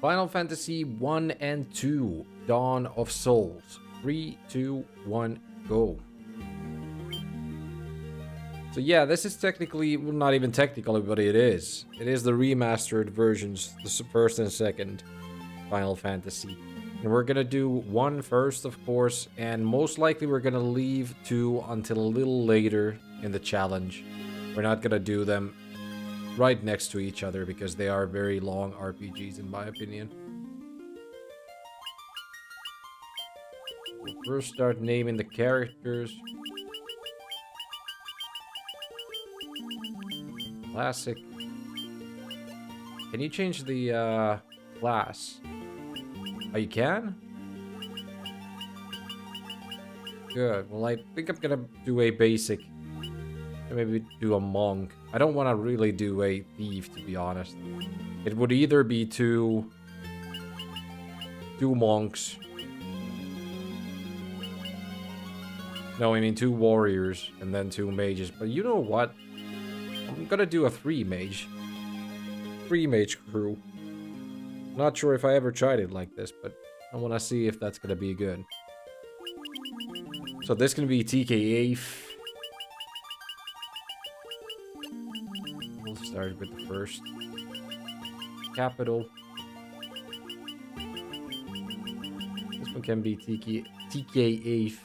Final Fantasy 1 and 2, Dawn of Souls. 3, 2, 1, go. So yeah, this is technically, well, not even technically, but it is. It is the remastered versions, the first and second Final Fantasy. And we're gonna do 1 first, of course, and most likely we're gonna leave 2 until a little later in the challenge. We're not gonna do them right next to each other because they are very long RPGs in my opinion. We'll first start naming the characters. Classic. Can you change the class? Oh, you can? Good. Well, I think I'm gonna do a basic. Maybe do a monk. I don't want to really do a thief, to be honest. It would either be two monks. No, I mean 2 warriors and then 2 mages. But you know what? I'm gonna do a 3 mage. 3 mage crew. Not sure if I ever tried it like this, but I want to see if that's gonna be good. So this can be TK8. We'll start with the first. Capital. This one can be TK8.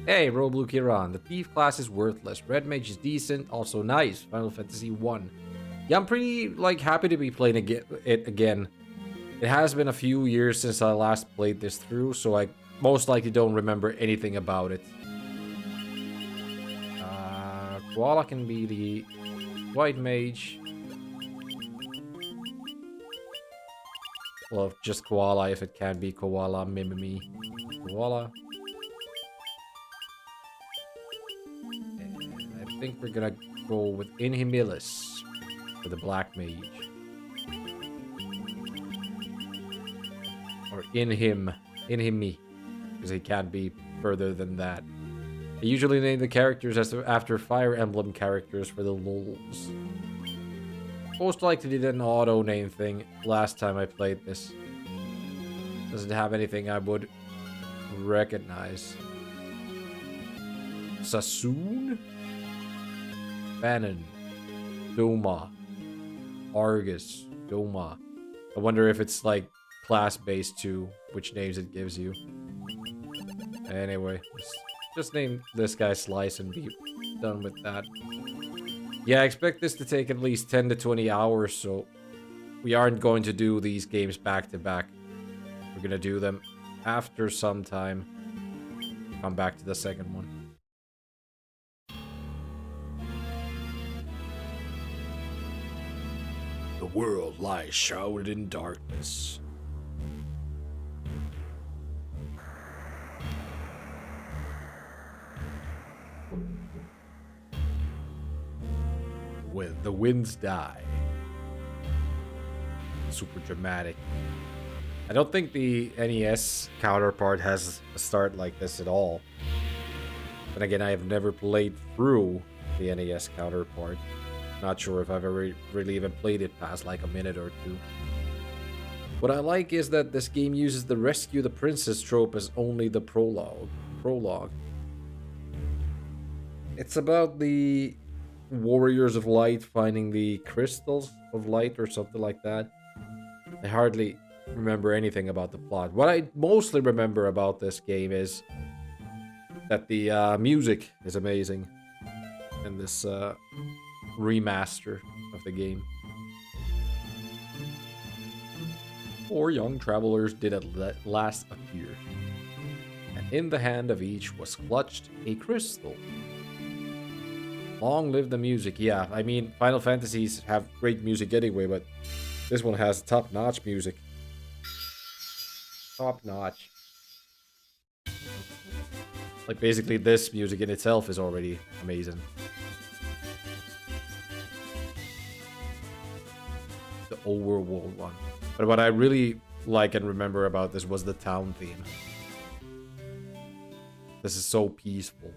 Hey, Roblu Kiran. The thief class is worthless. Red mage is decent. Also nice. Final Fantasy 1. Yeah, I'm pretty, like, happy to be playing it again. It has been a few years since I last played this through, so I most likely don't remember anything about it. Koala can be the white mage. Well, just Koala if it can be Koala, Mimimi. Koala. And I think we're gonna go with Inhimilis for the black mage. Or Inhimi, because he can't be further than that. I usually name the characters after Fire Emblem characters for the lulz. Most likely did an auto name thing last time I played this. Doesn't have anything I would recognize. Sassoon? Bannon. Doma. Argus. Doma. I wonder if it's like class-based too, which names it gives you. Anyway, just name this guy Slice and be done with that. Yeah, I expect this to take at least 10 to 20 hours, so we aren't going to do these games back to back. We're gonna do them after some time. Come back to the second one. The world lies shrouded in darkness. When the winds die. Super dramatic. I don't think the NES counterpart has a start like this at all. But again, I have never played through the NES counterpart. Not sure if I've ever really even played it past like a minute or two. What I like is that this game uses the rescue the princess trope as only the prologue. It's about the warriors of light finding the crystals of light or something like that. I hardly remember anything about the plot. What I mostly remember about this game is that the music is amazing in this remaster of the game. 4 young travelers did at last appear, and in the hand of each was clutched a crystal. Long live the music. Yeah, I mean, Final Fantasies have great music anyway, but this one has top-notch music. Top-notch. Like, basically, this music in itself is already amazing. The overworld one. But what I really like and remember about this was the town theme. This is so peaceful.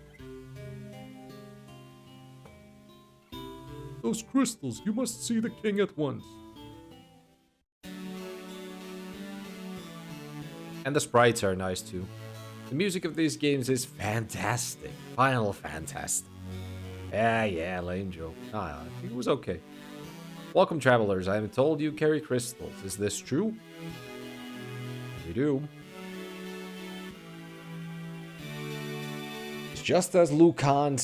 those crystals. You must see the king at once. And the sprites are nice too. The music of these games is fantastic. Final fantastic. Yeah, lame joke. It was okay. Welcome, travelers. I am told you carry crystals. Is this true? We do. It's just as Liu Kang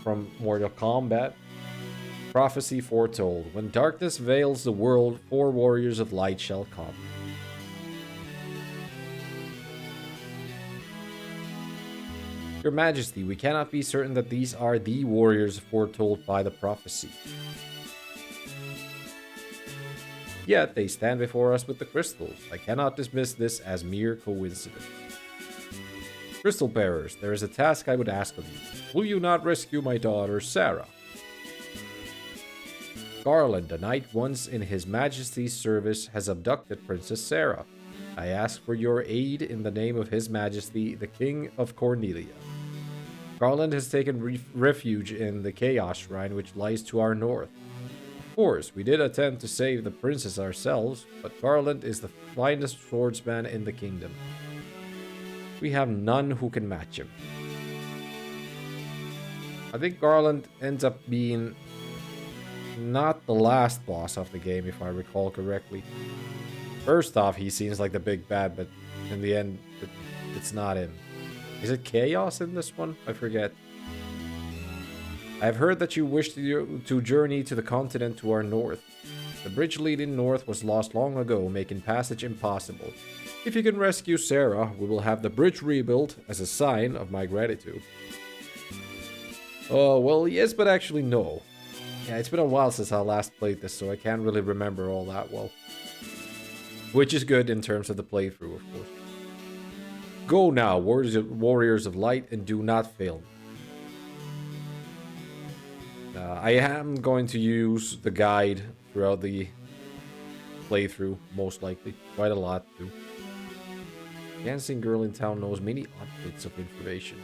from Mortal Kombat prophecy foretold. When darkness veils the world, 4 warriors of light shall come. Your Majesty, we cannot be certain that these are the warriors foretold by the prophecy. Yet they stand before us with the crystals. I cannot dismiss this as mere coincidence. Crystal bearers, there is a task I would ask of you. Will you not rescue my daughter, Sarah? Garland, a knight once in His Majesty's service, has abducted Princess Sarah. I ask for your aid in the name of His Majesty, the King of Cornelia. Garland has taken refuge in the Chaos Shrine, which lies to our north. Of course, we did attempt to save the princess ourselves, but Garland is the finest swordsman in the kingdom. We have none who can match him. I think Garland ends up being not the last boss of the game, if I recall correctly. First off, he seems like the big bad, but in the end, it's not him. Is it Chaos in this one? I forget. I have heard that you wish to journey to the continent to our north. The bridge leading north was lost long ago, making passage impossible. If you can rescue Sarah, we will have the bridge rebuilt as a sign of my gratitude. Oh, well, yes, but actually no. Yeah, it's been a while since I last played this, so I can't really remember all that well. Which is good in terms of the playthrough, of course. Go now, warriors of light, and do not fail me. I am going to use the guide throughout the playthrough, most likely. Quite a lot, too. Dancing girl in town knows many odd bits of information.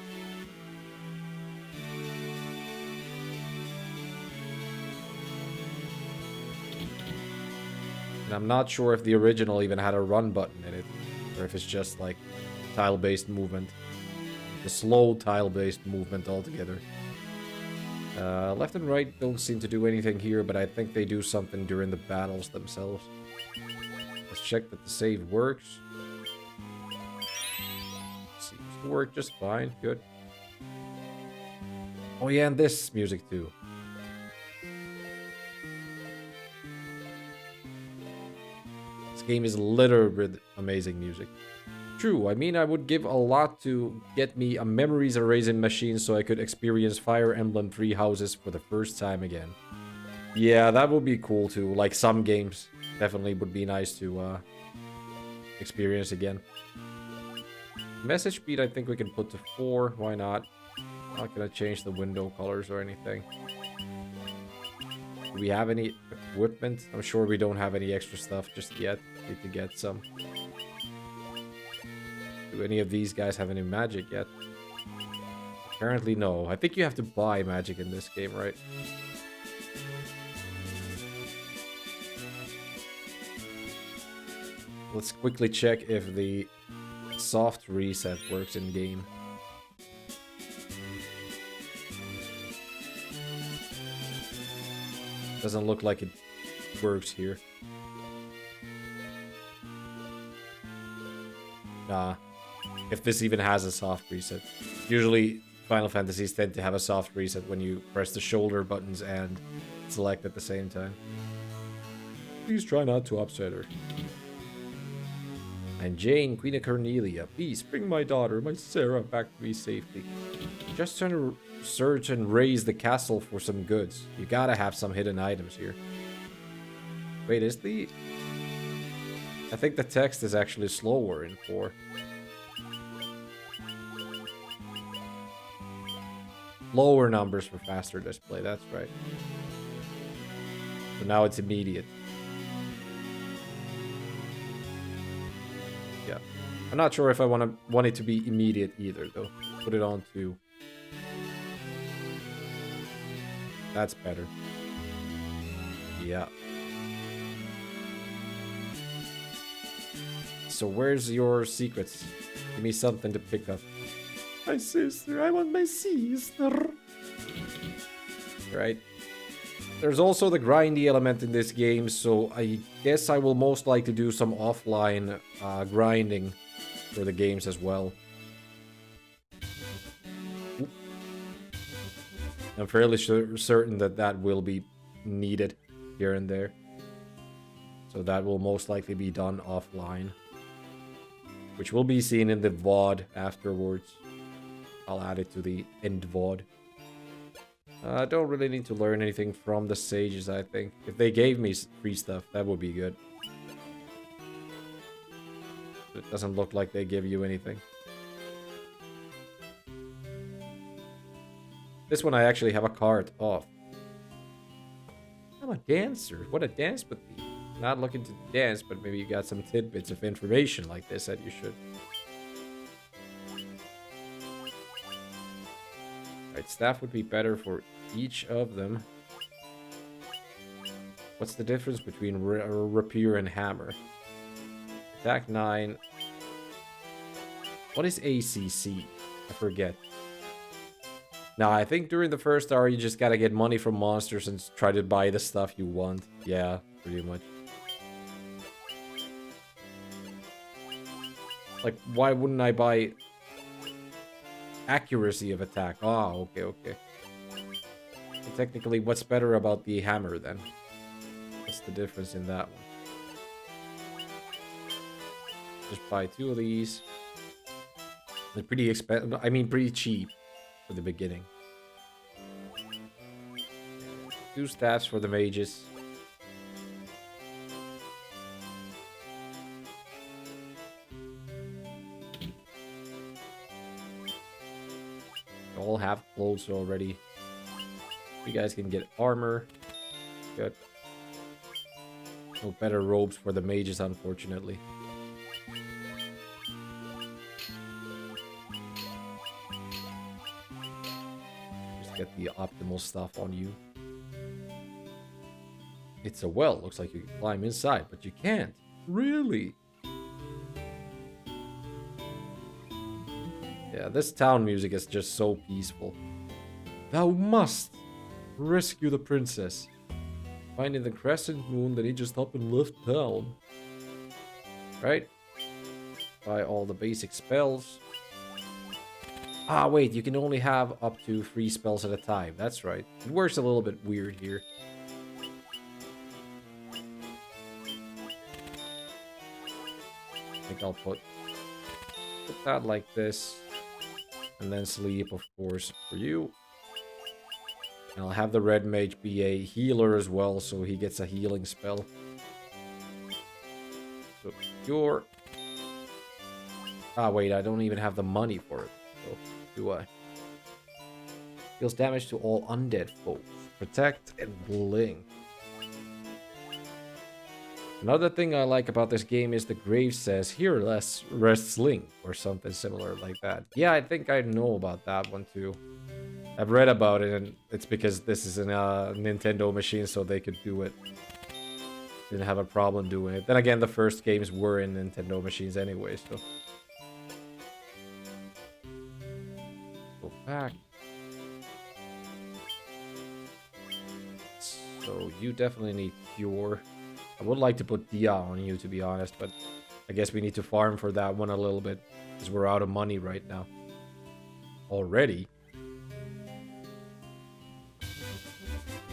And I'm not sure if the original even had a run button in it, or if it's just like tile-based movement. The slow tile-based movement altogether. Left and right don't seem to do anything here, but I think they do something during the battles themselves. Let's check that the save works. Seems to work just fine. Good. Oh yeah, and this music too. This game is littered with amazing music. True, I mean I would give a lot to get me a memories erasing machine so I could experience Fire Emblem 3 Houses for the first time again. Yeah, that would be cool too. Like some games definitely would be nice to experience again. Message speed I think we can put to 4, why not? Not gonna change the window colors or anything. Do we have any equipment? I'm sure we don't have any extra stuff just yet. Need to get some. Do any of these guys have any magic yet? Apparently no. I think you have to buy magic in this game, right? Let's quickly check if the soft reset works in game. Doesn't look like it works here. Nah. If this even has a soft reset. Usually Final Fantasies tend to have a soft reset when you press the shoulder buttons and select at the same time. Please try not to upset her. And Jane, Queen of Cornelia, please bring my daughter, my Sarah, back to me safely. Just trying to search and raise the castle for some goods. You gotta have some hidden items here. Wait, is the... I think the text is actually slower in 4. Lower numbers for faster display, that's right. So now it's immediate. Yeah. I'm not sure if I want it to be immediate either, though. Put it on to... That's better. Yeah. So where's your secrets? Give me something to pick up. My sister, I want my sister. Right. There's also the grindy element in this game, so I guess I will most likely do some offline grinding for the games as well. Oop. I'm fairly certain that that will be needed here and there. So that will most likely be done offline, which will be seen in the VOD afterwards. I'll add it to the end VOD. I don't really need to learn anything from the sages, I think. If they gave me free stuff, that would be good. It doesn't look like they give you anything. This one I actually have a card off. I'm a dancer. What a dance would be. Not looking to dance, but maybe you got some tidbits of information like this that you should. Right, staff would be better for each of them. What's the difference between rapier and hammer? Attack 9. What is ACC? I forget. Now, I think during the first hour, you just gotta get money from monsters and try to buy the stuff you want. Yeah, pretty much. Like, why wouldn't I buy accuracy of attack? Oh, okay. So technically, what's better about the hammer then? What's the difference in that one? Just buy 2 of these. They're pretty expensive. I mean, pretty cheap for the beginning. 2 staffs for the mages. All have clothes already. You guys can get armor. Good. No better robes for the mages, unfortunately. Just get the optimal stuff on you. It's a well. Looks like you can climb inside, but you can't. Really? Yeah, this town music is just so peaceful. Thou must rescue the princess. Finding the crescent moon that he just up and left town. Right? Buy all the basic spells. Ah, wait, you can only have up to 3 spells at a time. That's right. It works a little bit weird here. I think I'll put that like this. And then sleep, of course, for you. And I'll have the red mage be a healer as well, so he gets a healing spell. So you're... Ah, wait, I don't even have the money for it. So, do I? Deals damage to all undead foes. Protect and bling. Another thing I like about this game is the grave says, here rests Link, or something similar like that. Yeah, I think I know about that one too. I've read about it, and it's because this is a Nintendo machine, so they could do it. Didn't have a problem doing it. Then again, the first games were in Nintendo machines anyway, so... Go back. So, you definitely need Cure. I would like to put Dia on you, to be honest, but I guess we need to farm for that one a little bit, because we're out of money right now. Already?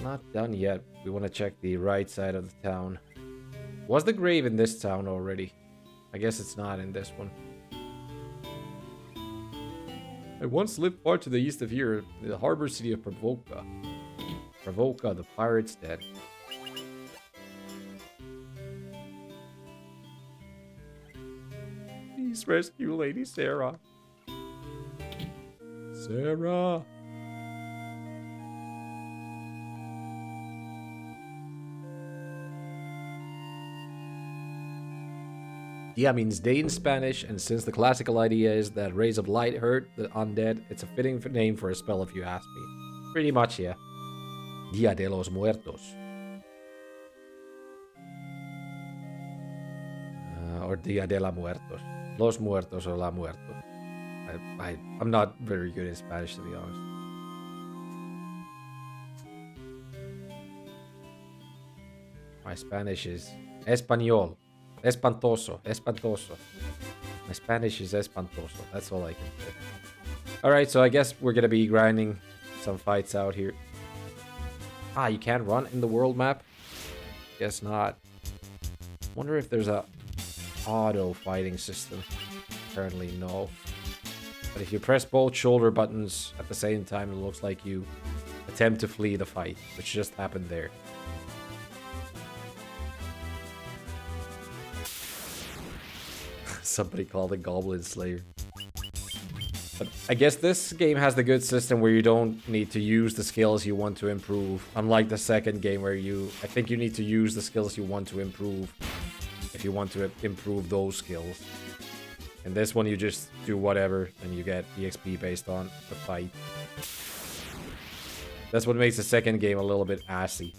Not done yet. We want to check the right side of the town. Was the grave in this town already? I guess it's not in this one. I once lived far to the east of here, in the harbor city of Pravoka. Pravoka, the pirate's den. Please rescue Lady Sarah. Sarah. Dia means day in Spanish, and since the classical idea is that rays of light hurt the undead, it's a fitting name for a spell if you ask me. Pretty much, yeah. Dia de los Muertos. Or Dia de la Muertos. Los Muertos or La Muertos. I'm not very good in Spanish, to be honest. My Spanish is español. Espantoso. Espantoso. My Spanish is espantoso. That's all I can say. Alright, so I guess we're gonna be grinding some fights out here. Ah, you can't run in the world map? Guess not. Wonder if there's a auto fighting system. Apparently no. But if you press both shoulder buttons at the same time, it looks like you attempt to flee the fight, which just happened there. Somebody called it Goblin Slayer. But I guess this game has the good system where you don't need to use the skills you want to improve. Unlike the second game where I think you need to use the skills you want to improve if you want to improve those skills. In this one, you just do whatever and you get EXP based on the fight. That's what makes the second game a little bit assy.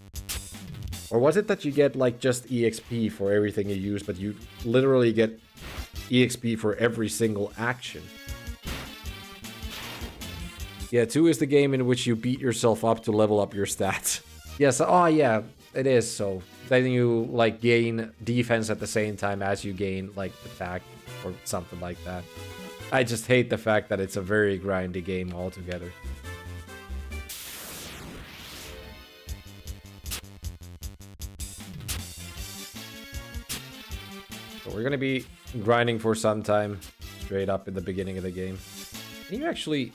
Or was it that you get like just EXP for everything you use, but you literally get EXP for every single action? Yeah, 2 is the game in which you beat yourself up to level up your stats. Yes, oh yeah, it is so. Then you like gain defense at the same time as you gain like attack or something like that. I just hate the fact that it's a very grindy game altogether. So we're gonna be grinding for some time straight up in the beginning of the game. Can you actually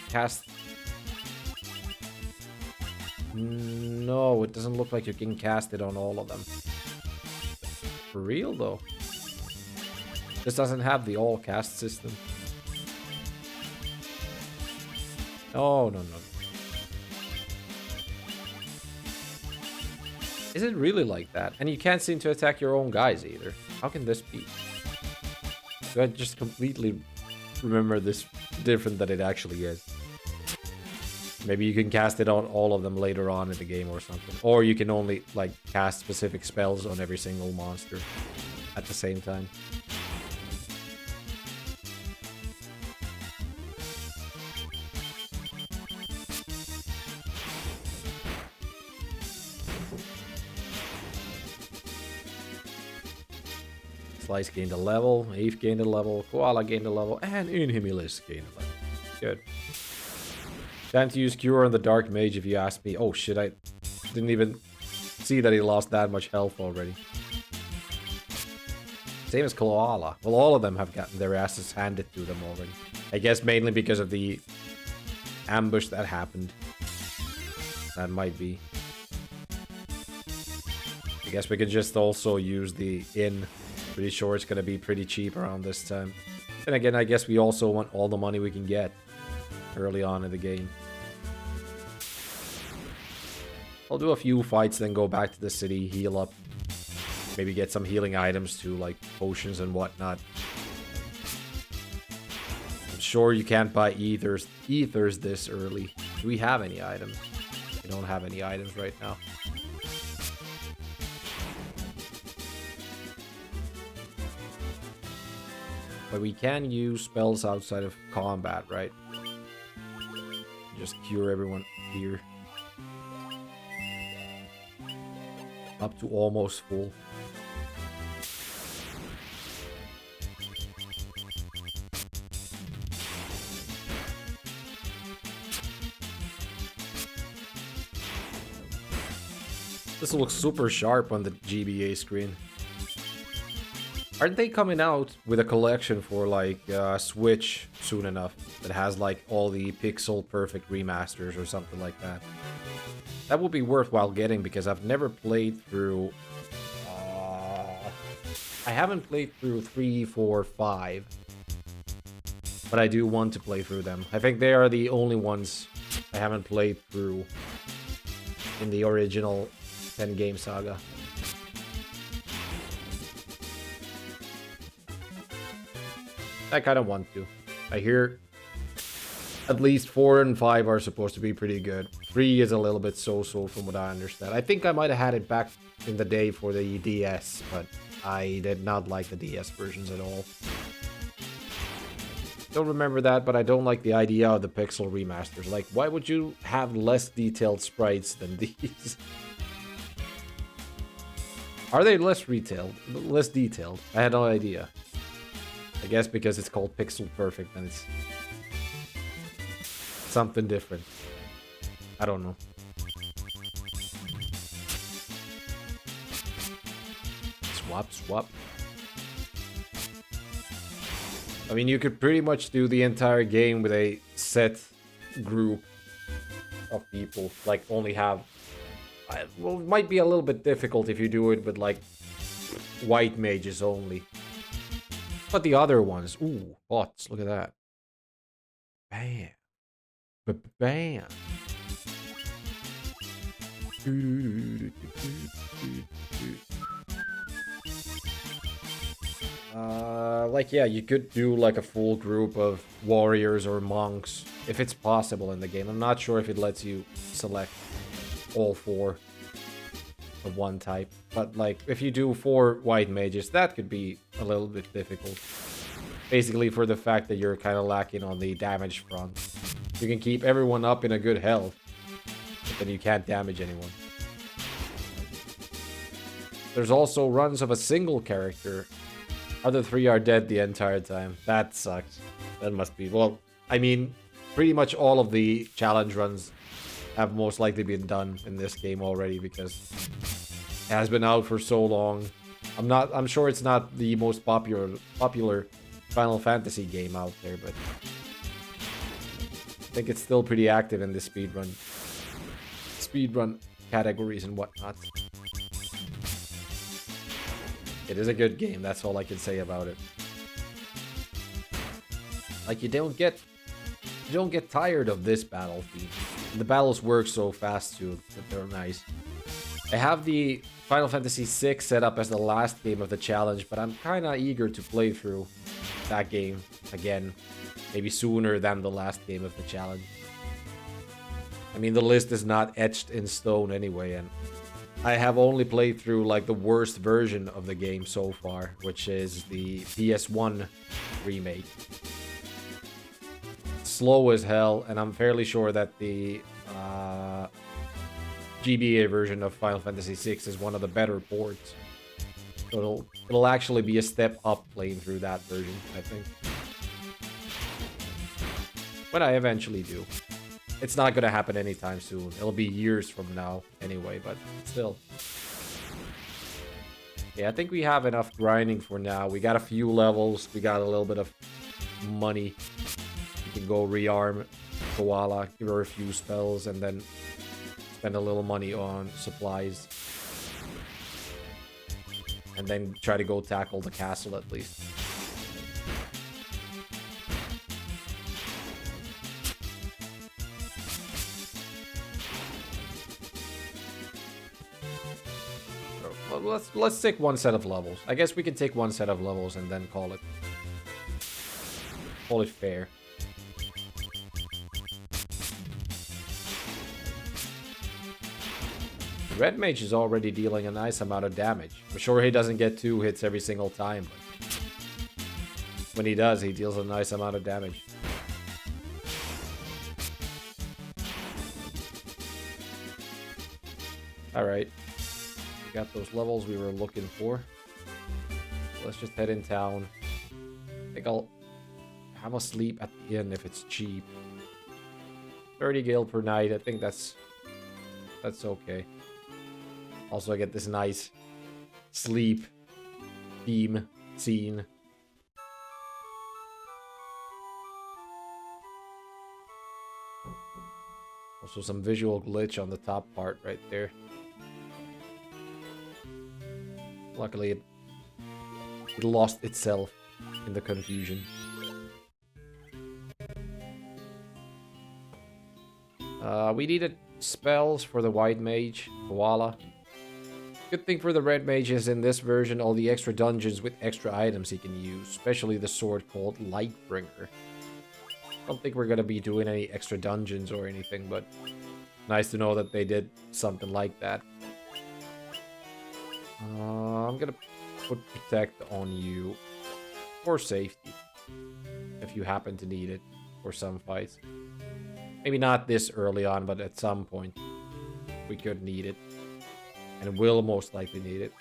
cast? No, it doesn't look like you can cast it on all of them. For real though. This doesn't have the all cast system. Oh, no. Is it really like that? And you can't seem to attack your own guys either. How can this be? Do I just completely remember this different than it actually is? Maybe you can cast it on all of them later on in the game or something. Or you can only, like, cast specific spells on every single monster at the same time. Slice gained a level, Eve gained a level, Koala gained a level, and Inhimilis gained a level. Good. Time to use Cure on the Dark Mage if you ask me. Oh shit, I didn't even see that he lost that much health already. Same as Koala. Well, all of them have gotten their asses handed to them already. I guess mainly because of the ambush that happened. That might be. I guess we could just also use the inn. Pretty sure it's gonna be pretty cheap around this time. And again, I guess we also want all the money we can get early on in the game. I'll do a few fights, then go back to the city, heal up. Maybe get some healing items too, like potions and whatnot. I'm sure you can't buy ethers this early. Do we have any items? We don't have any items right now. But we can use spells outside of combat, right? Just cure everyone here. Up to almost full. This looks super sharp on the GBA screen. Aren't they coming out with a collection for like Switch soon enough that has like all the pixel perfect remasters or something like that? That would be worthwhile getting because I've never played through... I haven't played through 3, 4, 5. But I do want to play through them. I think they are the only ones I haven't played through in the original 10-game saga. I kind of want to. I hear At least 4 and 5 are supposed to be pretty good. 3 is a little bit so-so from what I understand. I think I might have had it back in the day for the DS, but I did not like the DS versions at all. Don't remember that, but I don't like the idea of the pixel remasters. Like, why would you have less detailed sprites than these? Are they less detailed? I had no idea. I guess because it's called Pixel Perfect and it's something different. I don't know. Swap. I mean, you could pretty much do the entire game with a set group of people. Like, only have... Well, it might be a little bit difficult if you do it with, like, white mages only. But the other ones... Ooh, bots. Look at that. Bam. Bam. Like, yeah, you could do, like, a full group of warriors or monks, if it's possible in the game. I'm not sure if it lets you select all 4 of one type. But, like, if you do 4 white mages, that could be a little bit difficult. Basically, for the fact that you're kind of lacking on the damage front. You can keep everyone up in a good health, but then you can't damage anyone. There's also runs of a single character. Other 3 are dead the entire time. That sucks. That must be... Well, I mean, pretty much all of the challenge runs have most likely been done in this game already because it has been out for so long. I'm sure it's not the most popular Final Fantasy game out there, but I think it's still pretty active in the speedrun categories and whatnot. It is a good game, that's all I can say about it. Like, you don't get tired of this battle theme. And the battles work so fast too, that they're nice. I have the Final Fantasy VI set up as the last game of the challenge, but I'm kinda eager to play through that game again. Maybe sooner than the last game of the challenge. I mean, the list is not etched in stone anyway, and I have only played through, like, the worst version of the game so far, which is the PS1 remake. Slow as hell, and I'm fairly sure that the GBA version of Final Fantasy VI is one of the better ports. So it'll actually be a step up playing through that version, I think. When I eventually do. It's not gonna happen anytime soon. It'll be years from now anyway, but still. Yeah, I think we have enough grinding for now. We got a few levels. We got a little bit of money. We can go rearm Koala, give her a few spells, and then spend a little money on supplies. And then try to go tackle the castle at least. Let's take one set of levels. I guess we can take one set of levels and then call it fair. Red Mage is already dealing a nice amount of damage. I'm sure he doesn't get 2 hits every single time, but when he does, he deals a nice amount of damage. Alright. Got those levels we were looking for. Let's just head in town. I think I'll have a sleep at the inn if it's cheap. 30 gil per night. I think that's okay. Also, I get this nice sleep theme scene. Also, some visual glitch on the top part right there. Luckily, it lost itself in the confusion. We needed spells for the white mage, Koala. Good thing for the red mage is in this version all the extra dungeons with extra items he can use, especially the sword called Lightbringer. I don't think we're gonna be doing any extra dungeons or anything, but nice to know that they did something like that. I'm gonna put protect on you for safety, if you happen to need it for some fights. Maybe not this early on, but at some point we could need it, and will most likely need it.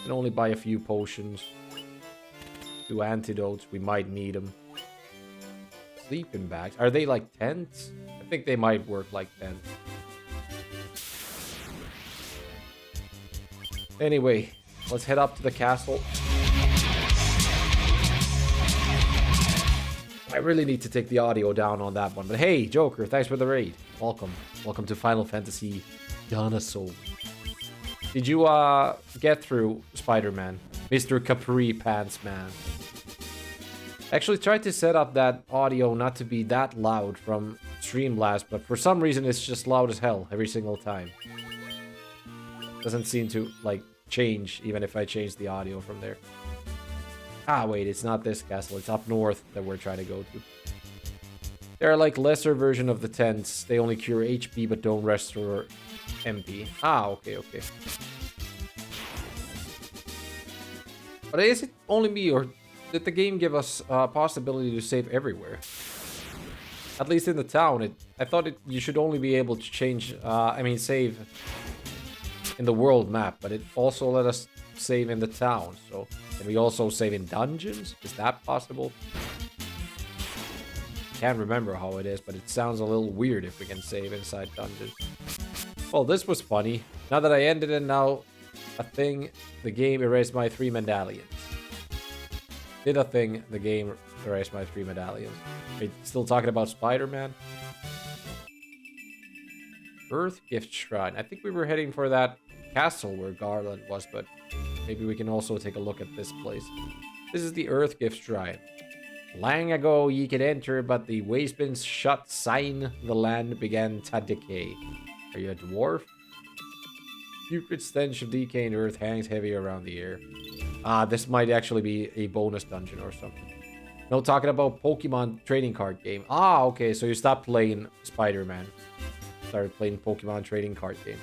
Can only buy a few potions. 2 antidotes, we might need them. Sleeping bags, are they like tents? I think they might work like tents. Anyway, let's head up to the castle. I really need to take the audio down on that one. But hey, Joker, thanks for the raid. Welcome. Welcome to Final Fantasy Dinosaur. Did you get through Spider-Man? Mr. Capri Pants Man. Actually tried to set up that audio not to be that loud from Streamblast, but for some reason it's just loud as hell every single time. Doesn't seem to, like, change even if I change the audio from there. Ah, wait, it's not this castle. It's up north that we're trying to go to. They're like lesser version of the tents. They only cure HP but don't restore MP. Ah, okay, okay. But is it only me, or did the game give us a possibility to save everywhere? At least in the town, I thought you should only be able to change, save in the world map, but it also let us save in the town, so can we also save in dungeons? Is that possible? Can't remember how it is, but it sounds a little weird if we can save inside dungeons. Well, this was funny. Now that I ended it, now a thing, the game erased my 3 medallions. Did a thing, the game erased my 3 medallions. Wait, still talking about Spider-Man? Earth Gift Shrine. I think we were heading for that castle where Garland was, but maybe we can also take a look at this place. This is the Earth Gift Shrine. Long ago ye could enter, but the wastelands shut sign the land began to decay. Are you a dwarf? Putrid stench of decaying earth hangs heavy around the air. Ah, this might actually be a bonus dungeon or something. No, talking about Pokemon trading card game. Ah, okay, so you stopped playing Spider-Man. Started playing Pokemon trading card game.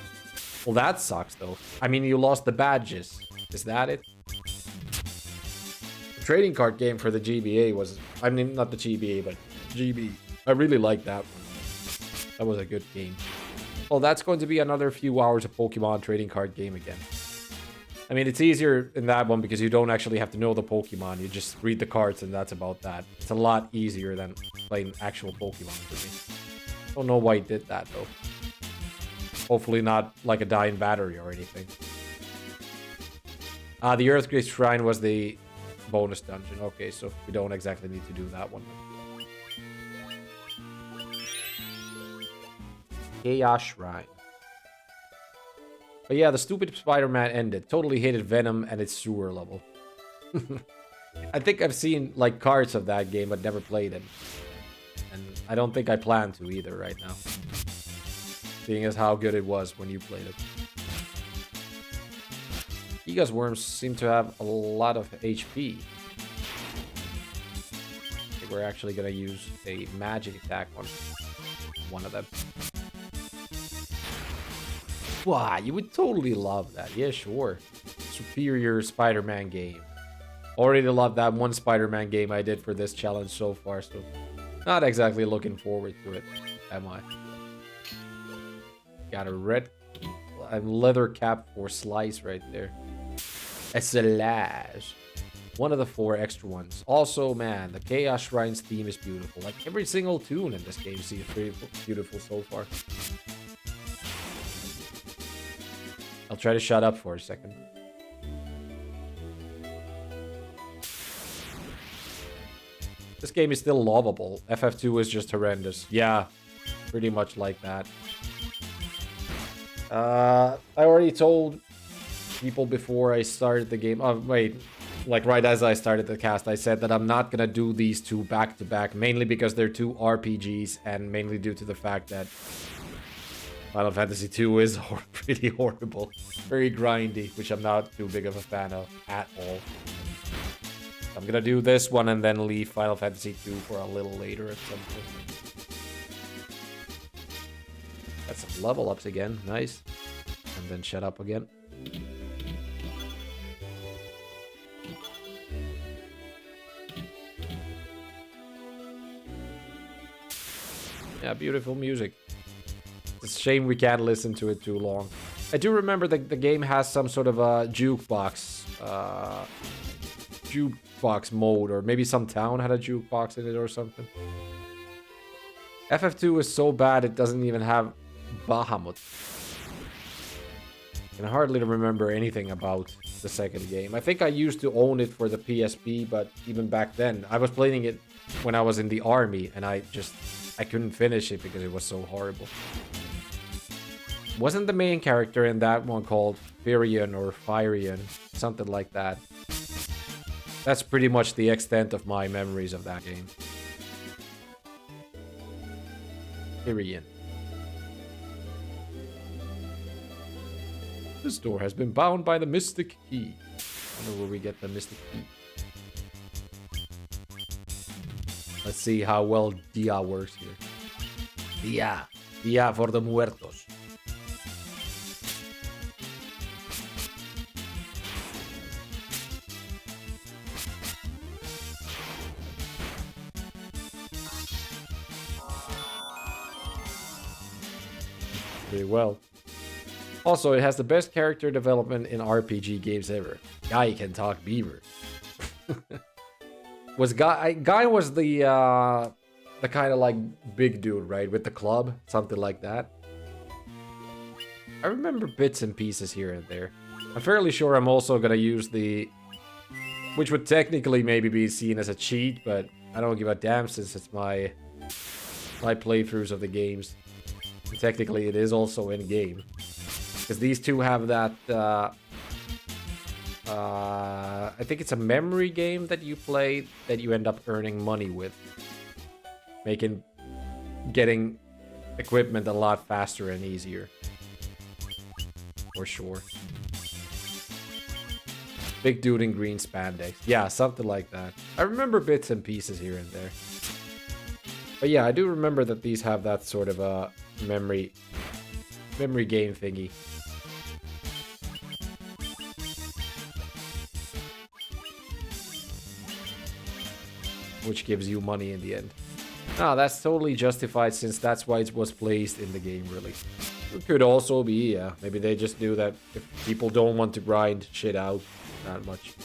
Well, that sucks, though. I mean, you lost the badges. Is that it? The trading card game for the GBA was... I mean, not the GBA, but GB. I really liked that one. That was a good game. Well, that's going to be another few hours of Pokemon trading card game again. I mean, it's easier in that one because you don't actually have to know the Pokemon. You just read the cards and that's about that. It's a lot easier than playing actual Pokemon for me. Don't know why he did that, though. Hopefully not like a dying battery or anything. The Earthquake Shrine was the bonus dungeon. Okay, so we don't exactly need to do that one. Chaos Shrine. But yeah, the stupid Spider-Man ended. Totally hated Venom and its sewer level. I think I've seen like cards of that game, but never played it. And I don't think I plan to either right now. Seeing as how good it was when you played it. Giga's worms seem to have a lot of HP. I think we're actually gonna use a magic attack on one of them. Wow, you would totally love that. Yeah, sure. Superior Spider-Man game. Already love that one Spider-Man game I did for this challenge so far, so not exactly looking forward to it, am I? Got a red leather cap for Slice right there. A Slash. One of the 4 extra ones. Also, man, the Chaos Shrine's theme is beautiful. Like, every single tune in this game seems pretty beautiful so far. I'll try to shut up for a second. This game is still lovable. FF2 is just horrendous. Yeah, pretty much like that. I already told people before I started the game. Oh, wait. Like right as I started the cast, I said that I'm not gonna do these two back to back, mainly because they're 2 RPGs, and mainly due to the fact that Final Fantasy 2 is pretty horrible. Very grindy, which I'm not too big of a fan of at all. I'm gonna do this one and then leave Final Fantasy 2 for a little later at some point. That's some level ups again. Nice. And then shut up again. Yeah, beautiful music. It's a shame we can't listen to it too long. I do remember that the game has some sort of a jukebox mode, or maybe some town had a jukebox in it or something. FF2 is so bad it doesn't even have Bahamut. I can hardly remember anything about the second game. I think I used to own it for the PSP, but even back then, I was playing it when I was in the army, and I couldn't finish it because it was so horrible. Wasn't the main character in that one called Firion or Firion? Something like that. That's pretty much the extent of my memories of that game. Firion. This door has been bound by the Mystic Key. I wonder where we get the Mystic Key. Let's see how well Dia works here. Dia. Dia for the muertos. Pretty well. Also, it has the best character development in RPG games ever. Guy can talk beaver. Guy was the kind of like big dude, right? With the club, something like that. I remember bits and pieces here and there. I'm fairly sure I'm also gonna use which would technically maybe be seen as a cheat, but I don't give a damn since it's my playthroughs of the games. And technically, it is also in game. Because these two have that, I think it's a memory game that you play that you end up earning money with. Getting equipment a lot faster and easier. For sure. Big dude in green spandex. Yeah, something like that. I remember bits and pieces here and there. But yeah, I do remember that these have that sort of a memory game thingy. Which gives you money in the end. Ah, that's totally justified since that's why it was placed in the game, really. It could also be, yeah. Maybe they just knew that if people don't want to grind shit out that much,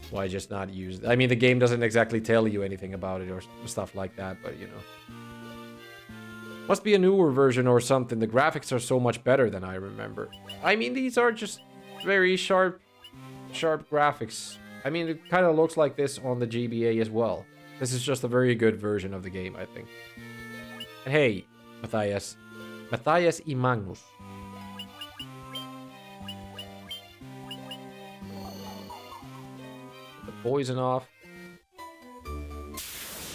why just not use it? I mean, the game doesn't exactly tell you anything about it or stuff like that, but you know. Must be a newer version or something. The graphics are so much better than I remember. I mean, these are just very sharp graphics. I mean, it kind of looks like this on the GBA as well. This is just a very good version of the game, I think. And hey, Matthias y Magnus. The poison off.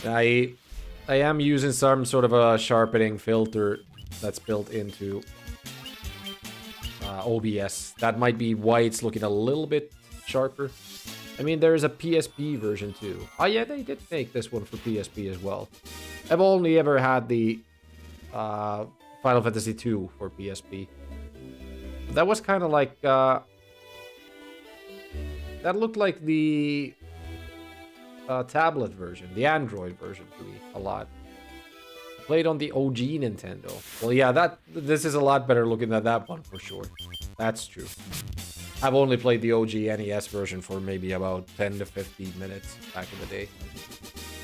I am using some sort of a sharpening filter that's built into OBS. That might be why it's looking a little bit sharper. I mean, there's a PSP version too. Oh yeah, they did make this one for PSP as well. I've only ever had the Final Fantasy 2 for PSP. That was kind of like... that looked like the tablet version, the Android version to me, a lot. Played on the OG Nintendo. Well, yeah, this is a lot better looking than that one for sure. That's true. I've only played the OG NES version for maybe about 10 to 15 minutes back in the day.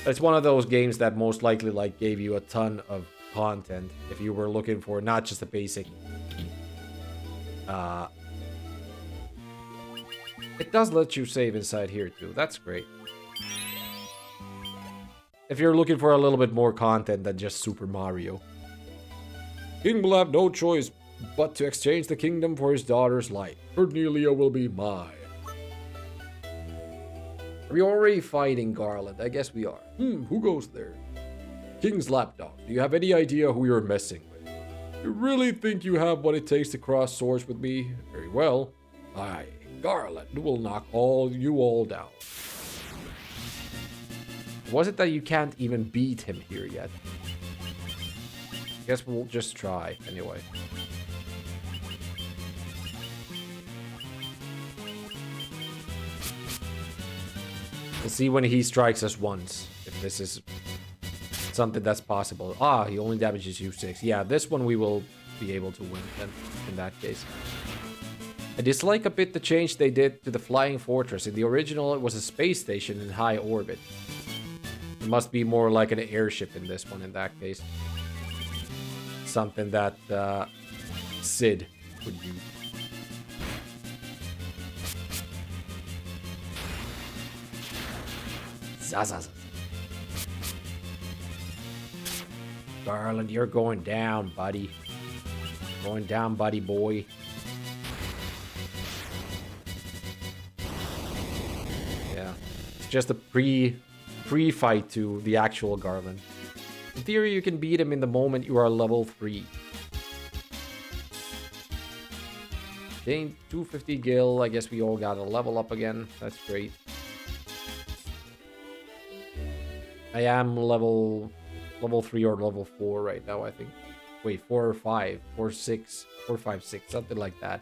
It's one of those games that most likely like gave you a ton of content if you were looking for not just a basic. It does let you save inside here too. That's great. If you're looking for a little bit more content than just Super Mario. King will have no choice but to exchange the kingdom for his daughter's life. Cornelia will be mine. Are we already fighting Garland? I guess we are. Who goes there? King's lapdog. Do you have any idea who you're messing with? You really think you have what it takes to cross swords with me? Very well. Aye, Garland will knock you all down. Was it that you can't even beat him here yet? Guess we'll just try anyway. We'll see when he strikes us once, if this is something that's possible. Ah, he only damages you 6. Yeah, this one we will be able to win then, in that case. I dislike a bit the change they did to the flying fortress. In the original, it was a space station in high orbit. It must be more like an airship in this one, in that case. Something that Sid would use. Zazaza. Garland, you're going down, buddy. Going down, buddy boy. Yeah. It's just a pre-fight to the actual Garland. In theory, you can beat him in the moment you are level 3. Gain 250 gil. I guess we all got a level up again. That's great. I am level 3 or level 4 right now, I think. Wait, 4 or 5, 4, 6, 4, 5, 6, something like that.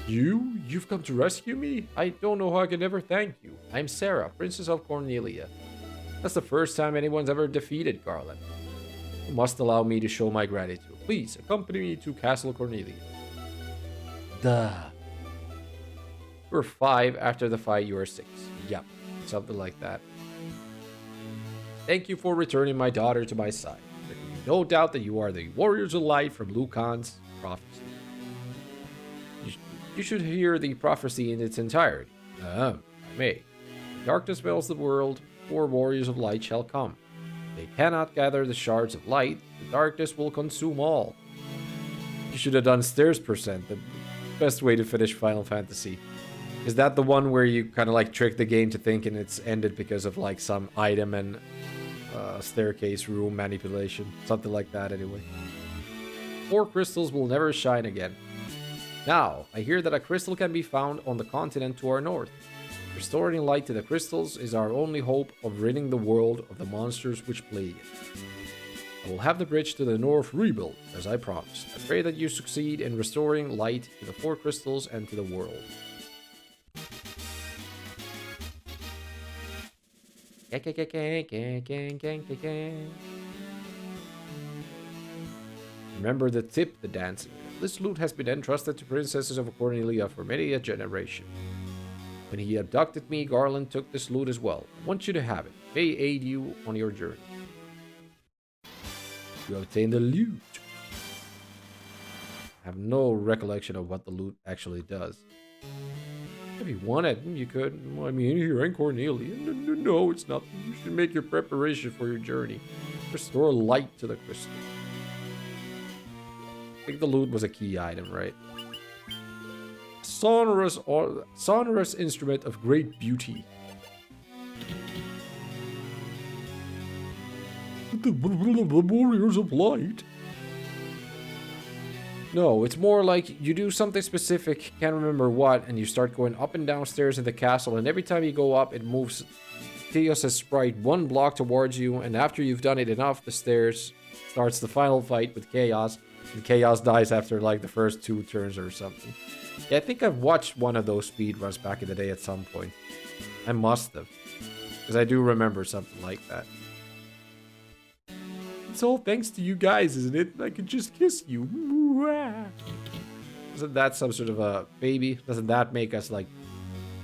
You've come to rescue me? I don't know how I can ever thank you. I'm Sarah, Princess of Cornelia. That's the first time anyone's ever defeated Garland. You must allow me to show my gratitude. Please, accompany me to Castle Cornelia. Duh. You're 5 after the fight, you are 6. Yep, something like that. Thank you for returning my daughter to my side. There can be no doubt that you are the warriors of light from Lucan's prophecy. You should hear the prophecy in its entirety. I may. Darkness veils the world, 4 warriors of light shall come. They cannot gather the shards of light, the darkness will consume all. You should have done stairs percent, the best way to finish Final Fantasy. Is that the one where you kind of like trick the game to thinking it's ended because of like some item and staircase room manipulation? Something like that anyway. 4 crystals will never shine again. Now, I hear that a crystal can be found on the continent to our north. Restoring light to the crystals is our only hope of ridding the world of the monsters which plague it. I will have the bridge to the north rebuilt, as I promised. I pray that you succeed in restoring light to the 4 crystals and to the world. Remember the tip, the dancing. This loot has been entrusted to Princesses of Cornelia for many a generation. When he abducted me, Garland took this loot as well. I want you to have it. It may aid you on your journey. You obtain the loot. I have no recollection of what the loot actually does. If you want it, you could. I mean, here in Cornelia. No, it's not. You should make your preparation for your journey. Restore light to the crystal. I think the loot was a key item, right? Sonorous instrument of great beauty. The warriors of light. No, it's more like you do something specific, can't remember what, and you start going up and down stairs in the castle, and every time you go up, it moves Theos' sprite 1 block towards you, and after you've done it enough, the stairs starts the final fight with Chaos, and Chaos dies after like the first 2 turns or something. Yeah, I think I've watched one of those speedruns back in the day at some point. I must have, because I do remember something like that. It's all thanks to you guys, isn't it? I could just kiss you. Isn't that some sort of a baby? Doesn't that make us like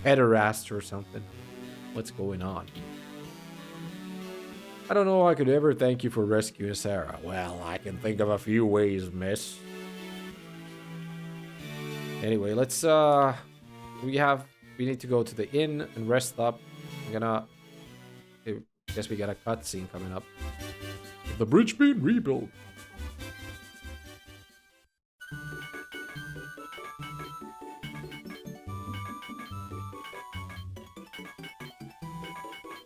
pederast or something? What's going on? I don't know how I could ever thank you for rescuing Sarah. Well, I can think of a few ways, miss. Anyway, let's we need to go to the inn and rest up. I guess we got a cutscene coming up. The bridge being rebuilt.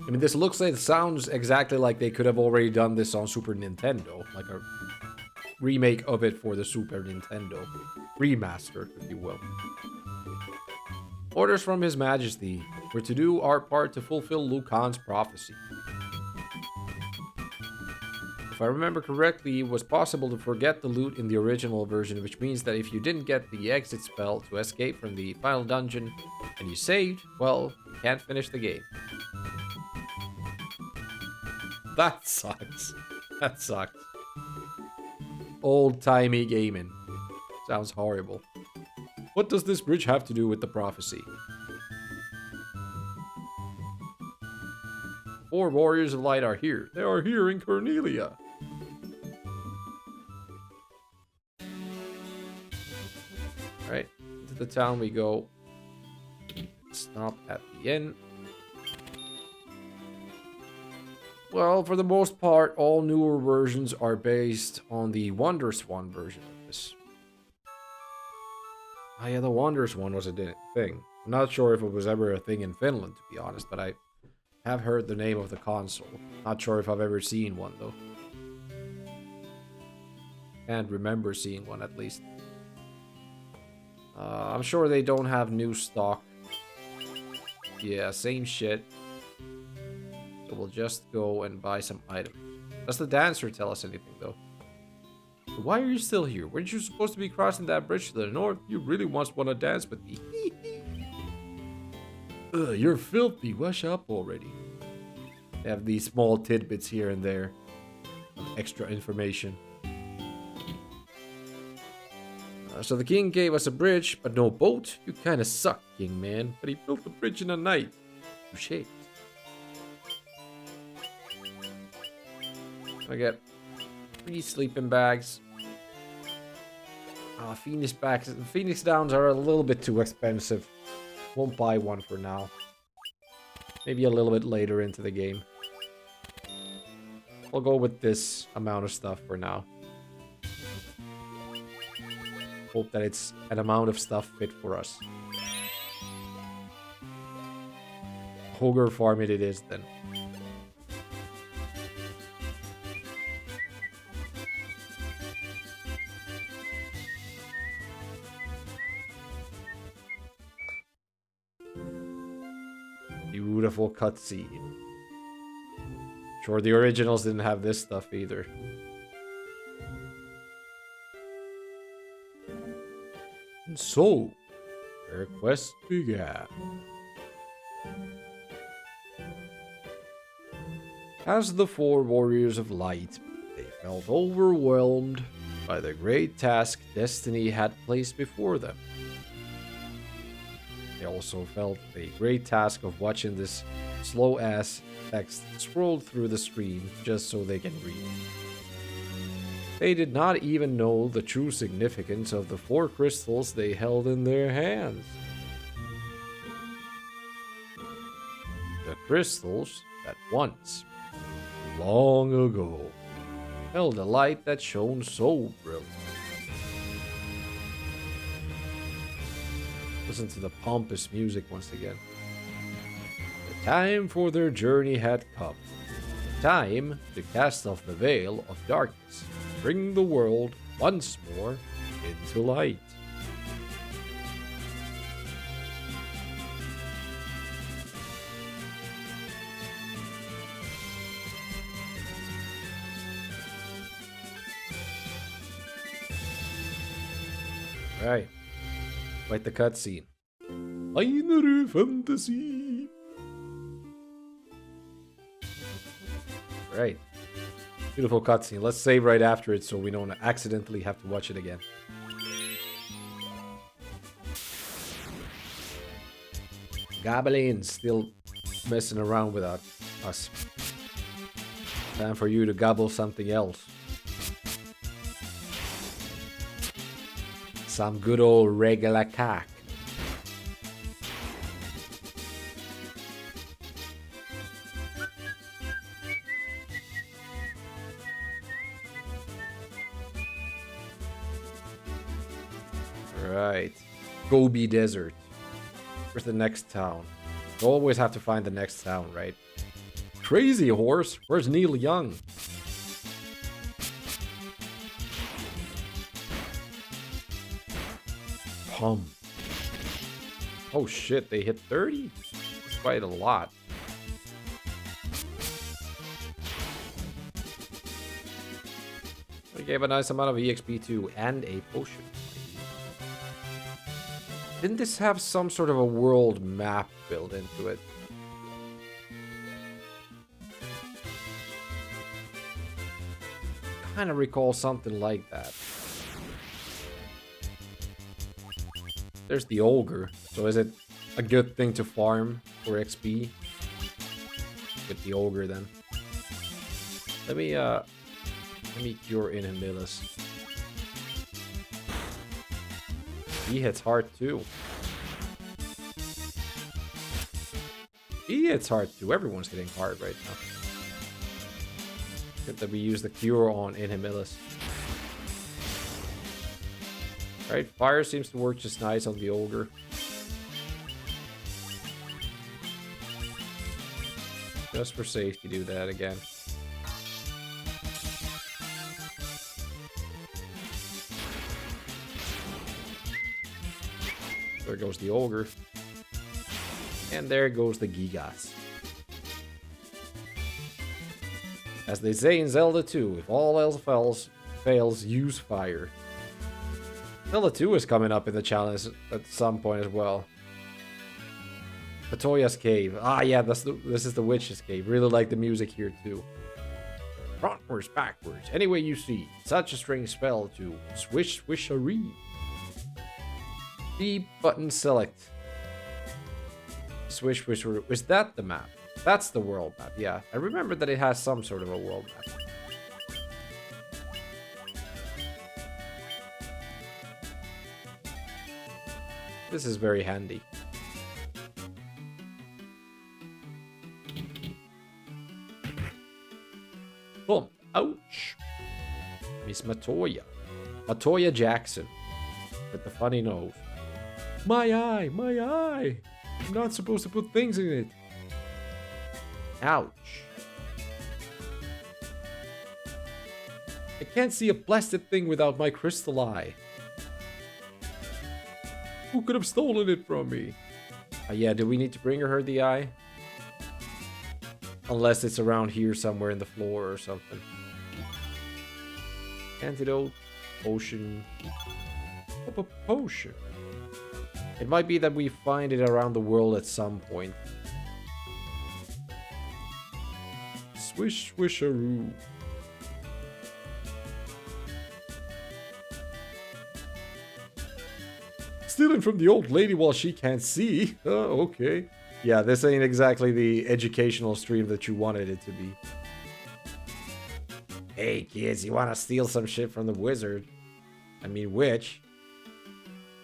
I mean, this looks like, it sounds exactly like they could have already done this on Super Nintendo. Like a remake of it for the Super Nintendo. Remastered, if you will. Orders from His Majesty. We're to do our part to fulfill Lucan's prophecy. If I remember correctly, it was possible to forget the loot in the original version, which means that if you didn't get the exit spell to escape from the final dungeon and you saved, well, you can't finish the game. That sucks. That sucks. Old-timey gaming. Sounds horrible. What does this bridge have to do with the prophecy? 4 warriors of light are here. They are here in Cornelia. Alright, into the town we go. Stop at the inn. Well, for the most part, all newer versions are based on the WonderSwan version of this. Oh yeah, the WonderSwan was a thing. I'm not sure if it was ever a thing in Finland, to be honest, but I have heard the name of the console. Not sure if I've ever seen one, though. Can't remember seeing one, at least. I'm sure they don't have new stock. Yeah, same shit. So we'll just go and buy some items. Does the dancer tell us anything, though? Why are you still here? Weren't you supposed to be crossing that bridge to the north? You really must want to dance with me. Ugh, you're filthy. Wash up already. They have these small tidbits here and there. Extra information. So the king gave us a bridge, but no boat? You kinda suck, king man. But he built the bridge in a night. Touché. I get 3 sleeping bags. Phoenix bags. Phoenix downs are a little bit too expensive. Won't buy one for now. Maybe a little bit later into the game. We'll go with this amount of stuff for now. Hope that it's an amount of stuff fit for us. Ogre farm it is then. Beautiful cutscene. Sure, the originals didn't have this stuff either. And so, their quest began. As the 4 warriors of light, they felt overwhelmed by the great task destiny had placed before them. They also felt the great task of watching this slow-ass text scroll through the screen just so they can read. They did not even know the true significance of the 4 crystals they held in their hands. The crystals that once, long ago, held a light that shone so brilliant. Listen to the pompous music once again. The time for their journey had come. The time to cast off the veil of darkness. Bring the world once more into light. Right. Quite the cutscene. Binary fantasy. Right. Beautiful cutscene. Let's save right after it so we don't accidentally have to watch it again. Goblins still messing around with us. Time for you to gobble something else. Some good old regular cock. Right. Gobi Desert. Where's the next town? You always have to find the next town, right? Crazy Horse? Where's Neil Young? Oh shit, they hit 30? quite a lot. We gave a nice amount of EXP too, and a potion. Didn't this have some sort of a world map built into it? Kind of recall something like that. There's the ogre. So is it a good thing to farm for XP? With the ogre then. Let me cure Inhumilus. He hits hard too. He hits hard too. Everyone's hitting hard right now. Good that we use the cure on Inhumilus. Right, fire seems to work just nice on the ogre. Just for safety, do that again. There goes the ogre. And there goes the Gigas. As they say in Zelda 2, if all else fails, use fire. Zelda 2 is coming up in the challenge at some point as well. Patoya's Cave. Ah, yeah, this is the Witch's Cave. Really like the music here too. Frontwards, backwards, any way you see. Such a strange spell to swish swisharee. B button select. Swish swisharee. Is that the map? That's the world map, yeah. I remember that it has some sort of a world map. This is very handy. Boom. Ouch. Miss Matoya. Matoya Jackson. With the funny nose. My eye! My eye! I'm not supposed to put things in it. Ouch. I can't see a blasted thing without my crystal eye. Who could have stolen it from me? Yeah, do we need to bring her the eye? Unless it's around here somewhere in the floor or something. Antidote. Potion. Oh, a potion. It might be that we find it around the world at some point. Swish swisharoo. Stealing from the old lady while she can't see. Oh, okay. Yeah, this ain't exactly the educational stream that you wanted it to be. Hey kids, you wanna steal some shit from the wizard? I mean, witch.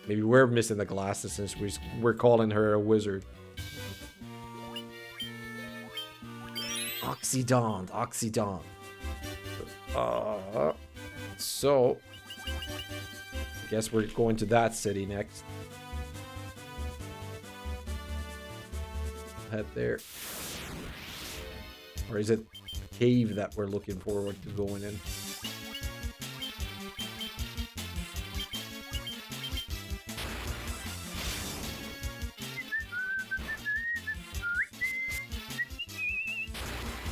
Maybe we're missing the glasses since we're calling her a wizard. Oxydont, Oxydont. So, I guess we're going to that city next. Head there. Or is it a cave that we're looking forward to going in?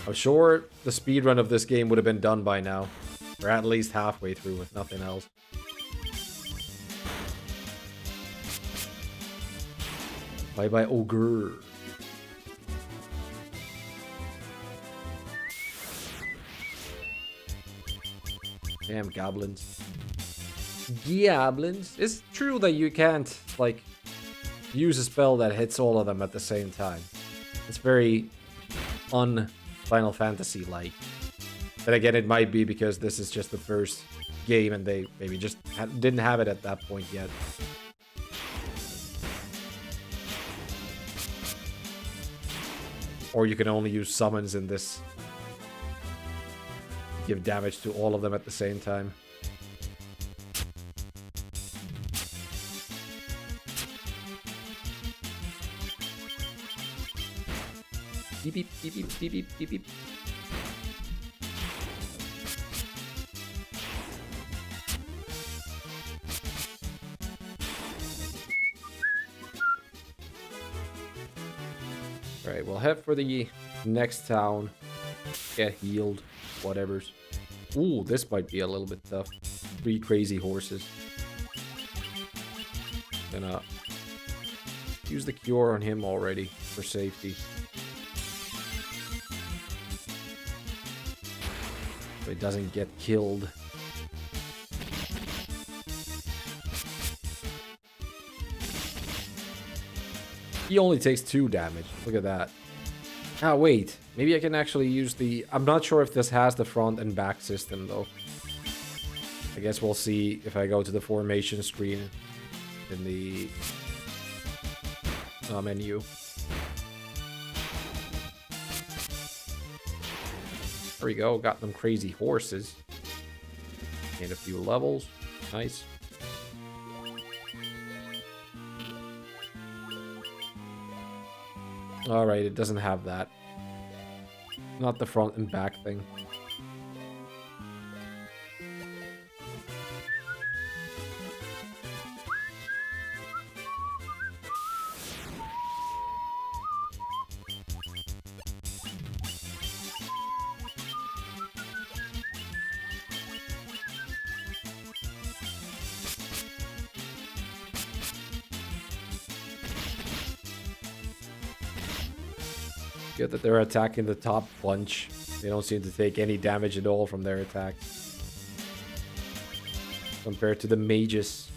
I'm sure the speedrun of this game would have been done by now. Or at least halfway through, if nothing else. Bye-bye, ogre. Damn goblins. Goblins. It's true that you can't, like, use a spell that hits all of them at the same time. It's very un-Final Fantasy-like. But again, it might be because this is just the first game and they maybe just didn't have it at that point yet. Or you can only use summons in this. Give damage to all of them at the same time. Beep beep beep beep beep beep beep beep. Alright, we'll head for the next town. Get healed. Whatever's. Ooh, this might be a little bit tough. 3 crazy horses. Gonna use the cure on him already for safety. So he doesn't get killed. He only takes 2 damage. Look at that. Ah, wait. Maybe I can actually use the... I'm not sure if this has the front and back system, though. I guess we'll see if I go to the formation screen in the menu. There we go. Got them crazy horses. And a few levels. Nice. Alright, it doesn't have that. Not the front and back thing. Good that they're attacking the top bunch. They don't seem to take any damage at all from their attacks. Compared to the mages.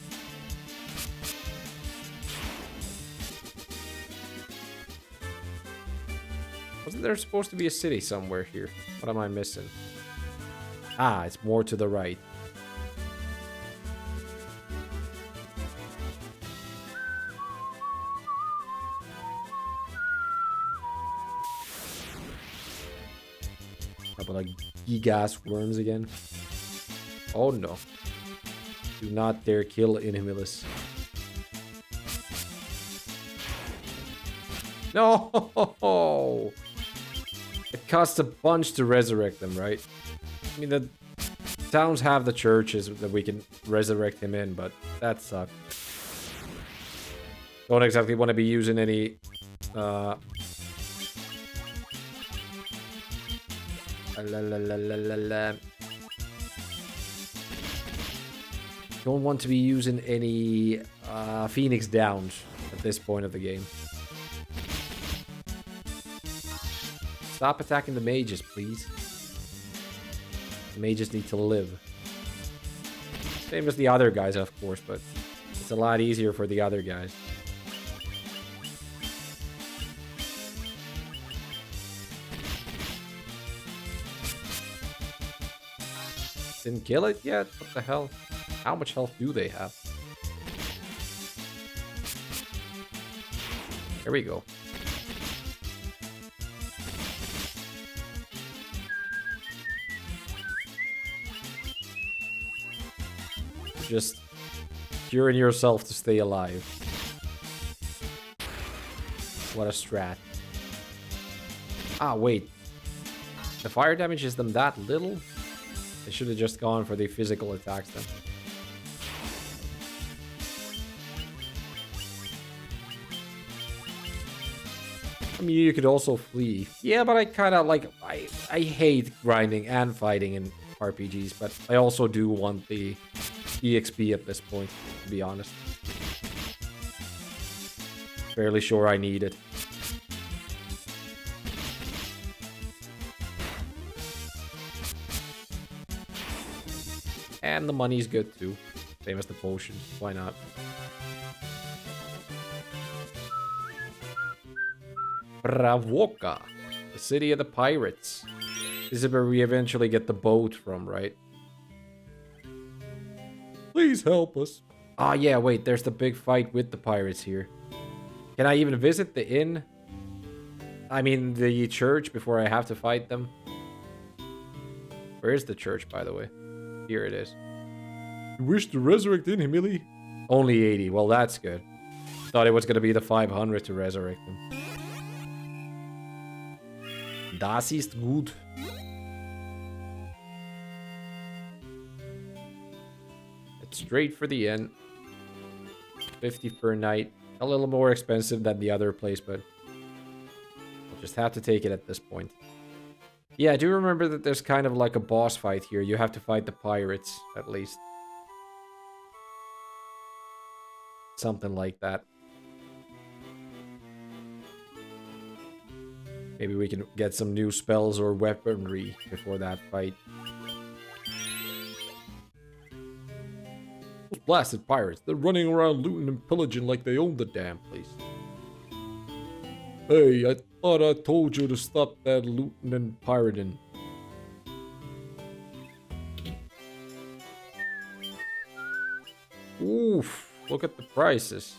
Wasn't there supposed to be a city somewhere here? What am I missing? Ah, it's more to the right. Like gigas worms again. Oh no. Do not dare kill Inhumulus. No! It costs a bunch to resurrect them, right? I mean, the towns have the churches that we can resurrect him in, but that sucks. Don't exactly want to be using any Don't want to be using any Phoenix Downs at this point of the game. Stop attacking the mages, please. The mages need to live. Same as the other guys, of course, but it's a lot easier for the other guys. Didn't kill it yet? What the hell? How much health do they have? There we go. Just curing yourself to stay alive. What a strat. Ah, wait. The fire damages them that little? They should have just gone for the physical attacks then. I mean, you could also flee. Yeah, but I kind of like... I hate grinding and fighting in RPGs, but I also do want the EXP at this point, to be honest. Fairly sure I need it. And the money's good too. Same as the potions. Why not? Bravoka. The city of the pirates. This is where we eventually get the boat from, right? Please help us. Ah, yeah, wait. There's the big fight with the pirates here. Can I even visit the inn? I mean, the church before I have to fight them? Where is the church, by the way? Here it is. You wish to resurrect Inhumili? Only 80. Well, that's good. Thought it was going to be the 500 to resurrect him. Das ist gut. It's straight for the inn. 50 per night. A little more expensive than the other place, but Just have to take it at this point. Yeah, I do remember that there's kind of like a boss fight here. You have to fight the pirates, at least. Something like that. Maybe we can get some new spells or weaponry before that fight. Those blasted pirates, they're running around looting and pillaging like they own the damn place. Hey, I thought I told you to stop that looting and pirating. Oof, look at the prices.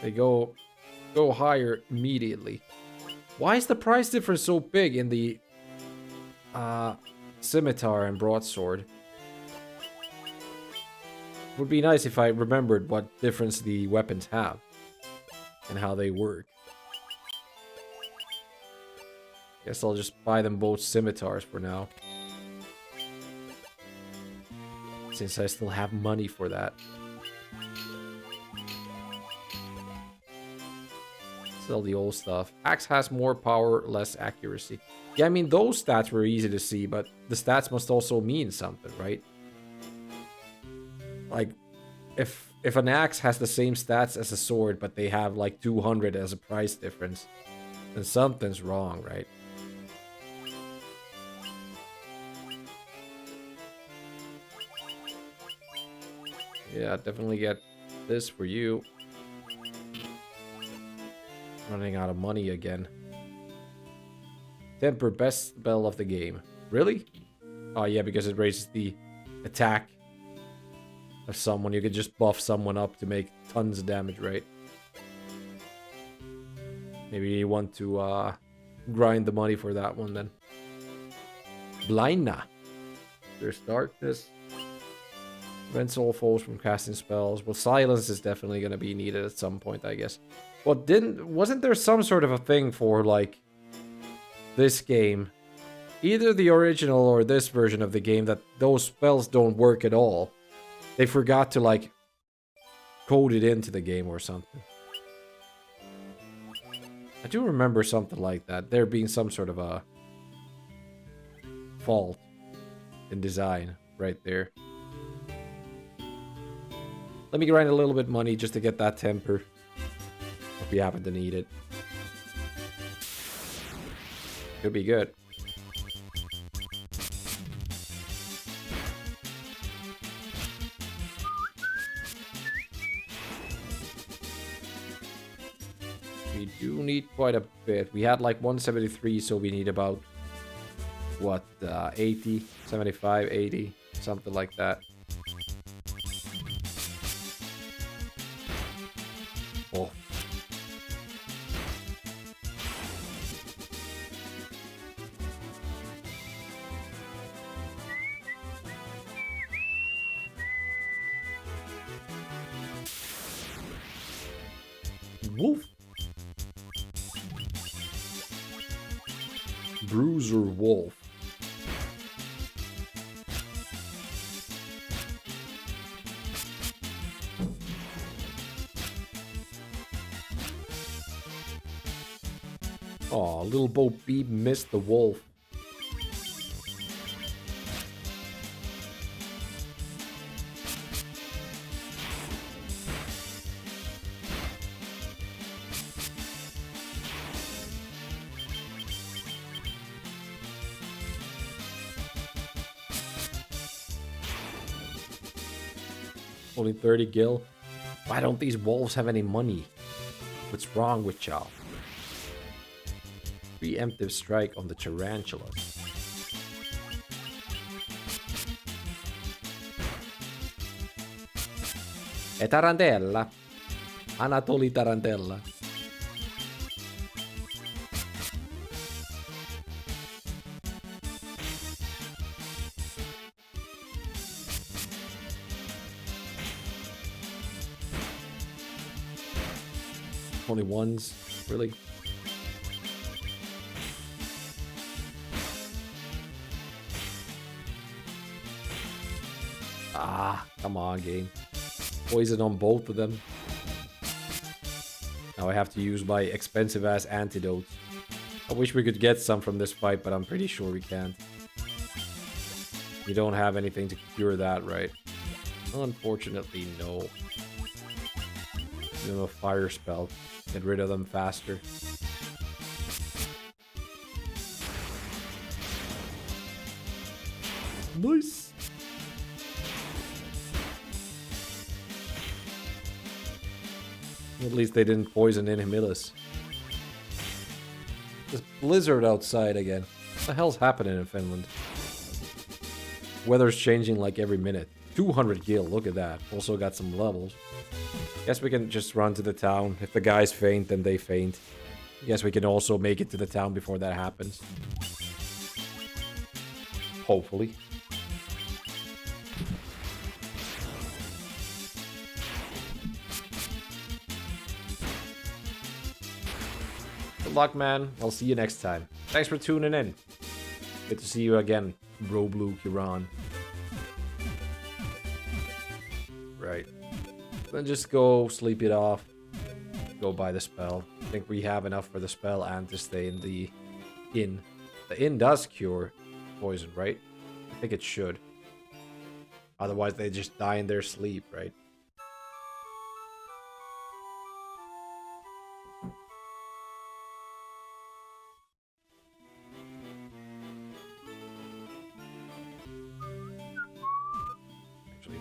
They go higher immediately. Why is the price difference so big in the scimitar and broadsword? Would be nice if I remembered what difference the weapons have and how they work. Guess I'll just buy them both scimitars for now, since I still have money for that. Sell the old stuff. Axe has more power, less accuracy. Yeah, I mean, those stats were easy to see, but the stats must also mean something, right? Like, if an axe has the same stats as a sword, but they have like 200 as a price difference, then something's wrong, right? Yeah, definitely get this for you. Running out of money again. Temper, best spell of the game. Really? Oh yeah, because it raises the attack of someone. You could just buff someone up to make tons of damage, right? Maybe you want to grind the money for that one then. Blindna. There's darkness. Prevents all foes from casting spells. Well, silence is definitely going to be needed at some point, I guess. But wasn't there some sort of a thing for, like, this game, either the original or this version of the game, that those spells don't work at all? They forgot to, like, code it into the game or something. I do remember something like that. There being some sort of a fault in design right there. Let me grind a little bit of money just to get that temper, if we happen to need it. Could be good. We do need quite a bit. We had like 173, so we need about, what, 80, 75, 80, something like that. Oh. Wolf. Bruiser Wolf. Aw, little Bo Peep missed the wolf. Only 30 gil. Why don't these wolves have any money? What's wrong with y'all? Preemptive strike on the tarantulas. E tarantella. Anatoli tarantella. Only ones, really? Ah, come on, game. Poison on both of them. Now I have to use my expensive-ass antidotes. I wish we could get some from this fight, but I'm pretty sure we can't. You don't have anything to cure that, right? Unfortunately, no. Give them a fire spell. Get rid of them faster. Nice. At least they didn't poison Inhumilus. This blizzard outside again. What the hell's happening in Finland? Weather's changing like every minute. 200 gil, look at that. Also got some levels. Guess we can just run to the town. If the guys faint, then they faint. Guess we can also make it to the town before that happens. Hopefully. Good luck, man. I'll see you next time. Thanks for tuning in. Good to see you again, Bro Blue Kiran. Right. Then just go sleep it off. Go buy the spell. I think we have enough for the spell and to stay in the inn. The inn does cure poison, right? I think it should. Otherwise they just die in their sleep, right?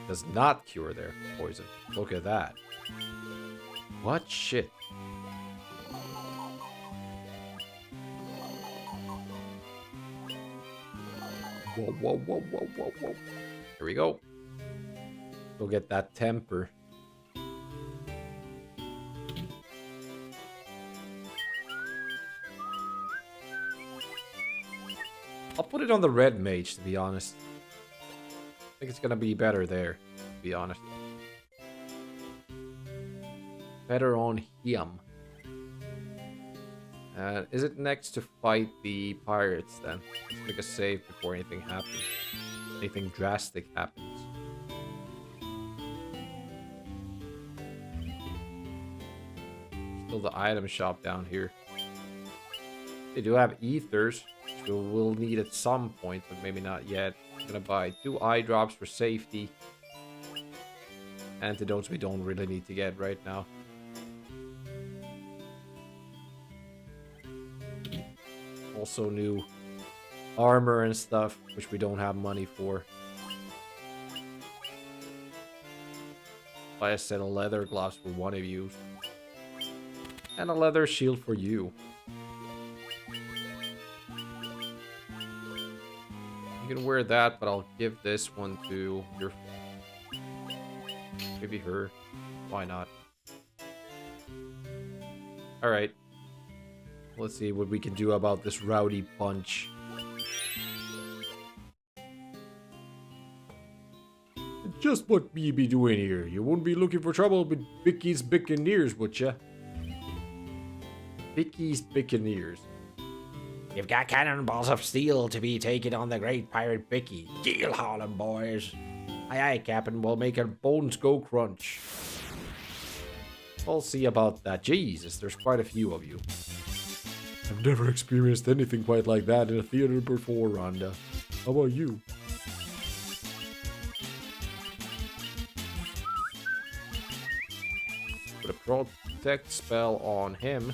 Does not cure their poison. Look at that. What shit? Whoa, whoa, whoa, whoa, whoa, whoa. Here we go. Go get that temper. I'll put it on the red mage, to be honest. I think it's gonna be better there, to be honest. Better on him. Is it next to fight the pirates then? Let's make a save before anything happens. Anything drastic happens. Still the item shop down here. They do have ethers, which we'll need at some point, but maybe not yet. Gonna buy 2 eye drops for safety. Antidotes we don't really need to get right now. Also new armor and stuff, which we don't have money for. Buy a set of leather gloves for one of you. And a leather shield for you. You can wear that, but I'll give this one to your... maybe her. Why not? Alright. Let's see what we can do about this rowdy punch. Just what you be doing here? You won't be looking for trouble with Vicky's Buccaneers, would ya? Vicky's Buccaneers. You've got cannonballs of steel to be taken on the great pirate Bicky. Deal haul 'em, boys. Aye, aye, Captain. We'll make our bones go crunch. We'll see about that. Jesus, there's quite a few of you. I've never experienced anything quite like that in a theater before, Rhonda. How about you? Put a protect spell on him.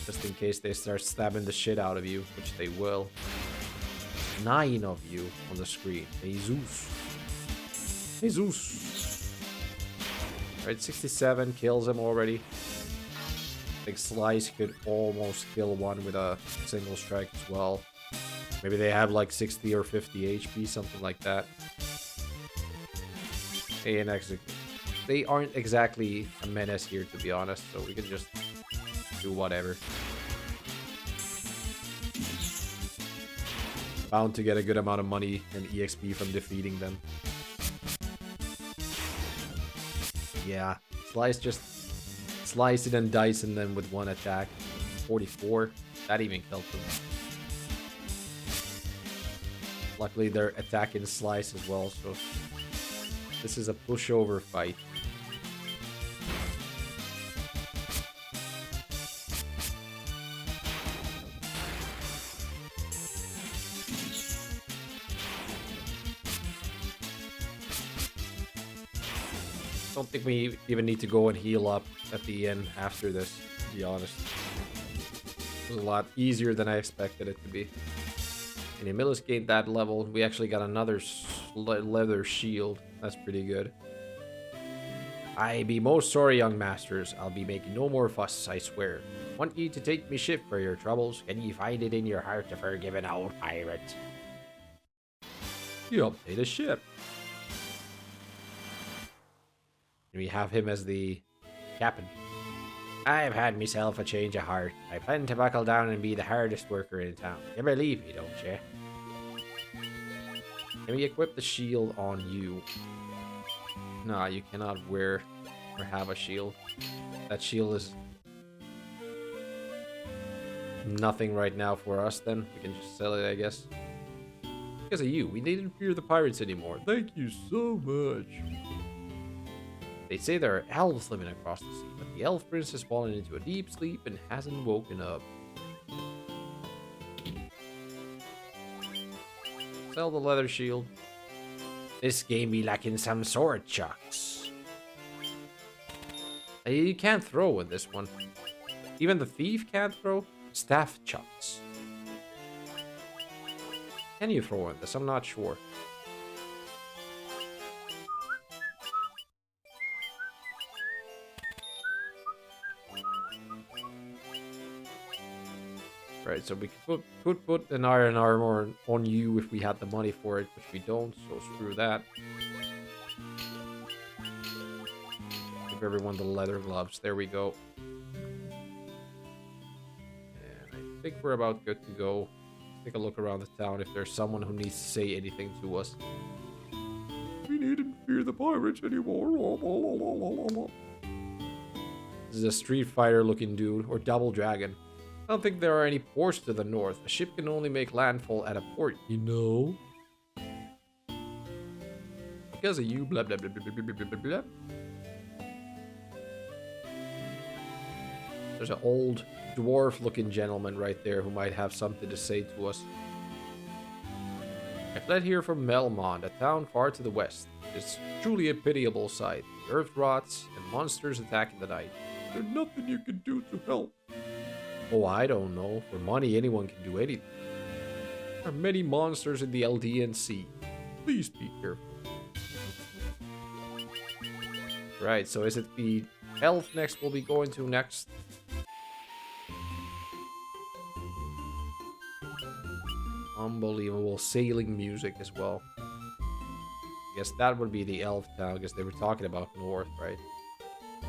Just in case they start stabbing the shit out of you, which they will. 9 of you on the screen. Jesus. Jesus. Alright, 67 kills him already. I think Slice could almost kill one with a single strike as well. Maybe they have like 60 or 50 HP, something like that. And actually, they aren't exactly a menace here, to be honest, so we can just do whatever. Bound to get a good amount of money and EXP from defeating them. Yeah, Slice just slicing and dicing them with one attack. 44, that even killed them. Luckily they're attacking Slice as well, so this is a pushover fight. Don't think we even need to go and heal up at the end after this, to be honest. It was a lot easier than I expected it to be. And Emilius gained that level. We actually got another leather shield. That's pretty good. I be most sorry, young masters. I'll be making no more fuss, I swear. Want ye to take me ship for your troubles? Can ye find it in your heart to forgive an old pirate? You update a ship. And we have him as the captain. I've had myself a change of heart. I plan to buckle down and be the hardest worker in town. You believe me, don't you? Can we equip the shield on you? Nah, you cannot wear or have a shield. That shield is nothing right now for us then. We can just sell it, I guess. Because of you, we needn't fear the pirates anymore. Thank you so much. They say there are elves living across the sea, but the elf prince has fallen into a deep sleep and hasn't woken up. Sell the leather shield. This game be lacking some sword chucks. You can't throw with this one. Even the thief can't throw. Staff chucks. Can you throw with this? I'm not sure. Right, so we could put an iron armor on you if we had the money for it, which we don't, so screw that. Give everyone the leather gloves. There we go. And I think we're about good to go. Take a look around the town if there's someone who needs to say anything to us. We needn't fear the pirates anymore. This is a Street Fighter looking dude, or Double Dragon. I don't think there are any ports to the north. A ship can only make landfall at a port, you know? Because of you, blah, blah, blah, blah, blah, blah, blah, blah. There's an old dwarf-looking gentleman right there who might have something to say to us. I fled here from Melmond, a town far to the west. It's truly a pitiable sight. The earth rots, and monsters attack in the night. There's nothing you can do to help. Oh, I don't know. For money, anyone can do anything. There are many monsters in the Eldian Sea. Please be careful. Right, so is it the elf next we'll be going to next? Unbelievable sailing music as well. I guess that would be the elf town, because they were talking about north, right?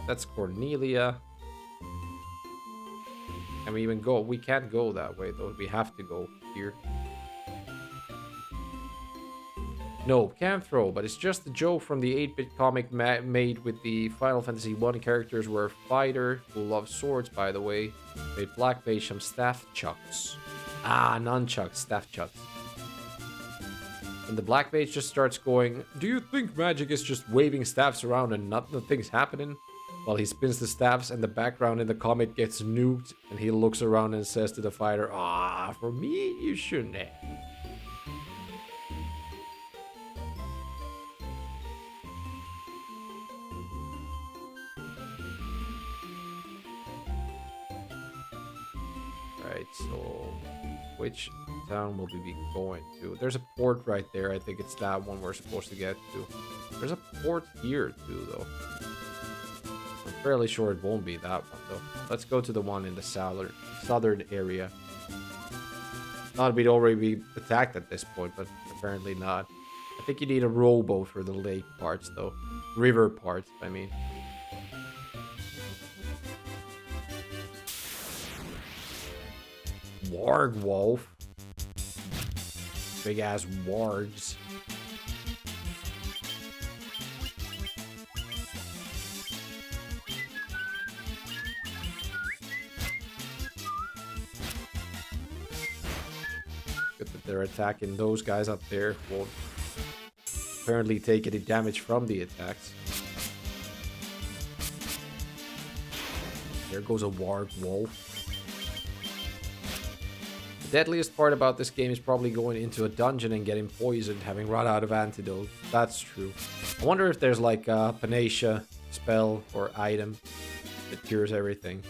That's Cornelia. Can we even go? We can't go that way, though. We have to go here. No, can't throw, but it's just the joke from the 8-bit comic made with the Final Fantasy 1 characters where Fighter, who loves swords, by the way, made Black Mage some staff chucks. Ah, nunchucks, staff chucks. And the Black Mage just starts going, do you think magic is just waving staffs around and nothing's happening? While he spins the staffs and the background in the comic gets nuked, and he looks around and says to the fighter, ah, for me, you shouldn't have. Right, so which town will we be going to? There's a port right there. I think it's that one we're supposed to get to. There's a port here too, though. I'm fairly sure it won't be that one, though. Let's go to the one in the southern area. Thought we'd already be attacked at this point, but apparently not. I think you need a rowboat for the lake parts, though. River parts, I mean. Warg wolf. Big ass wargs. Good that they're attacking those guys up there. Won't apparently take any damage from the attacks. There goes a warg wolf. deadliest part about this game is probably going into a dungeon and getting poisoned, having run out of antidote. That's true. I wonder if there's like a Panacea spell or item that cures everything.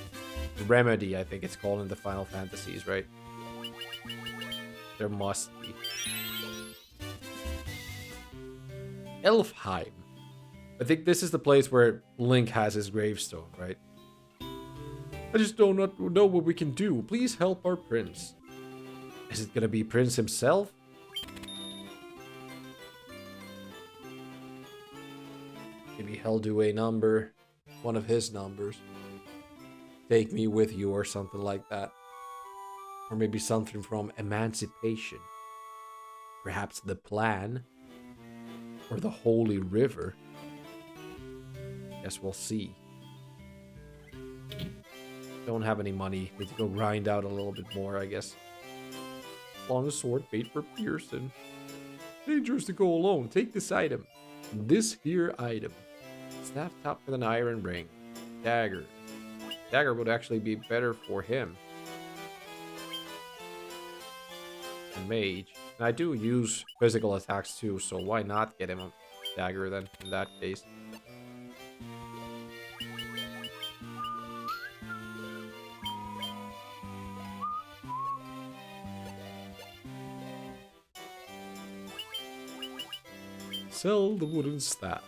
Remedy, I think it's called in the Final Fantasies, right? There must be. Elfheim. I think this is the place where Link has his gravestone, right? I just do not know what we can do. Please help our prince. Is it gonna be Prince himself? Maybe he'll do a number. One of his numbers. Take me with you or something like that. Or maybe something from Emancipation. Perhaps The Plan. Or the Holy River. Guess we'll see. Don't have any money. Need to go grind out a little bit more, I guess. Long sword bait for Pearson. Dangerous to go alone. Take this item. This here item. Staff top with an iron ring. Dagger. Dagger would actually be better for him. And mage. And I do use physical attacks too, so why not get him a dagger then, in that case. Sell the wooden staff.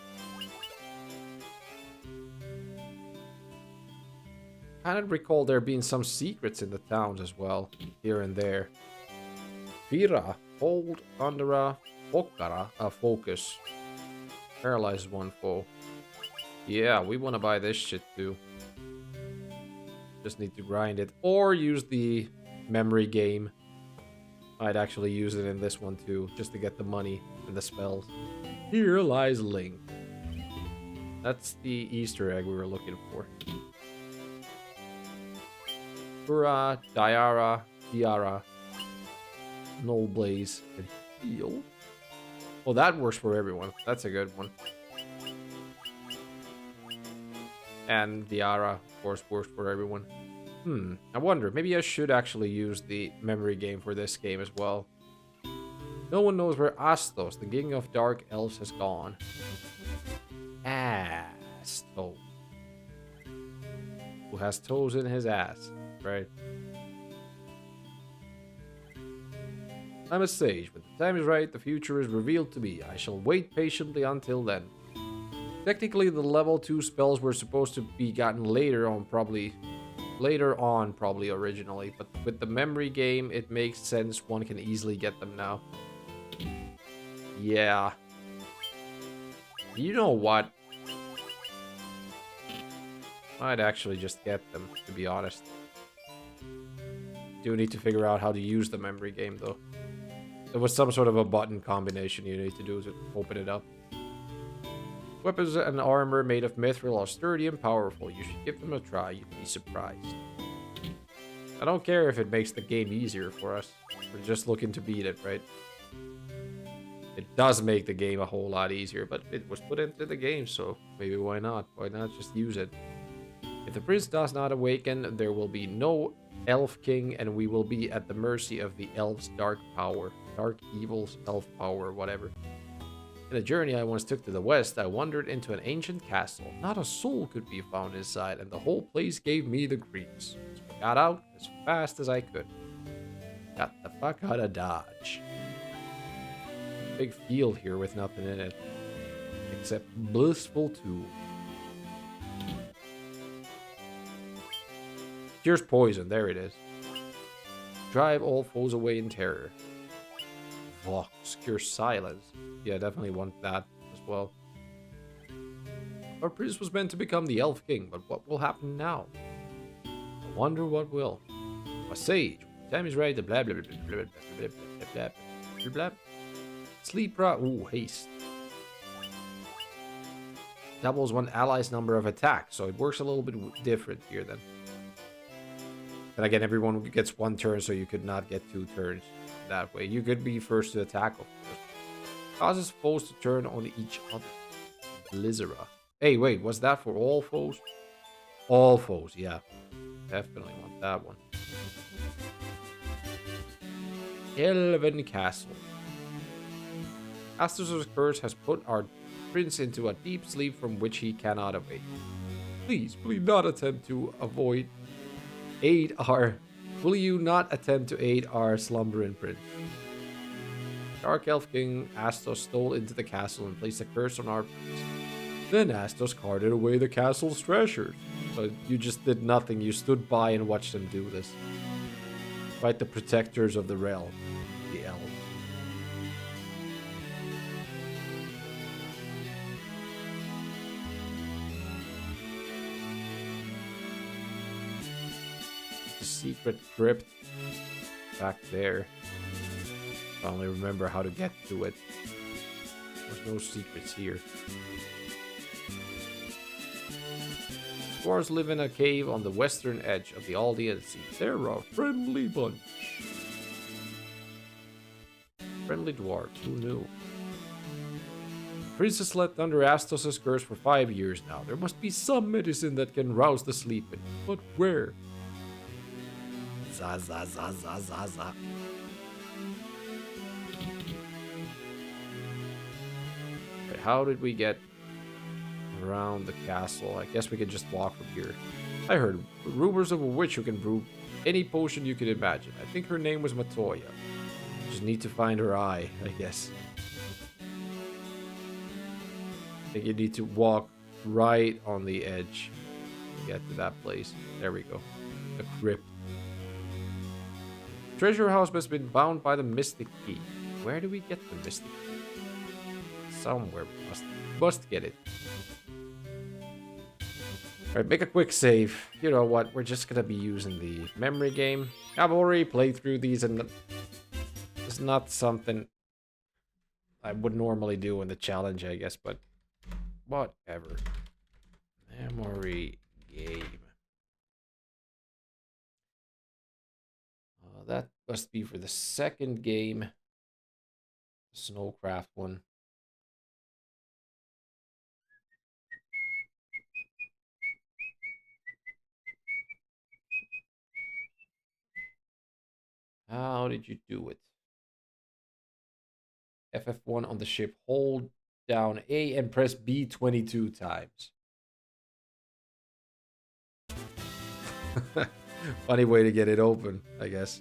I don't recall there being some secrets in the towns as well, here and there. Vira, hold, Thundera, Okara, focus. Paralyze one foe. Yeah, we want to buy this shit too. Just need to grind it. Or use the memory game. I'd actually use it in this one too, just to get the money and the spells. Here lies Link. That's the Easter egg we were looking for. Ura, Diara, Diara, Null Blaze, and Heal. Well, that works for everyone. That's a good one. And Diara, of course, works for everyone. I wonder, maybe I should actually use the memory game for this game as well. No one knows where Astos, the king of dark elves, has gone. Astos. Who has toes in his ass, right? I'm a sage. When the time is right, the future is revealed to me. I shall wait patiently until then. Technically, the level 2 spells were supposed to be gotten later on, probably originally, but with the memory game, it makes sense one can easily get them now. Yeah. You know what? I'd actually just get them, to be honest. Do need to figure out how to use the memory game, though. There was some sort of a button combination you need to do to open it up. Weapons and armor made of mithril are sturdy and powerful. You should give them a try. You'd be surprised. I don't care if it makes the game easier for us. We're just looking to beat it, right? It does make the game a whole lot easier, but it was put into the game, so maybe why not? Why not just use it? If the prince does not awaken, there will be no elf king, and we will be at the mercy of the elf's dark power. Dark evil's elf power, whatever. In a journey I once took to the west, I wandered into an ancient castle. Not a soul could be found inside, and the whole place gave me the creeps. So I got out as fast as I could. Got the fuck out of Dodge. Big field here with nothing in it. Except blissful tool. Cures poison, there it is. Drive all foes away in terror. Vox, cure silence. Yeah, definitely want that as well. Our prince was meant to become the elf king, but what will happen now? I wonder what will. A sage. Time is right to blah blah blah blah blah blah blah blah blah. Sleep ra. Ooh, haste. Doubles one ally's number of attack, so it works a little bit different here then. And again, everyone gets one turn, so you could not get 2 turns that way. You could be first to attack, of course. Causes foes to turn on each other. Blizzera. Hey, wait, was that for all foes? All foes, yeah. Definitely want that one. Elven Castle. Astos' curse has put our prince into a deep sleep from which he cannot awake. Please not attempt to aid our... Will you not attempt to aid our slumbering prince? Dark Elf King Astos stole into the castle and placed a curse on our prince. Then Astos carted away the castle's treasures. So you just did nothing, you stood by and watched them do this. Fight the protectors of the realm. The elves. The secret crypt back there. I only remember how to get to it. There's no secrets here. Dwarves live in a cave on the western edge of the Aldean Sea. They're a friendly bunch. Friendly dwarves, who knew? Princess slept under Astos' curse for 5 years now. There must be some medicine that can rouse the sleeping. But where? Za za za za za za. Right, how did we get around the castle? I guess we could just walk from here. I heard rumors of a witch who can brew any potion you could imagine. I think her name was Matoya. Just need to find her eye, I guess. I think you need to walk right on the edge to get to that place. There we go. The crypt. Treasure house must have been bound by the mystic key. Where do we get the mystic key? Somewhere we must get it. Alright, make a quick save. You know what? We're just gonna be using the memory game. I've already played through these and it's not something I would normally do in the challenge, I guess, but whatever. Memory game. That must be for the second game. Snowcraft one. How did you do it? FF1 on the ship. Hold down A and press B 22 times. Funny way to get it open, I guess.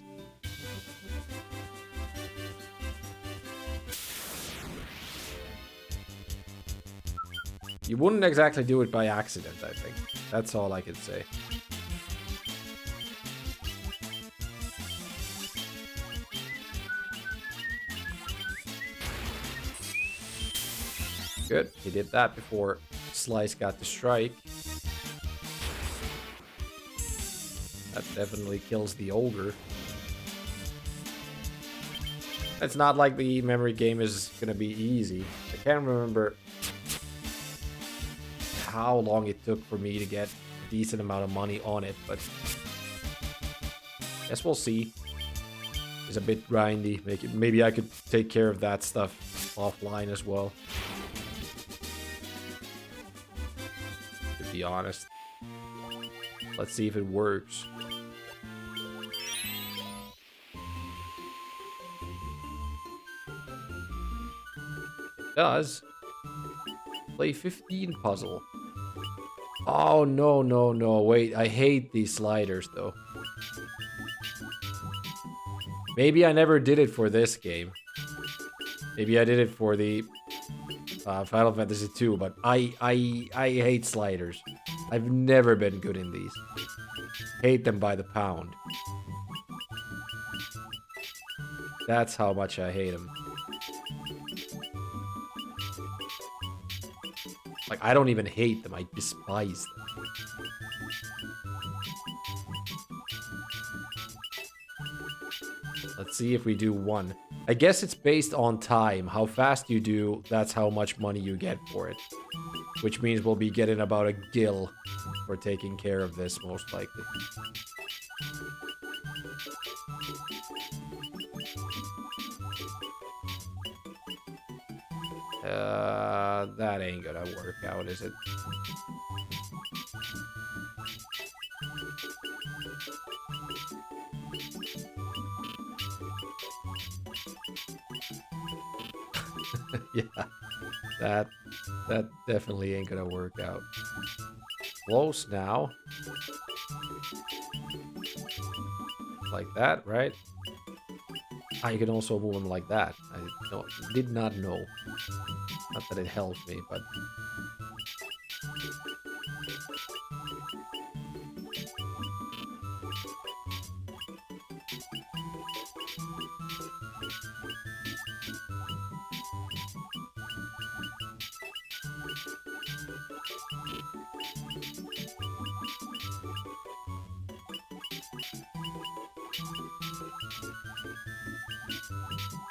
You wouldn't exactly do it by accident, I think. That's all I can say. Good. He did that before Slice got the strike. That definitely kills the ogre. It's not like the memory game is gonna be easy. I can't remember how long it took for me to get a decent amount of money on it, but guess we'll see. It's a bit grindy. Maybe I could take care of that stuff offline as well. To be honest. Let's see if it works. It does. Play 15 puzzle. Oh, no. Wait, I hate these sliders, though. Maybe I never did it for this game. Maybe I did it for the Final Fantasy 2, but I hate sliders. I've never been good in these. Hate them by the pound. That's how much I hate them. Like, I don't even hate them, I despise them. Let's see if we do one. I guess it's based on time. How fast you do, that's how much money you get for it. Which means we'll be getting about a gil for taking care of this, most likely. That ain't gonna work out, is it? Yeah, that definitely ain't gonna work out. Close now. Like that, right? Ah, you can also move them like that. I did not know. Not that it helps me, but...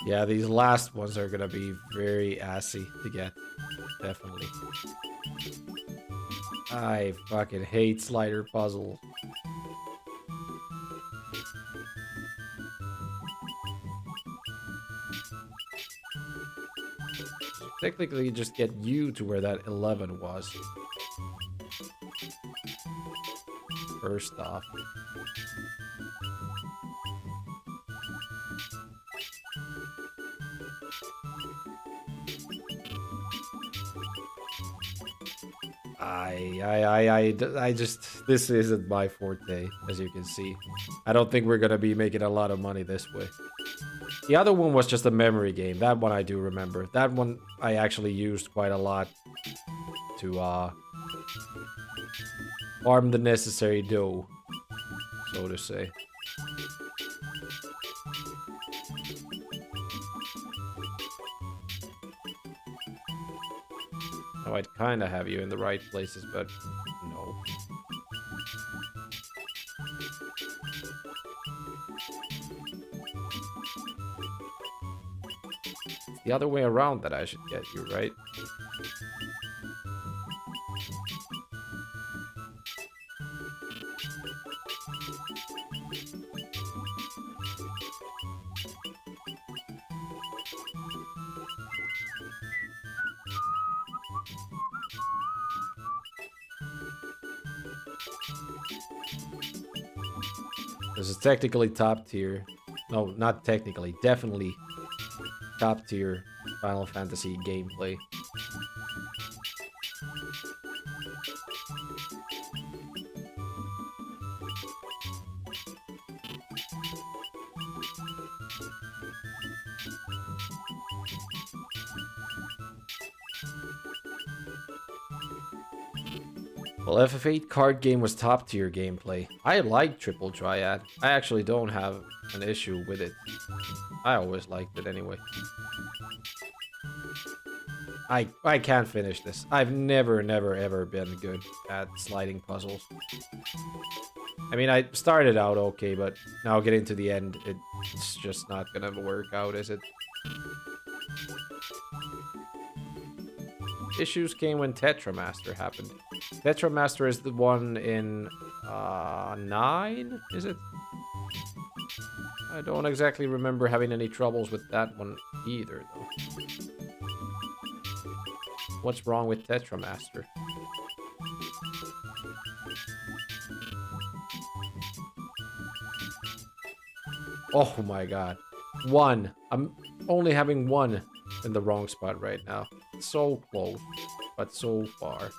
Yeah, these last ones are gonna be very assy to get. Definitely. I fucking hate slider puzzles. Technically, just get you to where that 11 was. First off. I just, this isn't my forte, as you can see. I don't think we're gonna be making a lot of money this way. The other one was just a memory game. That one I do remember. That one I actually used quite a lot to, farm the necessary dough, so to say. Now I'd kinda have you in the right places, but no. It's the other way around that I should get you, right? This is technically top tier. No, not technically. Definitely top tier Final Fantasy gameplay. Well, FF8 card game was top tier gameplay. I like Triple Triad. I actually don't have an issue with it. I always liked it anyway. I can't finish this. I've never ever been good at sliding puzzles. I mean, I started out okay, but now getting to the end, it's just not gonna work out, is it? Issues came when Tetramaster happened. Tetramaster is the one in 9, is it? I don't exactly remember having any troubles with that one either, though. What's wrong with Tetramaster? Oh my god. 1. I'm only having 1 in the wrong spot right now. So close, but so far.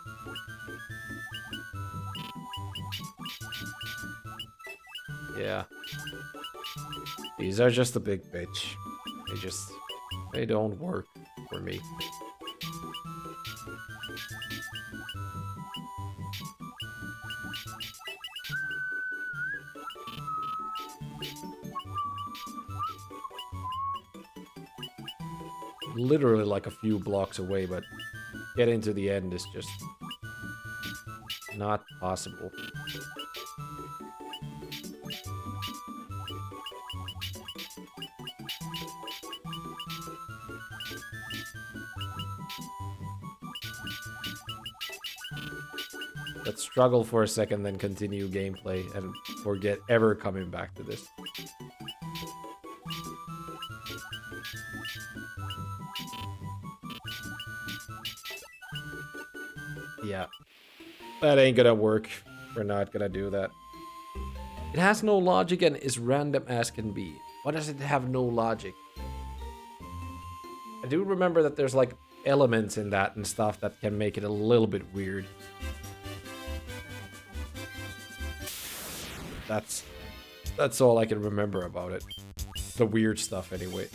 Yeah. These are just a big bitch. They don't work for me. Literally like a few blocks away, but getting to the end is just not possible. Let's struggle for a second, then continue gameplay and forget ever coming back to this. Yeah. That ain't gonna work. We're not gonna do that. It has no logic and is random as can be. Why does it have no logic? I do remember that there's like elements in that and stuff that can make it a little bit weird. That's all I can remember about it. The weird stuff anyway.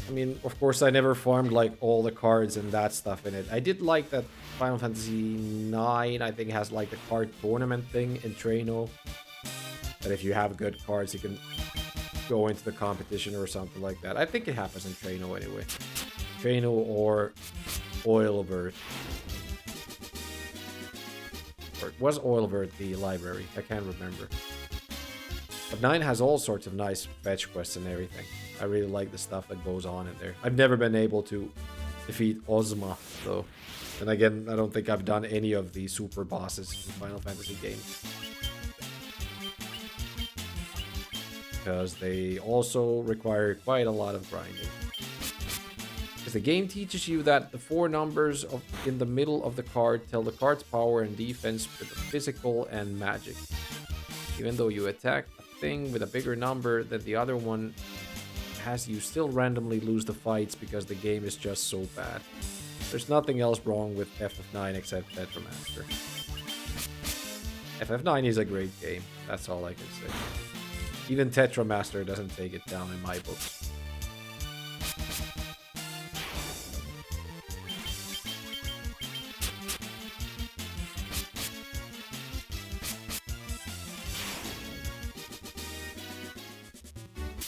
I mean, of course, I never farmed like all the cards and that stuff in it. I did like that Final Fantasy IX, I think, has like the card tournament thing in Traino. That if you have good cards, you can go into the competition or something like that. I think it happens in Traino anyway. Traino or Oilvert. Or was Oilvert the library? I can't remember. But 9 has all sorts of nice fetch quests and everything. I really like the stuff that goes on in there. I've never been able to defeat Ozma, though. And again, I don't think I've done any of the super bosses in Final Fantasy games. Because they also require quite a lot of grinding. Because the game teaches you that the 4 numbers in the middle of the card tell the card's power and defense with the physical and magic. Even though you attack a thing with a bigger number than the other one has, you still randomly lose the fights because the game is just so bad. There's nothing else wrong with FF9 except Tetramaster. FF9 is a great game, that's all I can say. Even Tetramaster doesn't take it down in my books.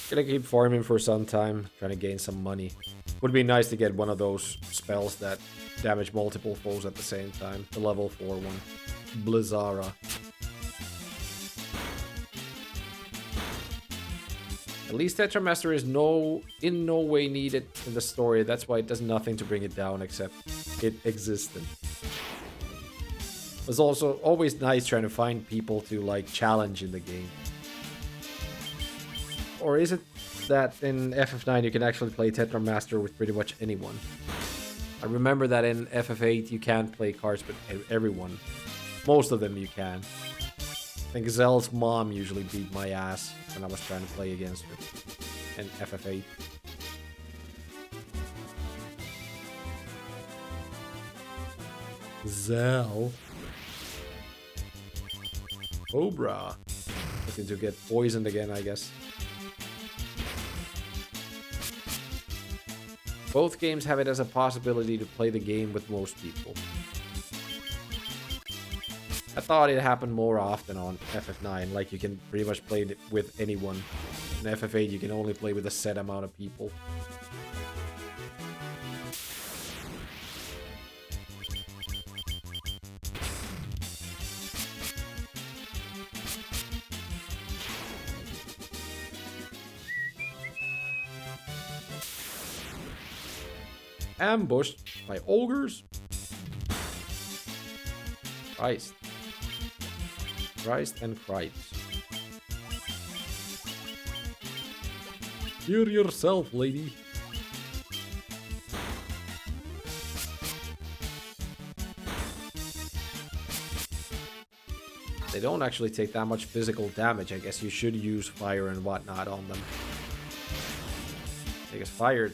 Gonna keep farming for some time, trying to gain some money. Would be nice to get one of those spells that damage multiple foes at the same time. The level 4 one. Blizzara. At least Tetramaster is in no way needed in the story. That's why it does nothing to bring it down except it existed. It was also always nice trying to find people to like challenge in the game. Or is it that in FF9 you can actually play Tetramaster with pretty much anyone? I remember that in FF8 you can't play cards with everyone. Most of them you can. I think Zell's mom usually beat my ass when I was trying to play against her in FF8. Zell. Cobra. Looking to get poisoned again, I guess. Both games have it as a possibility to play the game with most people. I thought it happened more often on FF9, like you can pretty much play it with anyone. In FF8 you can only play with a set amount of people. Ambushed by ogres? Christ. Christ and Christ. Hear yourself, lady. They don't actually take that much physical damage. I guess you should use fire and whatnot on them. Because fire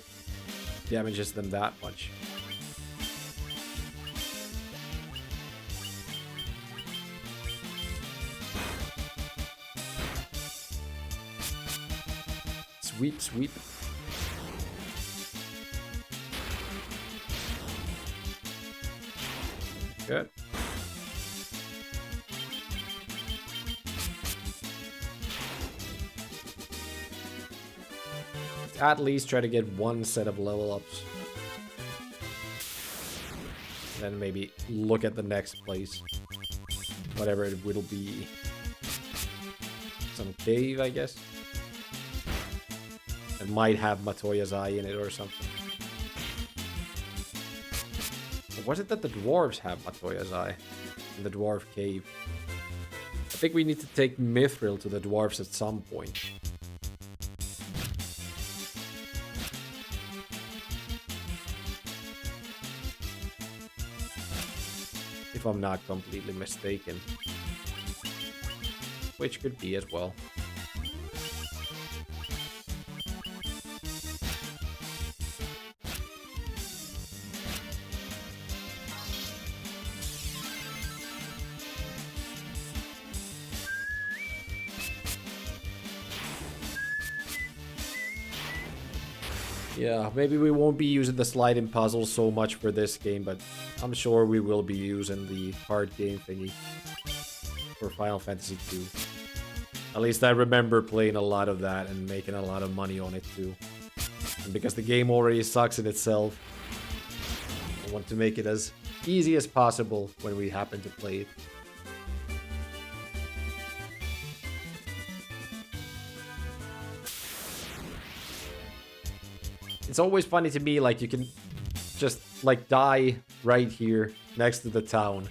damages them that much. Sweep, sweep. Good. At least try to get one set of level ups. Then maybe look at the next place. Whatever it will be. Some cave, I guess. It might have Matoya's Eye in it or something. Or was it that the dwarves have Matoya's Eye? in the dwarf cave. I think we need to take Mithril to the dwarves at some point. If I'm not completely mistaken. Which could be as well. Yeah, maybe we won't be using the sliding puzzle so much for this game, but I'm sure we will be using the card game thingy for Final Fantasy II. At least I remember playing a lot of that and making a lot of money on it too. And because the game already sucks in itself, I want to make it as easy as possible when we happen to play it. It's always funny to me, like, you can just, like, die right here next to the town.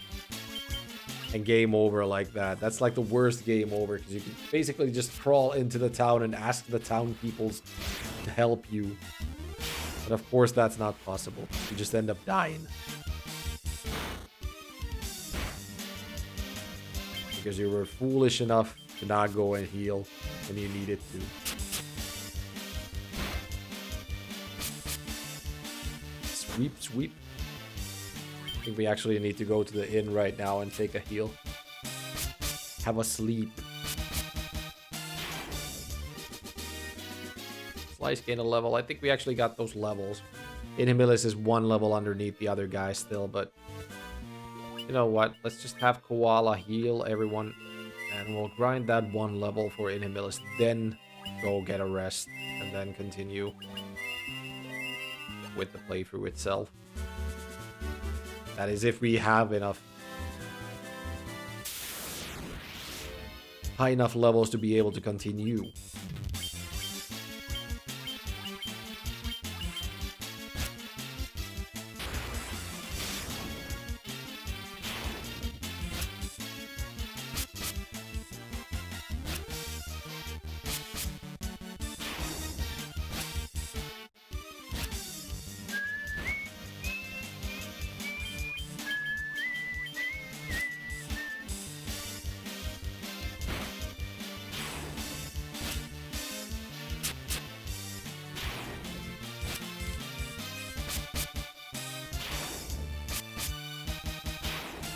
And game over like that. That's like the worst game over, because you can basically just crawl into the town and ask the town peoples to help you. But of course that's not possible. You just end up dying. Because you were foolish enough to not go and heal when you needed to. Sweep, sweep. I think we actually need to go to the inn right now and take a heal. Have a sleep. Slice gain a level. I think we actually got those levels. Inhimilis is one level underneath the other guy still, but you know what? Let's just have Koala heal everyone, and we'll grind that one level for Inhimilis, then go get a rest, and then continue with the playthrough itself. That is if we have enough high enough levels to be able to continue.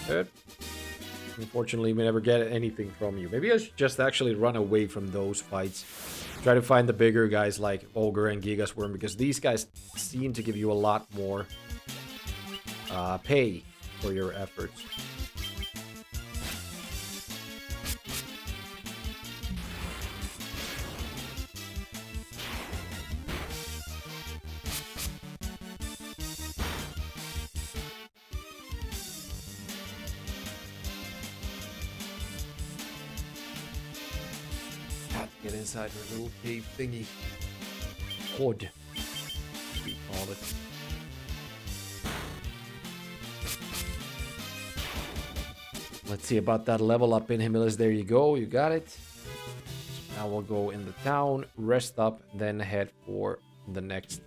Good. Unfortunately, we never get anything from you. Maybe I should just actually run away from those fights. Try to find the bigger guys like Ogre and Gigasworm, because these guys seem to give you a lot more pay for your efforts. Get inside her little cave thingy. Hood, we call it. Let's see about that level up in Inhimilis. There you go, you got it. So now we'll go in the town, rest up, then head for the next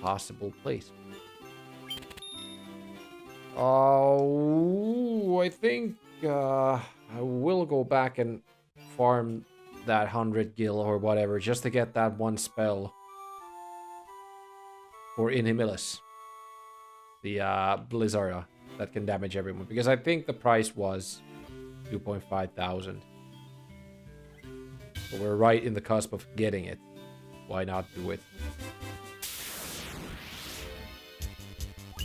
possible place. Oh, I think I will go back and farm that 100 gil or whatever, just to get that one spell for Inhimilis, the Blizzard that can damage everyone, because I think the price was 2.5 thousand. So we're right in the cusp of getting it. Why not do it?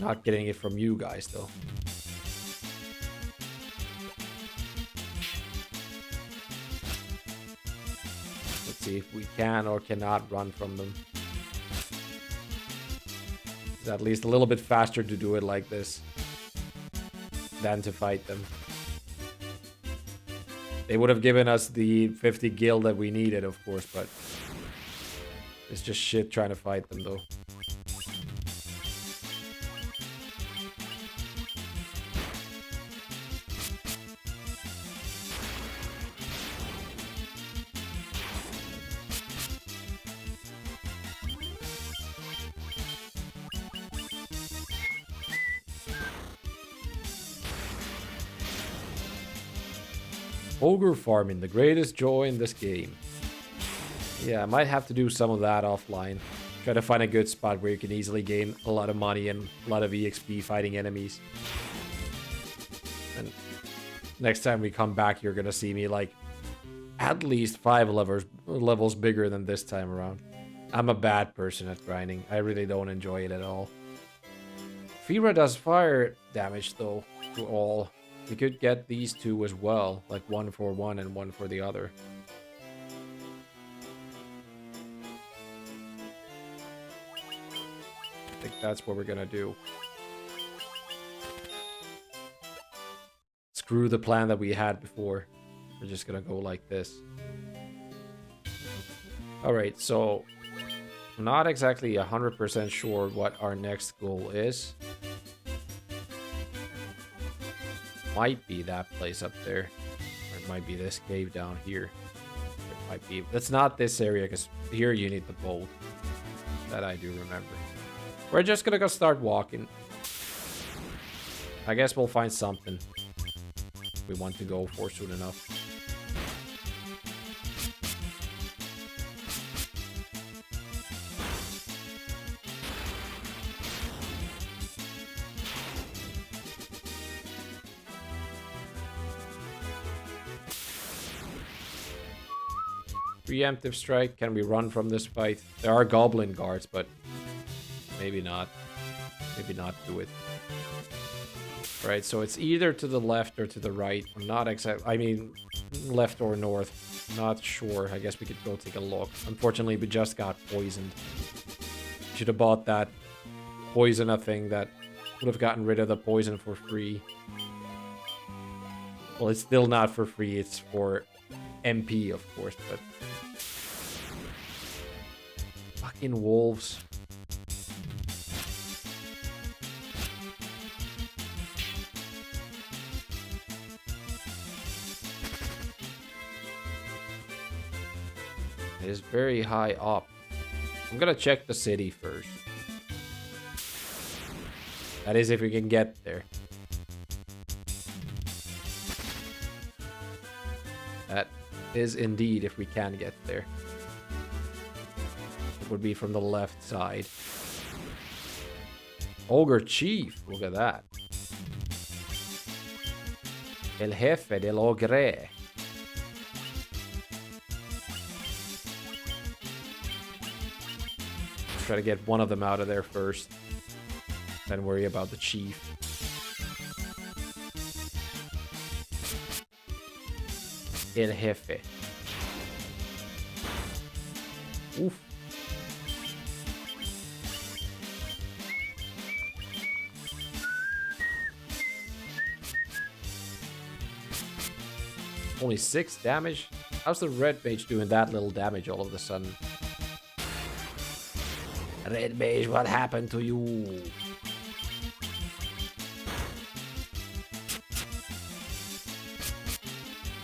Not getting it from you guys though. See if we can or cannot run from them. It's at least a little bit faster to do it like this than to fight them. They would have given us the 50 gil that we needed, of course, but it's just shit trying to fight them though. Ogre farming, the greatest joy in this game. Yeah, I might have to do some of that offline. Try to find a good spot where you can easily gain a lot of money and a lot of EXP fighting enemies. And next time we come back, you're gonna see me like at least 5 levels bigger than this time around. I'm a bad person at grinding. I really don't enjoy it at all. Fira does fire damage though to all. We could get these two as well, like one for one and one for the other. I think that's what we're gonna do. Screw the plan that we had before. We're just gonna go like this. Alright, so I'm not exactly 100% sure what our next goal is. Might be that place up there. Or it might be this cave down here. It might be. That's not this area, because here you need the boat. That I do remember. We're just gonna go start walking. I guess we'll find something we want to go for soon enough. Preemptive strike. Can we run from this fight? There are goblin guards, but maybe not. Maybe not do it. Right, so it's either to the left or to the right. I'm not exact. I mean, left or north. Not sure. I guess we could go take a look. Unfortunately, we just got poisoned. Should have bought that poison thing that would have gotten rid of the poison for free. Well, it's still not for free. It's for MP, of course, but fucking wolves. It is very high up. I'm gonna check the city first. That is if we can get there. That is indeed if we can get there. It would be from the left side. Ogre Chief, look at that. El Jefe del Ogre. Try to get one of them out of there first. Then worry about the chief. El Jefe. Oof. Only 6 damage? How's the red mage doing that little damage all of a sudden? Red mage, what happened to you?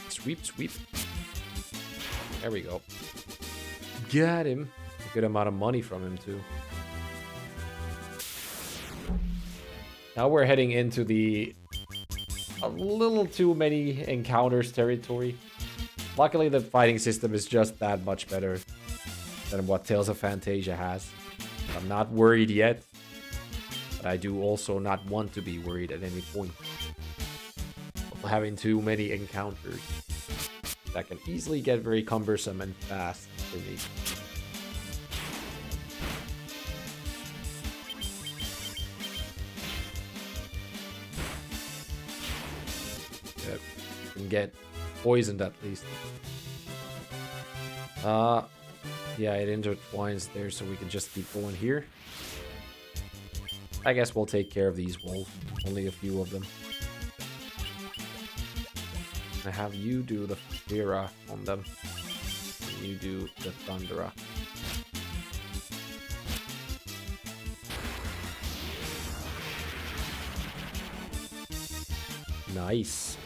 Sweep, sweep. There we go. Got him. A good amount of money from him, too. Now we're heading into the a little too many encounters territory. Luckily, the fighting system is just that much better than what Tales of Fantasia has. I'm not worried yet, but I do also not want to be worried at any point of having too many encounters. That can easily get very cumbersome and fast for me. Yep. Can get poisoned at least. Yeah, it intertwines there, so we can just keep going here. I guess we'll take care of these wolves. Only a few of them. I have you do the Fira on them. And you do the Thundera. Nice.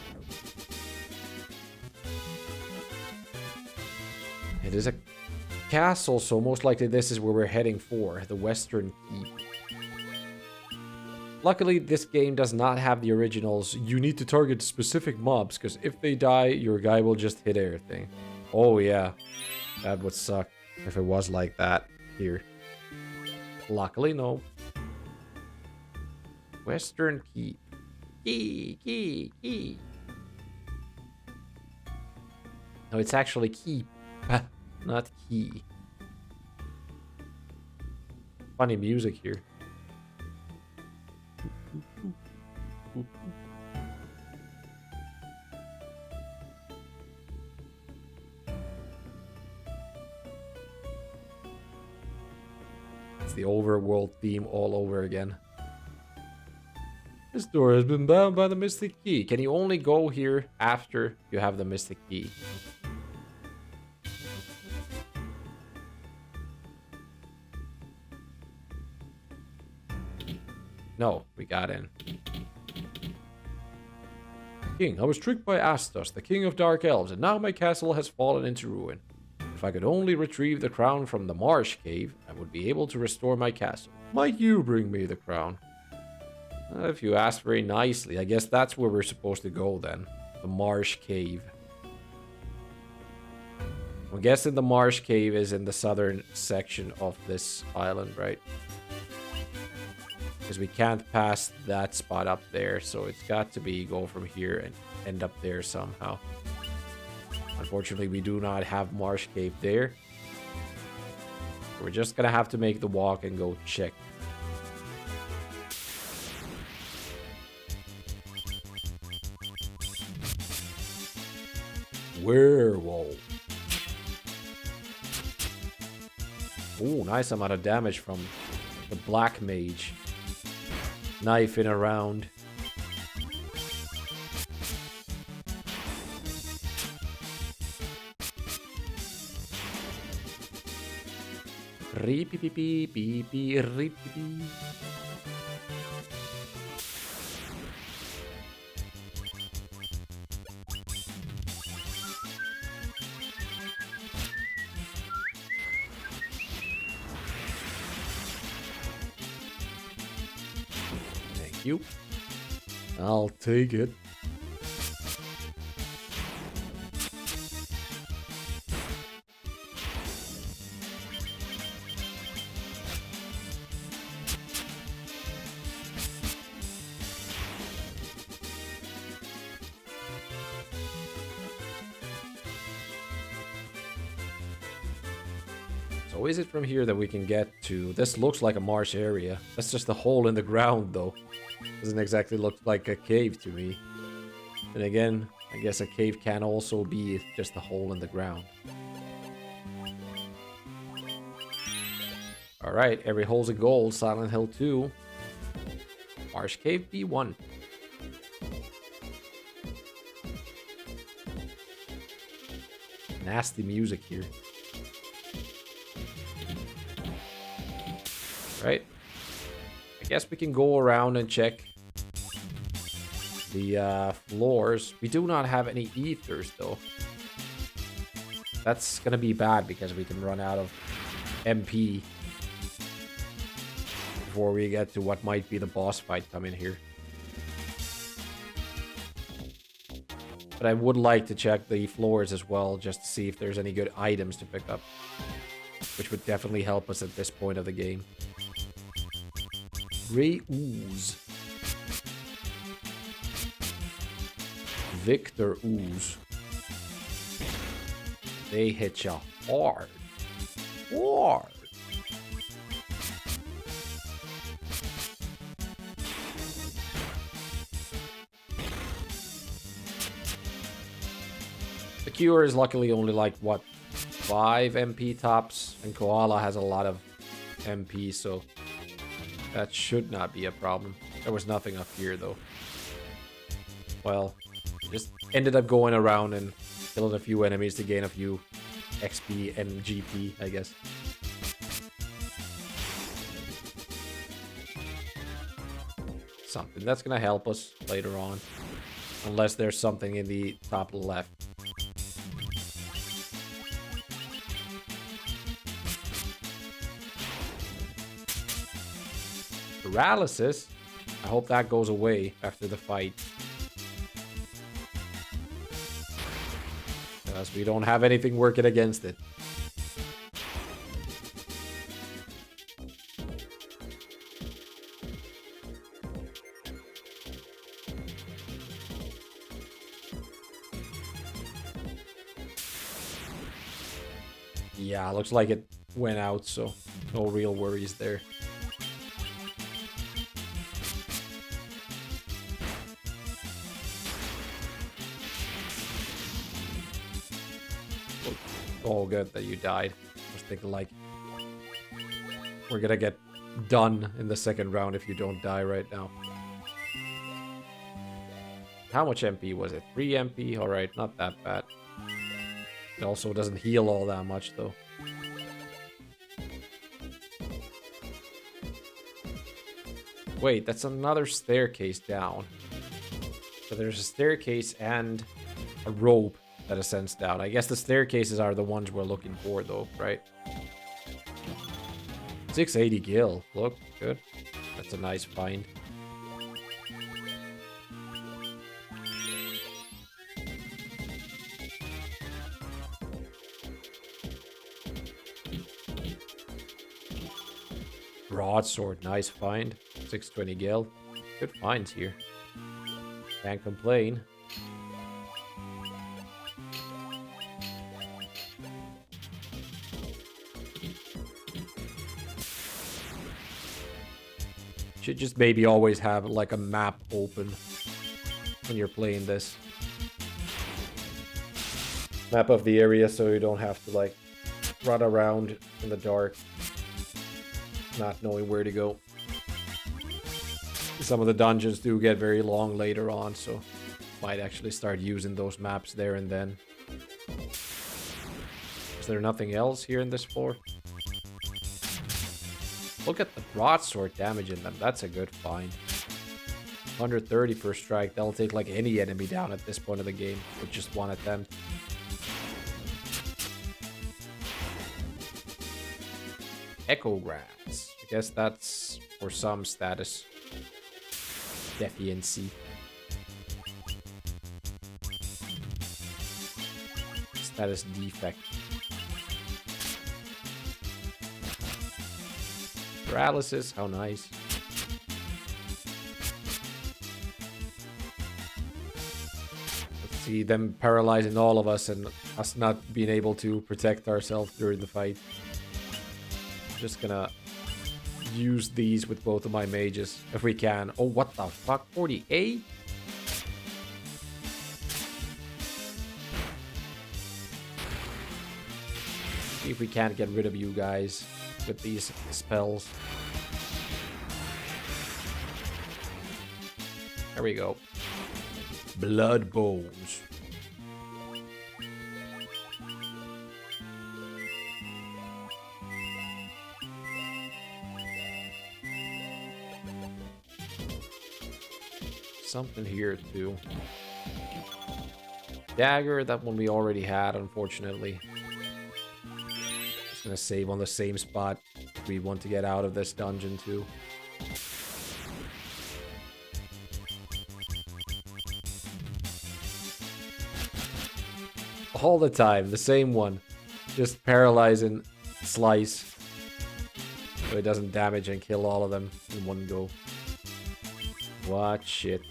It is a castle, so most likely this is where we're heading for, the Western Keep. Luckily, this game does not have the originals. You need to target specific mobs, because if they die, your guy will just hit everything. Oh yeah, that would suck if it was like that here. Luckily, no. Western Key. Key. No, it's actually keep, not key. Funny music here. It's the overworld theme all over again. This door has been bound by the Mystic Key. Can you only go here after you have the Mystic Key? No, we got in. King, I was tricked by Astos, the king of dark elves, and now my castle has fallen into ruin. If I could only retrieve the crown from the marsh cave, I would be able to restore my castle. Might you bring me the crown? If you ask very nicely, I guess that's where we're supposed to go then. The marsh cave. I'm guessing the marsh cave is in the southern section of this island, right? Because we can't pass that spot up there, so it's got to be go from here and end up there somehow. Unfortunately, we do not have marsh cave there. We're just gonna have to make the walk and go check. Werewolf. Oh, nice amount of damage from the black mage. Knife in a round. Reep-pee-pee-pee-pee-pee-pee. Thank you. I'll take it. So is it from here that we can get to... This looks like a marsh area. That's just a hole in the ground, though. Doesn't exactly look like a cave to me. And again, I guess a cave can also be just a hole in the ground. Alright, every hole's a goal. Silent Hill 2. Marsh Cave B1. Nasty music here. Right. I guess we can go around and check the floors. We do not have any ethers, though. That's gonna be bad because we can run out of MP before we get to what might be the boss fight coming here. But I would like to check the floors as well, just to see if there's any good items to pick up, which would definitely help us at this point of the game. Grey Ooze. Victor Ooze. They hit you hard. Hard. The Cure is luckily only like, what, 5 MP tops? And Koala has a lot of MP, so that should not be a problem. There was nothing up here, though. Well, just ended up going around and killing a few enemies to gain a few XP and GP, I guess. Something that's gonna help us later on. Unless there's something in the top left. Paralysis? I hope that goes away after the fight. Because we don't have anything working against it. Yeah, looks like it went out, so no real worries there. Oh, good that you died. I was thinking, like, we're gonna get done in the second round if you don't die right now. How much MP was it? 3 MP? Alright, not that bad. It also doesn't heal all that much, though. Wait, that's another staircase down. So there's a staircase and a rope that ascends down. I guess the staircases are the ones we're looking for, though, right? 680 gil. Look, good. That's a nice find. Broadsword, nice find. 620 gil. Good finds here. Can't complain. Should just maybe always have like a map open when you're playing this. Map of the area so you don't have to like run around in the dark, not knowing where to go. Some of the dungeons do get very long later on, so might actually start using those maps there and then. Is there nothing else here in this floor? Look at the broadsword damage in them. That's a good find. 130 per strike. That'll take like any enemy down at this point of the game with just one attempt. Echograms. I guess that's for some status deficiency. Status defect. Paralysis, how nice. Let's see them paralyzing all of us and us not being able to protect ourselves during the fight. Just gonna use these with both of my mages if we can. Oh, what the fuck? 48? See if we can't get rid of you guys with these spells. There we go. Blood bones. Something here too. Dagger, that one we already had, unfortunately. Just gonna save on the same spot if we want to get out of this dungeon too. All the time, the same one. Just paralyze and slice. So it doesn't damage and kill all of them in one go. Watch it.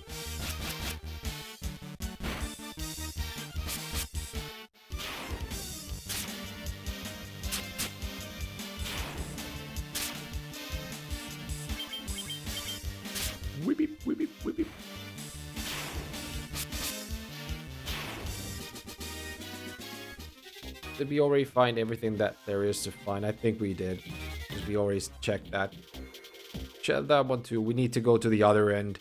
Whip it, whip it, whip it. Did we already find everything that there is to find? I think we did. Because we already checked that. Check that one too. We need to go to the other end.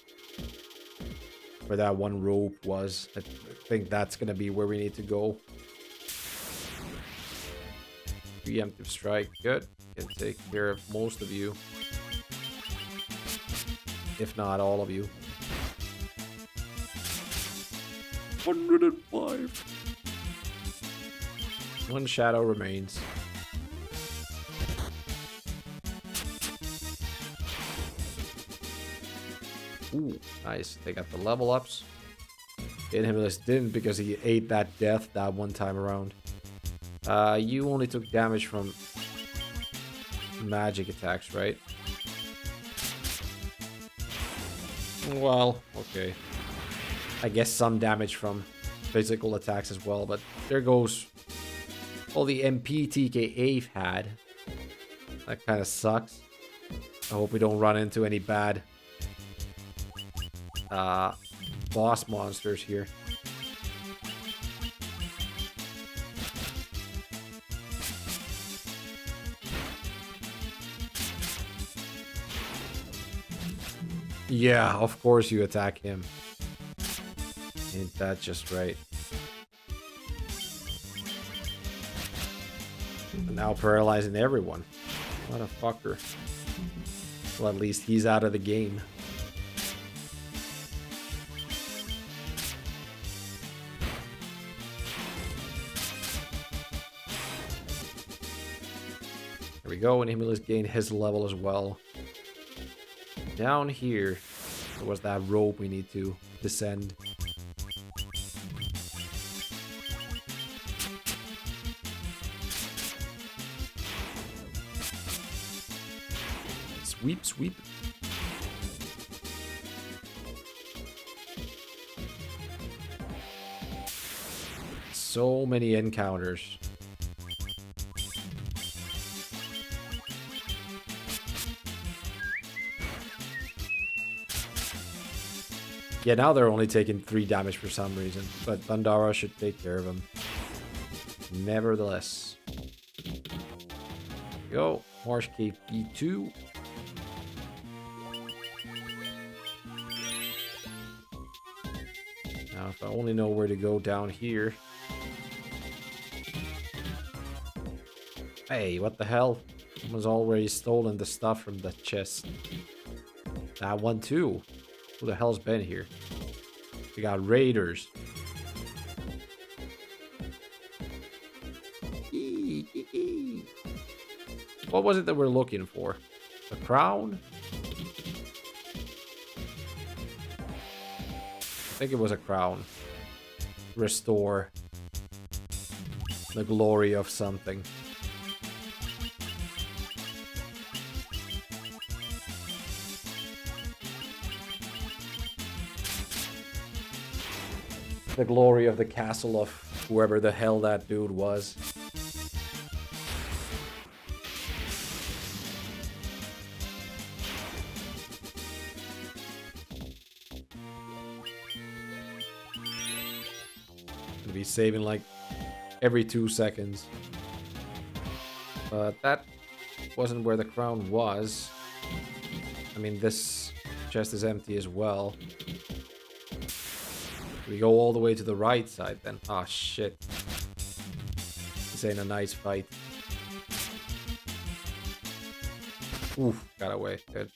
Where that one rope was. I think that's gonna be where we need to go. Preemptive strike. Good. Can take care of most of you. If not all of you. 105. One shadow remains. Ooh, nice. They got the level ups. Inhibitus didn't because he ate that death that one time around. You only took damage from magic attacks, right? Well, okay. I guess some damage from physical attacks as well, but there goes all the MP TKA had. That kind of sucks. I hope we don't run into any bad boss monsters here. Yeah, of course you attack him. Ain't that just right? Now paralyzing everyone. What a fucker. Well, at least he's out of the game. There we go, and Emilius gained his level as well. Down here, there was that rope we need to descend. Sweep, sweep. So many encounters. Yeah, now they're only taking 3 damage for some reason, but Thundara should take care of them. Nevertheless. Go. Marsh Cave B2. Now, if I only know where to go down here. Hey, what the hell? Someone's already stolen the stuff from the chest. That one too. Who the hell's been here? We got raiders. What was it that we're looking for? A crown? I think it was a crown. Restore the glory of something. The glory of the castle of whoever the hell that dude was. Gonna be saving like every 2 seconds. But that wasn't where the crown was. I mean, this chest is empty as well. We go all the way to the right side then. Ah, shit. This ain't a nice fight. Oof, got away. Good.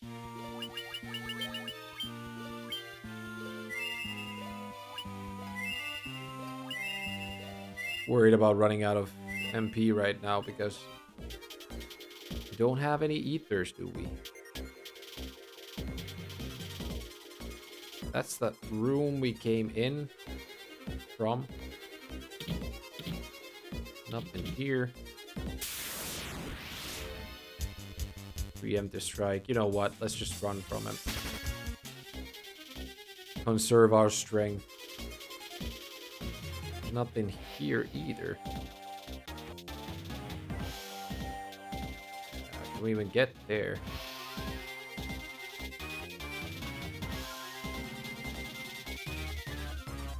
Worried about running out of MP right now because we don't have any ethers, do we? That's the room we came in from. Nothing here. Preemptive strike. You know what? Let's just run from him. Conserve our strength. Nothing here either. Can we even get there?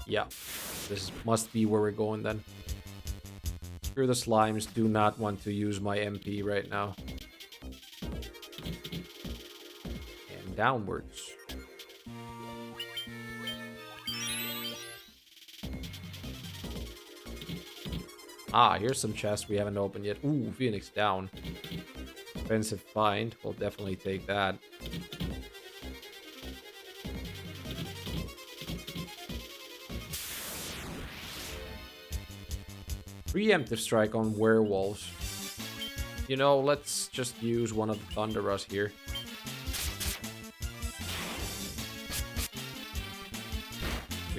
Yeah, this must be where we're going then. Screw the slimes, do not want to use my MP right now. And downwards. Ah, here's some chests we haven't opened yet. Ooh, Phoenix down. Expensive find, we'll definitely take that. Preemptive strike on werewolves. You know, let's just use one of the Thunderous here.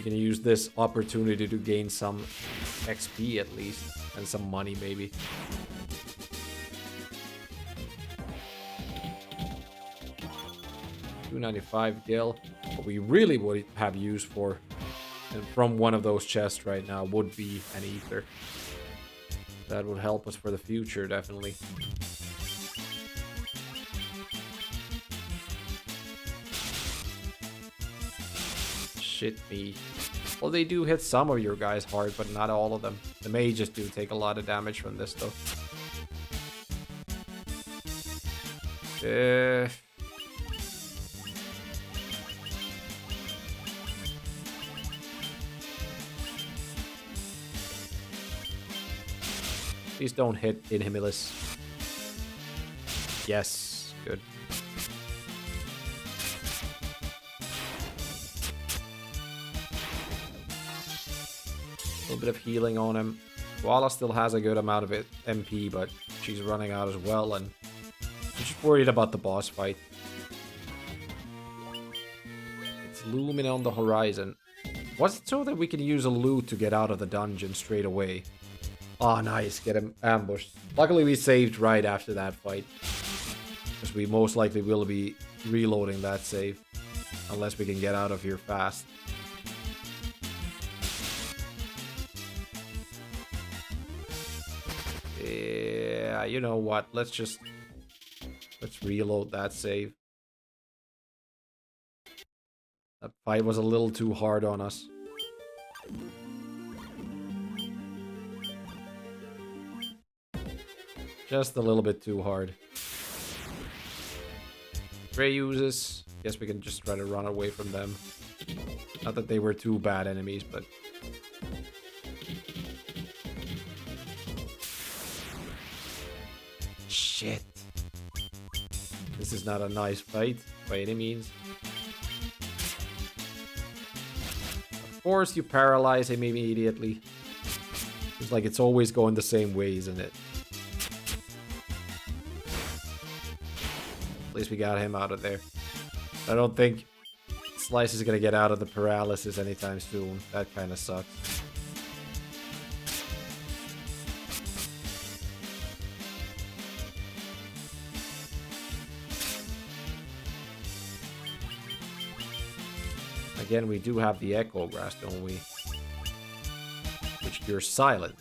can use this opportunity to gain some XP at least. And some money, maybe. $295 gil. What we really would have use for, and from one of those chests right now, would be an ether. That would help us for the future, definitely. Shit me. Well, they do hit some of your guys hard, but not all of them. The mages do take a lot of damage from this, though. Please don't hit Inhumulus. Yes, good. A little bit of healing on him. Koala still has a good amount of MP, but she's running out as well, and I'm just worried about the boss fight. It's looming on the horizon. Was it so that we can use a loot to get out of the dungeon straight away? Oh, nice. Get him ambushed. Luckily, we saved right after that fight. Because we most likely will be reloading that save. Unless we can get out of here fast. Yeah, you know what? Let's reload that save. That fight was a little too hard on us. Just a little bit too hard. Ray uses. Guess we can just try to run away from them. Not that they were too bad enemies, but... Shit. This is not a nice fight, by any means. Of course, you paralyze him immediately. It's like it's always going the same way, isn't it? At least we got him out of there. I don't think Slice is gonna get out of the paralysis anytime soon. That kind of sucks. Again, we do have the Echo Grass, don't we? Which cures silence.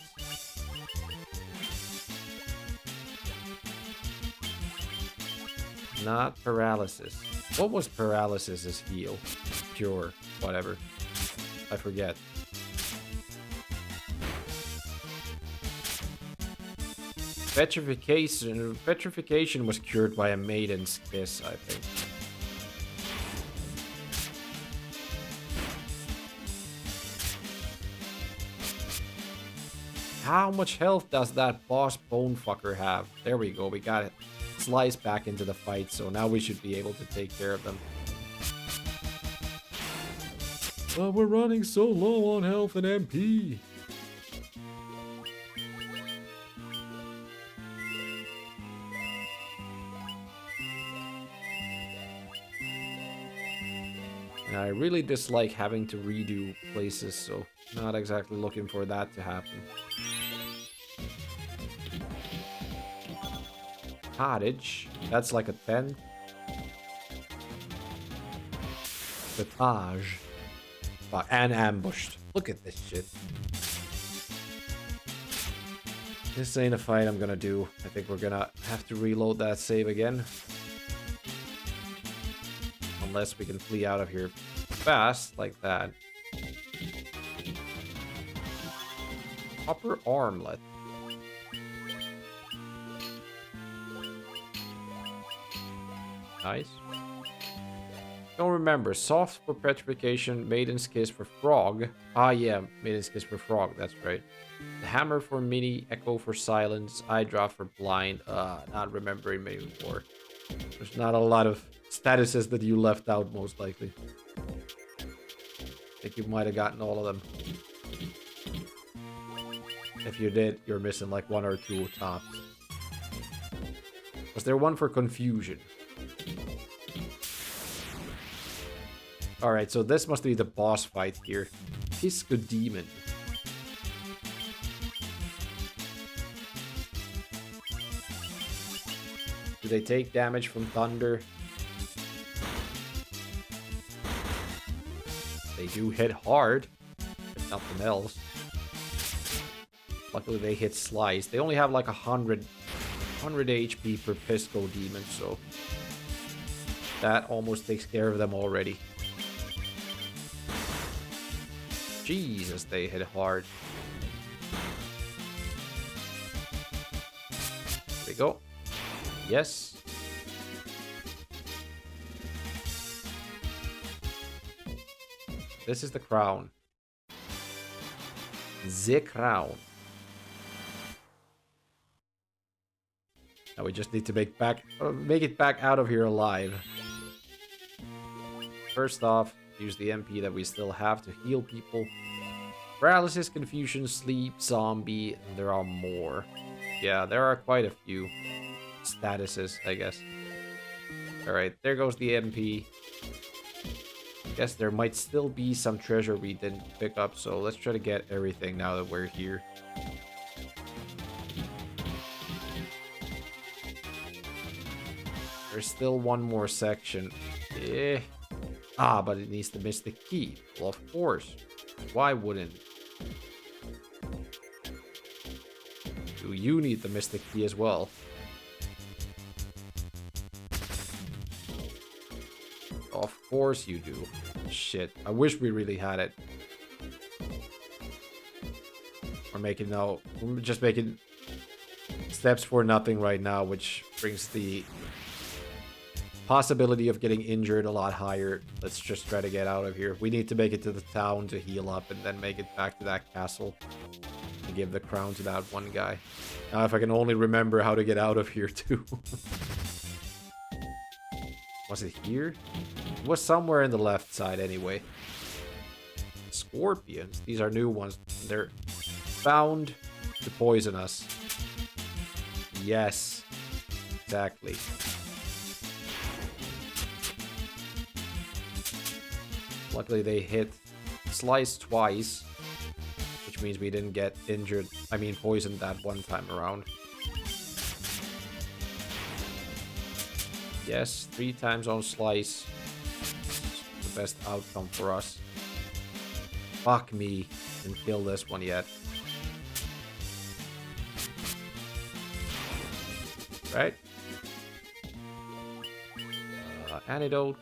Not paralysis. What was paralysis' heal? Cure. Whatever. I forget. Petrification. Petrification was cured by a Maiden's Kiss, I think. How much health does that boss bone fucker have? There we go, we got it. Slice back into the fight, so now we should be able to take care of them. Oh, we're running so low on health and MP. And I really dislike having to redo places, so not exactly looking for that to happen. Cottage. That's like a 10. Cottage. And ambushed. Look at this shit. This ain't a fight I'm gonna do. I think we're gonna have to reload that save again. Unless we can flee out of here fast, like that. Upper armlet. Nice. Don't remember. Soft for petrification, Maiden's Kiss for frog. Ah, yeah, Maiden's Kiss for frog. That's right. The hammer for mini, echo for silence, eye drop for blind. Not remembering maybe more. There's not a lot of statuses that you left out, most likely. I think you might have gotten all of them. If you did, you're missing like one or two tops. Was there one for confusion? Alright, so this must be the boss fight here. Pisco Demon. Do they take damage from thunder? They do hit hard, if nothing else. Luckily they hit slice. They only have like 100 HP per Pisco Demon, so that almost takes care of them already. Jesus, they hit hard. There we go. Yes. This is the crown. The crown. Now we just need to make it back out of here alive. First off, use the MP that we still have to heal people. Paralysis, confusion, sleep, zombie, and there are more. Yeah, there are quite a few statuses, I guess. Alright, there goes the MP. Guess there might still be some treasure we didn't pick up, so let's try to get everything now that we're here. There's still one more section. Ah, but it needs the Mystic Key. Well, of course. Why wouldn't? Do you need the Mystic Key as well? Of course you do. Shit. I wish we really had it. We're just making steps for nothing right now, which brings the possibility of getting injured a lot higher. Let's just try to get out of here. We need to make it to the town to heal up and then make it back to that castle and give the crown to that one guy. Now, if I can only remember how to get out of here too. Was it here? It was somewhere in the left side anyway. Scorpions. These are new ones. They're found to poison us. Yes. Exactly. Luckily they hit slice twice, which means we didn't get injured. I mean poisoned that one time around. Yes, 3 times on slice. The best outcome for us. Fuck me. Didn't kill this one yet. Right? Antidote.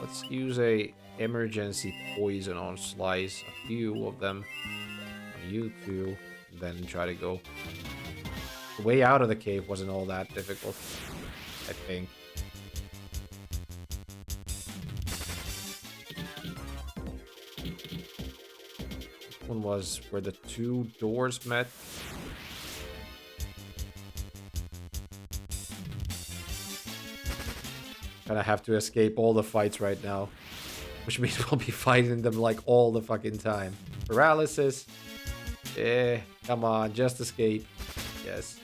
Let's use a emergency poison on slice. A few of them. On you two. Then try to go. The way out of the cave wasn't all that difficult, I think. This one was where the 2 doors met. Kinda have to escape all the fights right now. Which means we'll be fighting them like all the fucking time. Paralysis. Come on, just escape. Yes.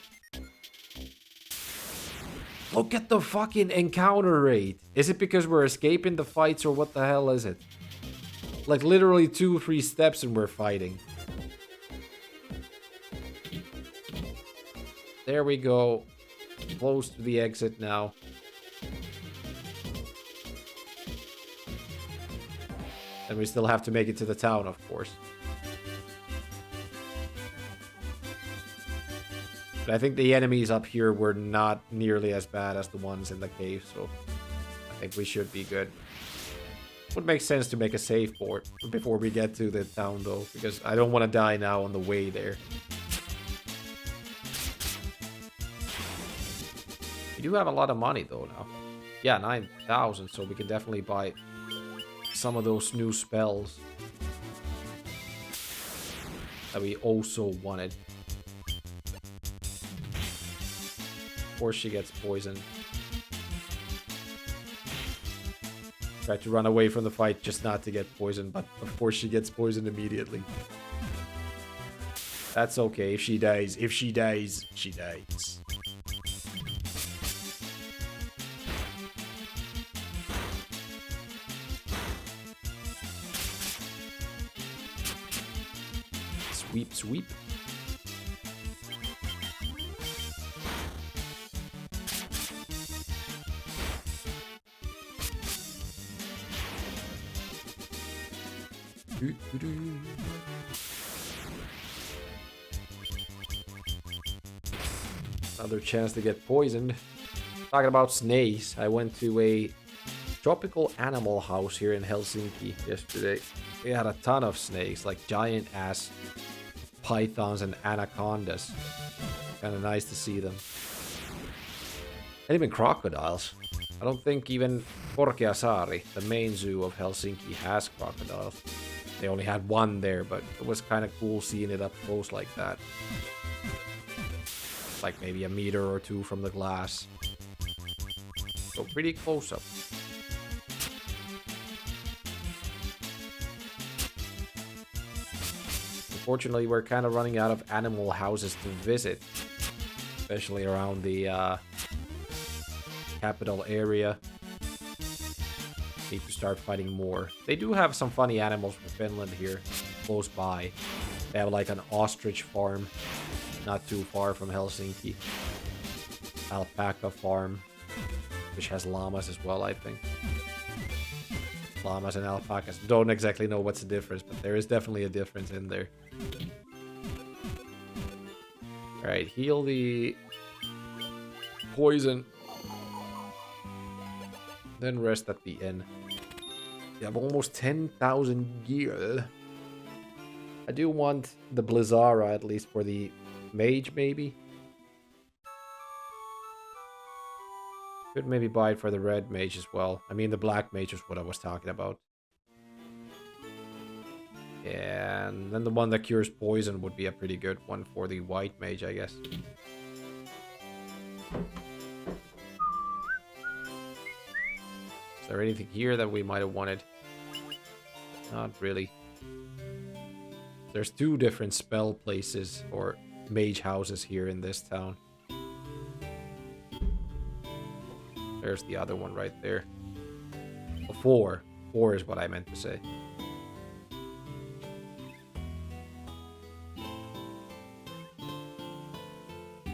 Look at the fucking encounter rate. Is it because we're escaping the fights or what the hell is it? Like literally 2 or 3 steps and we're fighting. There we go. Close to the exit now. And we still have to make it to the town, of course. But I think the enemies up here were not nearly as bad as the ones in the cave, so I think we should be good. Would make sense to make a save port before we get to the town, though, because I don't want to die now on the way there. We do have a lot of money, though, now. Yeah, 9,000, so we can definitely buy some of those new spells that we also wanted. Of course she gets poisoned. Tried to run away from the fight just not to get poisoned, but of course she gets poisoned immediately. That's okay. If she dies, she dies. Sweep, sweep. Another chance to get poisoned. Talking about snakes, I went to a tropical animal house here in Helsinki yesterday. They had a ton of snakes, like giant ass pythons and anacondas. Kind of nice to see them. And even crocodiles. I don't think even Korkeasaari, the main zoo of Helsinki, has crocodiles. They only had one there, but it was kind of cool seeing it up close like that. Like maybe a meter or two from the glass. So pretty close up. Unfortunately, we're kind of running out of animal houses to visit. Especially around the capital area. Need to start fighting more. They do have some funny animals from Finland here, close by. They have like an ostrich farm, not too far from Helsinki. Alpaca farm, which has llamas as well, I think. Llamas and alpacas. Don't exactly know what's the difference, but there is definitely a difference in there. Alright, heal the poison. Then rest at the inn. You have almost 10,000 gear. I do want the Blizzara at least for the mage, maybe. Could maybe buy it for the red mage as well. I mean, the black mage is what I was talking about. And then the one that cures poison would be a pretty good one for the white mage, I guess. Is there anything here that we might have wanted? Not really. There's two different spell places or mage houses here in this town. There's the other one right there. Oh, four. Four is what I meant to say.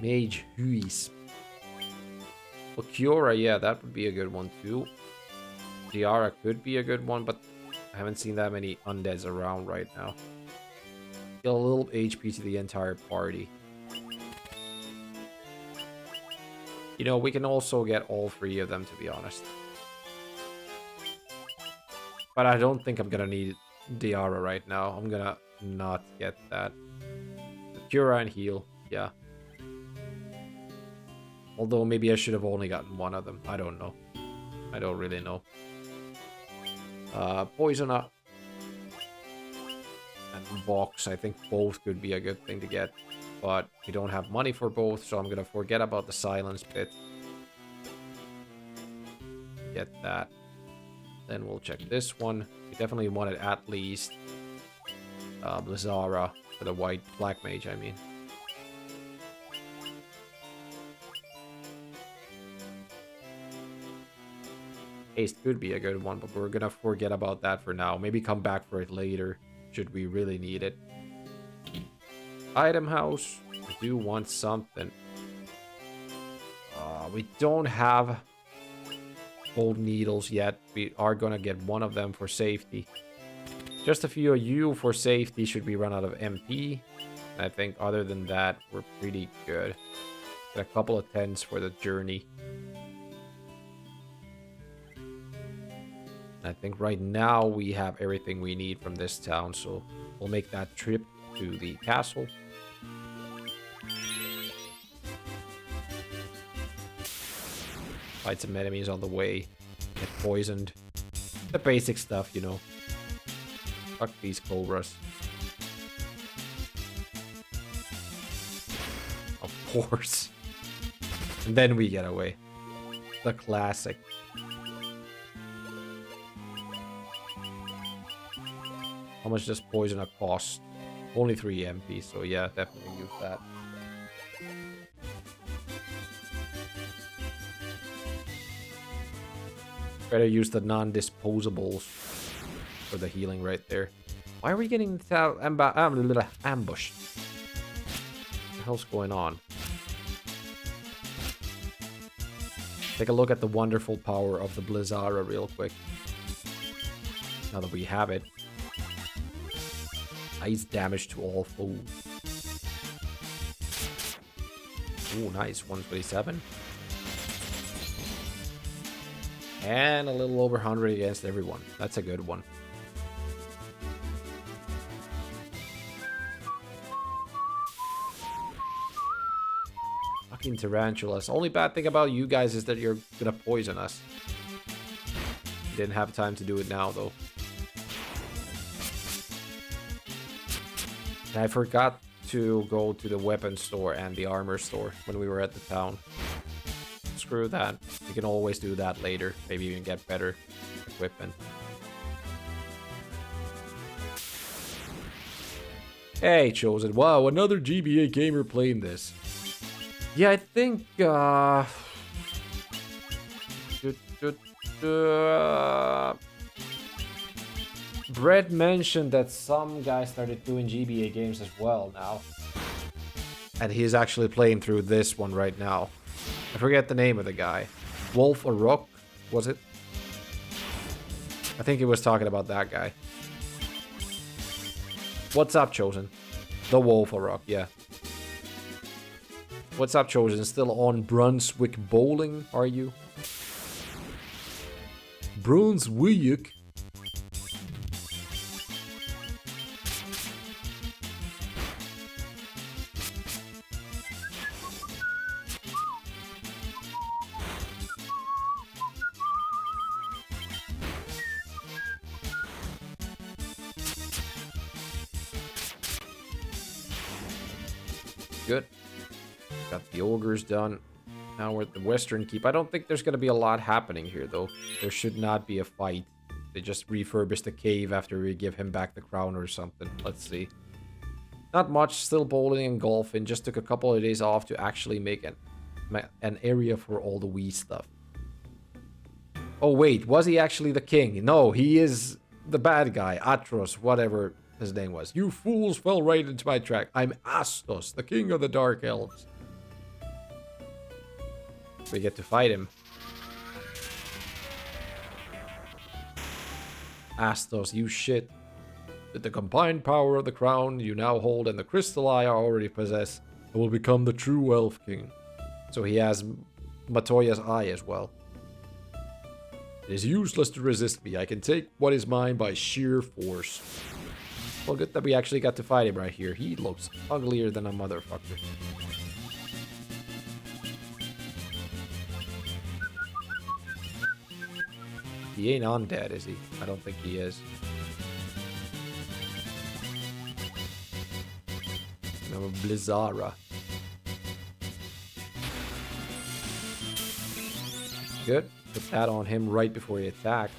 Mage Huis. Well, Kiora, yeah, that would be a good one too. Tiara could be a good one, but I haven't seen that many undeads around right now. Deal a little HP to the entire party. You know, we can also get all three of them, to be honest. But I don't think I'm gonna need Diara right now. I'm gonna not get that. Cura and heal, yeah. Although maybe I should have only gotten one of them. I don't know. I don't really know. Poison up. And Vox, I think both could be a good thing to get. But we don't have money for both, so I'm gonna forget about the silence bit. Get that. Then we'll check this one. We definitely wanted at least Blizzara for the black mage, I mean. Haste could be a good one, but we're gonna forget about that for now. Maybe come back for it later, should we really need it. Item house. We do want something. We don't have gold needles yet. We are gonna get one of them for safety. Just a few of you for safety should we run out of MP. And I think other than that, we're pretty good. Get a couple of tents for the journey. I think right now we have everything we need from this town, so we'll make that trip to the castle. Fight some enemies on the way. Get poisoned. The basic stuff, you know. Fuck these cobras. Of course. And then we get away. The classic. How much does poison cost? Only 3 MP, so yeah, definitely use that. Better use the non-disposables for the healing right there. Why are we getting ambushed? What the hell's going on? Take a look at the wonderful power of the Blizzara real quick. Now that we have it. Ice damage to all foes. Ooh, nice. 127. And a little over 100 against everyone. That's a good one. Fucking tarantulas. Only bad thing about you guys is that you're gonna poison us. Didn't have time to do it now, though. And I forgot to go to the weapon store and the armor store when we were at the town. Screw that. We can always do that later. Maybe even get better equipment. Hey, Chosen. Wow, another GBA gamer playing this. Yeah, I think, Brett mentioned that some guy started doing GBA games as well now. And he's actually playing through this one right now. I forget the name of the guy. Wolf or Rock, was it? I think he was talking about that guy. What's up, Chosen? The Wolf or Rock, yeah. What's up, Chosen? Still on Brunswick Bowling, are you? Brunswick? Good. Got the ogres done. Now we're at the Western Keep. I don't think there's going to be a lot happening here, though. There should not be a fight. They just refurbish the cave after we give him back the crown or something. Let's see. Not much. Still bowling and golfing. Just took a couple of days off to actually make an area for all the Wii stuff. Oh, wait. Was he actually the king? No, he is the bad guy. Atros, whatever his name was. You fools fell right into my track. I'm Astos, the king of the Dark Elves. We get to fight him. Astos, you shit. With the combined power of the crown you now hold and the crystal eye I already possess, I will become the true elf king. So he has Matoya's eye as well. It is useless to resist me. I can take what is mine by sheer force. Well, good that we actually got to fight him right here. He looks uglier than a motherfucker. He ain't undead, is he? I don't think he is. I'm a Blizzara. Good. Put that on him right before he attacked.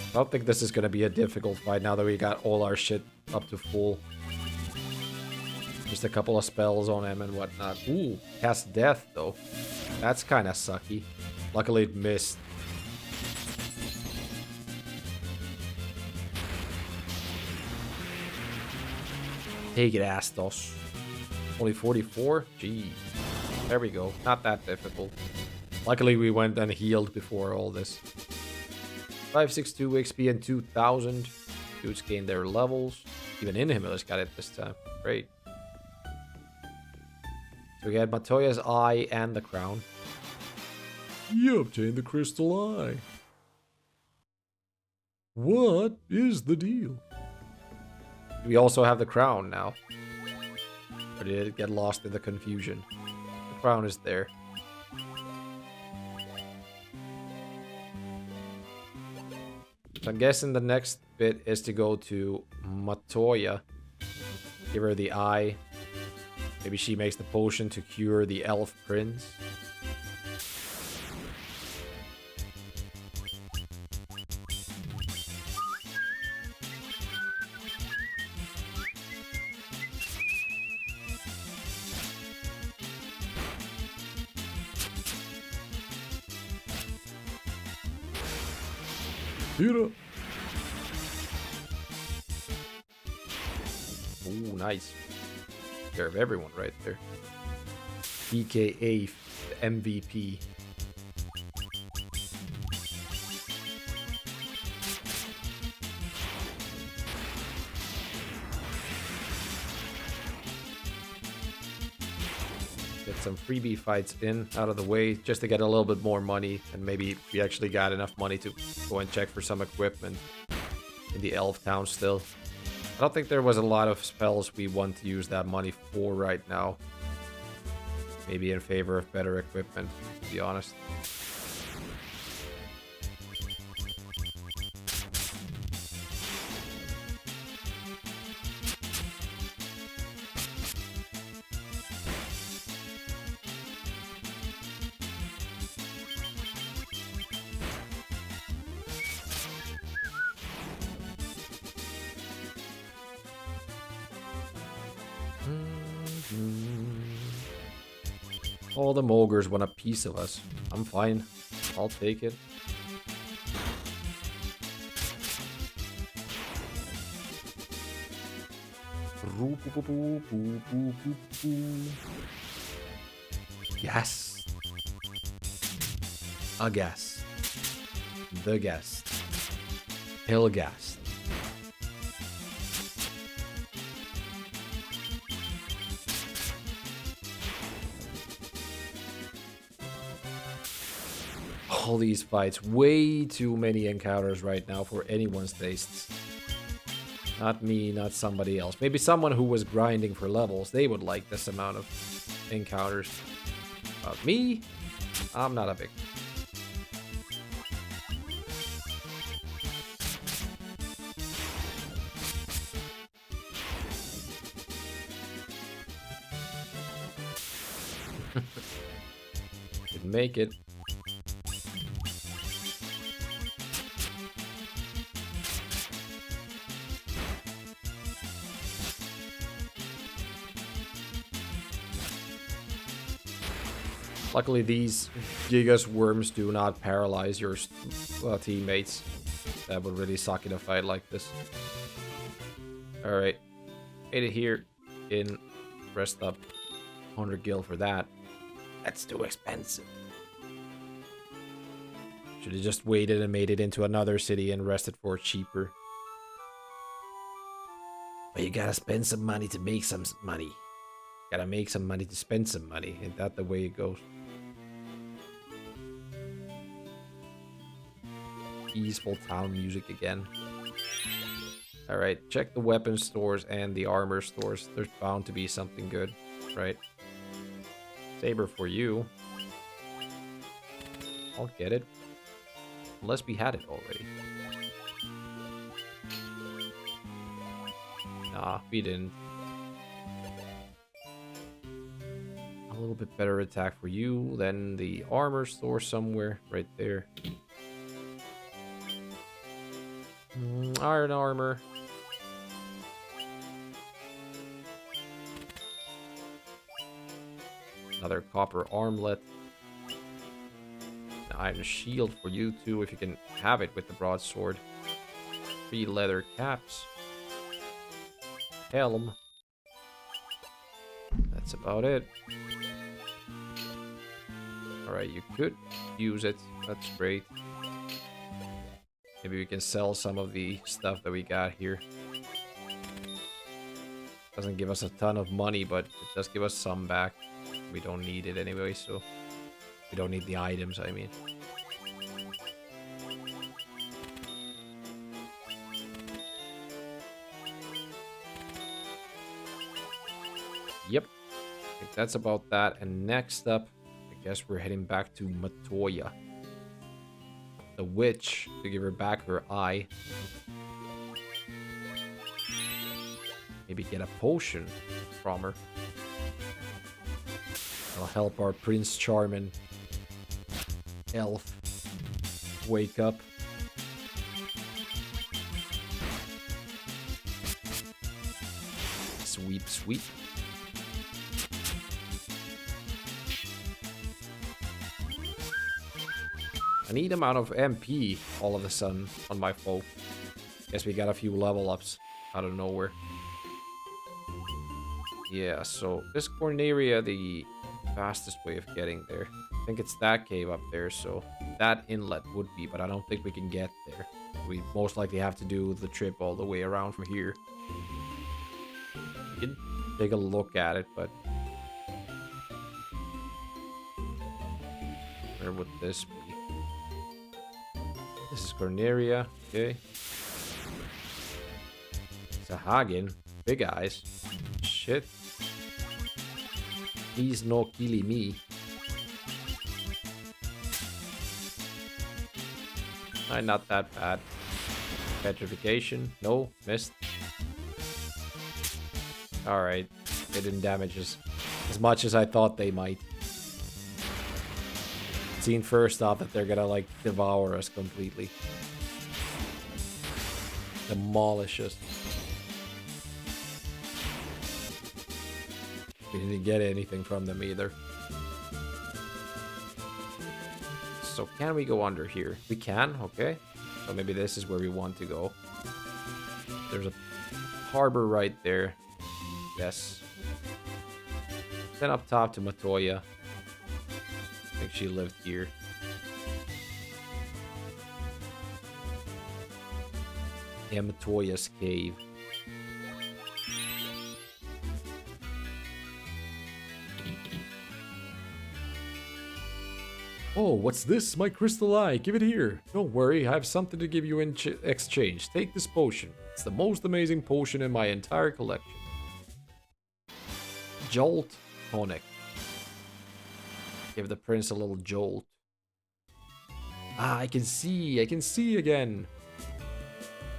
I don't think this is going to be a difficult fight now that we got all our shit up to full. Just a couple of spells on him and whatnot. Ooh, cast death though. That's kind of sucky. Luckily it missed. Take it, Astos. Only 44? Gee. There we go. Not that difficult. Luckily we went and healed before all this. 562 XP and 2000. Dudes gained their levels. Even Inhumilus got it this time. Great. So we had Matoya's eye and the crown. You obtained the crystal eye. What is the deal? We also have the crown now. Or did it get lost in the confusion? The crown is there. So I'm guessing the next bit is to go to Matoya. Give her the eye. Maybe she makes the potion to cure the elf prince. Hero. Ooh, nice. Take care of everyone right there. BKA MVP. Get some freebie fights in, out of the way, just to get a little bit more money, and maybe we actually got enough money to go and check for some equipment in the Elf Town still. I don't think there was a lot of spells we want to use that money for right now. Maybe in favor of better equipment, to be honest. All the Mogres want a piece of us. I'm fine. I'll take it. Yes. A guest. The guest. Hilgast. All these fights, way too many encounters right now for anyone's tastes. Not me, not somebody else. Maybe someone who was grinding for levels, they would like this amount of encounters. Me, I'm not a big... Didn't make it. Luckily, these Gigas worms do not paralyze your teammates. That would really suck in a fight like this. Alright. Made it here. In. Rest up. 100 gil for that. That's too expensive. Should have just waited and made it into another city and rested for cheaper. But you gotta spend some money to make some money. Gotta make some money to spend some money. Ain't that the way it goes? Peaceful town music again. Alright, check the weapon stores and the armor stores. There's bound to be something good, right? Saber for you. I'll get it. Unless we had it already. Nah, we didn't. A little bit better attack for you than the armor store somewhere right there. Iron armor. Another copper armlet. An iron shield for you too, if you can have it with the broadsword. 3 leather caps. Helm. That's about it. Alright, you could use it. That's great. Maybe we can sell some of the stuff that we got here. Doesn't give us a ton of money, but it does give us some back. We don't need it anyway, so... We don't need the items, I mean. Yep. I think that's about that. And next up, I guess we're heading back to Matoya. The witch, to give her back her eye. Maybe get a potion from her. That'll help our Prince Charming elf wake up. Sweep, sweep. neat amount of MP all of a sudden on my foe. Guess we got a few level ups out of nowhere. Yeah, so this Corneria, the fastest way of getting there. I think it's that cave up there, so that inlet would be, but I don't think we can get there. We most likely have to do the trip all the way around from here. We can take a look at it, but where would this be? This is Corneria, okay. Sahagin, big eyes. Shit. Please no killy me. Not that bad. Petrification. No, missed. Alright. They didn't damage us as much as I thought they might. Seen first off that they're gonna like devour us completely. Demolish us. We didn't get anything from them either. So can we go under here? We can, okay. So maybe this is where we want to go. There's a harbor right there. Yes. Then up top to Matoya. I think she lived here. Yeah, Matoya's cave. Oh, what's this? My crystal eye. Give it here. Don't worry, I have something to give you in exchange. Take this potion. It's the most amazing potion in my entire collection. Jolt tonic. Give the prince a little jolt. Ah, I can see again.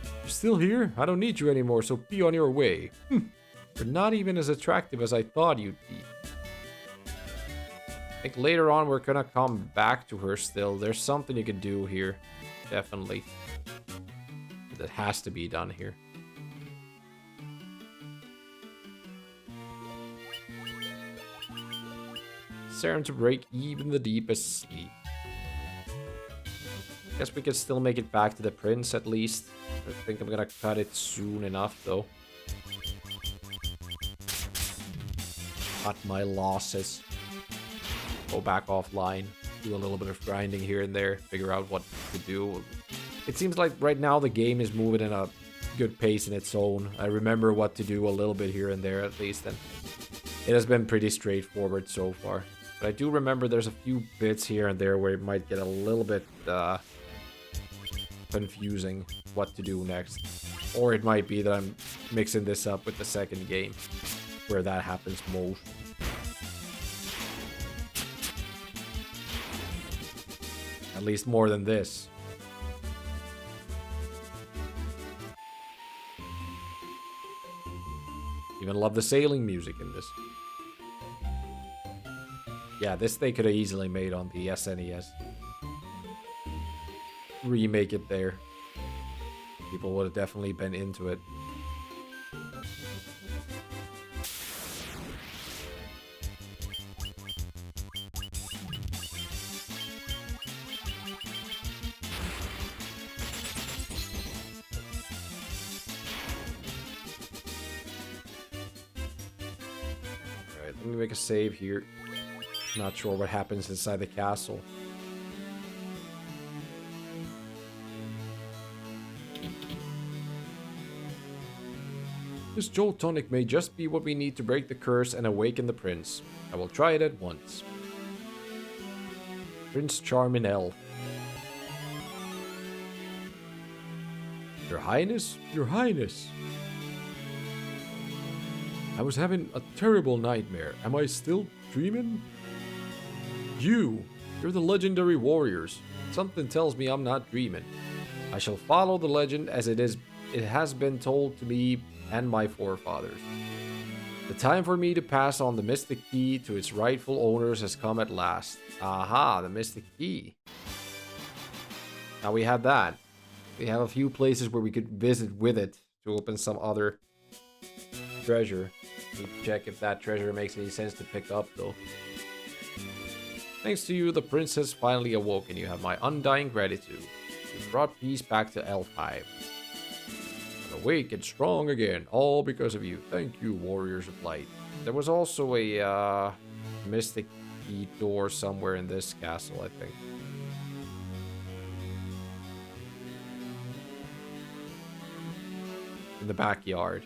You're still here? I don't need you anymore, so be on your way. You're not even as attractive as I thought you'd be. I think later on we're gonna come back to her still. There's something you can do here. Definitely. That has to be done here. Serum to break even the deepest sleep. Guess we could still make it back to the prince at least. I think I'm gonna cut it soon enough though. Cut my losses. Go back offline. Do a little bit of grinding here and there. Figure out what to do. It seems like right now the game is moving in a good pace in its own. I remember what to do a little bit here and there at least. And it has been pretty straightforward so far. But I do remember there's a few bits here and there where it might get a little bit confusing what to do next. Or it might be that I'm mixing this up with the second game, where that happens most. At least more than this. Even love the sailing music in this. Yeah, this they could have easily made on the SNES. Remake it there. People would have definitely been into it. Alright, let me make a save here. Not sure what happens inside the castle. This Jolt tonic may just be what we need to break the curse and awaken the prince. I will try it at once. Prince Charminel. Your Highness? Your Highness! I was having a terrible nightmare. Am I still dreaming? You're the legendary warriors. Something tells me I'm not dreaming. I shall follow the legend as it has been told to me and my forefathers. The time for me to pass on the Mystic Key to its rightful owners has come at last. Aha, the Mystic Key. Now we have that. We have a few places where we could visit with it to open some other treasure. Need to check if that treasure makes any sense to pick up though. Thanks to you, the princess finally awoke, and you have my undying gratitude. You brought peace back to Elfheim. I'm awake and strong again, all because of you. Thank you, warriors of light. There was also a mystic key door somewhere in this castle, I think. In the backyard.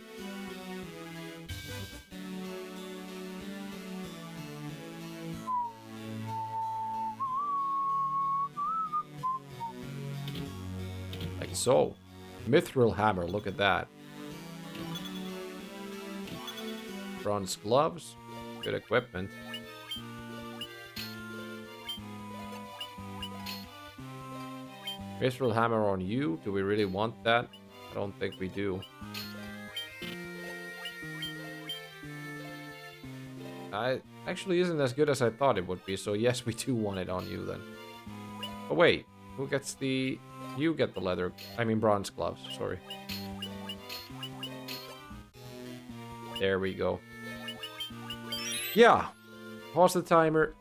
Like so. Mithril hammer, look at that. Bronze gloves, good equipment. Mithril hammer on you, do we really want that? I don't think we do. Actually isn't as good as I thought it would be, so yes, we do want it on you then. But wait, who gets the... You get the leather... I mean bronze gloves, sorry. There we go. Yeah! Pause the timer.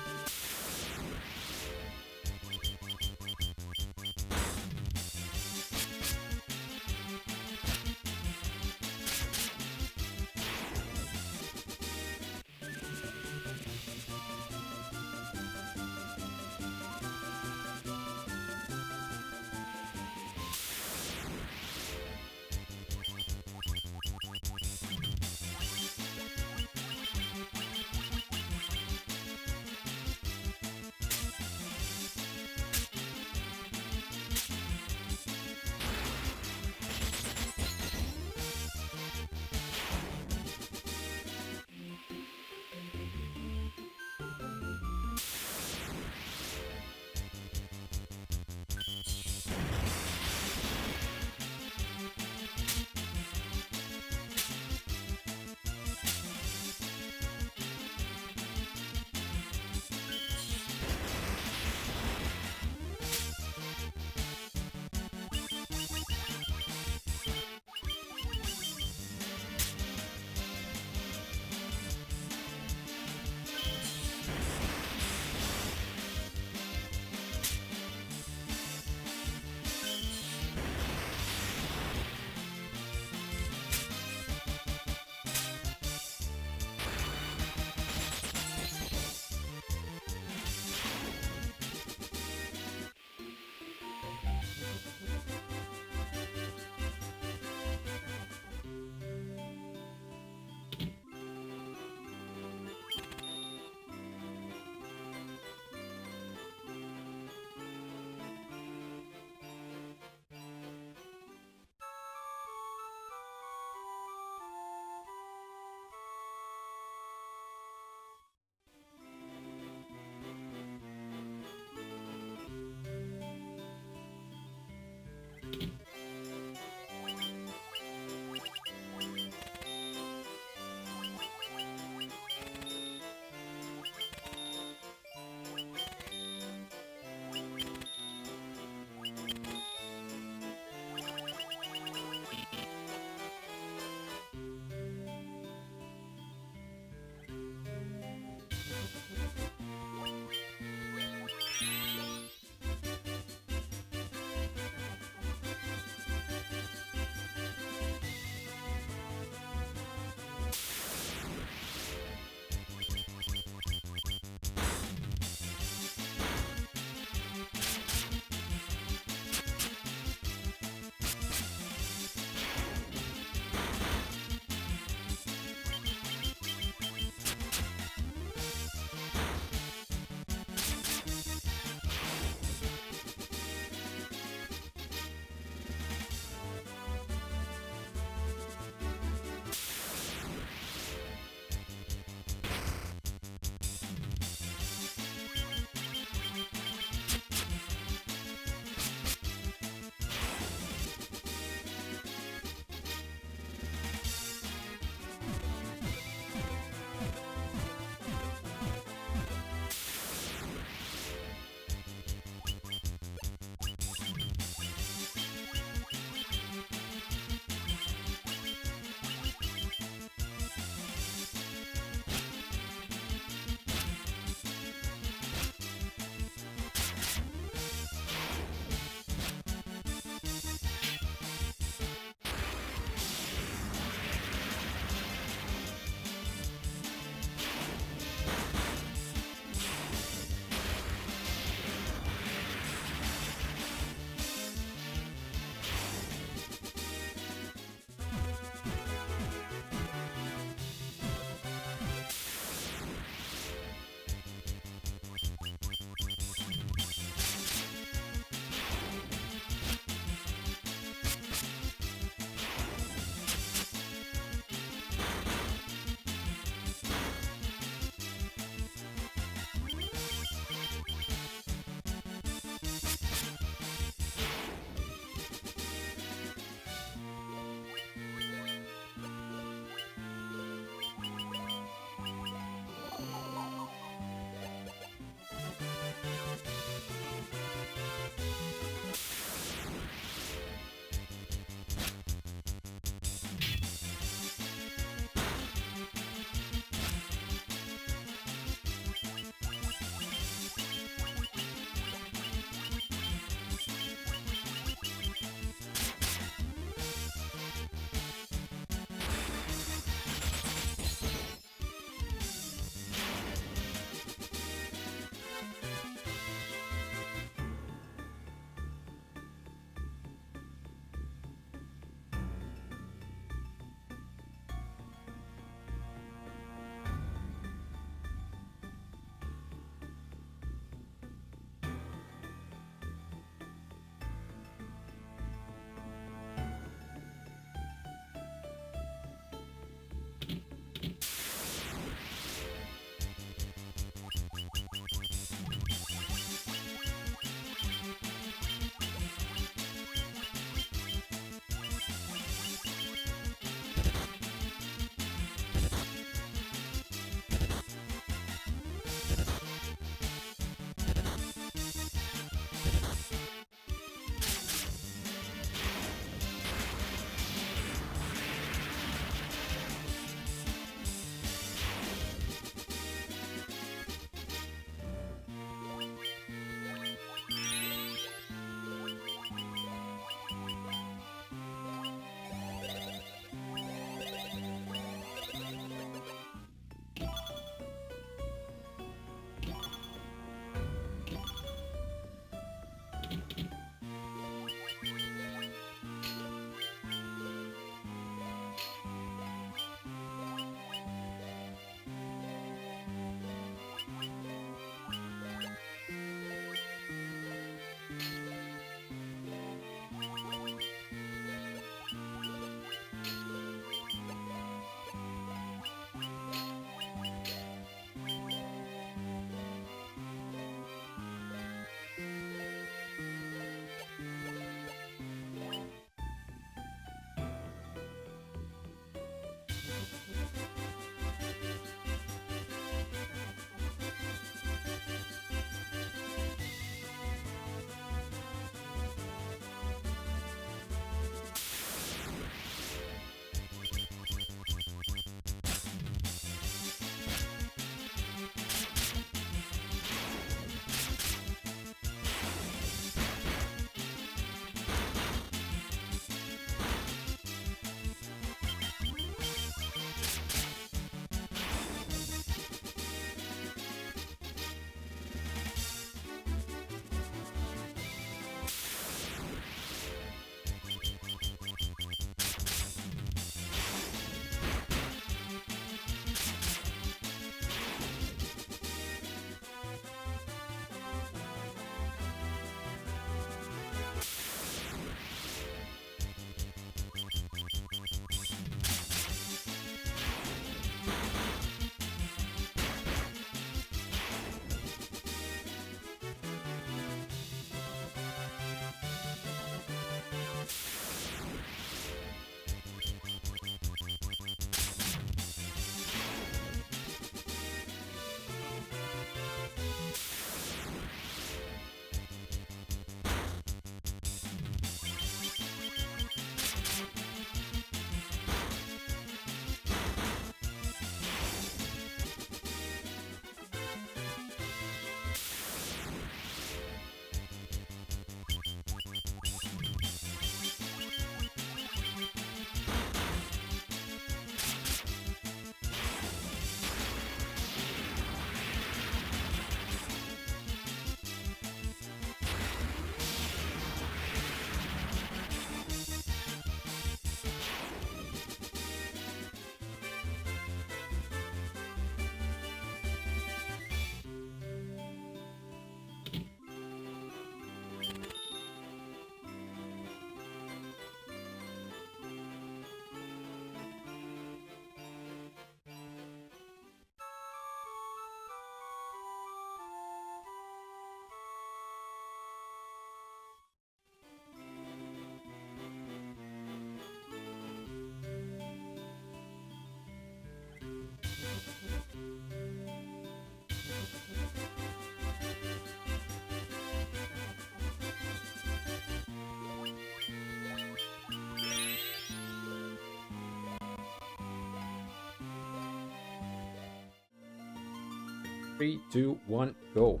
3, 2, 1, go.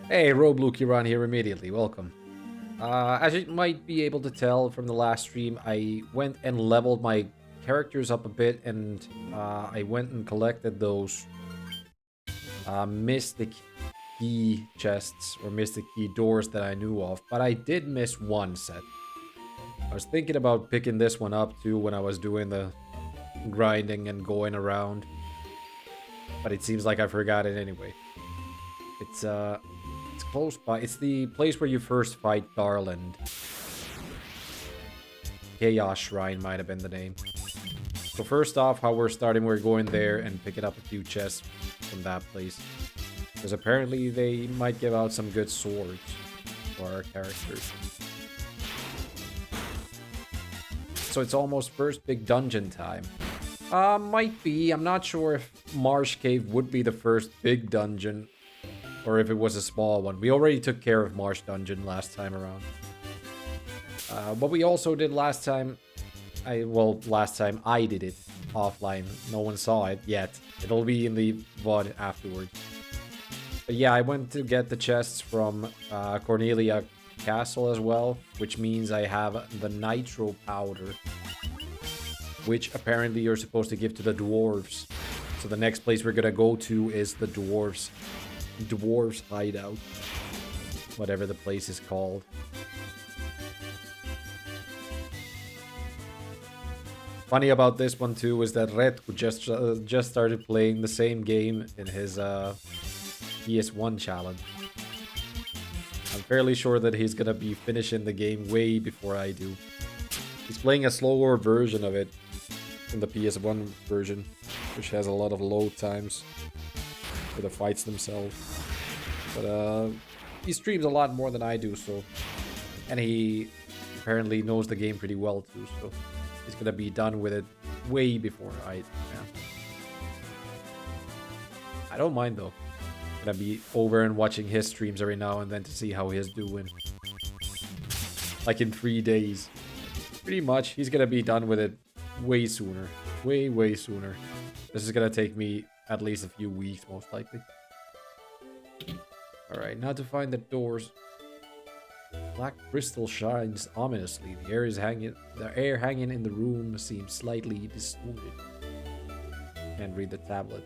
Hey, Roblu Kiran here immediately. Welcome. As you might be able to tell from the last stream, I went and leveled my characters up a bit, and I went and collected those mystic key chests or mystic key doors that I knew of, but I did miss one set. I was thinking about picking this one up too when I was doing the grinding and going around, but it seems like I forgot it anyway. It's close by. It's the place where you first fight Garland. Chaos Shrine might have been the name. So first off, how we're starting, we're going there and picking up a few chests from that place. Because apparently they might give out some good swords for our characters. So it's almost first big dungeon time. Might be. I'm not sure if Marsh Cave would be the first big dungeon, or if it was a small one. We already took care of Marsh Dungeon last time around. What we also did last time, last time I did it offline. No one saw it yet. It'll be in the VOD afterwards. But yeah, I went to get the chests from Cornelia Castle as well, which means I have the nitro powder, which apparently you're supposed to give to the dwarves. So the next place we're gonna go to is the dwarves hideout, whatever the place is called. Funny about this one too is that Retku just started playing the same game in his PS1 challenge. I'm fairly sure that he's gonna be finishing the game way before I do. He's playing a slower version of it in the PS1 version, which has a lot of load times for the fights themselves. But he streams a lot more than I do, so, and he apparently knows the game pretty well too, so he's gonna be done with it way before I am. I don't mind though. Gonna be over and watching his streams every now and then to see how he's doing. Like in 3 days. Pretty much, he's gonna be done with it way sooner. Way sooner. This is gonna take me at least a few weeks, most likely. Alright, now to find the doors. Black crystal shines ominously. The air hanging in the room seems slightly distorted. Can't read the tablet.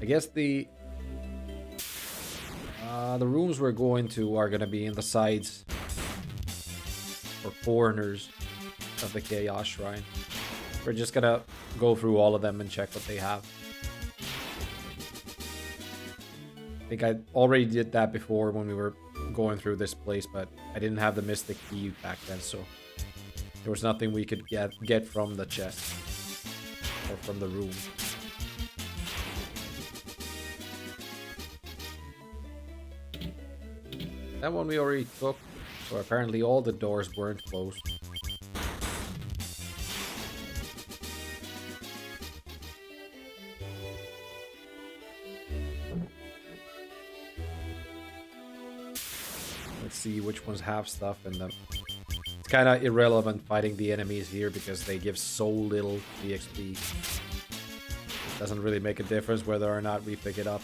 I guess the rooms we're going to are gonna be in the sides or corners of the Chaos Shrine. We're just gonna go through all of them and check what they have. I think I already did that before when we were going through this place, but I didn't have the Mystic Key back then, so there was nothing we could get from the chest or from the room. That one we already took, so apparently all the doors weren't closed. Let's see which ones have stuff in them. It's kind of irrelevant fighting the enemies here because they give so little EXP. Doesn't really make a difference whether or not we pick it up.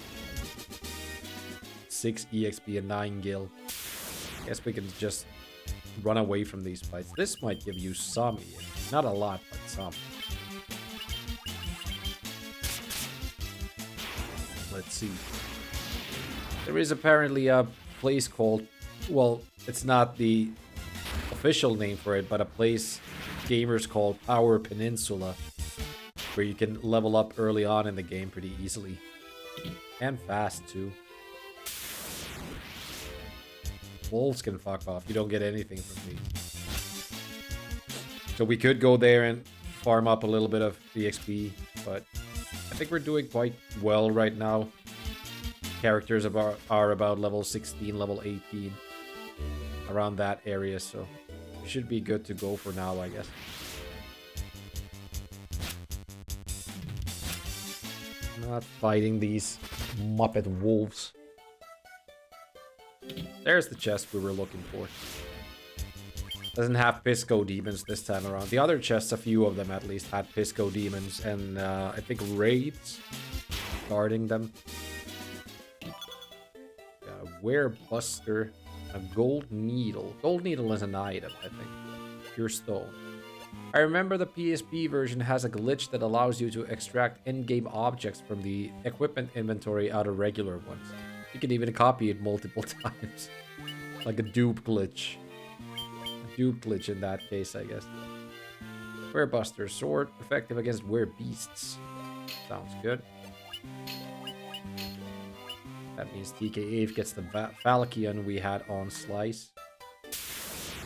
6 EXP and 9 gil. Guess we can just run away from these fights. This might give you some EXP. Not a lot, but some. Let's see. There is apparently a place called... Well, it's not the official name for it, but a place gamers call Power Peninsula, where you can level up early on in the game pretty easily. And fast, too. Wolves can fuck off. You don't get anything from these. So we could go there and farm up a little bit of EXP, but I think we're doing quite well right now. Characters are about level 16, level 18. Around that area, so we should be good to go for now, I guess. Not fighting these Muppet wolves. There's the chest we were looking for. Doesn't have Pisco demons this time around. The other chests, a few of them at least, had Pisco demons and I think raids guarding them. Got a Werebuster, a gold needle. Gold needle is an item, I think. Pure stone. I remember the PSP version has a glitch that allows you to extract in-game objects from the equipment inventory out of regular ones. You can even copy it multiple times. Like a dupe glitch. A dupe glitch in that case, I guess. Werebuster, sword, effective against werebeasts. Sounds good. That means TK8 gets the Falchion we had on Slice.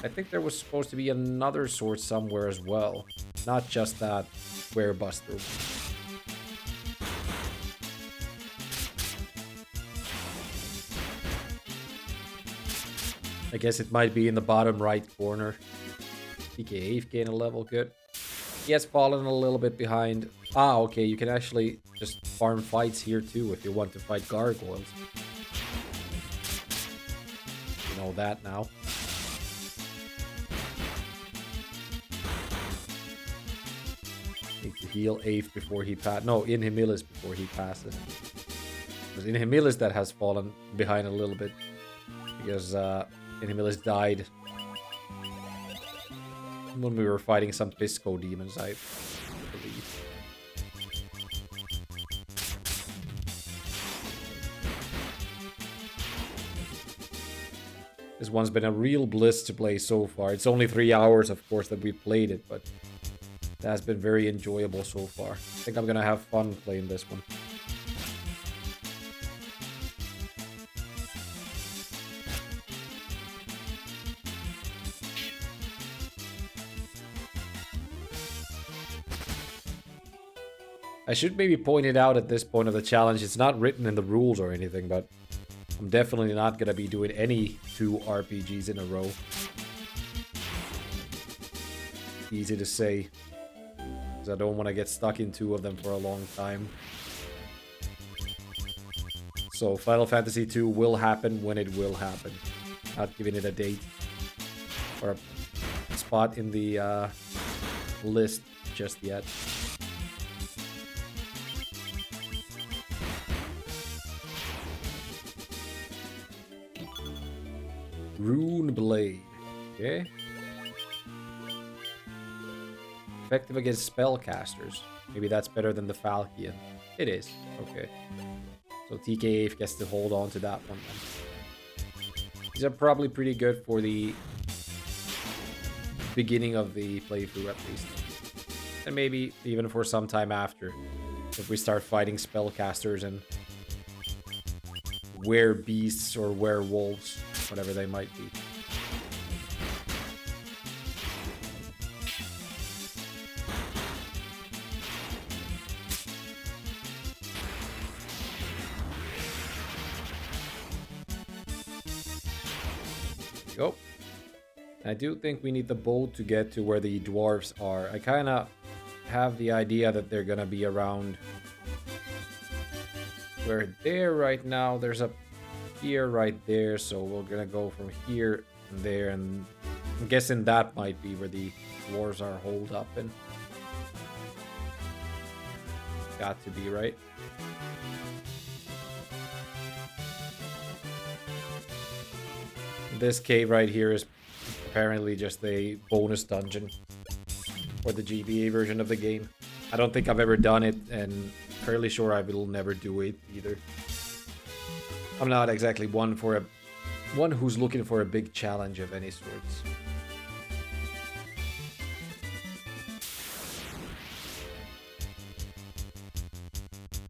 I think there was supposed to be another sword somewhere as well. Not just that Werebuster. I guess it might be in the bottom right corner. TK8 gain a level, good. He has fallen a little bit behind. Ah, okay, you can actually just farm fights here too if you want to fight gargoyles. You know that now. Need to heal Aif before he passes. No, Inhimilis before he passes. It was Inhimilis that has fallen behind a little bit. Because Inhimilis died when we were fighting some Pisco demons, I believe. This one's been a real bliss to play so far. It's only 3 hours, of course, that we've played it, but it has been very enjoyable so far. I think I'm gonna have fun playing this one. I should maybe point it out at this point of the challenge. It's not written in the rules or anything, but I'm definitely not gonna be doing any 2 RPGs in a row. Easy to say, because I don't want to get stuck in 2 of them for a long time. So Final Fantasy II will happen when it will happen. Not giving it a date or a spot in the list just yet. Rune Blade. Okay. Effective against spellcasters. Maybe that's better than the Falchion. It is. Okay. So TK8 gets to hold on to that one then. These are probably pretty good for the beginning of the playthrough at least. And maybe even for some time after. If we start fighting spellcasters and werebeasts or werewolves. Whatever they might be. There you go. I do think we need the boat to get to where the dwarves are. I kind of have the idea that they're gonna be around where they're right now. There's a here right there, so we're gonna go from here and there, and I'm guessing that might be where the dwarves are holed up in. Got to be, right? This cave right here is apparently just a bonus dungeon for the GBA version of the game. I don't think I've ever done it, and fairly sure I will never do it either. I'm not exactly one who's looking for a big challenge of any sorts.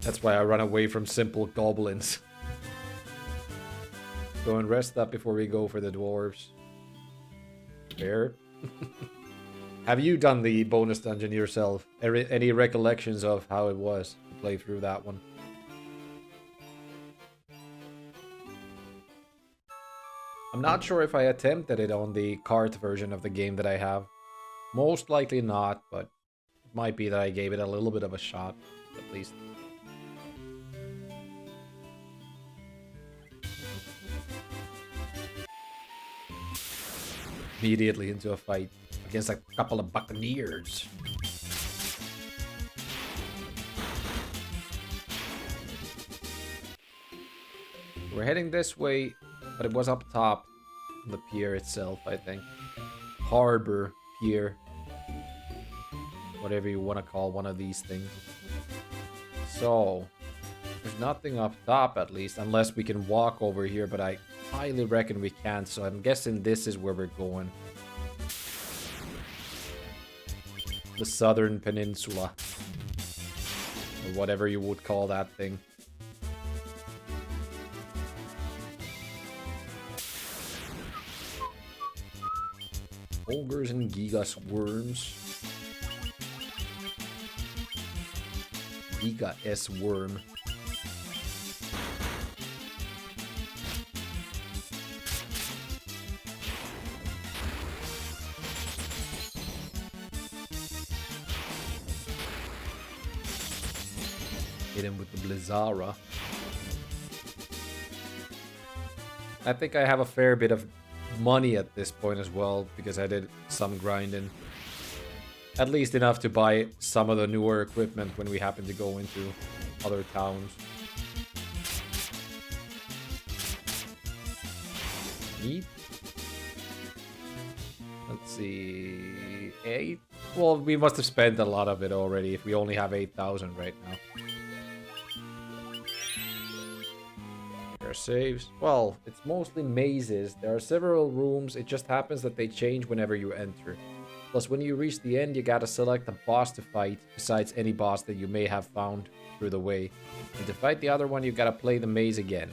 That's why I run away from simple goblins. Go and rest up before we go for the dwarves. Fair. Have you done the bonus dungeon yourself? Any recollections of how it was to play through that one? I'm not sure if I attempted it on the cart version of the game that I have. Most likely not, but it might be that I gave it a little bit of a shot, at least. immediately into a fight against a couple of buccaneers. We're heading this way, but it was up top on the pier itself, I think. Harbor pier. Whatever you want to call one of these things. So, there's nothing up top at least, unless we can walk over here, but I highly reckon we can't, so I'm guessing this is where we're going. The Southern Peninsula. Or whatever you would call that thing. Ogres and Gigas worms. Giga S worm. Hit him with the Blizzara. I think I have a fair bit of money at this point as well, because I did some grinding. At least enough to buy some of the newer equipment when we happen to go into other towns. Neat. Let's see... 8? Well, we must have spent a lot of it already if we only have 8,000 right now. Saves. Well, it's mostly mazes. There are several rooms. It just happens that they change whenever you enter. Plus, when you reach the end, you gotta select a boss to fight, besides any boss that you may have found through the way. And to fight the other one, you gotta play the maze again.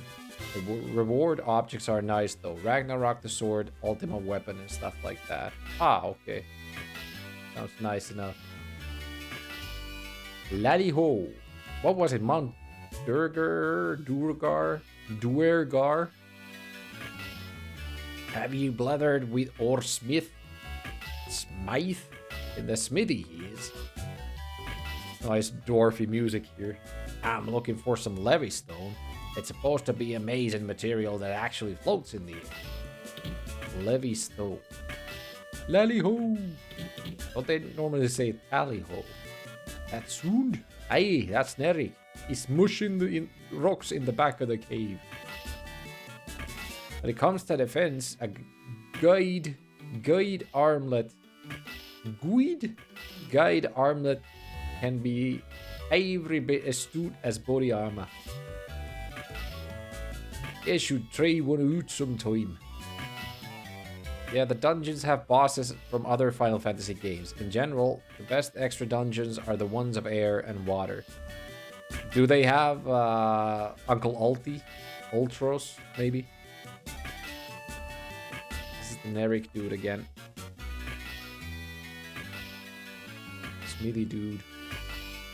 The reward objects are nice though. Ragnarok the sword, ultimate weapon, and stuff like that. Ah, okay. Sounds nice enough. Laddie ho! What was it? Mount Duergar? Have you blathered with or Smith? Smythe? In the smithy he is. Nice dwarfy music here. I'm looking for some Levystone. It's supposed to be amazing material that actually floats in the air. Levystone. Lally-ho! Don't they normally say tally-ho? That's soon. Aye, that's Nerik. He's mushing the rocks in the back of the cave. When it comes to defense, a guide armlet can be every bit astute as body armor. You should try one out sometime. Yeah, the dungeons have bosses from other Final Fantasy games. In general, the best extra dungeons are the ones of air and water. Do they have Uncle Ulti? Ultros, maybe? This is the Nerik dude again. Smithy dude.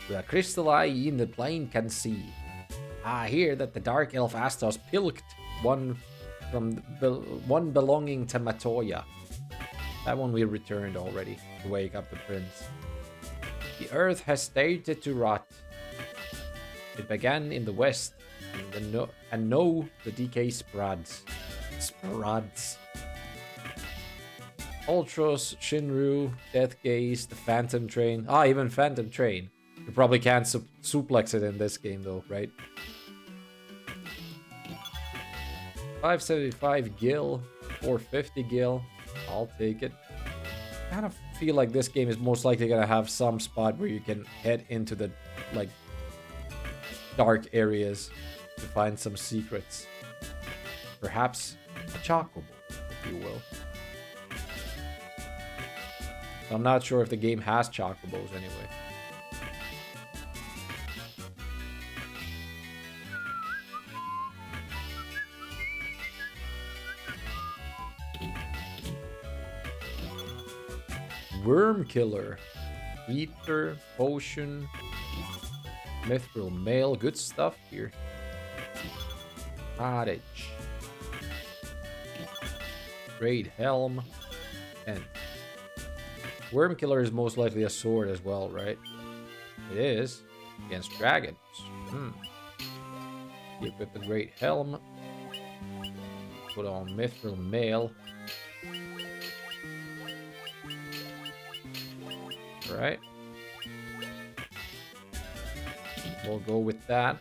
The crystal eye in the plane can see. I hear that the Dark Elf Astos pilked one belonging to Matoya. That one we returned already to wake up the prince. The earth has started to rot. It began in the west, and now the decay spreads. Ultros, Shinru, Death Gaze, the Phantom Train. Ah, even Phantom Train. You probably can't suplex it in this game though, right? 575 gil, 450 gil. I'll take it. I kind of feel like this game is most likely gonna have some spot where you can head into the like dark areas to find some secrets. Perhaps a chocobo, if you will. I'm not sure if the game has chocobos anyway. Worm Killer, Ether, Potion, Mithril Mail, good stuff here. Cottage, Great Helm, and Worm Killer is most likely a sword as well, right? It is, against dragons. Equip the Great Helm, put on Mithril Mail. Alright. We'll go with that.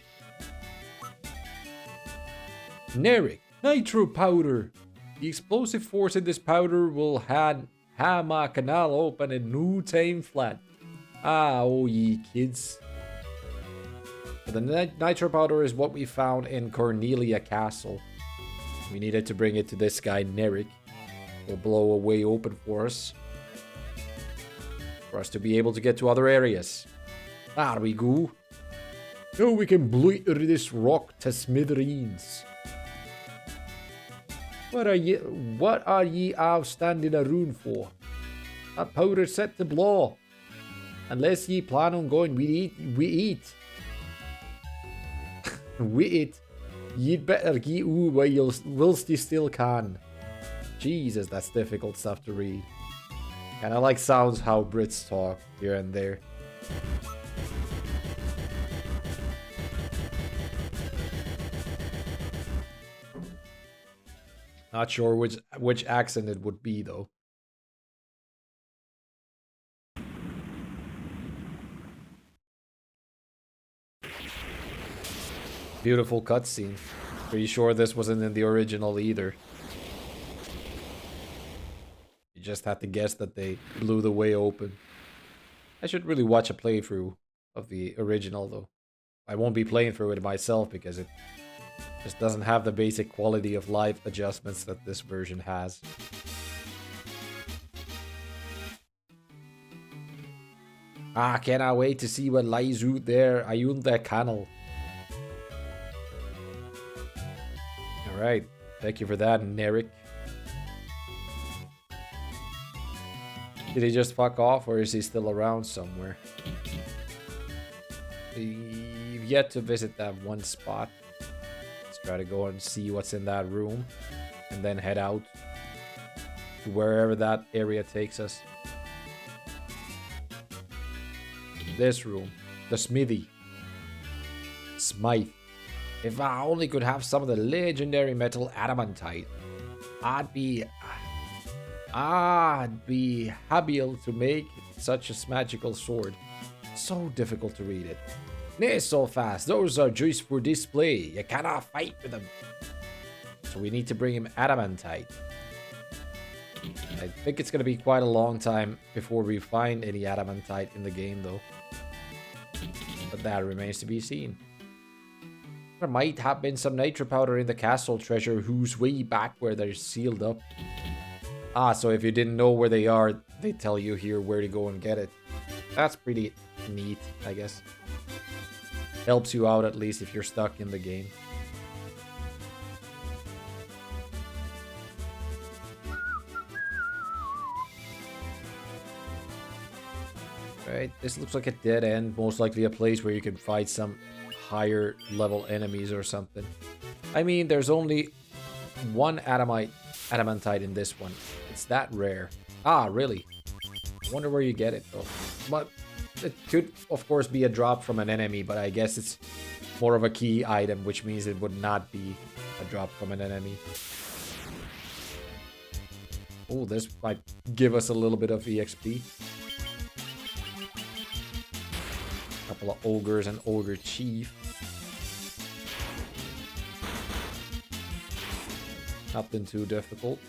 Neric, nitro powder. The explosive force in this powder will hammer canal open a new tame flat. Ah, oh ye kids. The nitro powder is what we found in Cornelia Castle. We needed to bring it to this guy, Neric. Will blow a way open for us. For us to be able to get to other areas. There we go. Now we can blitter this rock to smithereens. What are ye all standing around for? That powder's set to blow. Unless ye plan on going, we eat. We eat. You'd better get whilst you still can. Jesus, that's difficult stuff to read. Kinda like sounds how Brits talk here and there. Not sure which accent it would be though. Beautiful cutscene. Pretty sure this wasn't in the original either. You just had to guess that they blew the way open. I should really watch a playthrough of the original though. I won't be playing through it myself because it just doesn't have the basic quality of life adjustments that this version has. Cannot wait to see what lies out there ayun the canal. Alright, thank you for that, Neric. Did he just fuck off or is he still around somewhere? We've yet to visit that one spot. Let's try to go and see what's in that room. And then head out to wherever that area takes us. This room. The smithy. Smythe. If I only could have some of the legendary metal adamantite, I'd be happy to make such a magical sword. So difficult to read it. Nay, so fast. Those are just for display. You cannot fight with them. So we need to bring him adamantite. I think it's going to be quite a long time before we find any adamantite in the game, though. But that remains to be seen. There might have been some nitro powder in the castle treasure who's way back where they're sealed up. So if you didn't know where they are, they tell you here where to go and get it. That's pretty neat, I guess. Helps you out at least if you're stuck in the game. Right, this looks like a dead end. Most likely a place where you can fight some higher level enemies or something. I mean, there's only one adamantite in this one. It's that rare. Really? I wonder where you get it though. But it could, of course, be a drop from an enemy, but I guess it's more of a key item, which means it would not be a drop from an enemy. Oh, this might give us a little bit of EXP. Couple of ogres and ogre chief. Nothing too difficult.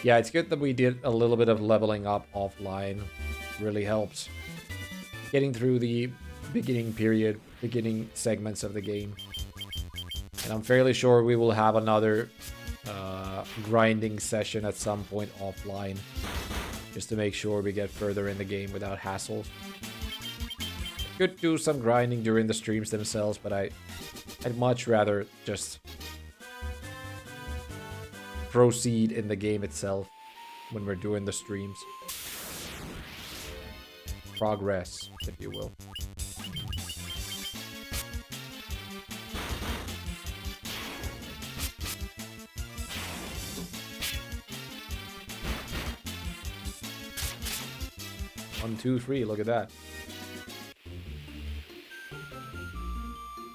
Yeah, it's good that we did a little bit of leveling up offline. Really helps. Getting through the beginning segments of the game. And I'm fairly sure we will have another grinding session at some point offline. Just to make sure we get further in the game without hassle. Could do some grinding during the streams themselves, but I'd much rather just proceed in the game itself when we're doing the streams. Progress, if you will. One, two, three, look at that.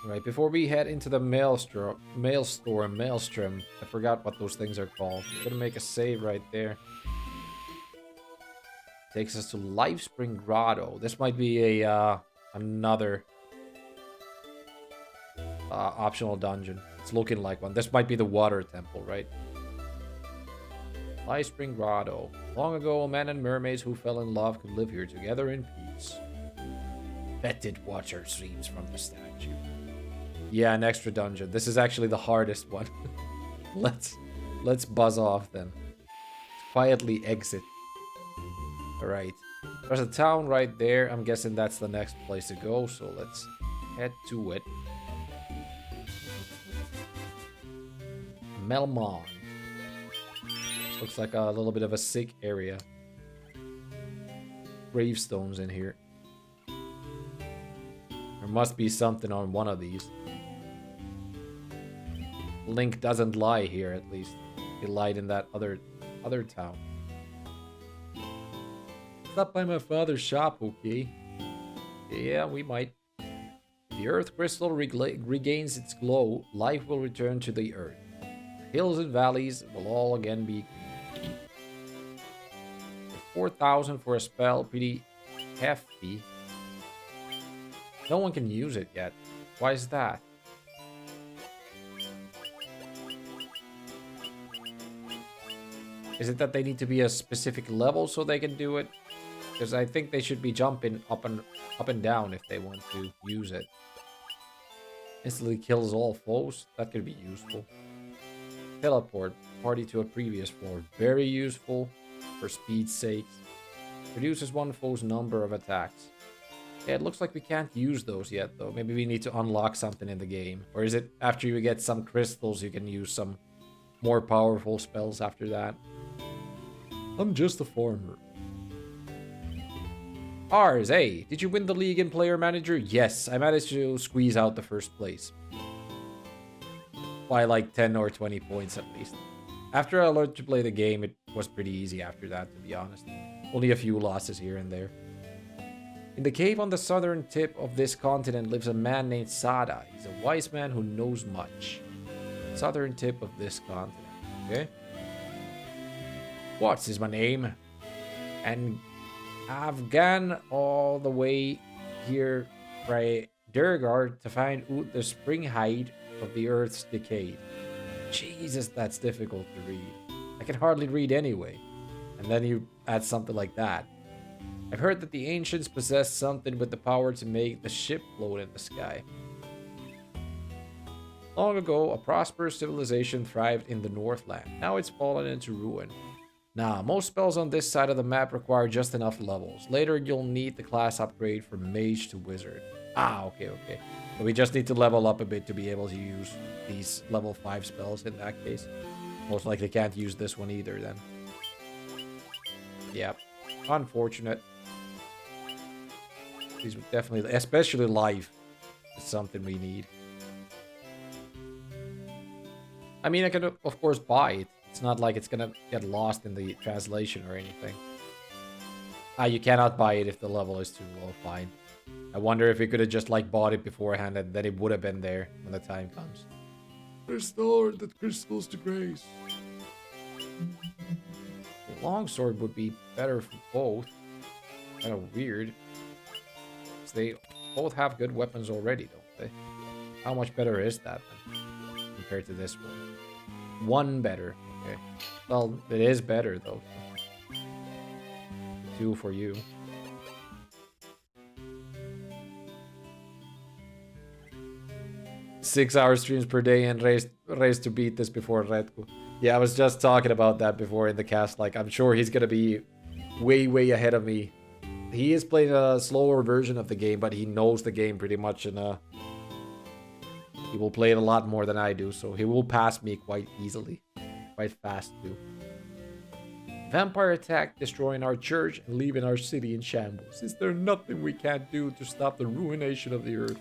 Right, before we head into the maelstrom, I forgot what those things are called. I'm gonna make a save right there. Takes us to Lifespring Grotto. This might be a another optional dungeon. It's looking like one. This might be the water temple, right? Lifespring Grotto. Long ago, men and mermaids who fell in love could live here together in peace. Fetid water streams from the statue. Yeah, an extra dungeon. This is actually the hardest one. Let's buzz off then. Quietly exit. Alright. There's a town right there. I'm guessing that's the next place to go, so let's head to it. Melmond. Looks like a little bit of a sick area. Gravestones in here. There must be something on one of these. Link doesn't lie here, at least. He lied in that other town. Stop by my father's shop, okay? Yeah, we might. If the earth crystal regains its glow, life will return to the earth. Hills and valleys will all again be 4,000 for a spell, pretty hefty. No one can use it yet. Why is that? Is it that they need to be a specific level so they can do it? Because I think they should be jumping up and down if they want to use it. Instantly kills all foes. That could be useful. Teleport party to a previous floor. Very useful for speed's sake. Reduces one foe's number of attacks. Yeah, it looks like we can't use those yet though. Maybe we need to unlock something in the game. Or is it after you get some crystals you can use some more powerful spells after that? I'm just a farmer. Ars, hey, did you win the league in Player Manager? Yes, I managed to squeeze out the first place. By like 10 or 20 points at least. After I learned to play the game, it was pretty easy after that, to be honest. Only a few losses here and there. In the cave on the southern tip of this continent lives a man named Sada. He's a wise man who knows much. Southern tip of this continent, okay? What's is my name? And I've gone all the way here by Durgar to find out the spring height of the earth's decay. Jesus, that's difficult to read. I can hardly read anyway. And then you add something like that. I've heard that the ancients possessed something with the power to make the ship float in the sky. Long ago, a prosperous civilization thrived in the Northland. Now it's fallen into ruin. Nah, most spells on this side of the map require just enough levels. Later, you'll need the class upgrade from mage to wizard. Ah, okay. So we just need to level up a bit to be able to use these level 5 spells in that case. Most likely can't use this one either then. Yep. Unfortunate. These would definitely, especially life, is something we need. I mean, I can of course buy it. It's not like it's gonna get lost in the translation or anything. Ah, you cannot buy it if the level is too low. Fine. I wonder if we could have just like bought it beforehand and then it would have been there when the time comes. Restore the crystals to grace. The longsword would be better for both. Kind of weird. Because they both have good weapons already, don't they? How much better is that then, compared to this one? One better. Okay. Well, it is better though. 2 for you. Six-hour streams per day and race to beat this before Redku. Yeah, I was just talking about that before in the cast. Like, I'm sure he's gonna be way ahead of me. He is playing a slower version of the game, but he knows the game pretty much, and he will play it a lot more than I do, so he will pass me quite easily. Quite fast, too. Vampire attack, destroying our church and leaving our city in shambles. Is there nothing we can't do to stop the ruination of the earth?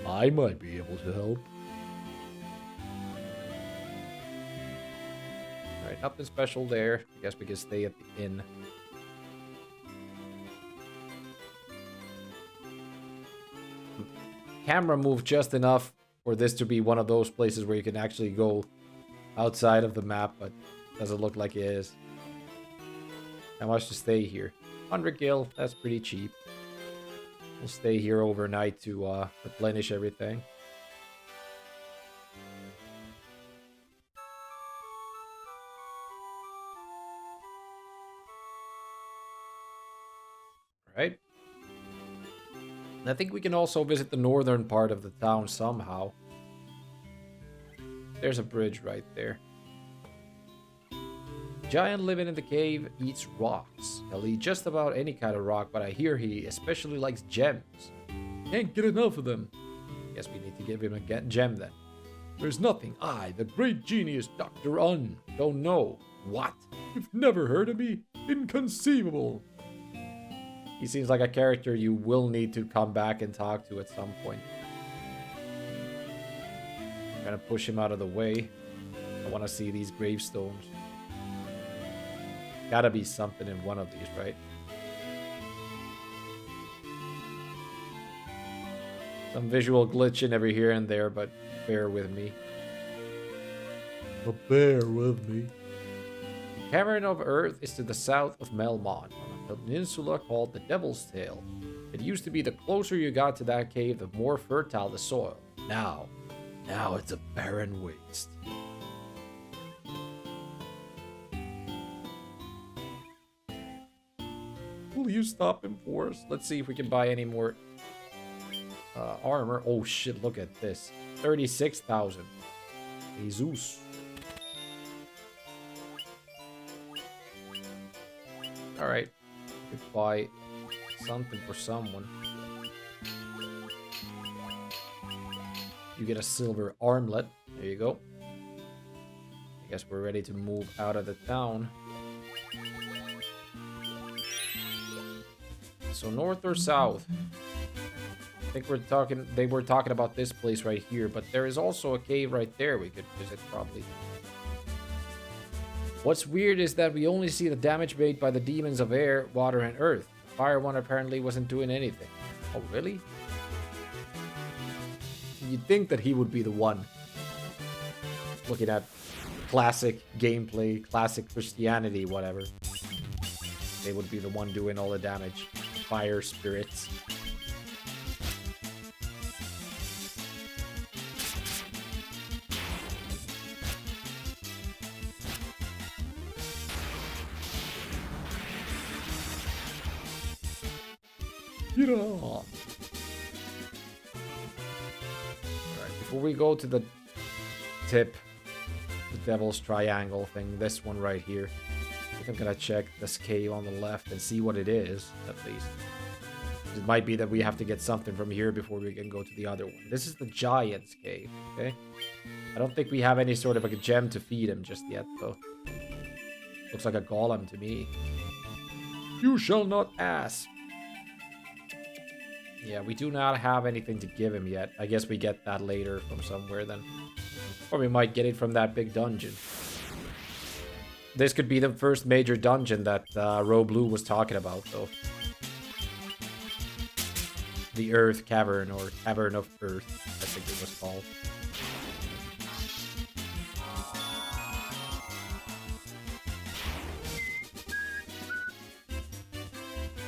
I might be able to help. Alright, nothing special there. I guess we can stay at the inn. Camera move just enough for this to be one of those places where you can actually go outside of the map, but doesn't look like it is. How much to stay here? 100 gil, that's pretty cheap. We'll stay here overnight to replenish everything. Right? I think we can also visit the northern part of the town somehow. There's a bridge right there. Giant living in the cave eats rocks. He'll eat just about any kind of rock, but I hear he especially likes gems. Can't get enough of them. Guess we need to give him a gem then. There's nothing I, the great genius Dr. Un, don't know. What? You've never heard of me? Inconceivable. He seems like a character you will need to come back and talk to at some point. I'm gonna push him out of the way. I want to see these gravestones. Gotta be something in one of these, right? Some visual glitching every here and there, but bear with me. But bear with me. The Cavern of Earth is to the south of Melmond, on a peninsula called the Devil's Tail. It used to be the closer you got to that cave, the more fertile the soil. Now it's a barren waste. Will you stop him for us? Let's see if we can buy any more armor. Oh shit, look at this. 36,000. Jesus. Alright. Could buy something for someone. You get a silver armlet. There you go. I guess we're ready to move out of the town. So north or south? I think they were talking about this place right here, but there is also a cave right there we could visit probably. What's weird is that we only see the damage made by the demons of air, water, and earth. The fire one apparently wasn't doing anything. Oh, really? You'd think that he would be the one. Looking at classic gameplay, classic Christianity, whatever. They would be the one doing all the damage. Fire spirits. Get on. Alright, before we go to the tip, the Devil's Triangle thing, this one right here, I think I'm gonna check this cave on the left and see what it is, at least. It might be that we have to get something from here before we can go to the other one. This is the Giant's Cave, okay? I don't think we have any sort of like a gem to feed him just yet, though. Looks like a golem to me. You shall not ask. Yeah, we do not have anything to give him yet. I guess we get that later from somewhere then. Or we might get it from that big dungeon. This could be the first major dungeon that Blue was talking about, though. The Earth Cavern, or Cavern of Earth, I think it was called.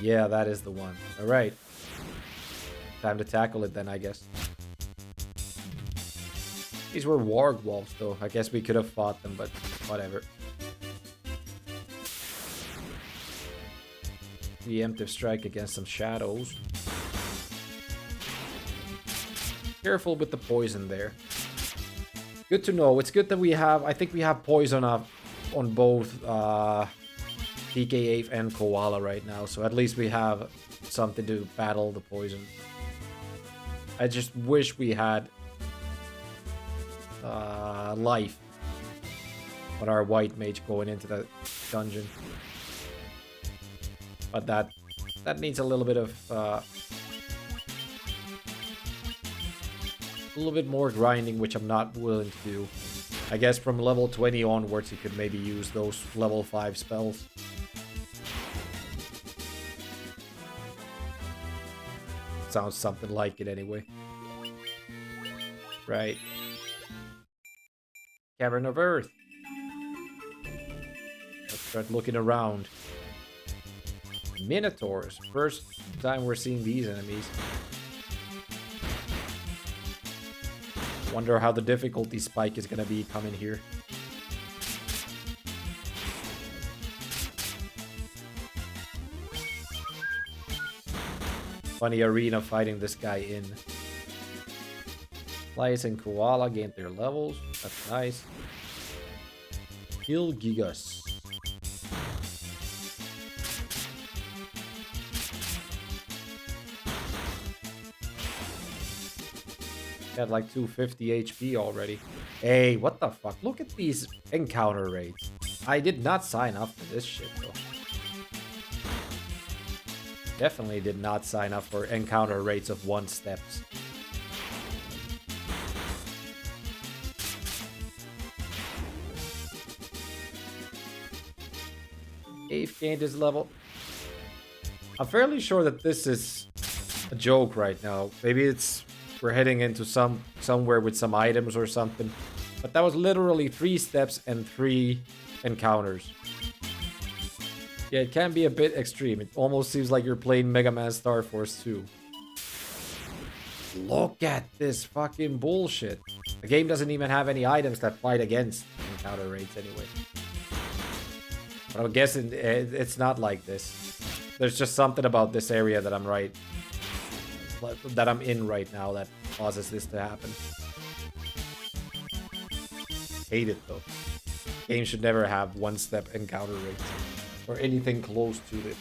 Yeah, that is the one. Alright. Time to tackle it then, I guess. These were warg wolves, though. I guess we could have fought them, but whatever. Preemptive strike against some shadows. Careful with the poison there. Good to know. It's good that we have... I think we have poison up on both PK8 and Koala right now. So at least we have something to battle the poison. I just wish we had life on our white mage going into the dungeon. But that needs a little bit of a little bit more grinding, which I'm not willing to do. I guess from level 20 onwards, you could maybe use those level 5 spells. Sounds something like it anyway. Right. Cavern of Earth. Let's start looking around. Minotaurs. First time we're seeing these enemies. Wonder how the difficulty spike is gonna be coming here. Funny arena fighting this guy in. Lice and Koala gained their levels. That's nice. Kill Gigas. Had like 250 HP already. Hey, what the fuck? Look at these encounter rates. I did not sign up for this shit though. Definitely did not sign up for encounter rates of 1 steps. Eighth gained his level. I'm fairly sure that this is a joke right now. Maybe it's we're heading into somewhere with some items or something. But that was literally 3 steps and 3 encounters. Yeah, it can be a bit extreme. It almost seems like you're playing Mega Man Star Force 2. Look at this fucking bullshit. The game doesn't even have any items that fight against encounter rates anyway. But I'm guessing it's not like this. There's just something about this area that I'm in right now that causes this to happen. Hate it though. Game should never have 1-step encounter rates. Or anything close to it.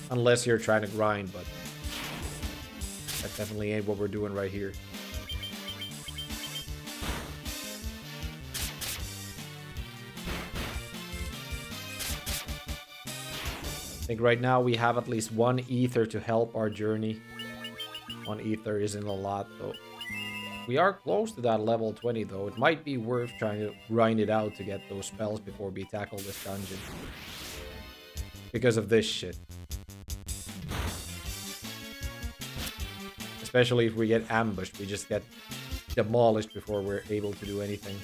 Unless you're trying to grind, but that definitely ain't what we're doing right here. I think right now we have at least 1 ether to help our journey. 1 ether isn't a lot though. We are close to that level 20 though. It might be worth trying to grind it out to get those spells before we tackle this dungeon. Because of this shit. Especially if we get ambushed, we just get demolished before we're able to do anything.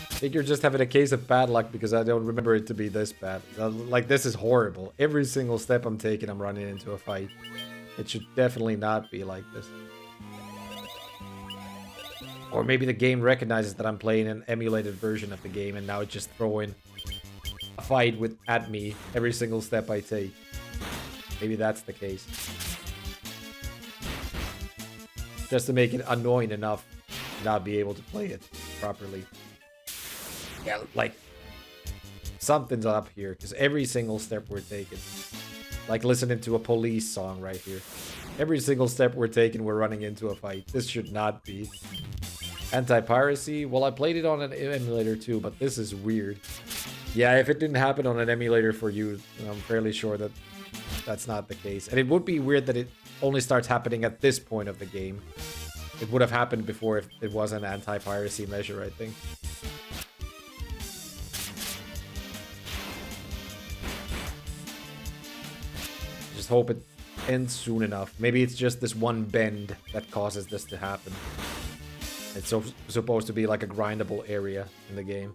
I think you're just having a case of bad luck because I don't remember it to be this bad. Like, this is horrible. Every single step I'm taking, I'm running into a fight. It should definitely not be like this. Or maybe the game recognizes that I'm playing an emulated version of the game and now it's just throwing a fight at me every single step I take. Maybe that's the case. Just to make it annoying enough to not be able to play it properly. Yeah, like, something's up here, because every single step we're taking, like listening to a Police song right here. Every single step we're taking, we're running into a fight. This should not be. Anti-piracy? Well, I played it on an emulator too, but this is weird. Yeah, if it didn't happen on an emulator for you, I'm fairly sure that that's not the case. And it would be weird that it only starts happening at this point of the game. It would have happened before if it was an anti-piracy measure, I think. Just hope it ends soon enough. Maybe it's just this one bend that causes this to happen. It's supposed to be like a grindable area in the game.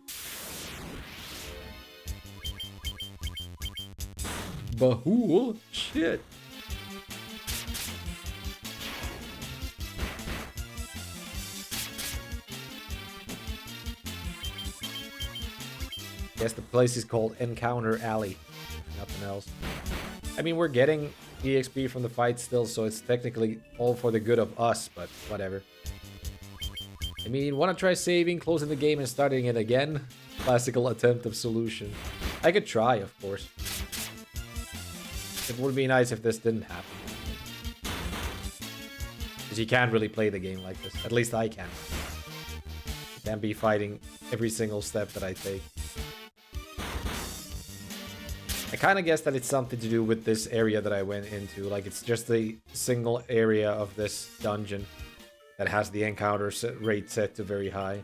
Bahul? Shit. Guess the place is called Encounter Alley. Nothing else. I mean, we're getting EXP from the fight still, so it's technically all for the good of us, but whatever. I mean, wanna try saving, closing the game, and starting it again? Classical attempt of solution. I could try, of course. It would be nice if this didn't happen. Because you can't really play the game like this. At least I can't. I can't be fighting every single step that I take. I kind of guess that it's something to do with this area that I went into. Like, it's just a single area of this dungeon that has the encounter rate set to very high.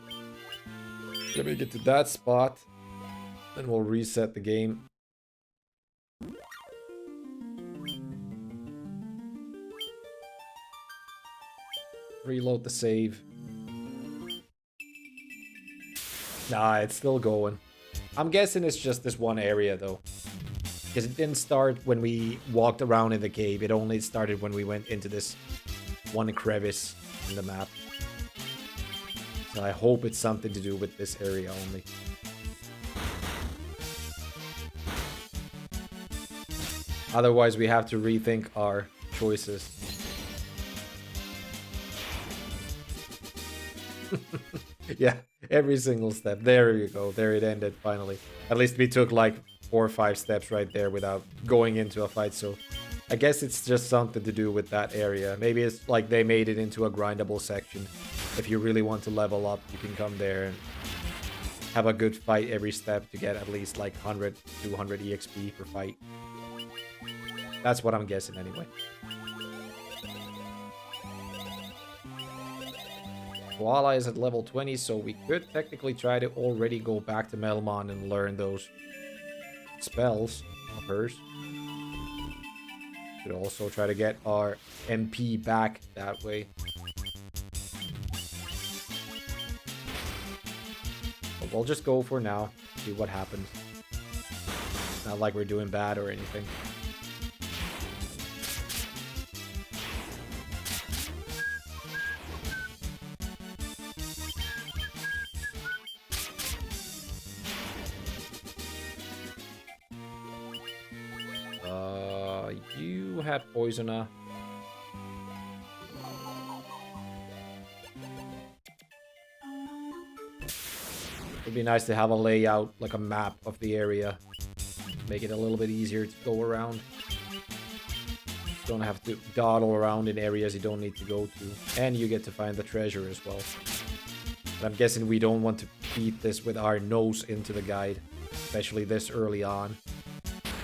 Let me get to that spot, then we'll reset the game. Reload the save. Nah, it's still going. I'm guessing it's just this one area, though. Because it didn't start when we walked around in the cave. It only started when we went into this one crevice in the map. So I hope it's something to do with this area only. Otherwise, we have to rethink our choices. Yeah, every single step. There you go. There it ended, finally. At least we took like 4 or 5 steps right there without going into a fight. So I guess it's just something to do with that area. Maybe it's like they made it into a grindable section. If you really want to level up, you can come there and have a good fight every step to get at least like 100, 200 EXP per fight. That's what I'm guessing anyway. Koala is at level 20, so we could technically try to already go back to Melmon and learn those spells of hers. Could also try to get our MP back that way. But we'll just go for now, see what happens. Not like we're doing bad or anything. You had Poisoner. It'd be nice to have a layout, like a map of the area. Make it a little bit easier to go around. Don't have to dawdle around in areas you don't need to go to. And you get to find the treasure as well. But I'm guessing we don't want to beat this with our nose into the guide. Especially this early on.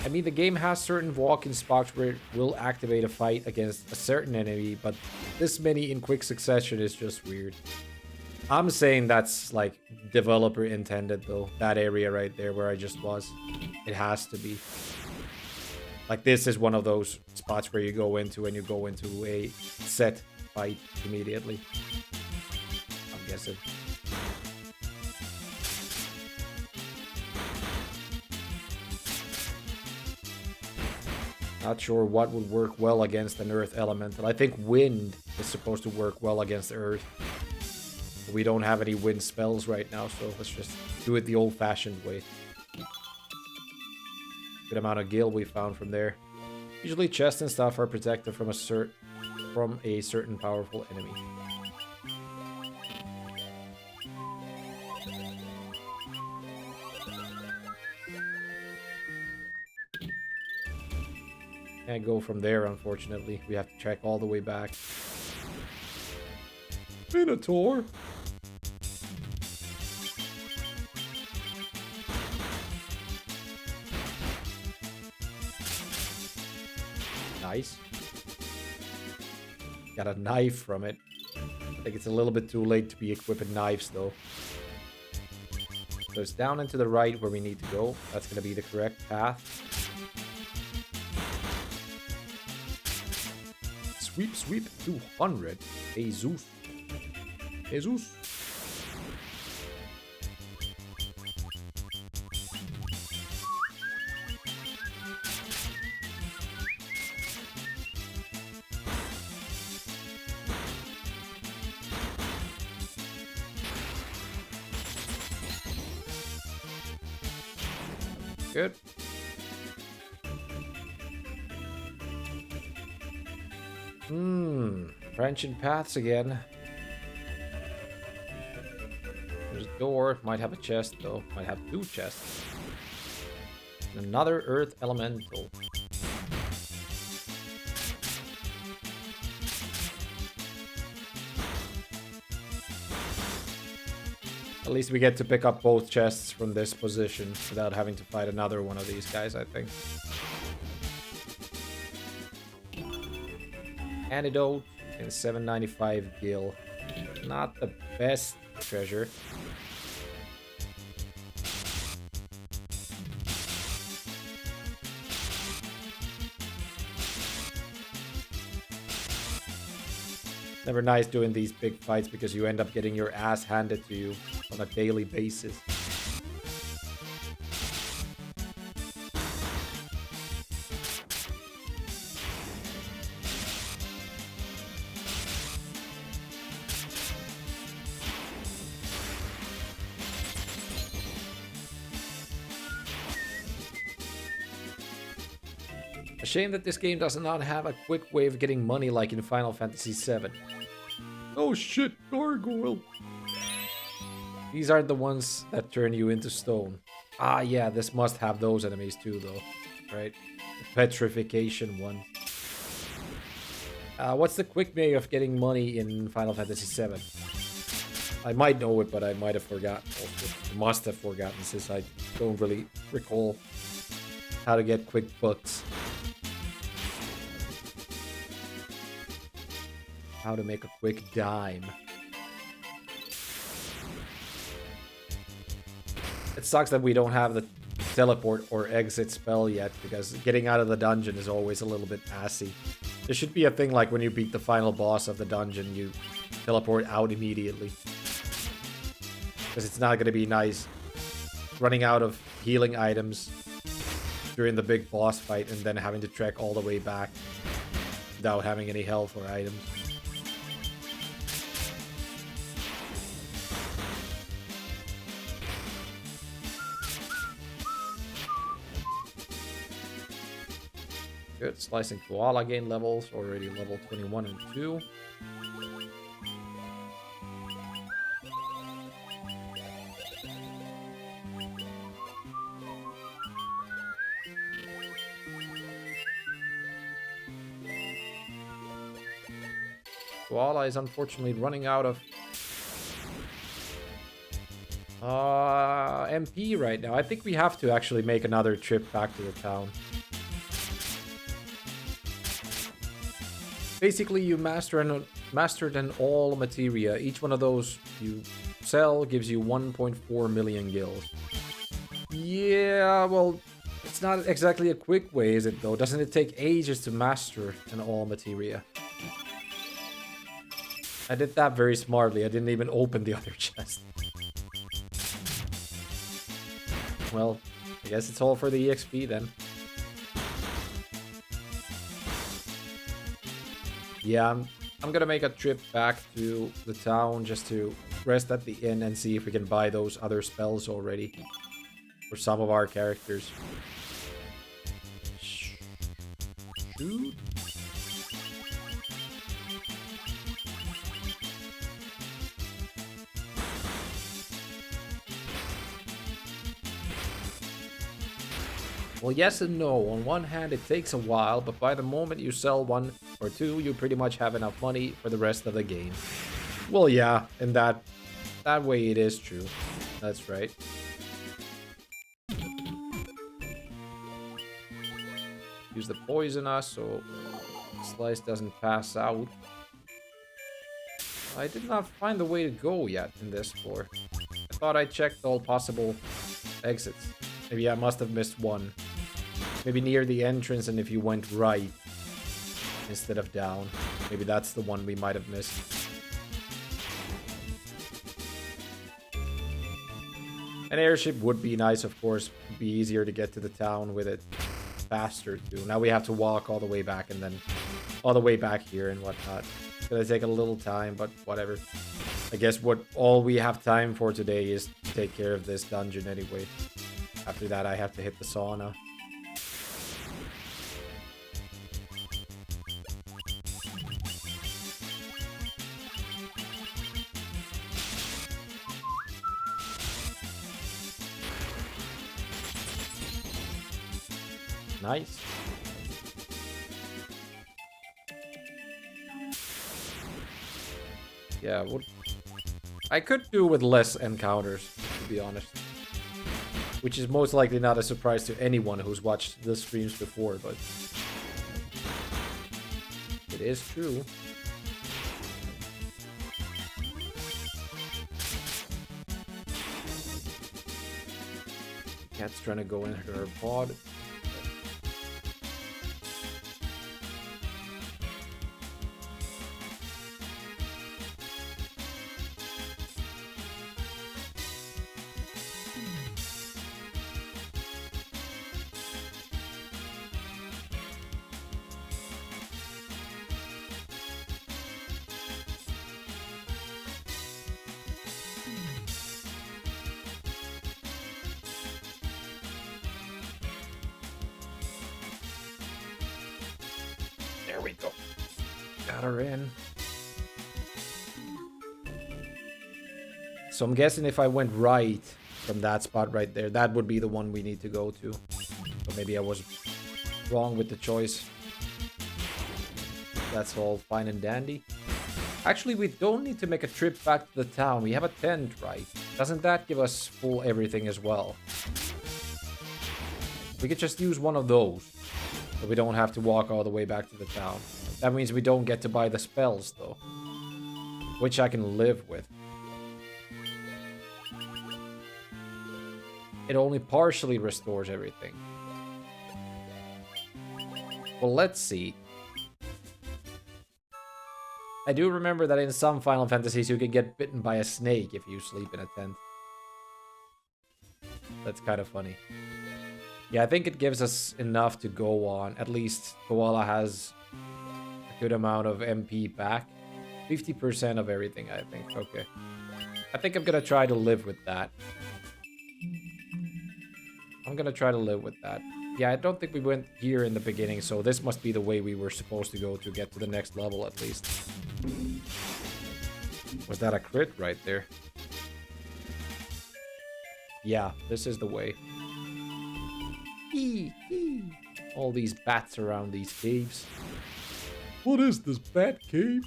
I mean, the game has certain walk-in spots where it will activate a fight against a certain enemy, but this many in quick succession is just weird. I'm saying that's, like, developer intended, though. That area right there where I just was. It has to be. Like, this is one of those spots where you go into and you go into a set fight immediately. I'm guessing. Not sure what would work well against an earth elemental. I think wind is supposed to work well against earth. But we don't have any wind spells right now, so let's just do it the old-fashioned way. Good amount of gil we found from there. Usually chests and stuff are protected from a certain powerful enemy. Can't go from there, unfortunately. We have to check all the way back. Minotaur! Nice. Got a knife from it. I think it's a little bit too late to be equipping knives, though. So it's down and to the right where we need to go. That's going to be the correct path. Sweep, sweep, 200. Jesus. Jesus. Good. Branching paths again. There's a door. Might have a chest, though. Might have 2 chests. And another earth elemental. At least we get to pick up both chests from this position without having to fight another one of these guys, I think. Antidote and 795 gil. Not the best treasure. Never nice doing these big fights because you end up getting your ass handed to you on a daily basis. A shame that this game does not have a quick way of getting money like in Final Fantasy VII. Oh shit, gargoyle! These aren't the ones that turn you into stone. Ah yeah, this must have those enemies too though, right? The petrification one. What's the quick way of getting money in Final Fantasy VII? I might know it, but I might have forgotten. Also, must have forgotten since I don't really recall how to get quick bucks. How to make a quick dime. It sucks that we don't have the teleport or exit spell yet, because getting out of the dungeon is always a little bit assy. There should be a thing like when you beat the final boss of the dungeon, you teleport out immediately. Because it's not going to be nice running out of healing items during the big boss fight and then having to trek all the way back without having any health or items. Good. Slicing Koala gain levels. Already level 21 and 2. Koala is unfortunately running out of MP right now. I think we have to actually make another trip back to the town. Basically, you mastered an all materia. Each one of those you sell gives you 1.4 million gills. Yeah, well, it's not exactly a quick way, is it though? Doesn't it take ages to master an all materia? I did that very smartly. I didn't even open the other chest. Well, I guess it's all for the EXP then. Yeah, I'm gonna make a trip back to the town just to rest at the inn and see if we can buy those other spells already for some of our characters. Shoot. Well, yes and no. On one hand, it takes a while, but by the moment you sell one or two, you pretty much have enough money for the rest of the game. Well, yeah, in that way it is true. That's right. Use the poisonous so Slice doesn't pass out. I did not find the way to go yet in this floor. I thought I checked all possible exits. Maybe I must have missed one. Maybe near the entrance, and if you went right instead of down. Maybe that's the one we might have missed. An airship would be nice, of course. It'd be easier to get to the town with it faster, too. Now we have to walk all the way back and then all the way back here and whatnot. It's gonna take a little time, but whatever. I guess all we have time for today is to take care of this dungeon anyway. After that, I have to hit the sauna. Nice. Yeah, I could do with less encounters, to be honest. Which is most likely not a surprise to anyone who's watched the streams before, but... it is true. Cat's trying to go into her pod. There we go. Got her in. So I'm guessing if I went right from that spot right there, that would be the one we need to go to. So maybe I was wrong with the choice. That's all fine and dandy. Actually, we don't need to make a trip back to the town. We have a tent, right? Doesn't that give us full everything as well? We could just use one of those. So we don't have to walk all the way back to the town. That means we don't get to buy the spells, though. Which I can live with. It only partially restores everything. Well, let's see. I do remember that in some Final Fantasies you can get bitten by a snake if you sleep in a tent. That's kind of funny. Yeah, I think it gives us enough to go on. At least Koala has a good amount of MP back. 50% of everything, I think. Okay. I think I'm gonna try to live with that. I'm gonna try to live with that. Yeah, I don't think we went here in the beginning, so this must be the way we were supposed to go to get to the next level, at least. Was that a crit right there? Yeah, this is the way. All these bats around these caves. What is this bat cave?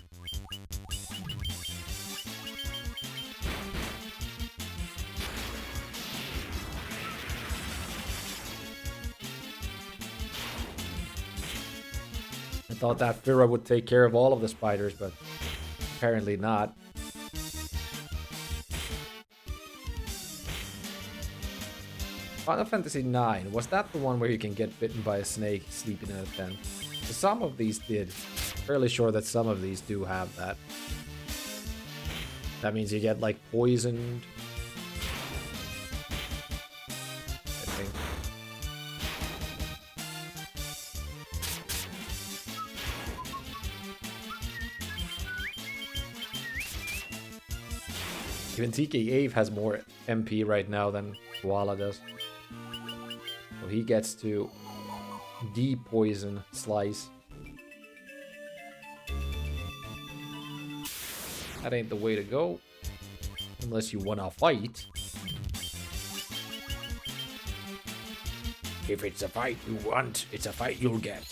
I thought that Fira would take care of all of the spiders, but apparently not. Final Fantasy IX, was that the one where you can get bitten by a snake sleeping in a tent? Some of these did. Fairly sure that some of these do have that. That means you get, like, poisoned. I think. Even TK8 has more MP right now than Koala does. So he gets to de-poison Slice. That ain't the way to go. Unless you wanna fight. If it's a fight you want, it's a fight you'll get.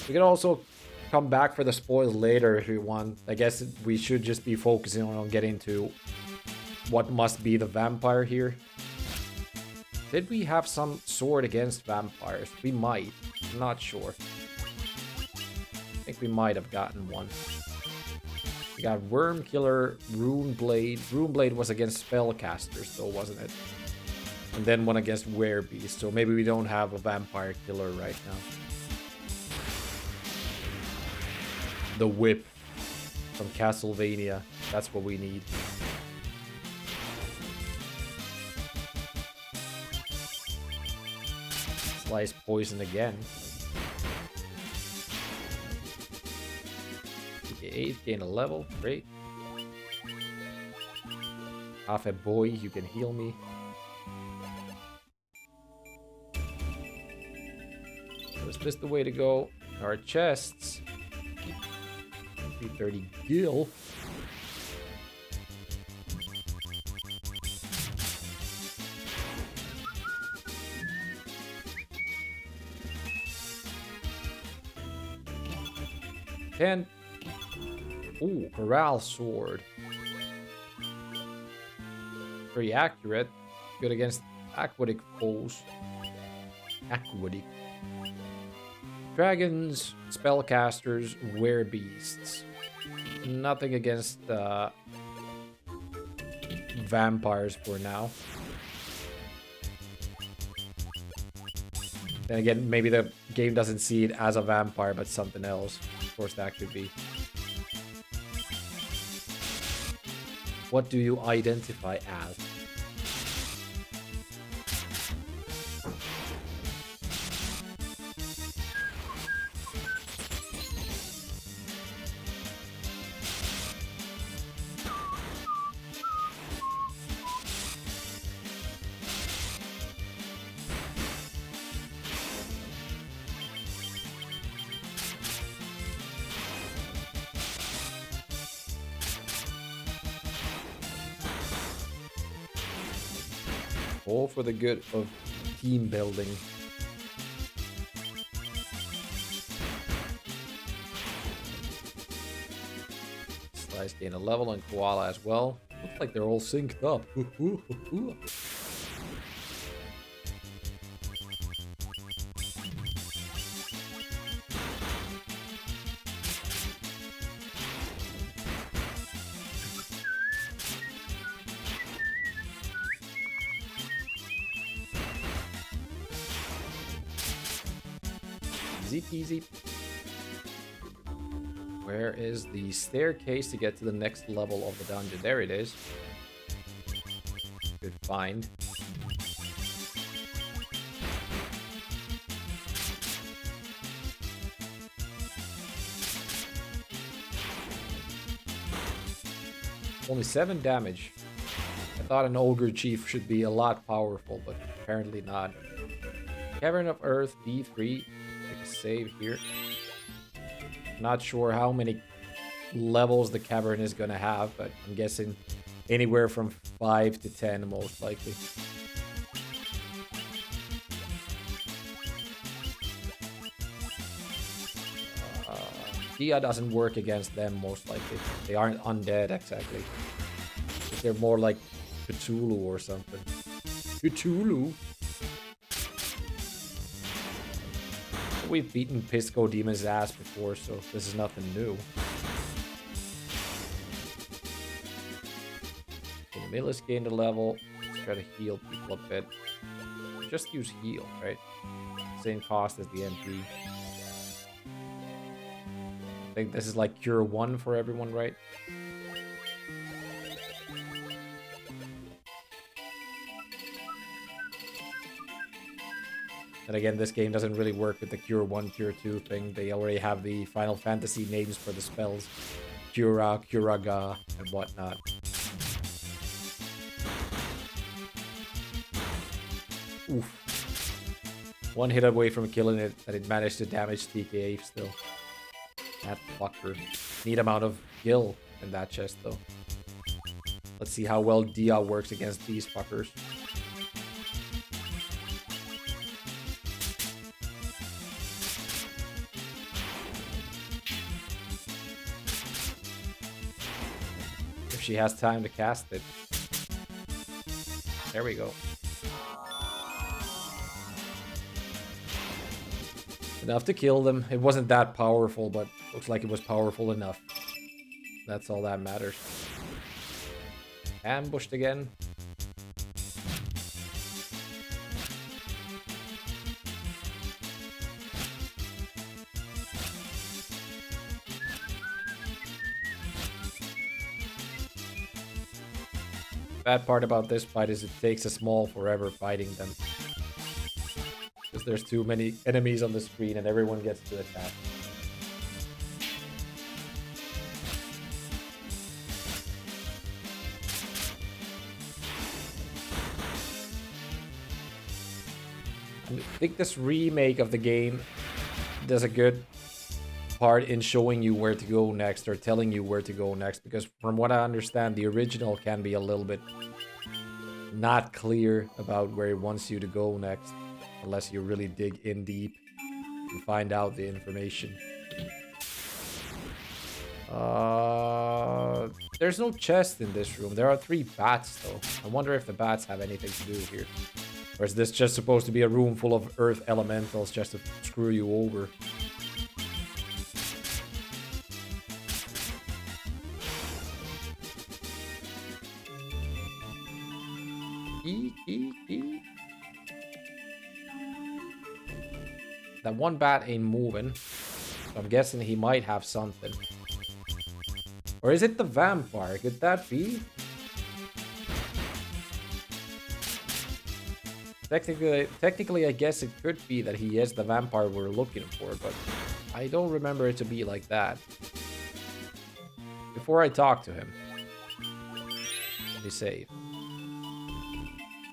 We can also come back for the spoils later if we want. I guess we should just be focusing on getting to what must be the vampire here. Did we have some sword against vampires? We might. I'm not sure. I think we might have gotten one. We got Worm Killer, Rune Blade. Rune Blade was against spellcasters though, wasn't it? And then one against Werebeast. So maybe we don't have a vampire killer right now. The whip from Castlevania. That's what we need. Slice poison again. 8, gain a level. Great. Half a boy, you can heal me. Was this the way to go? Our chests. 330 gil. 10. Ooh, Corral Sword. Very accurate. Good against aquatic foes. Aquatic. Dragons, spellcasters, werebeasts. Nothing against vampires for now. Then again, maybe the game doesn't see it as a vampire, but something else. Of course, that could be. What do you identify as? All for the good of team building. Slice gain a level and Koala as well. Looks like they're all synced up. Easy peasy. Where is the staircase to get to the next level of the dungeon? There it is. Good find. Only 7 damage. I thought an Ogre Chief should be a lot powerful, but apparently not. Cavern of Earth, D3. Save here. Not sure how many levels the cavern is gonna have, but I'm guessing anywhere from 5 to 10 most likely. Dia doesn't work against them most likely. They aren't undead exactly. They're more like Cthulhu or something. Cthulhu? We've beaten Pisco Demon's ass before, so this is nothing new. Okay, Millis gained a level. Let's try to heal people a bit. Just use heal, right? Same cost as the MP. I think this is like Cure 1 for everyone, right? And again, this game doesn't really work with the Cure 1, Cure 2 thing. They already have the Final Fantasy names for the spells. Cura, Curaga, and whatnot. Oof. One hit away from killing it, and it managed to damage TKA still. That fucker. Neat amount of gil in that chest, though. Let's see how well Dia works against these fuckers. She has time to cast it. There we go. Enough to kill them. It wasn't that powerful, but looks like it was powerful enough. That's all that matters. Ambushed again. Bad part about this fight is it takes a small forever fighting them. Because there's too many enemies on the screen and everyone gets to attack. I think this remake of the game does a good part in showing you where to go next or telling you where to go next, because from what I understand, the original can be a little bit not clear about where it wants you to go next unless you really dig in deep and find out the information. There's no chest in this room. There are 3 bats, though. I wonder if the bats have anything to do here. Or is this just supposed to be a room full of earth elementals just to screw you over? That one bat ain't moving. So I'm guessing he might have something. Or is it the vampire? Could that be? Technically, I guess it could be that he is the vampire we're looking for, but I don't remember it to be like that. Before I talk to him, let me save.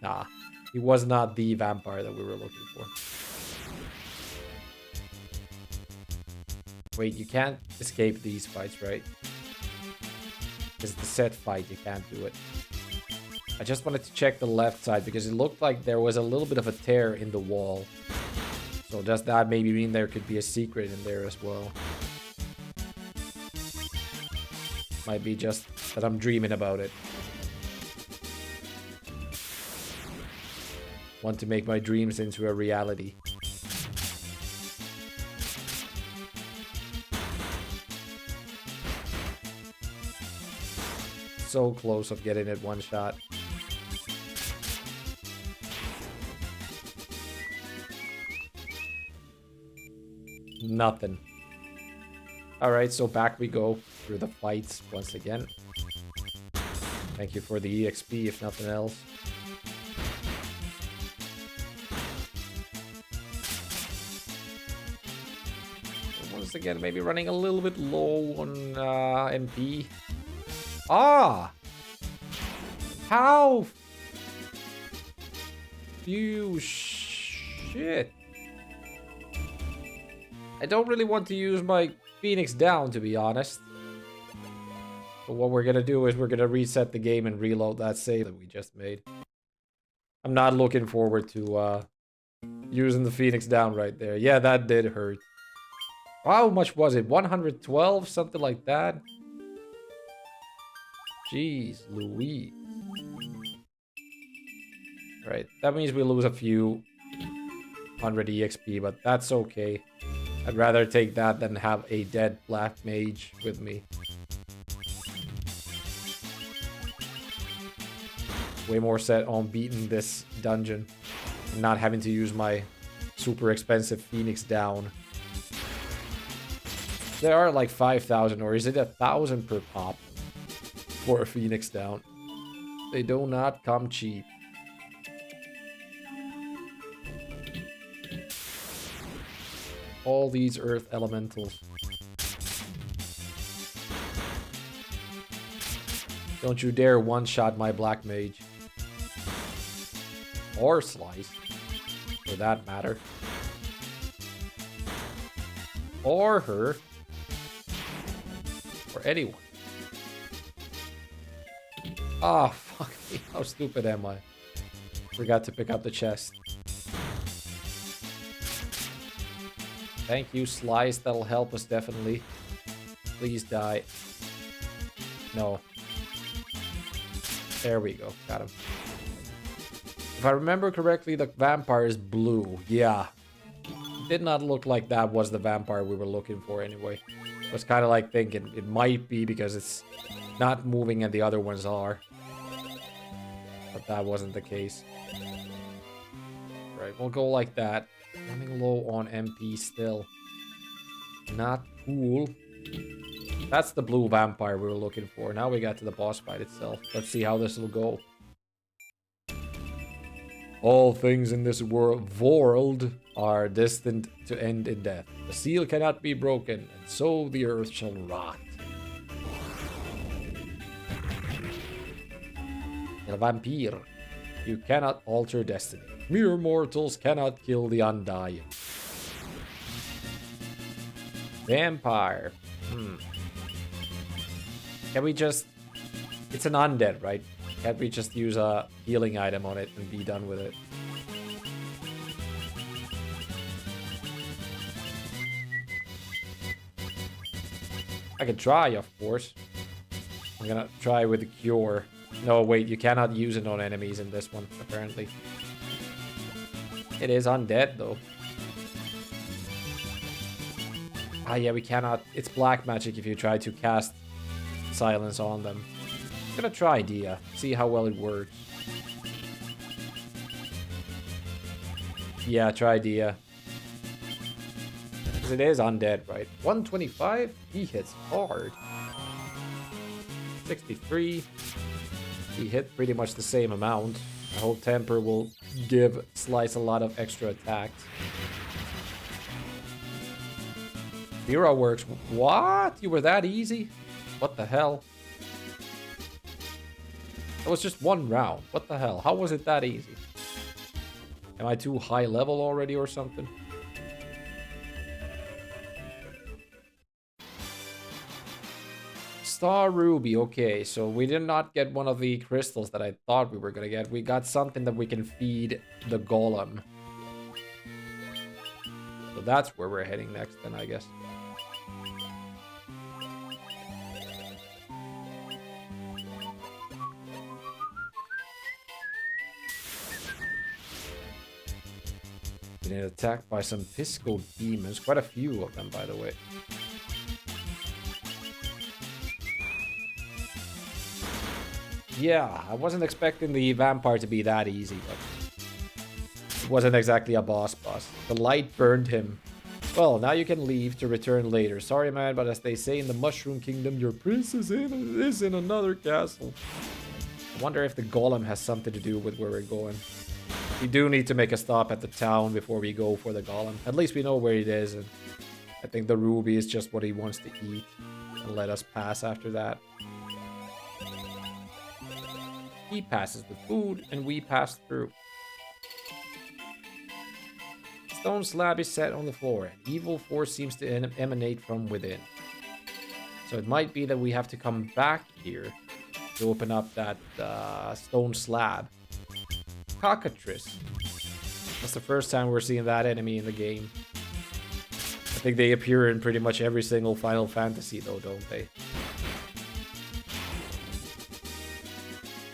Nah, he was not the vampire that we were looking for. Wait, you can't escape these fights, right? It's the set fight, you can't do it. I just wanted to check the left side because it looked like there was a little bit of a tear in the wall. So does that maybe mean there could be a secret in there as well? Might be just that I'm dreaming about it. Want to make my dreams into a reality. So close of getting it one shot. Nothing. Alright, so back we go through the fights once again. Thank you for the EXP, if nothing else. Once again, maybe running a little bit low on MP. Ah! How? You shit. I don't really want to use my Phoenix down, to be honest. But what we're gonna do is we're gonna reset the game and reload that save that we just made. I'm not looking forward to using the Phoenix down right there. Yeah, that did hurt. How much was it? 112? Something like that? Jeez Louise. Right, that means we lose a few 100 EXP, but that's okay. I'd rather take that than have a dead black mage with me. Way more set on beating this dungeon and not having to use my super expensive Phoenix down. There are like 5,000, or is it 1,000 per pop for a Phoenix down? They do not come cheap. All these earth elementals. Don't you dare one-shot my black mage. Or slice, for that matter. Or her. Or anyone. Ah, fuck me. How stupid am I? Forgot to pick up the chest. Thank you, Slice. That'll help us definitely. Please die. No. There we go. Got him. If I remember correctly, the vampire is blue. Yeah. Did not look like that was the vampire we were looking for anyway. Was kind of like thinking it might be because it's not moving and the other ones are. But that wasn't the case. Right, we'll go like that. Running low on MP still. Not cool. That's the blue vampire we were looking for. Now we got to the boss fight itself. Let's see how this will go. All things in this world are destined to end in death. The seal cannot be broken, and so the earth shall rot. El vampire, you cannot alter destiny. Mere mortals cannot kill the undying. Vampire. Can we just... It's an undead, right? Can't we just use a healing item on it and be done with it? I can try, of course. I'm gonna try with the cure. No, wait, you cannot use it on enemies in this one, apparently. It is undead, though. Ah, yeah, we cannot. It's black magic if you try to cast silence on them. I'm gonna try Dia, see how well it works. Yeah, try Dia. Because it is undead, right? 125? He hits hard. 63. He hit pretty much the same amount. I hope Temper will give Slice a lot of extra attacks. Vera works. What? You were that easy? What the hell? It was just one round. What the hell? How was it that easy? Am I too high level already or something? Star Ruby, okay, so we did not get one of the crystals that I thought we were gonna get. We got something that we can feed the golem. So that's where we're heading next then, I guess. Getting attacked by some Pisco demons. Quite a few of them, by the way. Yeah, I wasn't expecting the vampire to be that easy, but it wasn't exactly a boss. The light burned him. Well, now you can leave to return later. Sorry, man, but as they say in the Mushroom Kingdom, your prince is in another castle. I wonder if the golem has something to do with where we're going. We do need to make a stop at the town before we go for the golem. At least we know where it is, and I think the ruby is just what he wants to eat. And let us pass after that. He passes the food, and we pass through. Stone slab is set on the floor. An evil force seems to emanate from within. So it might be that we have to come back here to open up that stone slab. Cockatrice. That's the first time we're seeing that enemy in the game. I think they appear in pretty much every single Final Fantasy though, don't they?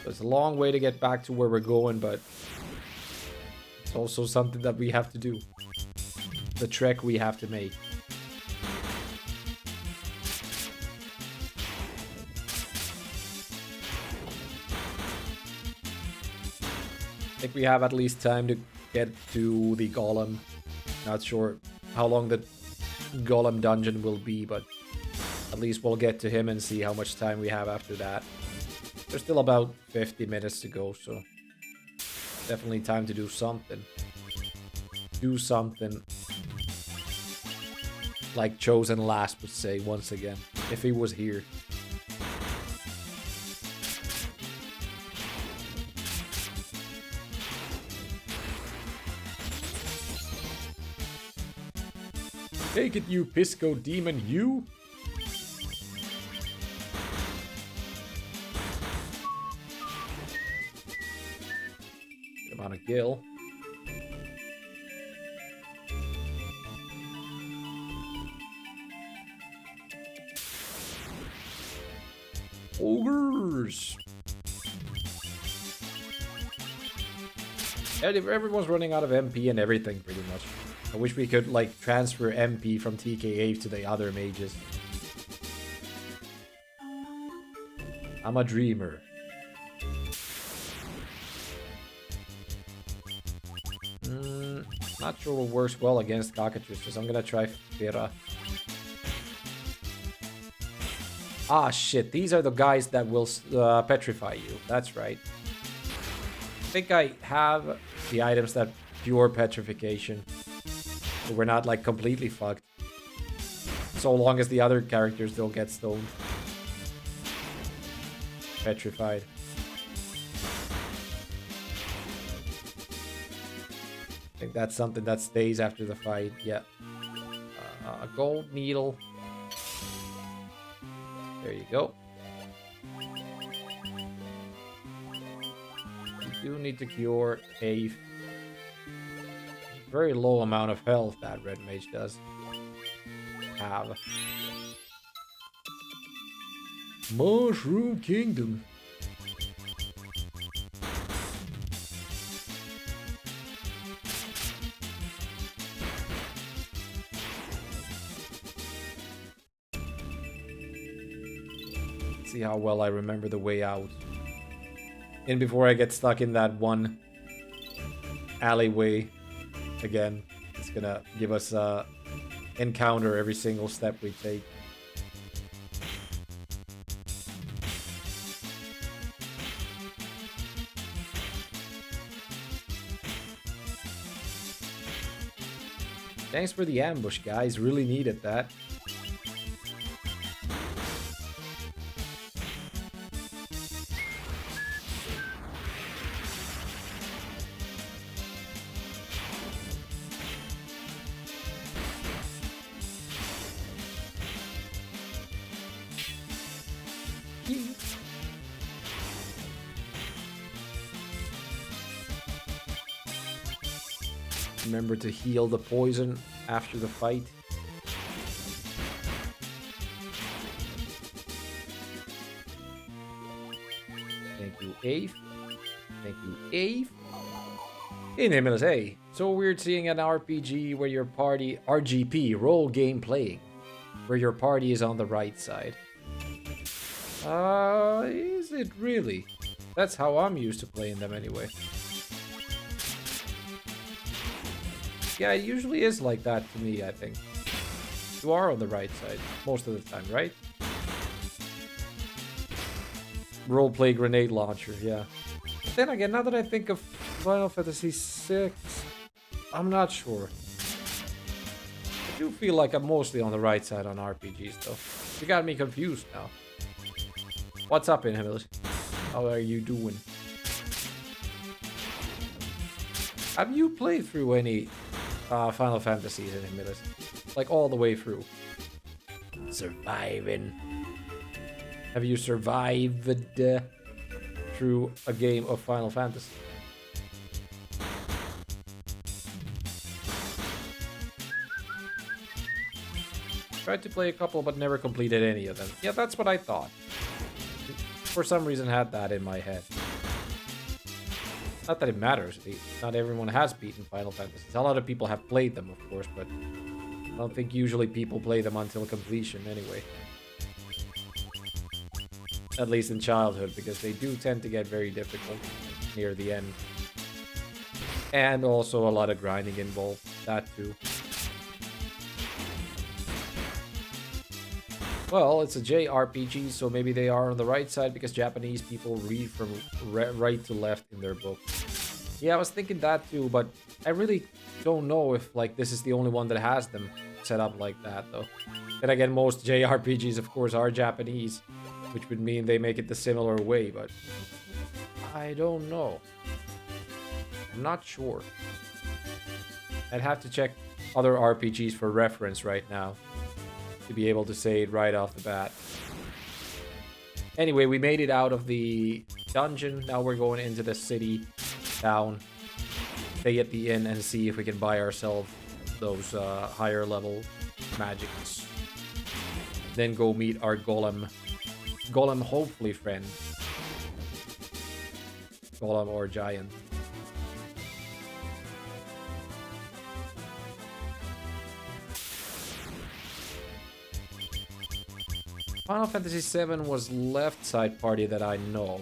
So it's a long way to get back to where we're going, but it's also something that we have to do. The trek we have to make. I think we have at least time to get to the golem. Not sure how long the golem dungeon will be, but at least we'll get to him and see how much time we have after that. There's still about 50 minutes to go, so definitely time to do something. Do something like Chosen Last would say once again, if he was here. Take it, you Pisco demon, you! Get him on a gill. Ogres! Everyone's running out of MP and everything, pretty much. I wish we could, like, transfer MP from TK8 to the other mages. I'm a dreamer. Not sure what works well against cockatrices. I'm gonna try Fira. Ah, shit. These are the guys that will petrify you. That's right. I think I have the items that cure petrification. So we're not, like, completely fucked. So long as the other characters don't get stoned. Petrified. I think that's something that stays after the fight. Yeah. A gold needle. There you go. You do need to cure a very low amount of health that red mage does have. Mushroom Kingdom. See how well I remember the way out. And before I get stuck in that one alleyway again, it's gonna give us a encounter every single step we take. Thanks for the ambush, guys. Really needed that. Remember to heal the poison after the fight. Thank you, Ave. Thank you, Ave. Hey, Nimbus, hey. So weird seeing an RPG where your party... RGP, role game playing. Where your party is on the right side. Is it really? That's how I'm used to playing them anyway. Yeah, it usually is like that to me, I think. You are on the right side most of the time, right? Roleplay grenade launcher, yeah. But then again, now that I think of Final Fantasy VI, I'm not sure. I do feel like I'm mostly on the right side on RPGs, though. You got me confused now. What's up, Inhibitors? How are you doing? Have you played through any Final Fantasies in Inhibitors? Like all the way through? Surviving. Have you survived through a game of Final Fantasy? Tried to play a couple but never completed any of them. Yeah, that's what I thought. For some reason had that in my head. Not that it matters. Not everyone has beaten Final Fantasy. A lot of people have played them, of course, but I don't think usually people play them until completion anyway. At least in childhood, because they do tend to get very difficult near the end. And also a lot of grinding involved. That too. Well, it's a JRPG, so maybe they are on the right side because Japanese people read from right to left in their book. Yeah, I was thinking that too, but I really don't know if like this is the only one that has them set up like that, though. Then again, most JRPGs, of course, are Japanese, which would mean they make it the similar way, but I don't know. I'm not sure. I'd have to check other RPGs for reference right now to be able to say it right off the bat. Anyway, we made it out of the dungeon. Now we're going into the city, town, stay at the inn and see if we can buy ourselves those higher level magics. Then go meet our golem, hopefully friend. Golem or giant. Final Fantasy VII was left side party that I know.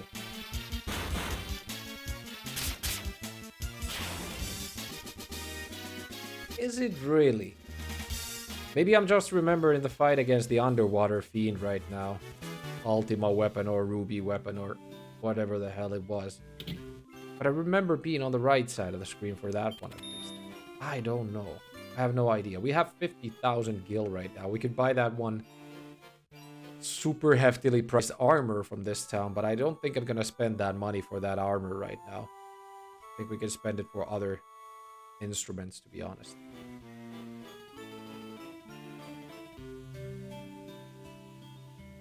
Is it really? Maybe I'm just remembering the fight against the underwater fiend right now. Ultima weapon or ruby weapon or whatever the hell it was. But I remember being on the right side of the screen for that one at least. I don't know. I have no idea. We have 50,000 gil right now. We could buy that one super heftily priced armor from this town, but I don't think I'm gonna spend that money for that armor right now. I think we can spend it for other instruments, to be honest.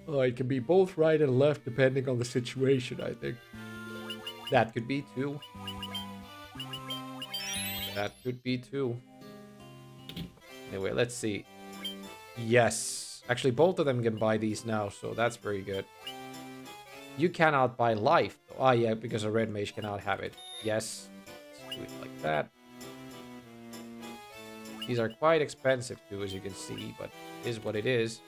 Oh, it can be both right and left depending on the situation, I think. That could be too. That could be too. Anyway, let's see. Yes. Actually, both of them can buy these now, so that's very good. You cannot buy life. Ah, yeah, because a red mage cannot have it. Yes. Let's do it like that. These are quite expensive too, as you can see, but it is what it is.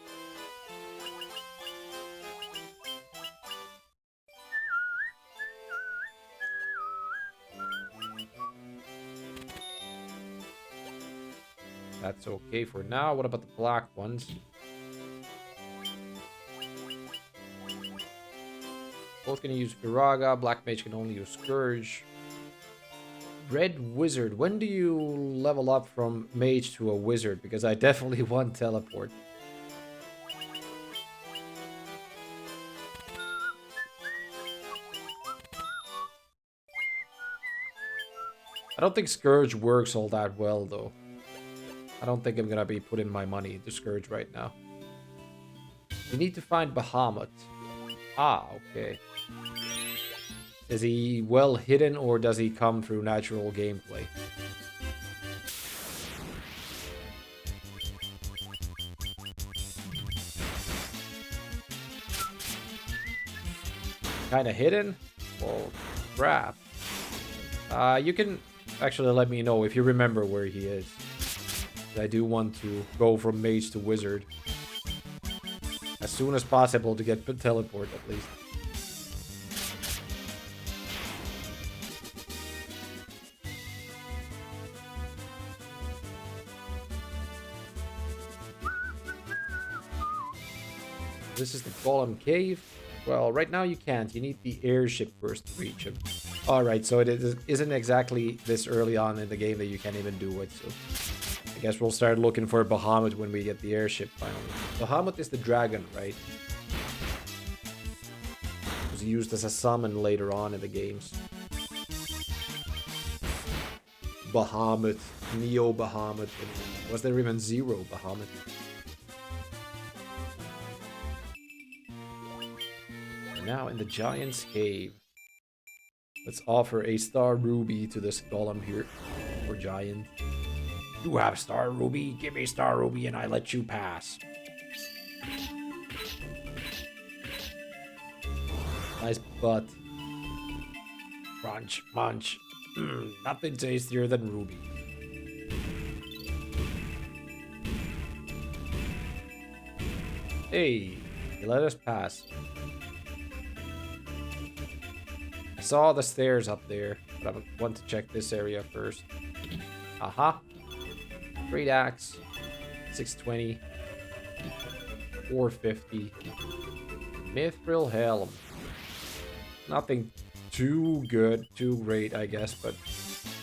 That's okay for now. What about the black ones? Both can use Viraga. Black mage can only use Scourge. Red wizard. When do you level up from mage to a wizard? Because I definitely want teleport. I don't think Scourge works all that well, though. I don't think I'm gonna be putting my money into Scourge right now. We need to find Bahamut. Ah, okay. Is he well hidden, or does he come through natural gameplay? Kinda hidden? Well, crap. You can actually let me know if you remember where he is. I do want to go from mage to wizard as soon as possible to get teleport, at least. This is the Golem Cave. Well, right now you can't. You need the airship first to reach him. Alright, so it isn't exactly this early on in the game that you can't even do it, so I guess we'll start looking for Bahamut when we get the airship finally. Bahamut is the dragon, right? It was used as a summon later on in the games. Bahamut, Neo Bahamut. Was there even Zero Bahamut? We're now in the Giant's Cave. Let's offer a Star Ruby to this golem here, or giant. You have Star Ruby? Give me Star Ruby and I let you pass. Nice butt. Crunch, munch. Nothing tastier than Ruby. Hey, you let us pass. I saw the stairs up there, but I want to check this area first. Aha. Great axe. 620. 450. Mithril helm. Nothing too good, too great, I guess, but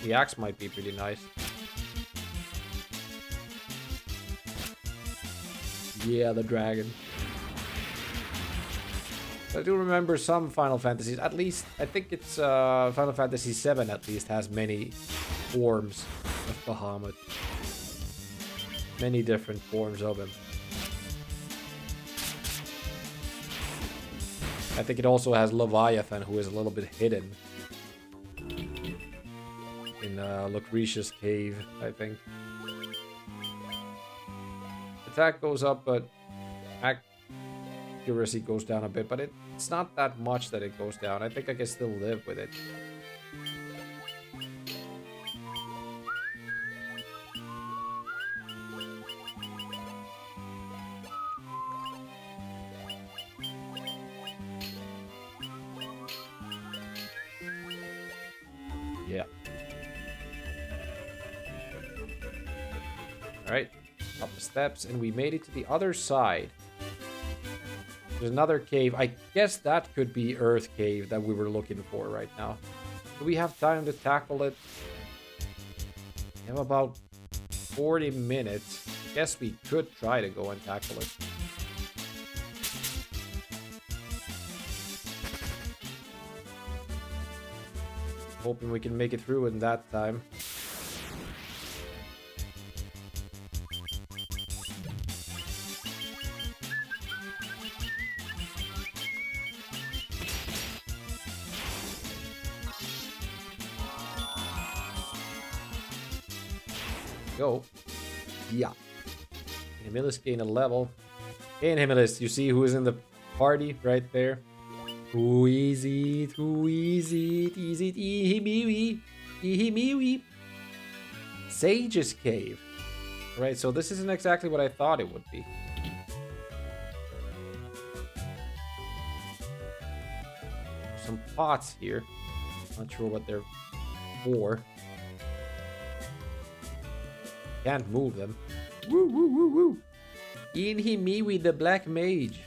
the axe might be pretty nice. Yeah, the dragon. I do remember some Final Fantasies, at least, I think it's Final Fantasy VII at least has many forms of Bahamut. Many different forms of him. I think it also has Leviathan, who is a little bit hidden. In Lucretia's cave, I think. Attack goes up, but accuracy goes down a bit, but it's not that much that it goes down. I think I can still live with it. Yeah. Alright. Up the steps, and we made it to the other side. There's another cave. I guess that could be Earth Cave that we were looking for right now. Do we have time to tackle it? We have about 40 minutes. Guess we could try to go and tackle it. Hoping we can make it through in that time. Go. Yeah. Emilius gain a level. In Himalis, you see who is in the party right there? Who is it? Who is it? Is it Ihimiwi? Ihimiwi? Sage's Cave. Right, so this isn't exactly what I thought it would be. Some pots here. Not sure what they're for. Can't move them. Woo, woo, woo, woo. Ihimiwi the Black Mage.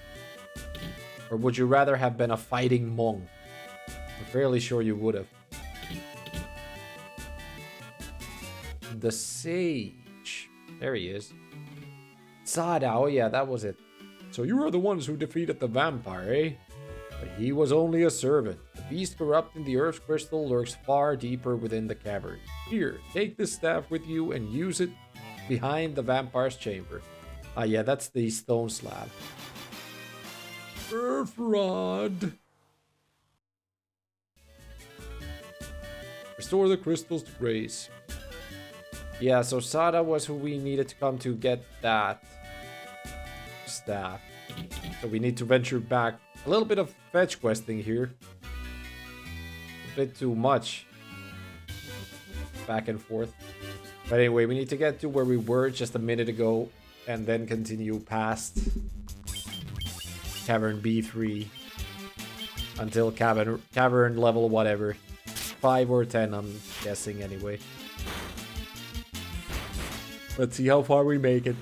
Or would you rather have been a fighting monk? I'm fairly sure you would have. The Sage. There he is. Sada, oh yeah, that was it. So you are the ones who defeated the vampire, eh? But he was only a servant. The beast corrupting the Earth's crystal lurks far deeper within the cavern. Here, take this staff with you and use it behind the vampire's chamber. Ah yeah, that's the stone slab. Earth Rod. Restore the crystals to grace. Yeah, so Sada was who we needed to come to get that staff. So we need to venture back. A little bit of fetch questing here. A bit too much. Back and forth. But anyway, we need to get to where we were just a minute ago. And then continue past Cavern B3 until cavern level whatever. 5 or 10, I'm guessing anyway. Let's see how far we make it.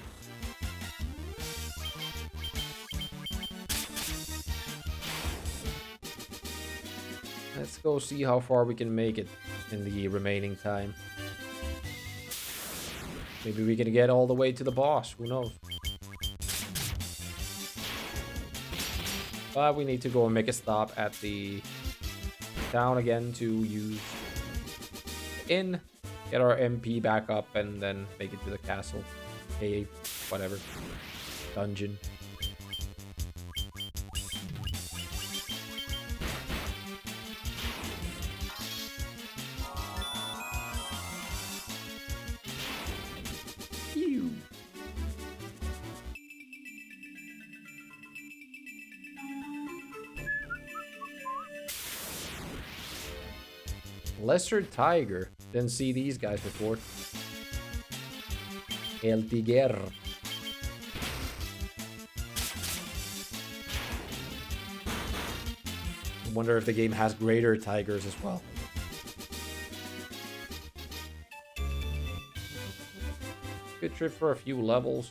Let's go see how far we can make it in the remaining time. Maybe we can get all the way to the boss, who knows? But we need to go and make a stop at the town again to use inn, get our MP back up, and then make it to the castle, cave, whatever, dungeon. Ew. Lesser Tiger. Didn't see these guys before. El Tiger. I wonder if the game has greater tigers as well. Good trip for a few levels.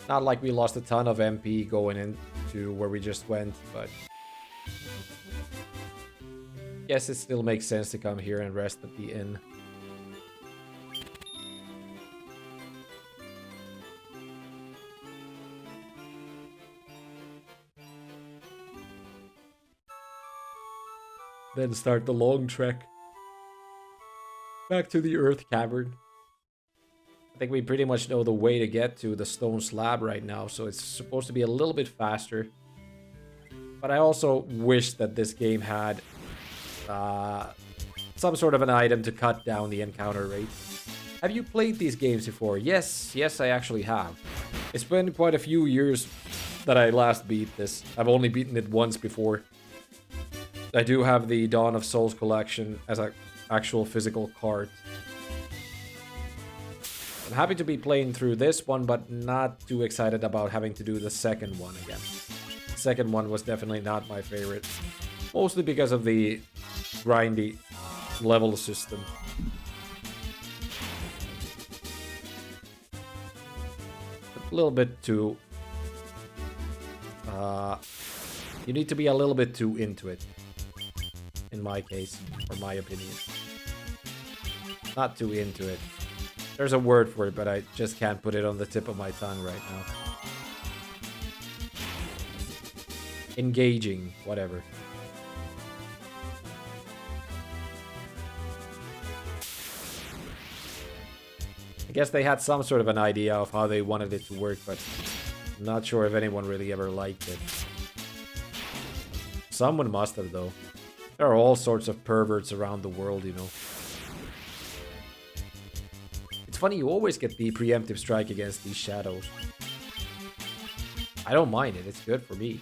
Not like we lost a ton of MP going into where we just went, but guess it still makes sense to come here and rest at the inn. Then start the long trek back to the Earth Cavern. I think we pretty much know the way to get to the stone slab right now, so it's supposed to be a little bit faster. But I also wish that this game had some sort of an item to cut down the encounter rate. Have you played these games before? Yes, I actually have. It's been quite a few years that I last beat this. I've only beaten it once before. I do have the Dawn of Souls collection as an actual physical card. I'm happy to be playing through this one, but not too excited about having to do the second one again. The second one was definitely not my favorite. Mostly because of the grindy level system. A little bit too... you need to be a little bit too into it. In my case, or my opinion. Not too into it. There's a word for it, but I just can't put it on the tip of my tongue right now. Engaging, whatever. I guess they had some sort of an idea of how they wanted it to work, but I'm not sure if anyone really ever liked it. Someone must have, though. There are all sorts of perverts around the world, you know. It's funny, you always get the preemptive strike against these shadows. I don't mind it, it's good for me.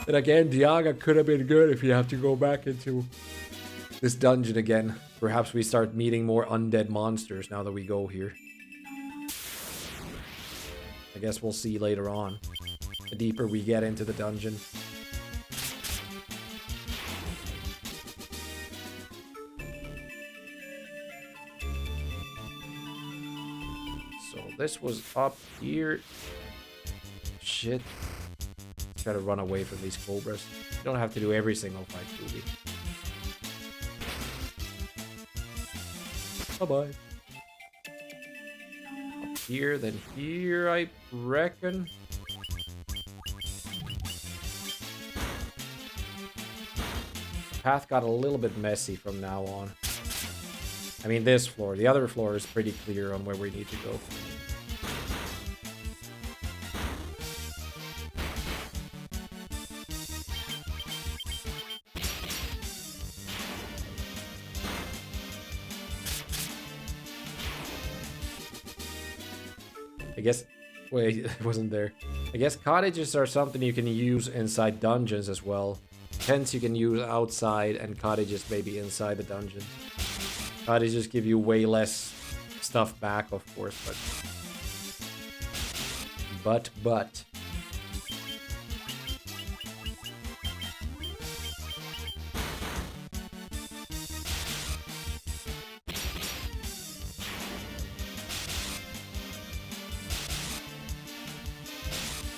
And again, Diaga could have been good if you have to go back into this dungeon again. Perhaps we start meeting more undead monsters now that we go here. I guess we'll see later on, the deeper we get into the dungeon. So this was up here. Shit. Try to run away from these cobras. You don't have to do every single fight, Ruby. Bye-bye. Up here, then here, I reckon. The path got a little bit messy from now on. I mean, this floor. The other floor is pretty clear on where we need to go. I guess, wait, it wasn't there. I guess cottages are something you can use inside dungeons as well. Tents you can use outside, and cottages maybe inside the dungeons. Cottages give you way less stuff back, of course, but.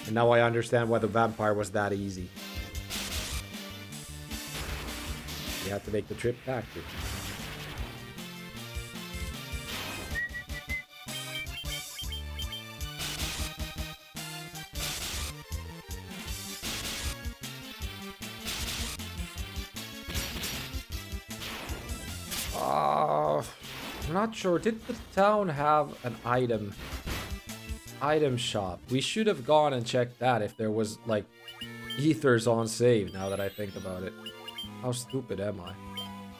And now I understand why the vampire was that easy. You have to make the trip back here. I'm not sure. Did the town have an item shop? We should have gone and checked that if there was, like, ethers on save, now that I think about it. How stupid am I?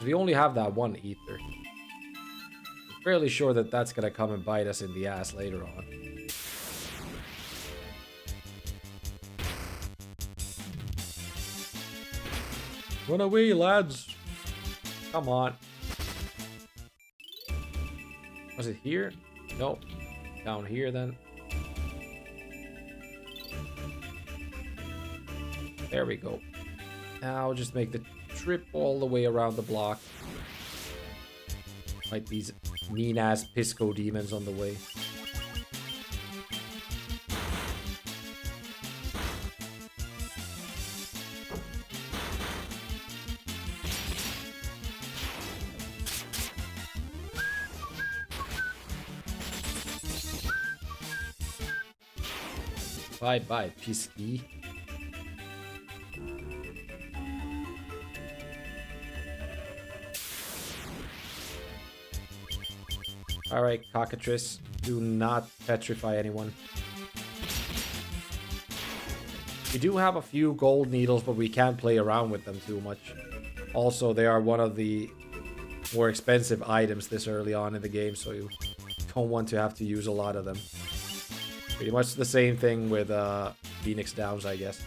We only have that one ether. I'm fairly sure that that's gonna come and bite us in the ass later on. Run away, lads! Come on. Was it here? Nope. Down here, then. There we go. Now just make the trip all the way around the block. Like these mean-ass Pisco demons on the way. Bye-bye, Pisky. Alright, cockatrice. Do not petrify anyone. We do have a few gold needles, but we can't play around with them too much. Also, they are one of the more expensive items this early on in the game, so you don't want to have to use a lot of them. Pretty much the same thing with Phoenix Downs, I guess.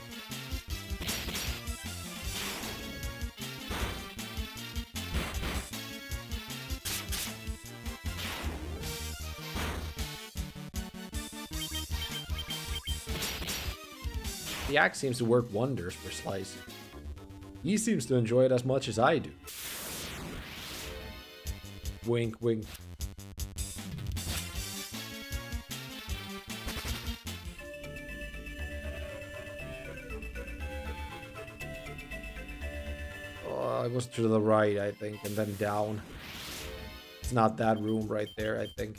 The axe seems to work wonders for Slice. He seems to enjoy it as much as I do. Wink, wink. Oh, it was to the right, I think, and then down. It's not that room right there, I think.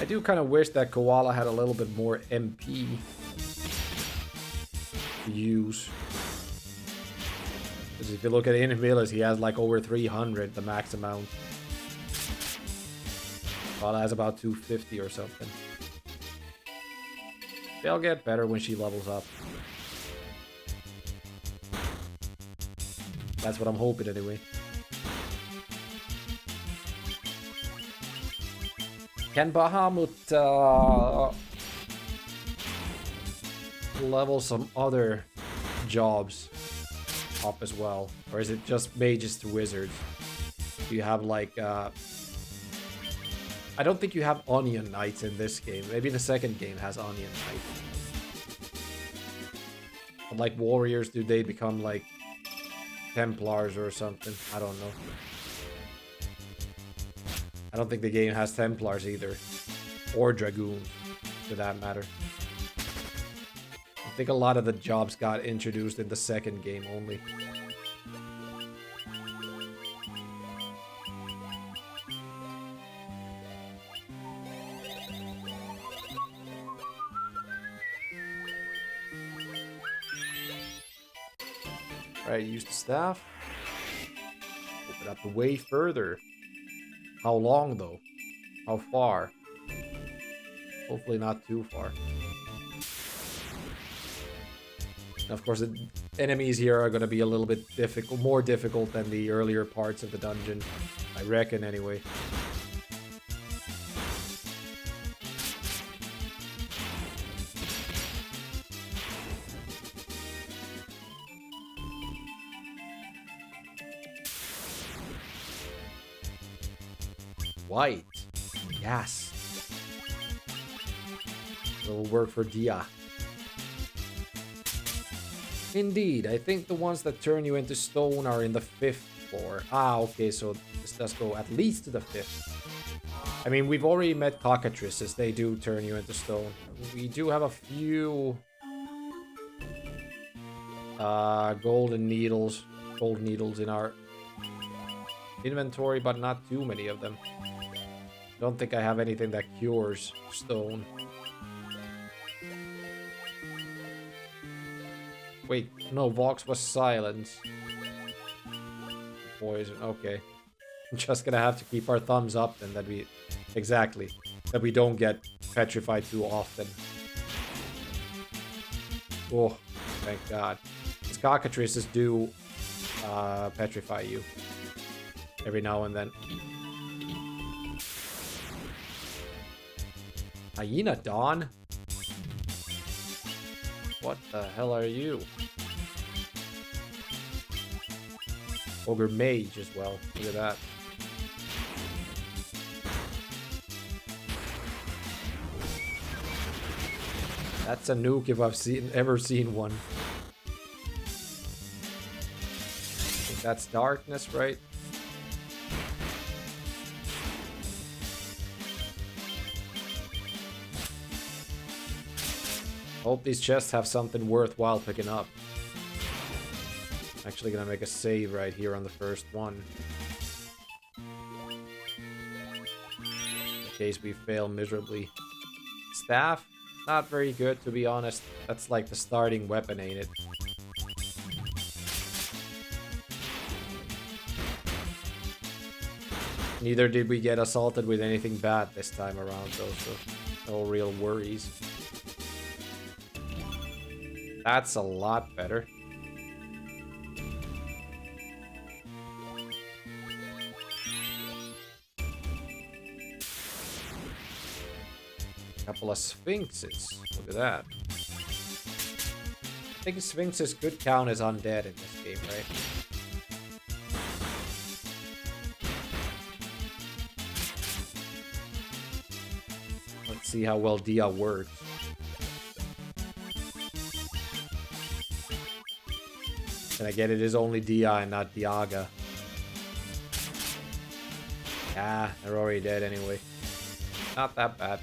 I do kind of wish that Koala had a little bit more MP to use. Because if you look at Inhumilus, he has like over 300, the max amount. Koala has about 250 or something. They'll get better when she levels up. That's what I'm hoping anyway. Can Bahamut level some other jobs up as well? Or is it just mages to wizards? Do you have like... I don't think you have Onion Knights in this game. Maybe the second game has Onion Knights. But like warriors, do they become like Templars or something? I don't know. I don't think the game has Templars either. Or Dragoons, for that matter. I think a lot of the jobs got introduced in the second game only. Alright, use the staff. Open up the way further. How long, though? How far? Hopefully not too far. And of course, the enemies here are going to be a little bit difficult, more difficult than the earlier parts of the dungeon. I reckon, anyway. White. Yes. It'll work for Dia. Indeed, I think the ones that turn you into stone are in the 5th floor. Ah, okay, so this does go at least to the 5th. I mean, we've already met cockatrices. They do turn you into stone. We do have a few... golden needles in our inventory, but not too many of them. Don't think I have anything that cures stone. Wait, no, Vox was silence. Poison, okay. I'm just gonna have to keep our thumbs up then that we... Exactly. That we don't get petrified too often. Oh, thank God. These cockatrices do petrify you. Every now and then. Hyena Dawn? What the hell are you? Ogre Mage as well. Look at that. That's a nuke if I've ever seen one. I think that's darkness, right? Hope these chests have something worthwhile picking up. Actually gonna make a save right here on the first one. In case we fail miserably. Staff? Not very good, to be honest. That's like the starting weapon, ain't it? Neither did we get assaulted with anything bad this time around, though, so no real worries. That's a lot better. Couple of sphinxes. Look at that. I think sphinxes could count as undead in this game, right? Let's see how well Dia works. And again, it is only Dia and not Diaga. Ah, they're already dead anyway. Not that bad.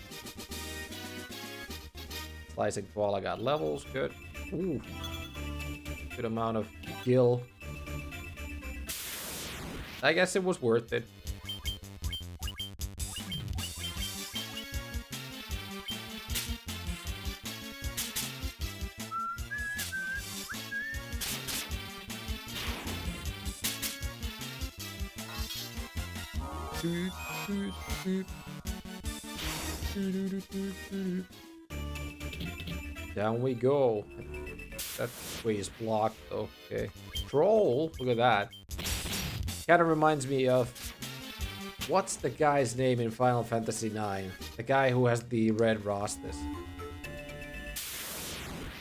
Slicing Koala got levels, good. Ooh. Good amount of gil. I guess it was worth it. Down we go. That way is blocked, okay. Troll, look at that. Kind of reminds me of... What's the guy's name in Final Fantasy IX? The guy who has the red Rostas.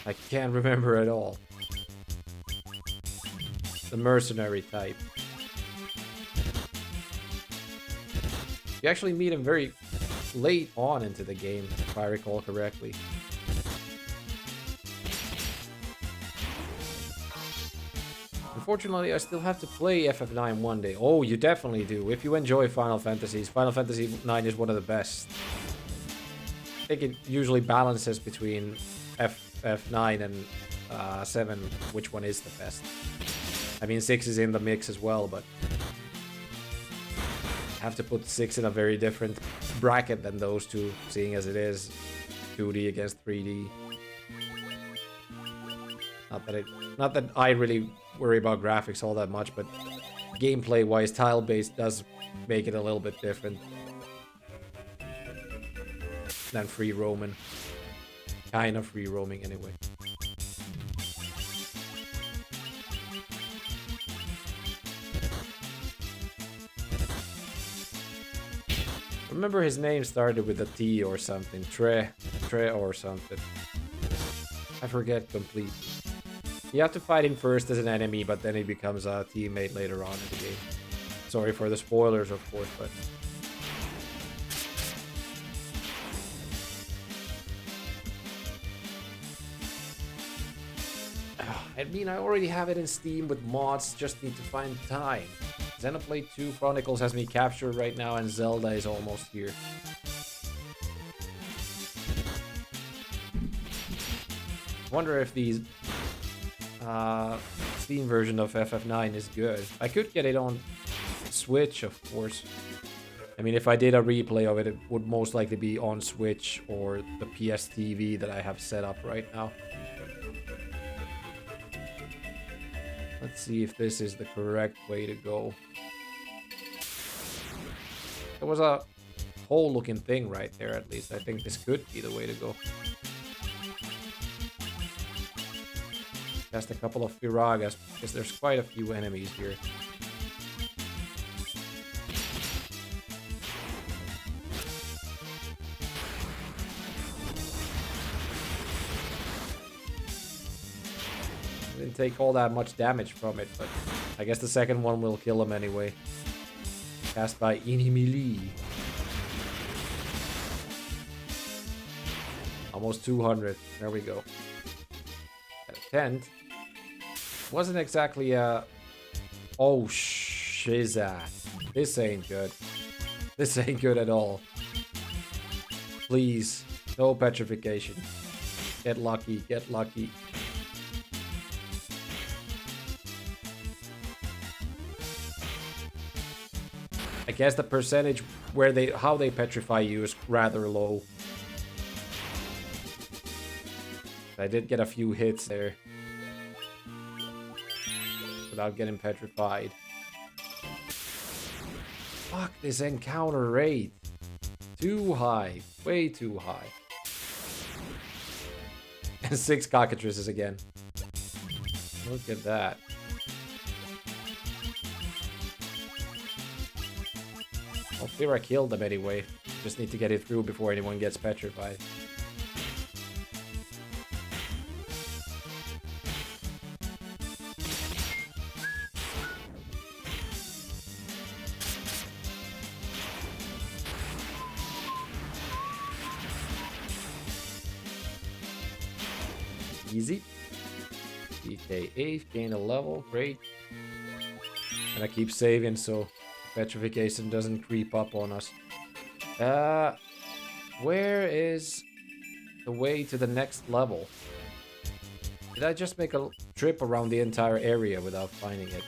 I can't remember at all. The mercenary type. You actually meet him very late on into the game, if I recall correctly. Unfortunately, I still have to play FF9 one day. Oh, you definitely do. If you enjoy Final Fantasies, Final Fantasy IX is one of the best. I think it usually balances between FF9 and 7, which one is the best. I mean, 6 is in the mix as well, but I have to put 6 in a very different bracket than those two, seeing as it is 2D against 3D. Not that I really worry about graphics all that much, but gameplay-wise, tile-based does make it a little bit different than free roaming. Kind of free roaming, anyway. Remember his name started with a T or something. Tre or something. I forget completely. You have to fight him first as an enemy, but then he becomes a teammate later on in the game. Sorry for the spoilers, of course, but... I mean, I already have it in Steam with mods, just need to find time. Xenoblade 2 Chronicles has me captured right now, and Zelda is almost here. I wonder if the Steam version of FF9 is good. I could get it on Switch, of course. I mean, if I did a replay of it, it would most likely be on Switch or the PS TV that I have set up right now. Let's see if this is the correct way to go. There was a hole looking thing right there, at least. I think this could be the way to go. Cast a couple of Firagas, because there's quite a few enemies here. Didn't take all that much damage from it, but I guess the second one will kill him anyway. Cast by Inimili. Almost 200. There we go. Got a tent. Wasn't exactly a... Oh, shiza. This ain't good. This ain't good at all. Please. No petrification. Get lucky. Get lucky. I guess the percentage where how they petrify you is rather low. I did get a few hits there without getting petrified. Fuck, this encounter rate. Too high. Way too high. And 6 cockatrices again. Look at that. Well, Fira killed them anyway. Just need to get it through before anyone gets petrified. Easy. DK8, gain a level, great. And I keep saving so petrification doesn't creep up on us. Where is the way to the next level? Did I just make a trip around the entire area without finding it?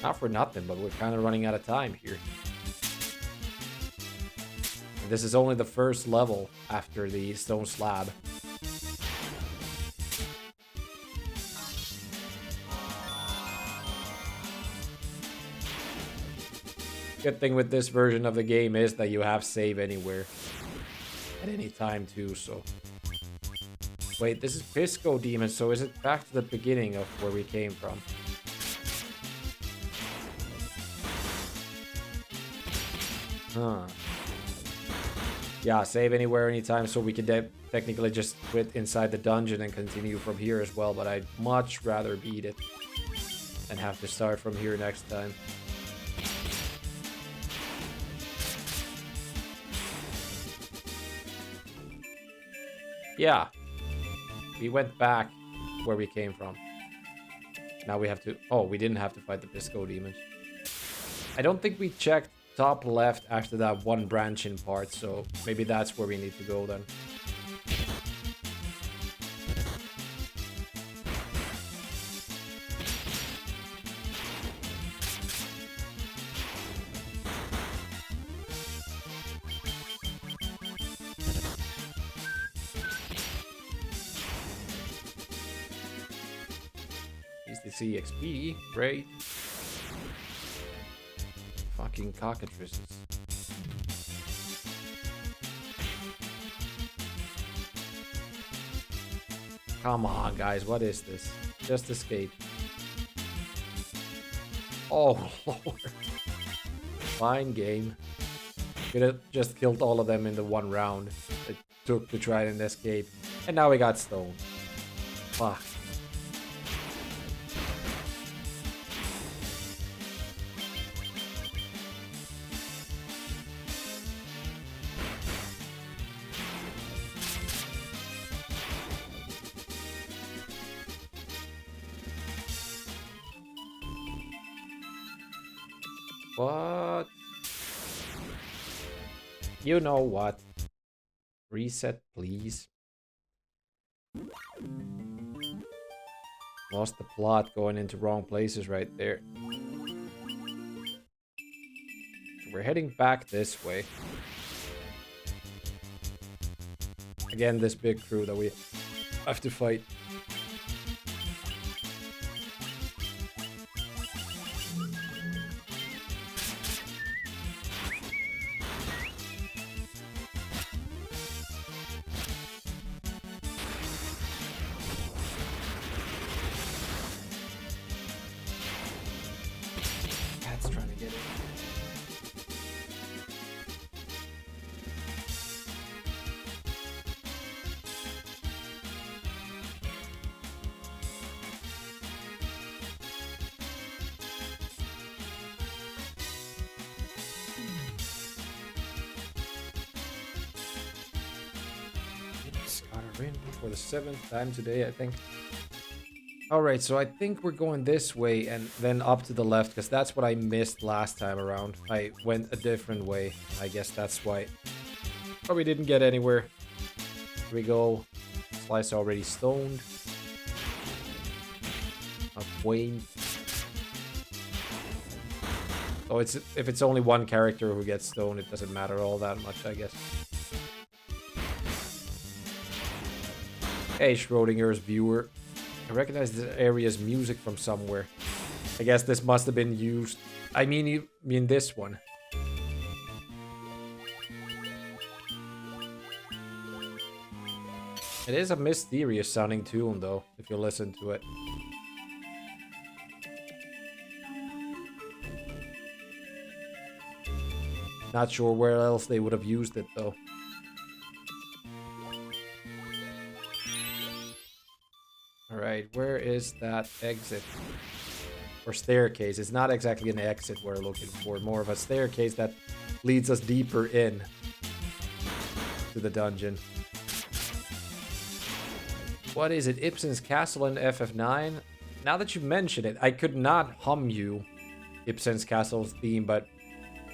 Not for nothing, but we're kind of running out of time here. And this is only the first level after the stone slab. Good thing with this version of the game is that you have save anywhere. At any time too, so... Wait, this is Pisco Demon, so is it back to the beginning of where we came from? Huh. Yeah, save anywhere, anytime, so we could technically just quit inside the dungeon and continue from here as well, but I'd much rather beat it and have to start from here next time. Yeah. We went back where we came from. Now we have to... Oh, we didn't have to fight the Pisco Demons. I don't think we checked top left after that one branching part, so maybe that's where we need to go then. CXP, great. Fucking cockatrices. Come on, guys, what is this? Just escape. Oh, Lord. Fine game. Could have just killed all of them in the one round it took to try and escape. And now we got stoned. Fuck. What? You know what? Reset, please. Lost the plot going into wrong places right there. So we're heading back this way. Again, this big crew that we have to fight. For the 7th time today, I think. Alright, so I think we're going this way and then up to the left, because that's what I missed last time around. I went a different way. I guess that's why. But we didn't get anywhere. Here we go. Slice already stoned. Wayne. So if it's only one character who gets stoned, it doesn't matter all that much, I guess. Hey, Schrodinger's viewer. I recognize this area's music from somewhere. I guess this must have been used. I mean this one. It is a mysterious sounding tune, though, if you listen to it. Not sure where else they would have used it, though. Alright, where is that exit? Or staircase? It's not exactly an exit we're looking for, more of a staircase that leads us deeper in to the dungeon. What is it? Ibsen's Castle in FF9? Now that you mention it, I could not hum you Ibsen's Castle's theme, but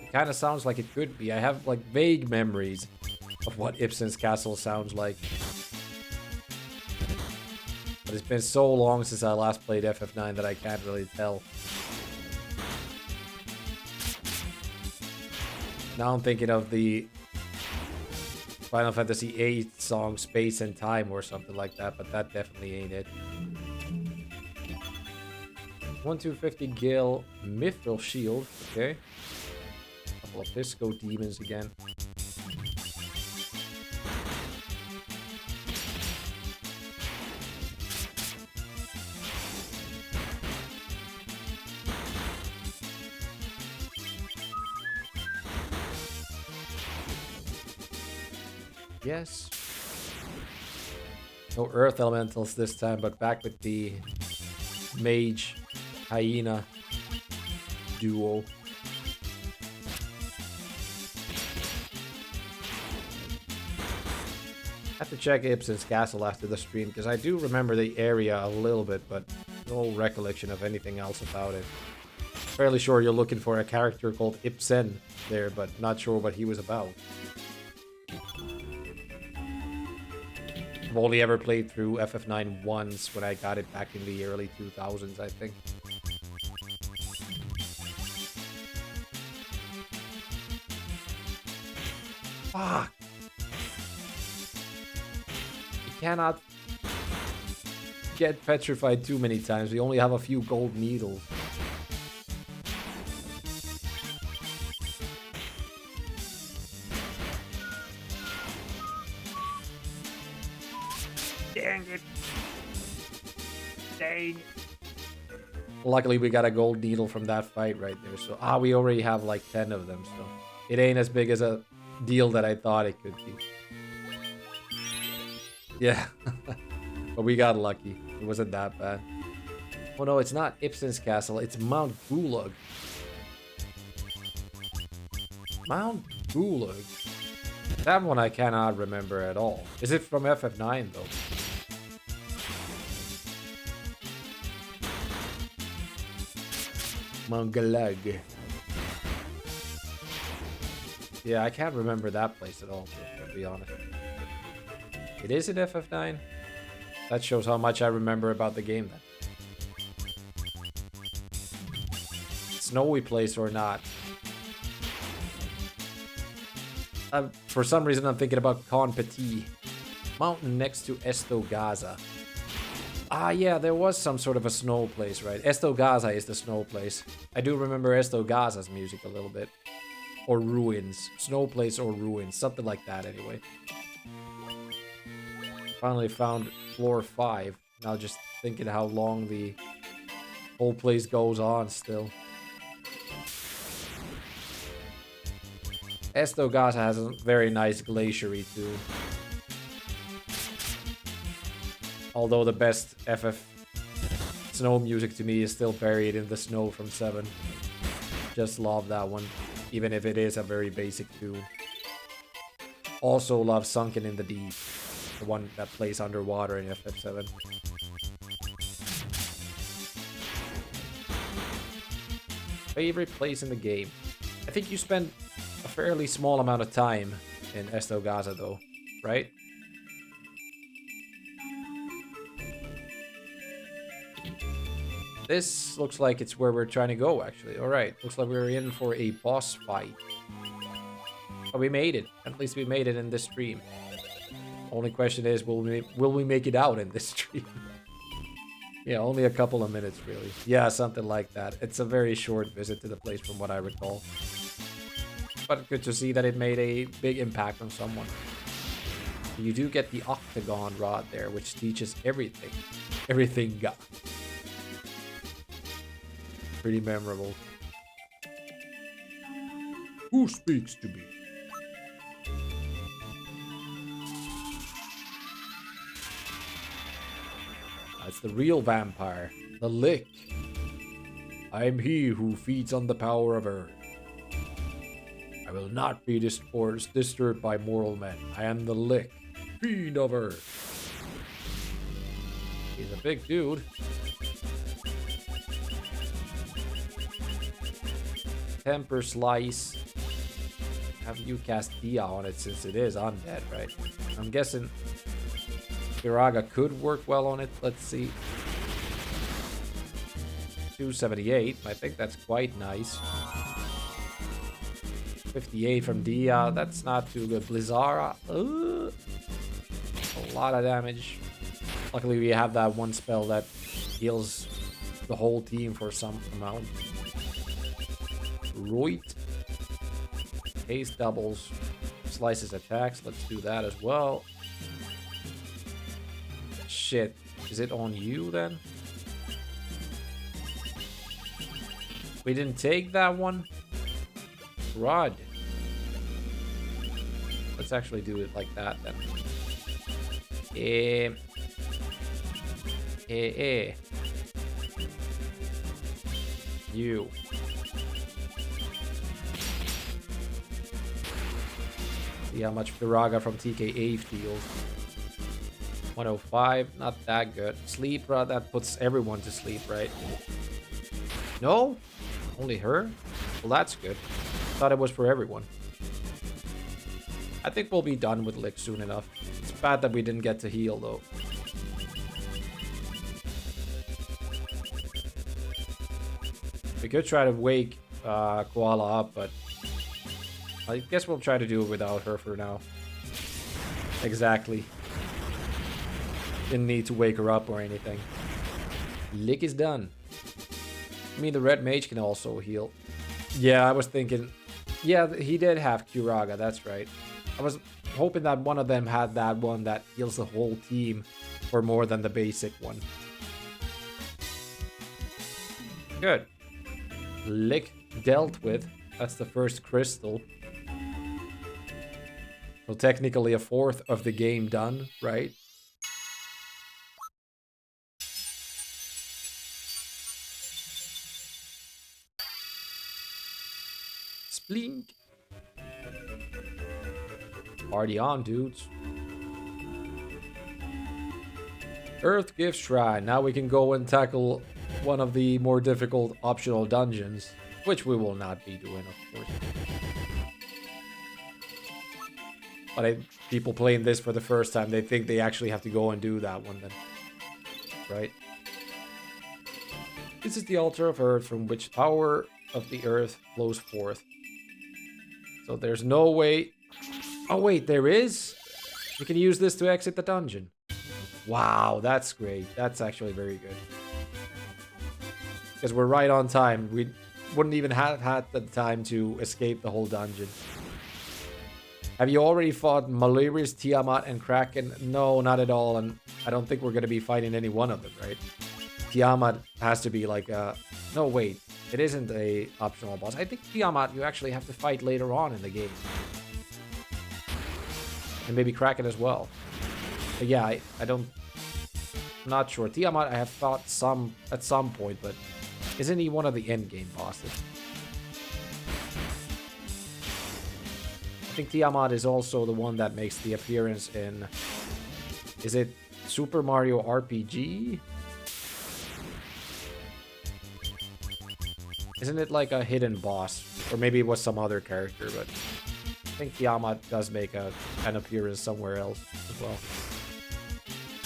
it kind of sounds like it could be. I have like vague memories of what Ibsen's Castle sounds like. But it's been so long since I last played FF9 that I can't really tell. Now I'm thinking of the Final Fantasy VIII song Space and Time or something like that, but that definitely ain't it. 1250 Gale Mithril Shield, okay. couple of disco demons again. Yes. No earth elementals this time, but back with the mage hyena duo. I have to check Ibsen's castle after the stream, because I do remember the area a little bit, but no recollection of anything else about it. Fairly sure you're looking for a character called Ibsen there, but not sure what he was about. I've only ever played through FF9 once when I got it back in the early 2000s, I think. Fuck! You cannot get petrified too many times. We only have a few gold needles. Dang it. Dang. Luckily, we got a gold needle from that fight right there. So, we already have like 10 of them. So, it ain't as big as a deal that I thought it could be. Yeah. But we got lucky. It wasn't that bad. Oh no, it's not Ibsen's castle. It's Mount Gulag. Mount Gulag. That one I cannot remember at all. Is it from FF9 though? Mount Gulag. Yeah, I can't remember that place at all, to be honest. It is in FF9? That shows how much I remember about the game then. Snowy place or not. For some reason I'm thinking about Con Petit. Mountain next to Estogaza. Yeah, there was some sort of a snow place, right? Estogaza is the snow place. I do remember Estogaza's music a little bit. Or Ruins. Snow place or Ruins. Something like that anyway. Finally found floor 5. Now just thinking how long the whole place goes on still. Estogaza has a very nice glaciery too. Although the best FF snow music to me is still buried in the snow from 7. Just love that one, even if it is a very basic tune. Also love Sunken in the Deep, the one that plays underwater in FF7. Favorite place in the game? I think you spend a fairly small amount of time in Estogaza though, right? This looks like it's where we're trying to go, actually. Alright, looks like we're in for a boss fight. But we made it. At least we made it in this stream. Only question is, will we make it out in this stream? Yeah, only a couple of minutes, really. Yeah, something like that. It's a very short visit to the place from what I recall. But good to see that it made a big impact on someone. You do get the Octagon Rod there, which teaches everything. Everything got. Pretty memorable. Who speaks to me? That's the real vampire, the Lick. I am he who feeds on the power of earth. I will not be disturbed by mortal men. I am the Lick, fiend of earth. He's a big dude. Temper Slice. Have you cast Dia on it since it is undead, right? I'm guessing Firaga could work well on it. Let's see. 278. I think that's quite nice. 58 from Dia. That's not too good. Blizzara. A lot of damage. Luckily, we have that one spell that heals the whole team for some amount. Roit. Haste doubles slices attacks. Let's do that as well. Shit. Is it on you then? We didn't take that one. Rod. Let's actually do it like that then. You. See how much Piraga from TKA feels. 105, not that good. Sleep, that puts everyone to sleep, right? No? Only her? Well, that's good. Thought it was for everyone. I think we'll be done with Lick soon enough. It's bad that we didn't get to heal, though. We could try to wake Koala up, but I guess we'll try to do it without her for now. Exactly. Didn't need to wake her up or anything. Lick is done. I mean, the red mage can also heal. Yeah, I was thinking... Yeah, he did have Kuraga, that's right. I was hoping that one of them had that one that heals the whole team for more than the basic one. Good. Lick dealt with. That's the first crystal. So technically a fourth of the game done, right? Splink. Party on, dudes. Earth Gift Shrine. Now we can go and tackle one of the more difficult optional dungeons, which we will not be doing, of course. But people playing this for the first time, they think they actually have to go and do that one then. Right? This is the altar of Earth from which power of the Earth flows forth. So there's no way... Oh wait, there is? We can use this to exit the dungeon. Wow, that's great. That's actually very good. Because we're right on time. We wouldn't even have had the time to escape the whole dungeon. Have you already fought Malirius, Tiamat, and Kraken? No, not at all. And I don't think we're going to be fighting any one of them, right? Tiamat has to be like a... No, wait. It isn't a optional boss. I think Tiamat you actually have to fight later on in the game. And maybe Kraken as well. But yeah, I don't... I'm not sure. Tiamat I have fought at some point, but isn't he one of the endgame bosses? I think Tiamat is also the one that makes the appearance in... Is it Super Mario RPG? Isn't it like a hidden boss? Or maybe it was some other character, but... I think Tiamat does make an appearance somewhere else as well.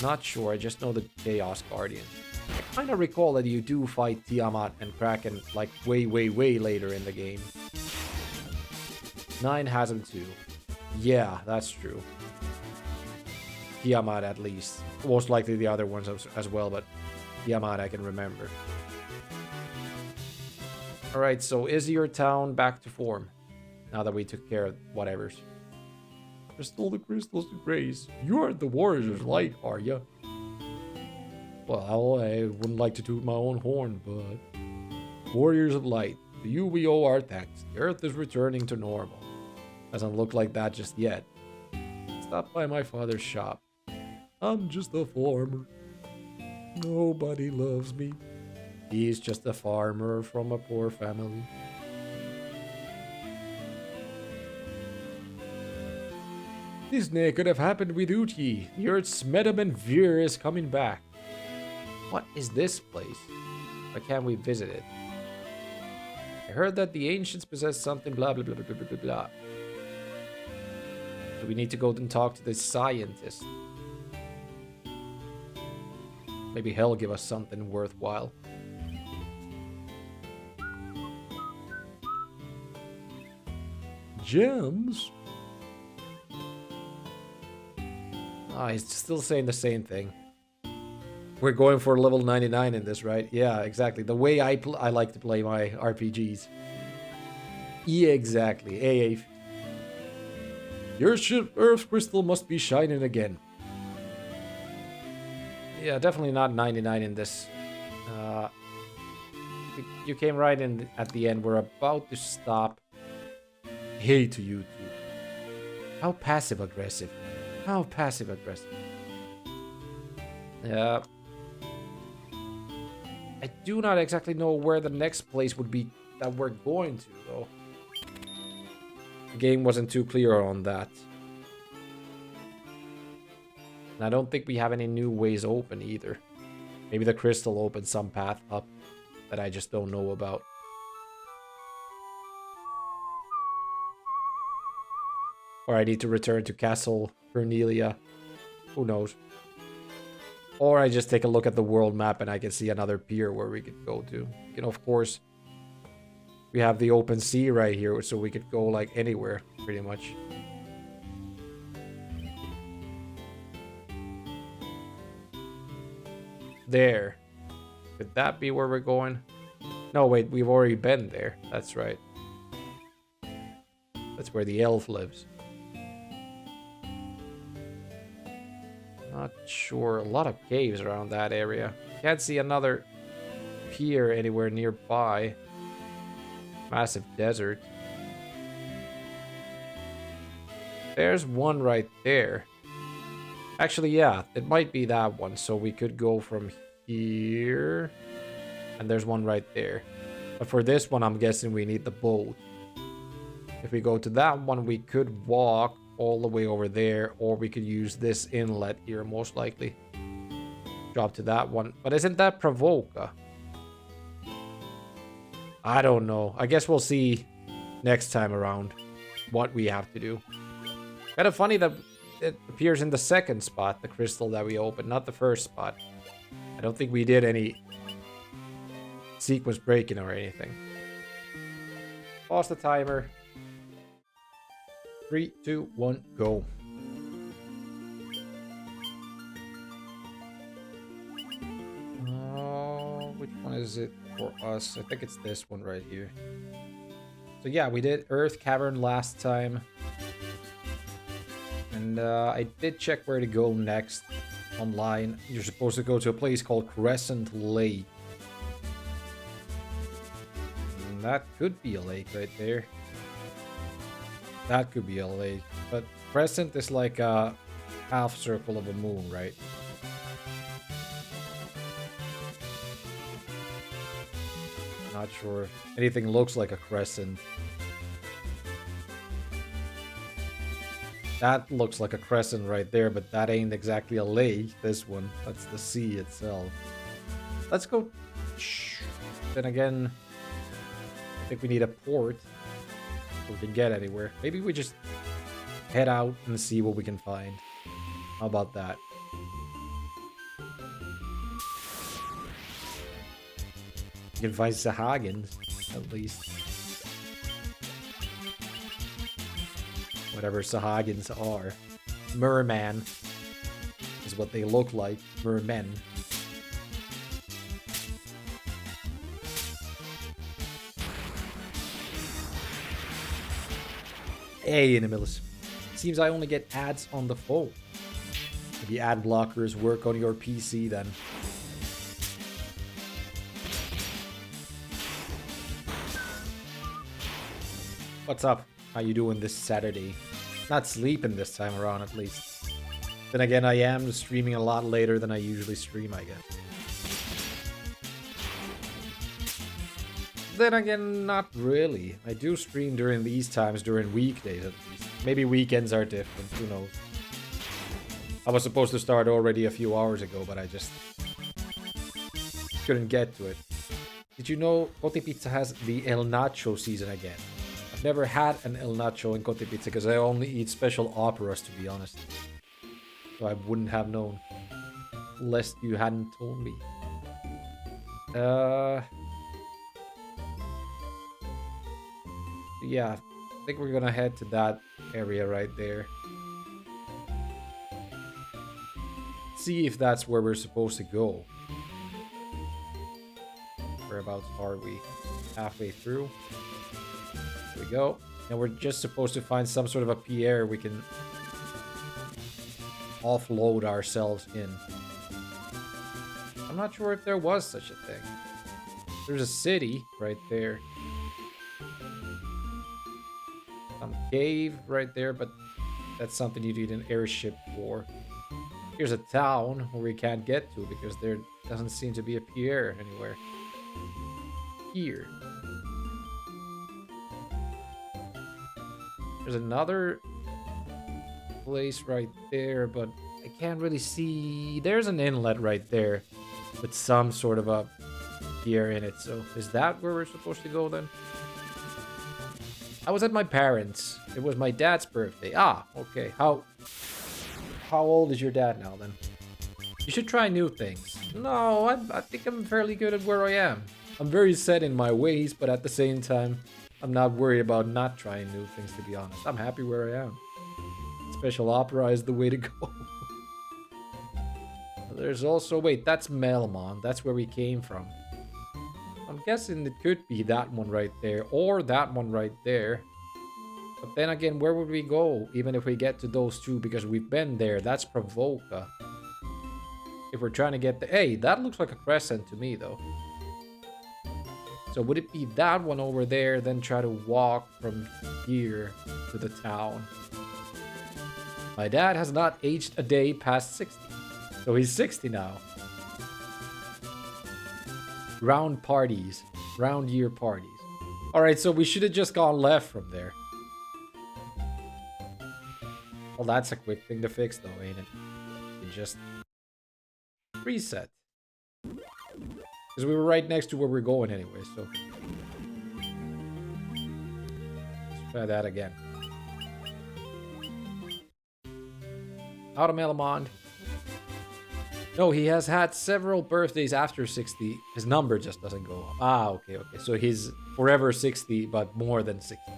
Not sure, I just know the Chaos Guardian. I kind of recall that you do fight Tiamat and Kraken like way later in the game. 9 has him too. Yeah, that's true. Tiamat at least. Most likely the other ones as well, but Tiamat I can remember. Alright, so is your town back to form? Now that we took care of whatevers. Restore the crystals to grace. You aren't the Warriors of Light, are ya? Well, I wouldn't like to toot my own horn, but... Warriors of Light, to you we owe our thanks. The Earth is returning to normal. Doesn't look like that just yet. Stop by my father's shop. I'm just a farmer. Nobody loves me. He's just a farmer from a poor family. This nay could have happened without ye. The Earth's Medum and Veer is coming back. What is this place? Why can't we visit it? I heard that the ancients possess something blah blah blah blah blah blah blah. Do we need to go and talk to this scientist? Maybe he'll give us something worthwhile. Gems? Ah, he's still saying the same thing. We're going for level 99 in this, right? Yeah, exactly. The way I like to play my RPGs. Yeah, exactly. AA Your Earth crystal must be shining again. Yeah, definitely not 99 in this. You came right in at the end. We're about to stop. Hey to you two. How passive aggressive. How passive aggressive. Yeah. I do not exactly know where the next place would be that we're going to, though. The game wasn't too clear on that. And I don't think we have any new ways open either. Maybe the crystal opened some path up that I just don't know about. Or I need to return to Castle Cornelia. Who knows? Or I just take a look at the world map and I can see another pier where we could go to. You know, of course, we have the open sea right here, so we could go like anywhere, pretty much. There. Could that be where we're going? No, wait, we've already been there. That's right. That's where the elf lives. Not sure. A lot of caves around that area. Can't see another pier anywhere nearby. Massive desert. There's one right there. Actually, yeah, it might be that one. So we could go from here. And there's one right there. But for this one, I'm guessing we need the boat. If we go to that one, we could walk all the way over there. Or we could use this inlet here, most likely. Drop to that one. But isn't that Provoca? I don't know. I guess we'll see next time around what we have to do. Kind of funny that it appears in the second spot, the crystal that we opened, not the first spot. I don't think we did any sequence breaking or anything. Pause the timer. 3, 2, 1, go. Which one is it for us? I think it's this one right here. So yeah, we did Earth Cavern last time. And I did check where to go next online. You're supposed to go to a place called Crescent Lake. And that could be a lake right there. That could be a lake. But Crescent is like a half circle of a moon, right? Not sure anything looks like a crescent. That looks like a crescent right there, but that ain't exactly a lake. This one, that's the sea itself. Let's go. Then again, I think we need a port so we can get anywhere. Maybe we just head out and see what we can find. How about that? You can find Sahagins, at least. Whatever Sahagins are. Merman is what they look like. Mermen. Hey, Inimilus. Seems I only get ads on the phone. Maybe ad blockers work on your PC then. What's up? How you doing this Saturday? Not sleeping this time around, at least. Then again, I am streaming a lot later than I usually stream, I guess. Then again, not really. I do stream during these times, during weekdays at least. Maybe weekends are different, who knows. I was supposed to start already a few hours ago, but I just couldn't get to it. Did you know Kote Pizza has the El Nacho season again? I've never had an El Nacho in Kote Pizza because I only eat special operas, to be honest. So I wouldn't have known. Lest you hadn't told me. Yeah, I think we're gonna head to that area right there. See if that's where we're supposed to go. Whereabouts are we? Halfway through. Here we go. And we're just supposed to find some sort of a Pierre we can offload ourselves in. I'm not sure if there was such a thing. There's a city right there. Some cave right there, but that's something you need an airship for. Here's a town where we can't get to because there doesn't seem to be a Pierre anywhere. Here. There's another place right there, but I can't really see. There's an inlet right there with some sort of a Pierre in it. So is that where we're supposed to go then? I was at my parents'. It was my dad's birthday. Ah, okay. How old is your dad now then? You should try new things. No, I think I'm fairly good at where I am. I'm very set in my ways, but at the same time, I'm not worried about not trying new things, to be honest. I'm happy where I am. Special opera is the way to go. There's also... Wait, that's Melmond. That's where we came from. I'm guessing it could be that one right there, or that one right there. But then again, where would we go, even if we get to those two? Because we've been there. That's Pravoka. If we're trying to get the... Hey, that looks like a crescent to me, though. So would it be that one over there, then try to walk from here to the town? My dad has not aged a day past 60. So he's 60 now. Round parties. Round year parties. Alright, so we should have just gone left from there. Well, that's a quick thing to fix though, ain't it? You just reset. Because we were right next to where we're going anyway, so... Let's try that again. Out of Melamond. No, he has had several birthdays after 60. His number just doesn't go up. Ah, okay. So he's forever 60, but more than 60.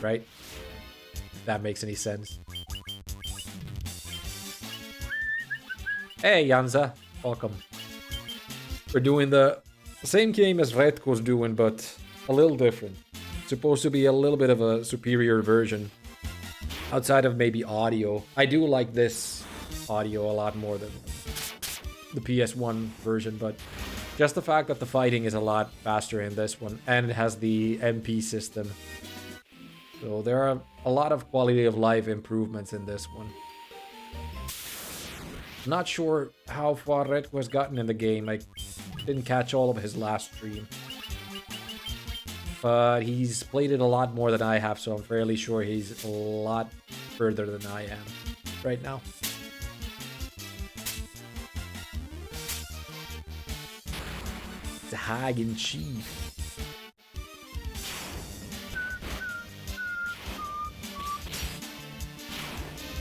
Right? If that makes any sense. Hey, Janza. Welcome. We're doing the same game as Redko's doing, but a little different. It's supposed to be a little bit of a superior version. Outside of maybe audio. I do like this audio a lot more than the PS1 version, but just the fact that the fighting is a lot faster in this one, and it has the MP system. So there are a lot of quality of life improvements in this one. Not sure how far Redko has gotten in the game. I didn't catch all of his last stream. But he's played it a lot more than I have, so I'm fairly sure he's a lot further than I am right now. The Hagen Chief.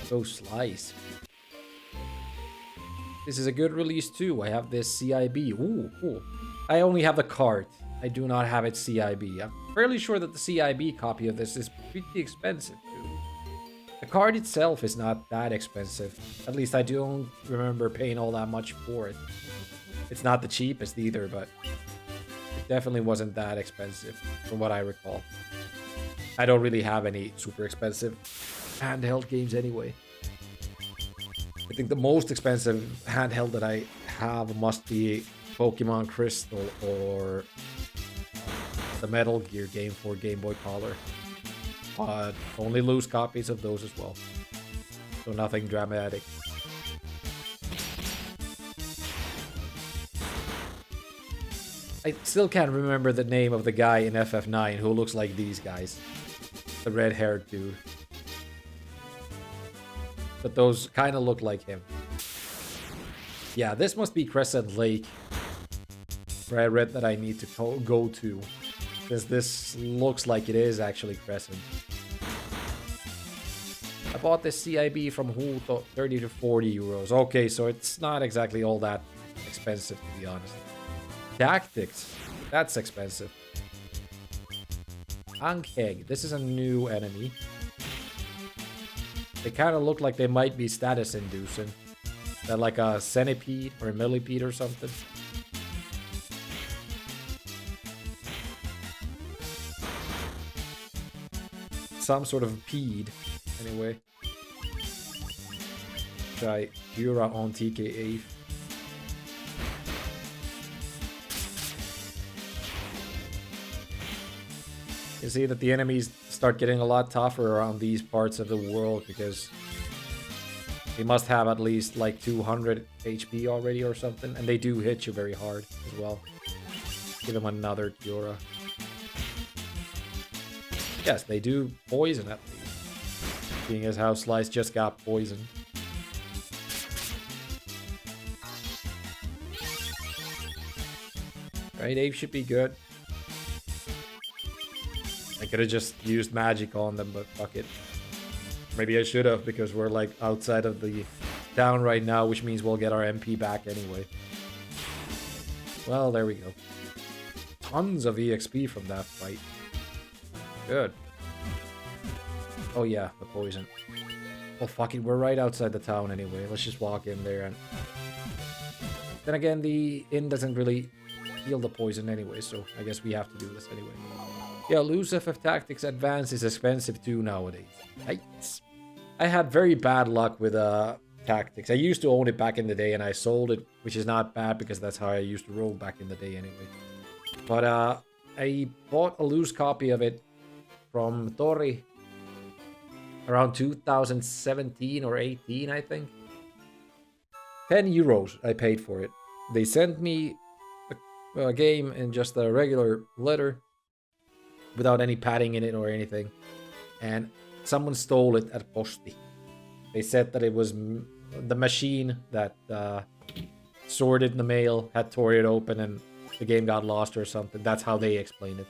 Go Slice. This is a good release too. I have this CIB. Ooh, cool. I only have the cart. I do not have it CIB. I'm fairly sure that the CIB copy of this is pretty expensive too. The card itself is not that expensive. At least I don't remember paying all that much for it. It's not the cheapest either, but it definitely wasn't that expensive from what I recall. I don't really have any super expensive handheld games anyway. I think the most expensive handheld that I have must be Pokemon Crystal or the Metal Gear game for Game Boy Color. Only loose copies of those as well. So nothing dramatic. I still can't remember the name of the guy in FF9 who looks like these guys. The red-haired dude. But those kind of look like him. Yeah, this must be Crescent Lake. Where I read that I need to go to. Because this looks like it is actually Crescent. I bought this CIB from Huuto, 30 to 40 euros. Okay, so it's not exactly all that expensive, to be honest. Tactics. That's expensive. Ankheg. This is a new enemy. They kind of look like they might be status inducing. They're like a centipede or a millipede or something. some sort of peed. Anyway. Try Jura on TK8. You see that the enemies start getting a lot tougher around these parts of the world because they must have at least like 200 HP already or something, and they do hit you very hard as well. Give them another Cura. Yes, they do poison at least. Being as how Slice just got poisoned. Right, Ape should be good. I could have just used magic on them, but fuck it. Maybe I should have, because we're like outside of the town right now, which means we'll get our MP back anyway. Well, there we go. Tons of EXP from that fight. Good. Oh yeah, the poison. Well, fuck it, we're right outside the town anyway. Let's just walk in there. And then again, the inn doesn't really heal the poison anyway, so I guess we have to do this anyway. Yeah, loose FF Tactics Advance is expensive too nowadays. Yikes. I had very bad luck with Tactics. I used to own it back in the day and I sold it, which is not bad because that's how I used to roll back in the day anyway. But I bought a loose copy of it from Tori around 2017 or 18, I think. 10 euros I paid for it. They sent me a game in just a regular letter without any padding in it or anything, and someone stole it at Posti. They said that it was the machine that sorted the mail had tore it open and the game got lost or something. That's how they explained it.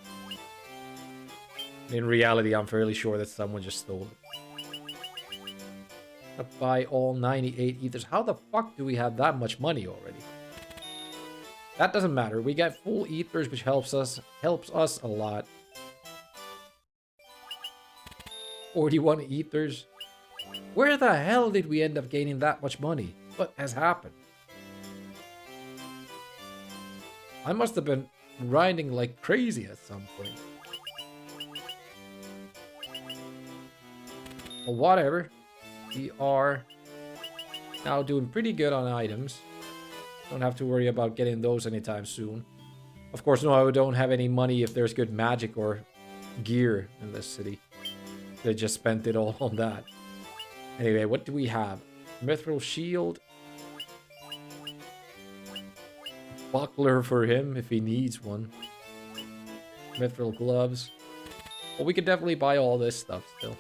In reality, I'm fairly sure that someone just stole it. Buy all 98 ethers. How the fuck do we have that much money already? That doesn't matter. We get full ethers, which helps us a lot. 41 ethers. Where the hell did we end up gaining that much money? What has happened? I must have been grinding like crazy at some point. Well, whatever. We are now doing pretty good on items. Don't have to worry about getting those anytime soon. Of course, no, I don't have any money if there's good magic or gear in this city. They just spent it all on that. Anyway, what do we have? Mithril shield. Buckler for him if he needs one. Mithril gloves. Well, we could definitely buy all this stuff still.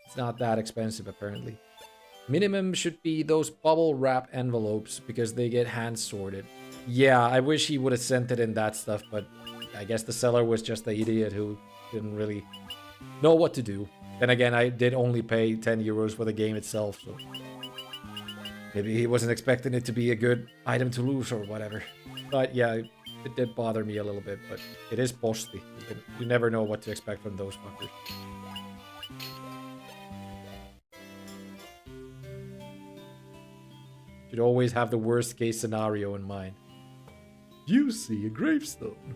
It's not that expensive, apparently. Minimum should be those bubble wrap envelopes because they get hand sorted. Yeah, I wish he would have sent it in that stuff, but I guess the seller was just the idiot who didn't really know what to do. Then again, I did only pay 10 euros for the game itself, so maybe he wasn't expecting it to be a good item to lose or whatever. But yeah, it did bother me a little bit, but it is Posti. You never know what to expect from those fuckers. Should always have the worst case scenario in mind. You see a gravestone.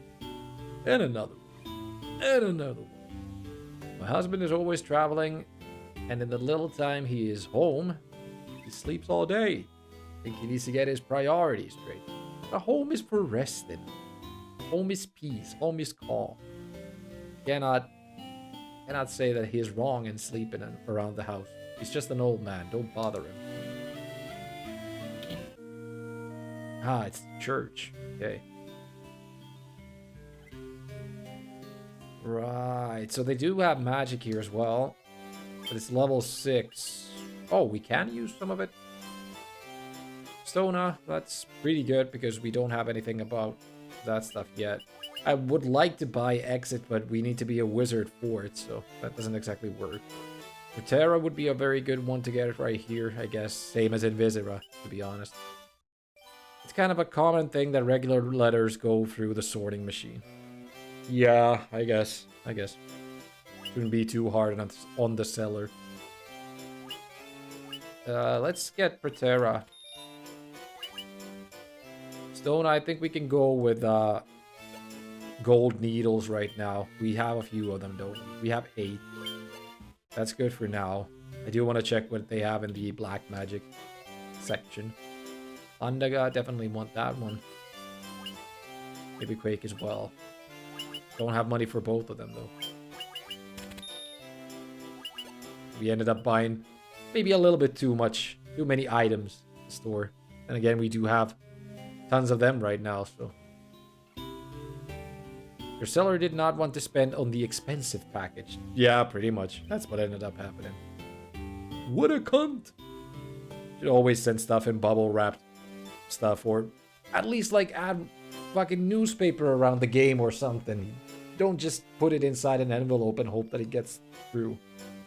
And another one. And another one. My husband is always traveling, and in the little time he is home, he sleeps all day. I think he needs to get his priorities straight. The home is for resting. Home is peace. Home is calm. Cannot say that he is wrong in sleeping around the house. He's just an old man. Don't bother him. Ah, it's church. Okay. Right, so they do have magic here as well. But it's level 6. Oh, we can use some of it. Stona, that's pretty good because we don't have anything about that stuff yet. I would like to buy Exit, but we need to be a wizard for it, so that doesn't exactly work. Terra would be a very good one to get right here, I guess. Same as Invisira, to be honest. It's kind of a common thing that regular letters go through the sorting machine. Yeah, I guess. Shouldn't be too hard on the seller. Let's get Protera. Stone, I think we can go with gold needles right now. We have a few of them though. We have 8. That's good for now. I do want to check what they have in the black magic section. Andaga, definitely want that one. Maybe Quake as well. Don't have money for both of them though. We ended up buying maybe a little bit too many items in the store. And again, we do have tons of them right now, so. Your seller did not want to spend on the expensive package. Yeah, pretty much. That's what ended up happening. What a cunt! Should always send stuff in bubble wrapped stuff, or at least like add fucking newspaper around the game or something. Don't just put it inside an envelope and hope that it gets through.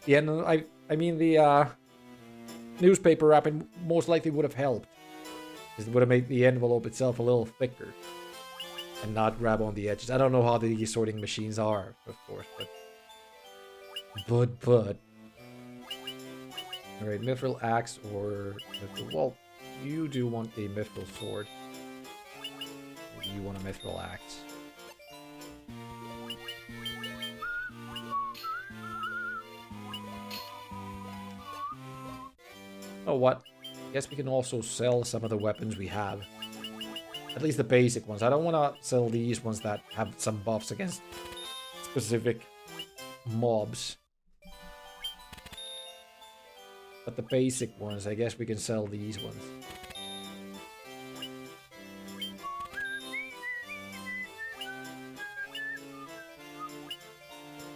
The end. I mean the newspaper wrapping most likely would have helped. It would have made the envelope itself a little thicker and not grab on the edges. I don't know how the sorting machines are, of course, but. All right, mithril axe or mithril. Well, you do want a mithril sword. Maybe you want a mithril axe. Oh, what? Guess we can also sell some of the weapons we have. At least the basic ones. I don't want to sell these ones that have some buffs against specific mobs. But the basic ones, I guess we can sell these ones.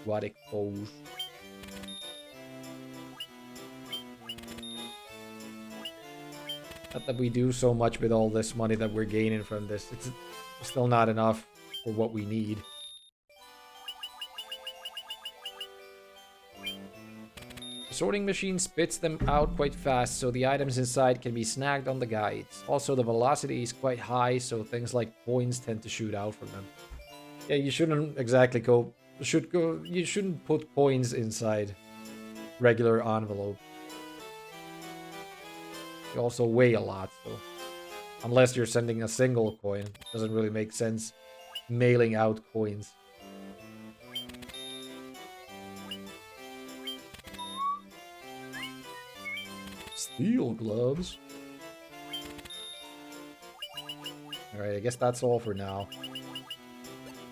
Aquatic foes. Not that we do so much with all this money that we're gaining from this. It's still not enough for what we need. The sorting machine spits them out quite fast, so the items inside can be snagged on the guides. Also, the velocity is quite high, so things like coins tend to shoot out from them. Yeah, you shouldn't exactly go... You shouldn't put coins inside regular envelope. They also weigh a lot, so unless you're sending a single coin, it doesn't really make sense mailing out coins. Steel gloves. Alright, I guess that's all for now.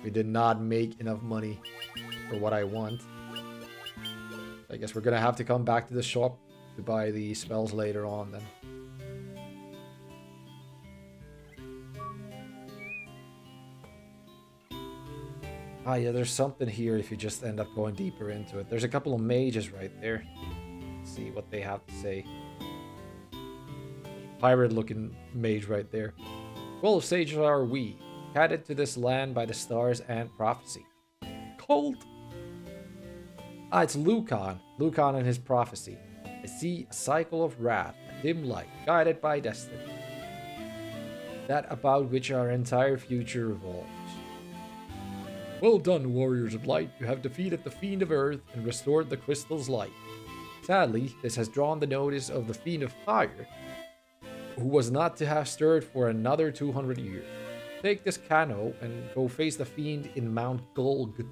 We did not make enough money for what I want. I guess we're gonna have to come back to the shop to buy the spells later on then. Ah yeah, there's something here if you just end up going deeper into it. There's a couple of mages right there. Let's see what they have to say. Pirate looking mage right there. 12 sages are we, guided to this land by the stars and prophecy. Cold. Ah, it's Lucan. Lucan and his prophecy. I see a cycle of wrath, a dim light, guided by destiny. That about which our entire future revolves. Well done, warriors of light. You have defeated the Fiend of Earth and restored the crystal's light. Sadly, this has drawn the notice of the Fiend of Fire, who was not to have stirred for another 200 years. Take this cano and go face the Fiend in Mount Golg.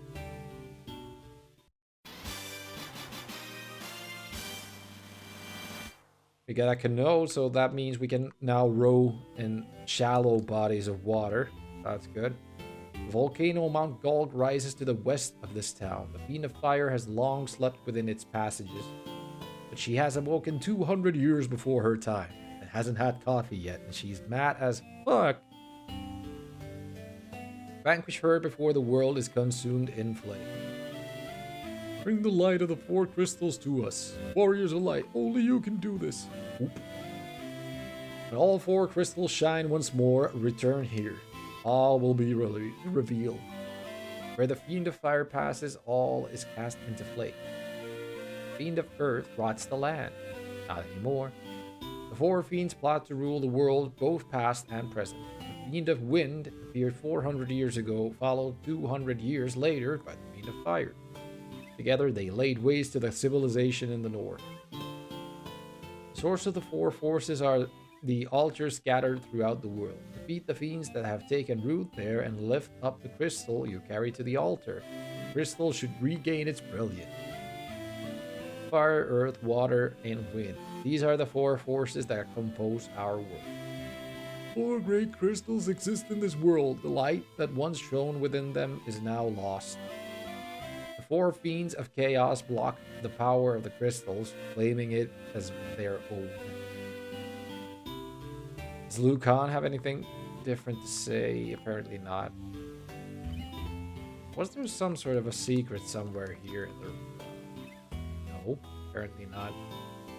We got a canoe, so that means we can now row in shallow bodies of water. That's good. The volcano Mount Golg rises to the west of this town. The Fiend of Fire has long slept within its passages, but she has awoken 200 years before her time and hasn't had coffee yet, and she's mad as fuck. Vanquish her before the world is consumed in flame. Bring the light of the 4 crystals to us. Warriors of light, only you can do this. Oop. When all 4 crystals shine once more, return here. All will be revealed. Where the Fiend of Fire passes, all is cast into flame. The Fiend of Earth rots the land. Not anymore. The 4 fiends plot to rule the world, both past and present. The Fiend of Wind appeared 400 years ago, followed 200 years later by the Fiend of Fire. Together, they laid waste to the civilization in the north. The source of the 4 forces are the altars scattered throughout the world. Defeat the fiends that have taken root there and lift up the crystal you carry to the altar. The crystal should regain its brilliance. Fire, earth, water, and wind. These are the 4 forces that compose our world. 4 great crystals exist in this world. The light that once shone within them is now lost. The 4 fiends of chaos block the power of the crystals, claiming it as their own. Does Liu Kang have anything different to say? Apparently not. Was there some sort of a secret somewhere here? No, apparently not.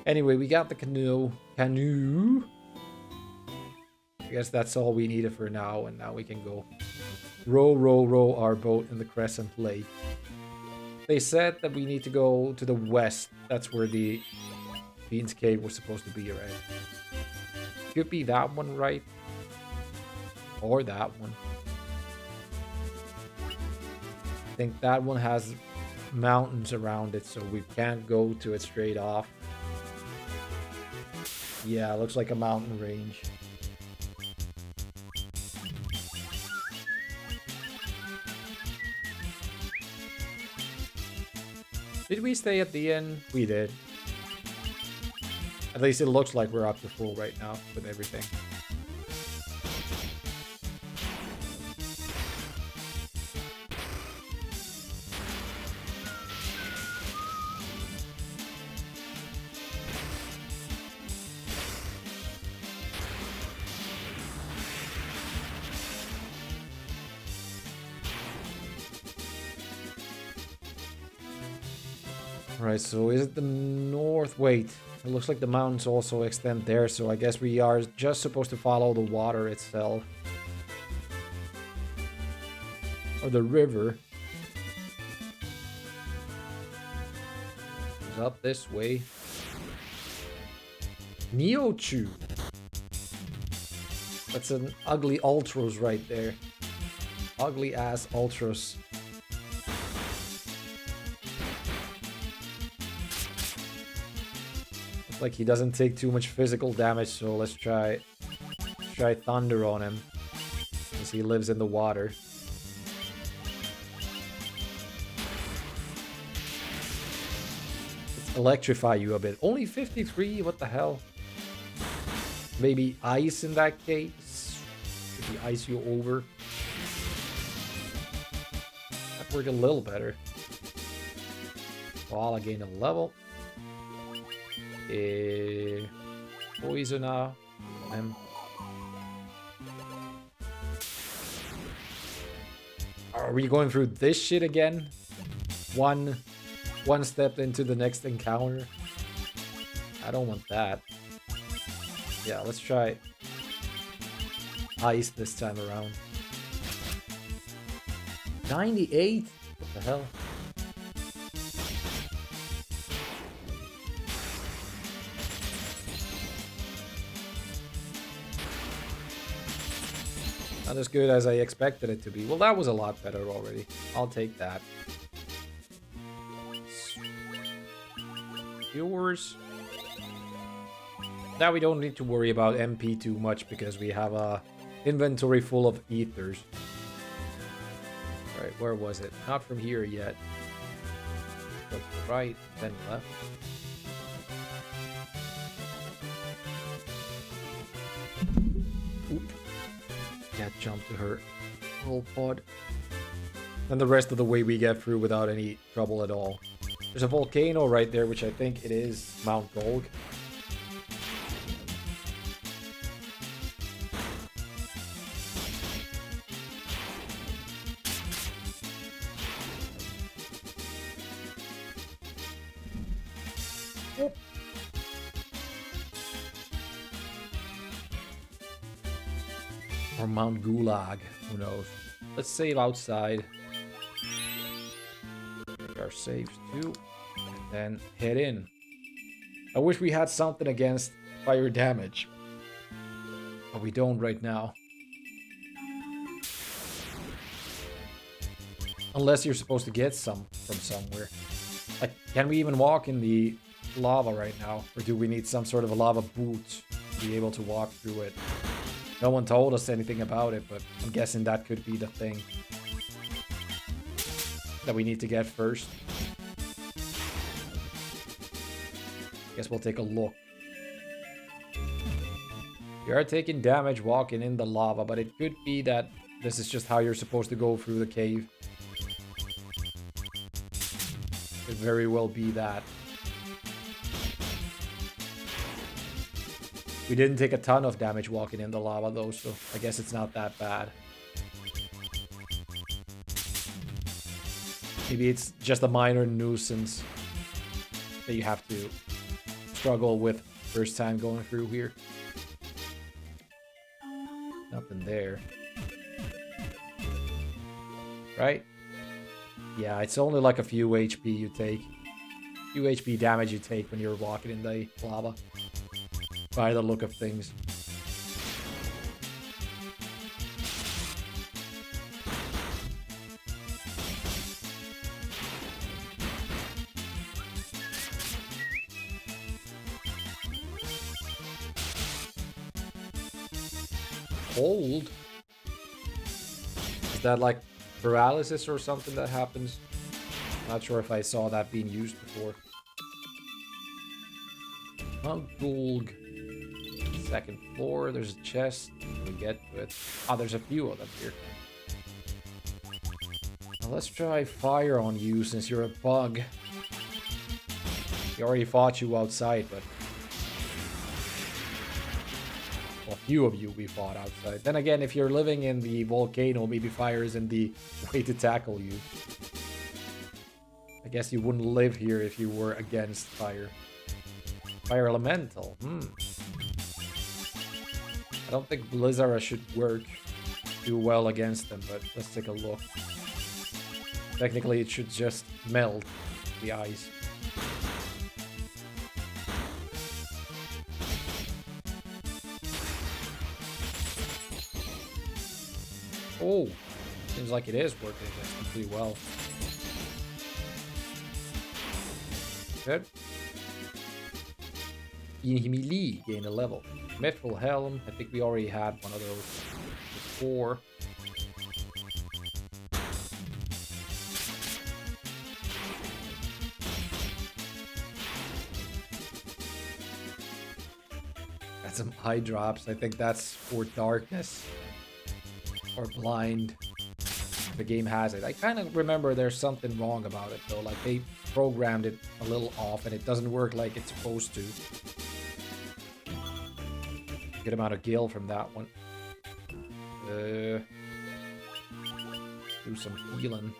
Anyway, we got the canoe. I guess that's all we needed for now, and now we can go row our boat in the Crescent Lake. They said that we need to go to the west. That's where the Fiend's Cave was supposed to be, right? Could be that one, right? Or that one. I think that one has mountains around it, so we can't go to it straight off. Yeah, it looks like a mountain range. Did we stay at the inn? We did. At least it looks like we're up to full right now with everything. Right, so is it the north? Wait, it looks like the mountains also extend there, so I guess we are just supposed to follow the water itself. Or the river. It's up this way. Neochu. That's an ugly Ultros right there. Ugly ass Ultros. Like he doesn't take too much physical damage, so let's try thunder on him, as he lives in the water. Let's electrify you a bit. Only 53? What the hell? Maybe ice in that case? Maybe ice you over? That worked a little better. Well, I gained a level. Poisoner. Are we going through this shit again? One step into the next encounter? I don't want that. Yeah, let's try ice this time around. 98? What the hell? Not as good as I expected it to be. Well, that was a lot better already. I'll take that. Yours. Now we don't need to worry about MP too much because we have a inventory full of ethers. Alright, where was it? Not from here yet. Look right, then left. Oop. Can't jump to her little pod. And the rest of the way we get through without any trouble at all. There's a volcano right there, which I think it is Mount Golg. Yep. Or Mount Gulag, who knows. Let's save outside. Take our saves too. And then head in. I wish we had something against fire damage. But we don't right now. Unless you're supposed to get some from somewhere. Like, can we even walk in the lava right now? Or do we need some sort of a lava boot? be able to walk through it. No one told us anything about it, but I'm guessing that could be the thing that we need to get first. Guess we'll take a look. You are taking damage walking in the lava, but it could be that this is just how you're supposed to go through the cave. Could very well be that. We didn't take a ton of damage walking in the lava though, so I guess it's not that bad. Maybe it's just a minor nuisance that you have to struggle with first time going through here. Nothing there. Right? Yeah, it's only like a few HP you take. Few HP damage you take when you're walking in the lava. By the look of things. Cold? Is that like paralysis or something that happens? Not sure if I saw that being used before. Mount Gulg. Second floor, there's a chest. Can we get to it? Ah, there's a few of them here. Now let's try fire on you since you're a bug. We already fought you outside, but... well, a few of you we fought outside. Then again, if you're living in the volcano, maybe fire isn't the way to tackle you. I guess you wouldn't live here if you were against fire. Fire elemental, I don't think Blizzara should work too well against them, but let's take a look. Technically, it should just melt the ice. Oh, seems like it is working against them pretty well. Good. Melee, gain a level. Mithril Helm, I think we already had one of those before. Got some eye drops, I think that's for darkness. Or blind. The game has it. I kind of remember there's something wrong about it though, like they programmed it a little off and it doesn't work like it's supposed to. Good amount of gil from that one. Do some healing.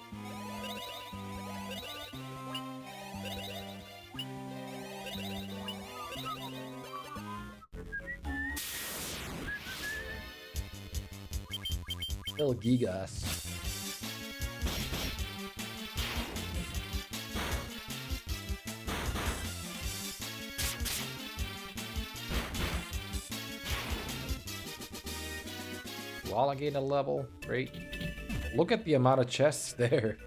Still Gigas. While I gain a level, great. Look at the amount of chests there.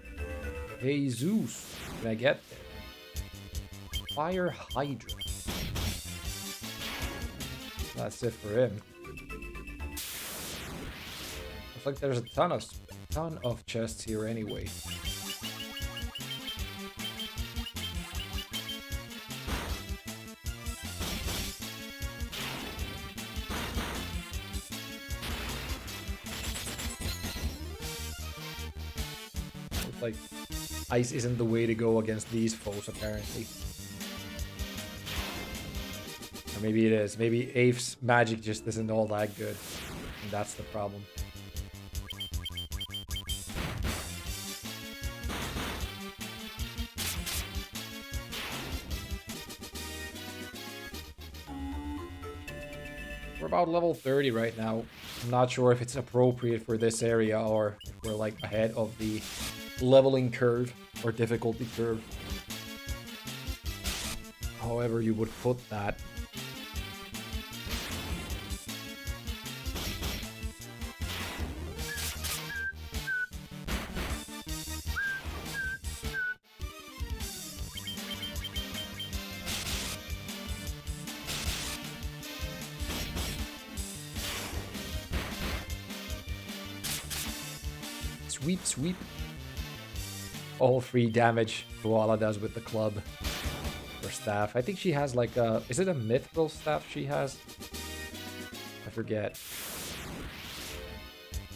Hey Zeus, can I get there? Fire Hydra. That's it for him. Looks like there's a ton of chests here anyway. Like, ice isn't the way to go against these foes, apparently. Or maybe it is. Maybe Aif's magic just isn't all that good. And that's the problem. We're about level 30 right now. I'm not sure if it's appropriate for this area or if we're like ahead of the leveling curve or difficulty curve. However you would put that. Sweep, sweep. All free damage Koala does with the club. Or staff. I think she has like a... Is it a mythical staff she has? I forget.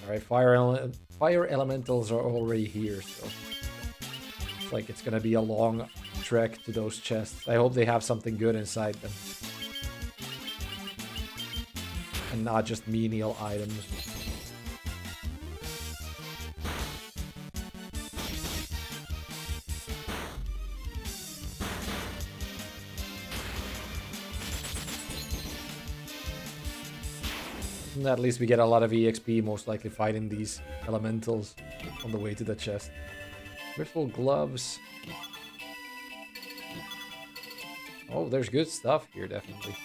Alright, fire elementals are already here, so... It's like it's gonna be a long trek to those chests. I hope they have something good inside them. And not just menial items. And at least we get a lot of EXP, most likely fighting these elementals on the way to the chest. Riffle gloves. Oh, there's good stuff here, definitely.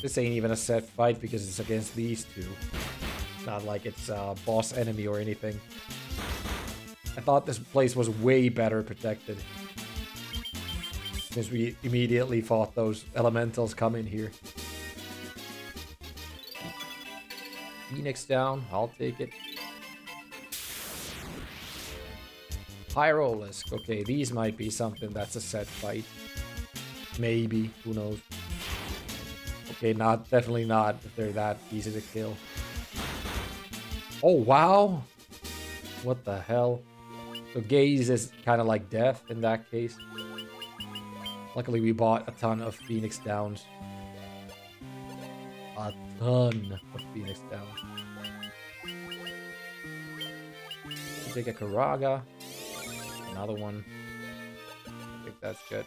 This ain't even a set fight because it's against these two. Not like it's a boss enemy or anything. I thought this place was way better protected. Since we immediately fought those elementals coming here. Phoenix down, I'll take it. Pyrolisk, okay, these might be something that's a set fight. Maybe, who knows. Okay, definitely not if they're that easy to kill. Oh, wow! What the hell? So gaze is kind of like death in that case. Luckily, we bought a ton of Phoenix Downs. A ton of Phoenix Downs. We'll take a Karaga. Another one. I think that's good.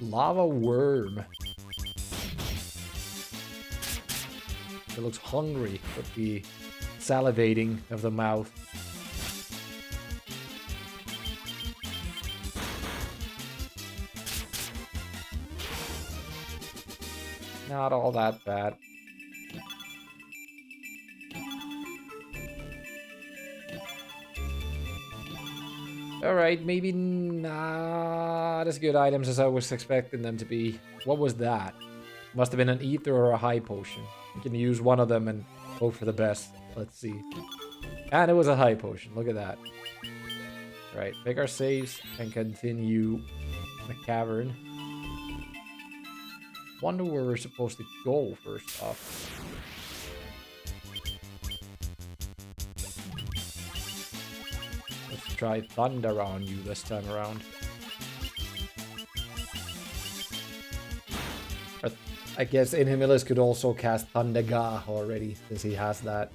Lava Worm. It looks hungry with the salivating of the mouth. Not all that bad. Alright, maybe not as good items as I was expecting them to be. What was that? Must have been an ether or a high potion. We can use one of them and hope for the best. Let's see. And it was a high potion. Look at that. Right, make our saves and continue the cavern. Wonder where we're supposed to go first off. Let's try thunder on you this time around. But I guess Inhumilus could also cast Thundaga already, since he has that.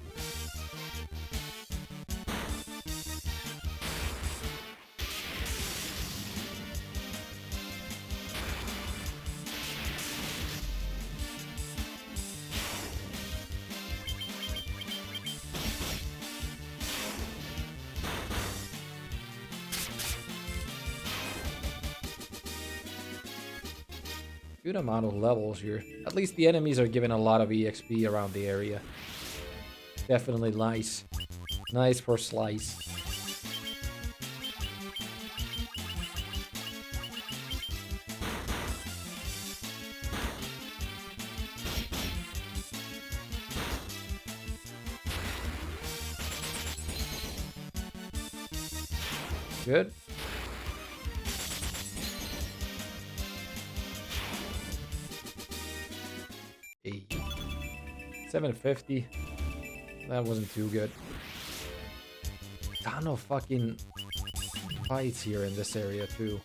Good amount of levels here. At least the enemies are giving a lot of EXP around the area. Definitely nice. Nice for slice. Good. Hey. 750. That wasn't too good. Ton of fucking fights here in this area too.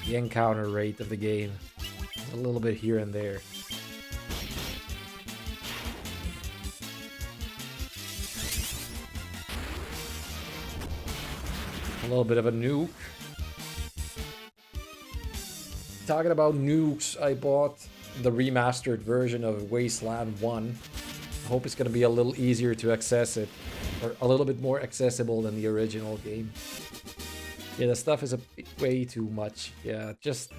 The encounter rate of the game is a little bit here and there. A little bit of a nuke. Talking about nukes, I bought the remastered version of Wasteland 1. I hope it's going to be a little easier to access it, or a little bit more accessible than the original game. Yeah, the stuff is a bit way too much. Yeah, just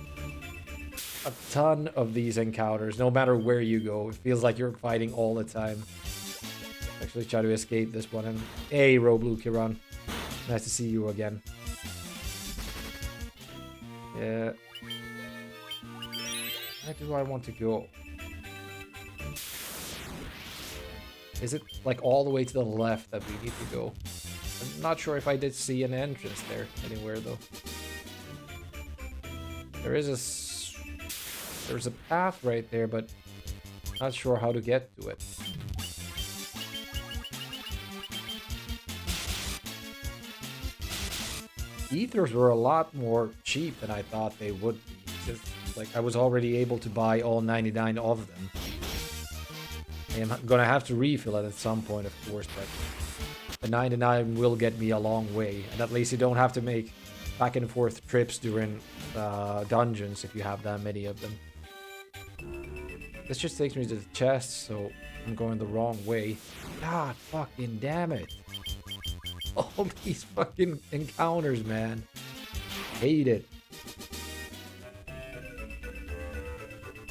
a ton of these encounters, no matter where you go. It feels like you're fighting all the time. Actually try to escape this one. And hey, Roblu Kiran. Nice to see you again. Where do I want to go? Is it like all the way to the left that we need to go? I'm not sure if I did see an entrance there anywhere though. There's a path right there, but not sure how to get to it. Ethers were a lot more cheap than I thought they would be. Just like I was already able to buy all 99 of them. I'm gonna have to refill it at some point, of course, but the 99 will get me a long way. And at least you don't have to make back and forth trips during dungeons if you have that many of them. This just takes me to the chest, so I'm going the wrong way. God fucking damn it. All these fucking encounters, man. Hate it.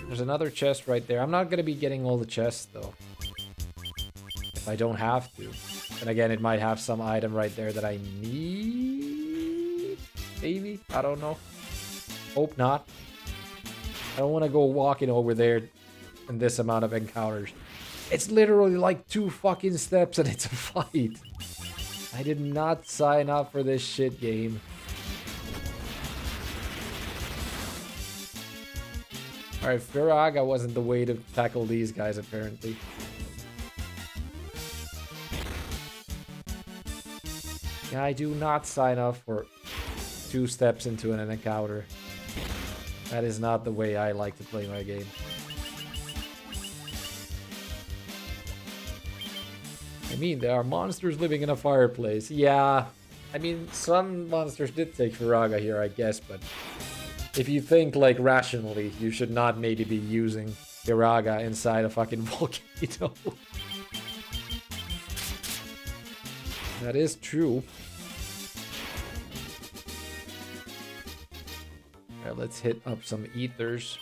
There's another chest right there. I'm not gonna be getting all the chests, though. If I don't have to. And again, it might have some item right there that I need. Maybe? I don't know. Hope not. I don't want to go walking over there in this amount of encounters. It's literally like 2 fucking steps and it's a fight. I did not sign up for this shit game. Alright, Firaga wasn't the way to tackle these guys, apparently. Yeah, I do not sign up for 2 steps into an encounter. That is not the way I like to play my game. I mean, there are monsters living in a fireplace. Yeah, I mean, some monsters did take Firaga here, I guess, but if you think, like, rationally, you should not maybe be using Firaga inside a fucking volcano. That is true. Alright, let's hit up some ethers.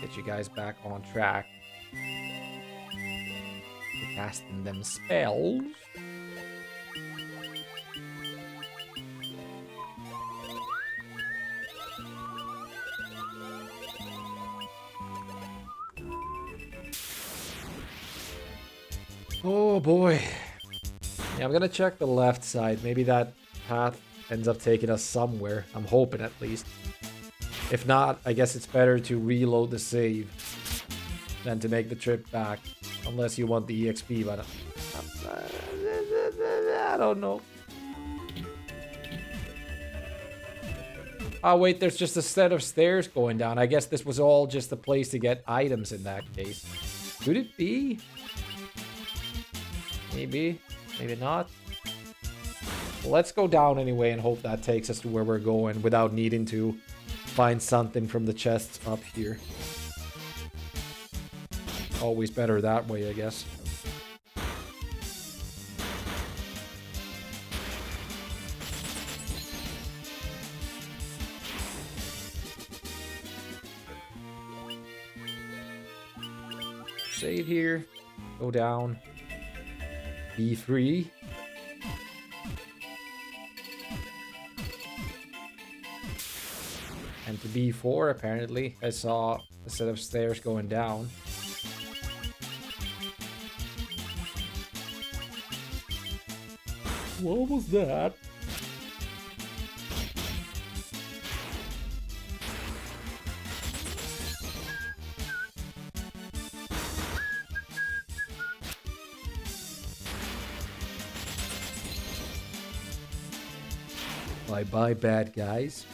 Get you guys back on track. Casting them spells. Oh boy. Yeah, I'm gonna check the left side. Maybe that path ends up taking us somewhere. I'm hoping at least. If not, I guess it's better to reload the save than to make the trip back. Unless you want the EXP, but I don't know. Oh wait, there's just a set of stairs going down. I guess this was all just a place to get items in that case. Could it be? Maybe. Maybe not. Well, let's go down anyway and hope that takes us to where we're going without needing to find something from the chests up here. Always better that way, I guess. Save here. Go down. B3. And to B4, apparently, I saw a set of stairs going down. What was that? Bye-bye, bad guys.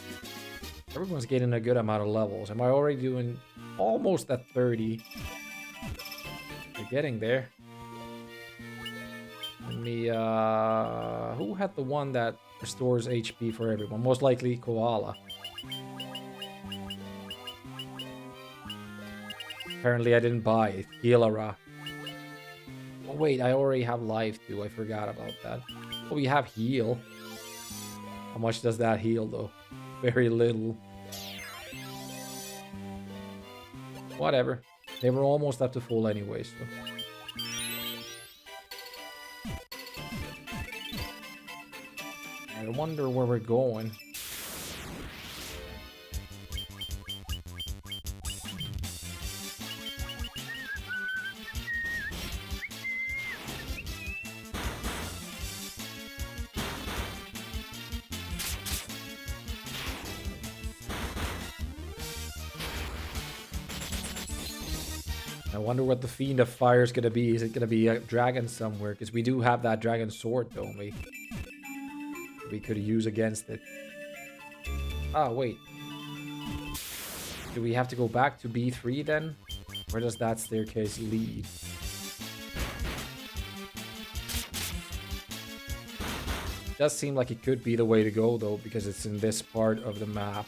Everyone's getting a good amount of levels. Am I already doing almost at 30? We're getting there. Let me, who had the one that restores HP for everyone? Most likely Koala. Apparently I didn't buy it. Healara. Oh wait, I already have life too. I forgot about that. Oh, we have heal. How much does that heal though? Very little. Whatever. They were almost up to full anyway, so. I wonder where we're going. I wonder what the Fiend of Fire is gonna be. Is it gonna be a dragon somewhere? Because we do have that dragon sword, don't we? We could use against it. Ah, wait. Do we have to go back to B3 then? Where does that staircase lead? Does seem like it could be the way to go though, because it's in this part of the map.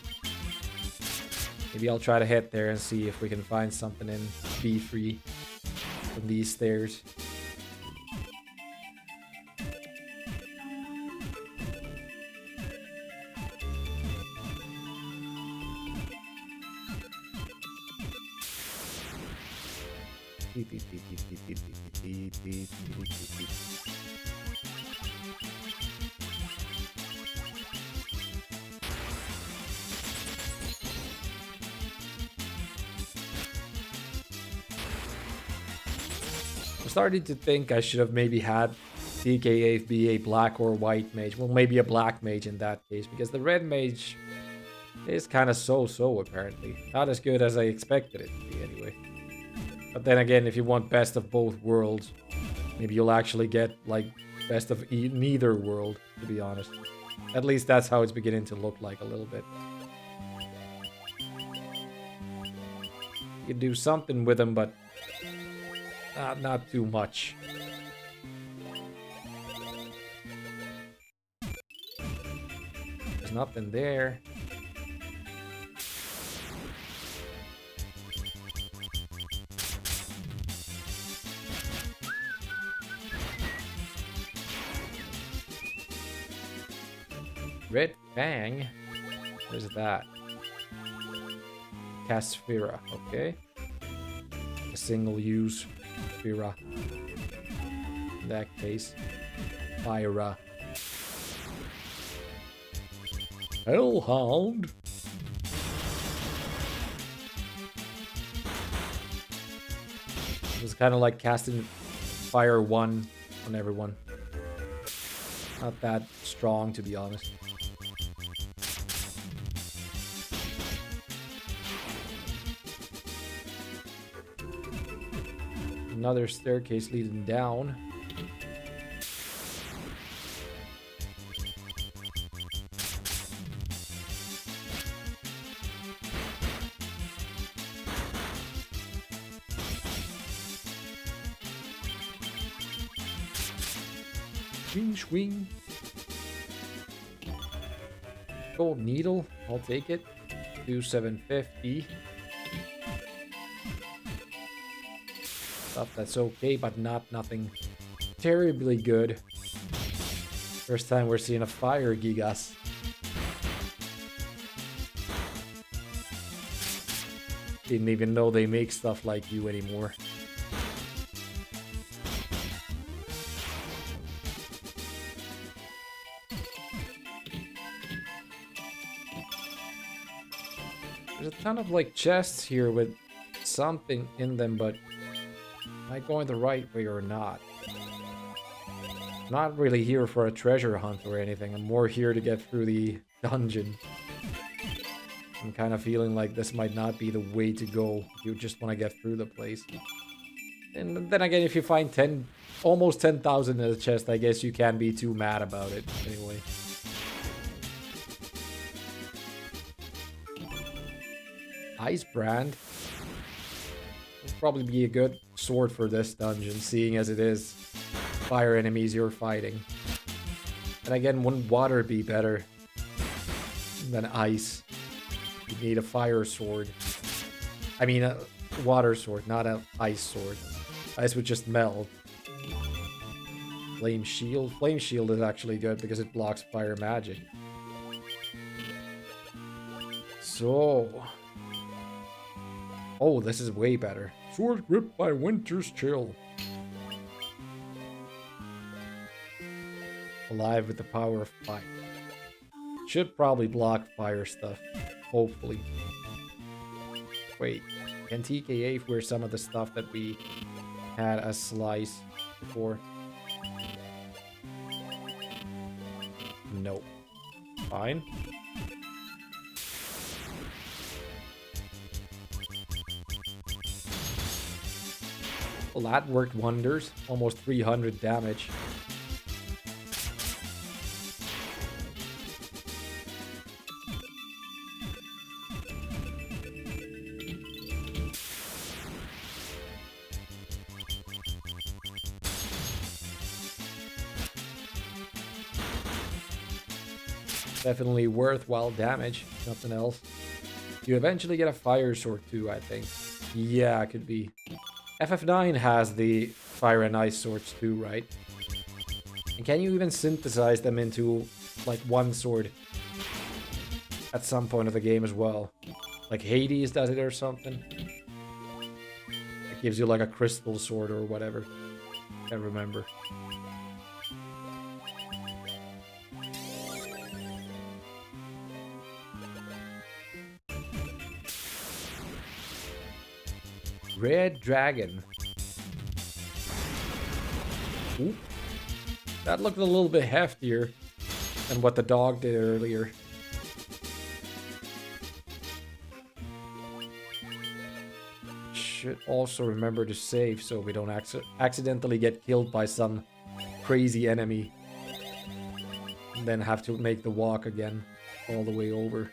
Maybe I'll try to head there and see if we can find something in B3 from these stairs. I'm starting to think I should have maybe had DKA be a black or white mage. Well, maybe a black mage in that case, because the red mage is kind of so-so apparently. Not as good as I expected it to be anyway. But then again, if you want best of both worlds, maybe you'll actually get like best of neither world, to be honest. At least that's how it's beginning to look like a little bit. You can do something with them, but not too much. There's nothing there. Red Fang? Where's that? Casphira, okay. A single use Fira. In that case. Fyra. Hellhound. It was kind of like casting Fire 1 on everyone. Not that strong, to be honest. Another staircase leading down. Swing, swing. Gold needle, I'll take it. 2750. Stuff that's okay, but nothing terribly good. First time we're seeing a fire Gigas. Didn't even know they make stuff like you anymore. There's a ton of like chests here with something in them, but am I going the right way or not? Not really here for a treasure hunt or anything. I'm more here to get through the dungeon. I'm kind of feeling like this might not be the way to go if you just want to get through the place. And then again, if you find almost 10,000 in a chest, I guess you can't be too mad about it anyway. Ice Brand will probably be a good sword for this dungeon, seeing as it is fire enemies you're fighting. And again, wouldn't water be better than ice? You need a fire sword. I mean, a water sword, not an ice sword. Ice would just melt. Flame Shield. Flame Shield is actually good because it blocks fire magic. So... oh, this is way better. Sword gripped by Winter's Chill. Alive with the power of fire. Should probably block fire stuff. Hopefully. Wait. Can TKA wear some of the stuff that we had as slice before? Nope. Fine. Well, that worked wonders. Almost 300 damage. Definitely worthwhile damage, nothing else. You eventually get a fire sword too, I think. Yeah, it could be. FF9 has the fire and ice swords too, right? And can you even synthesize them into like one sword at some point of the game as well? Like Hades does it or something? It gives you like a crystal sword or whatever. Can't remember. Red Dragon. Ooh. That looked a little bit heftier than what the dog did earlier. Should also remember to save so we don't accidentally get killed by some crazy enemy. And then have to make the walk again all the way over.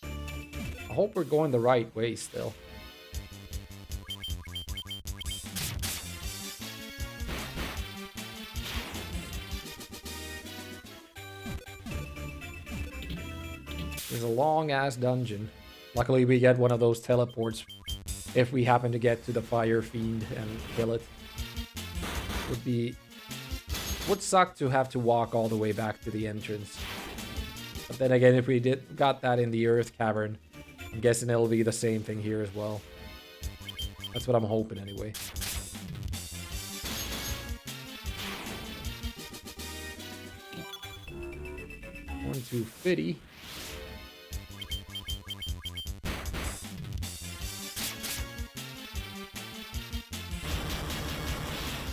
I hope we're going the right way still. There's a long-ass dungeon. Luckily, we get one of those teleports if we happen to get to the Fire Fiend and kill it. Would suck to have to walk all the way back to the entrance. But then again, if we got that in the Earth Cavern, I'm guessing it'll be the same thing here as well. That's what I'm hoping anyway. One, two, 50.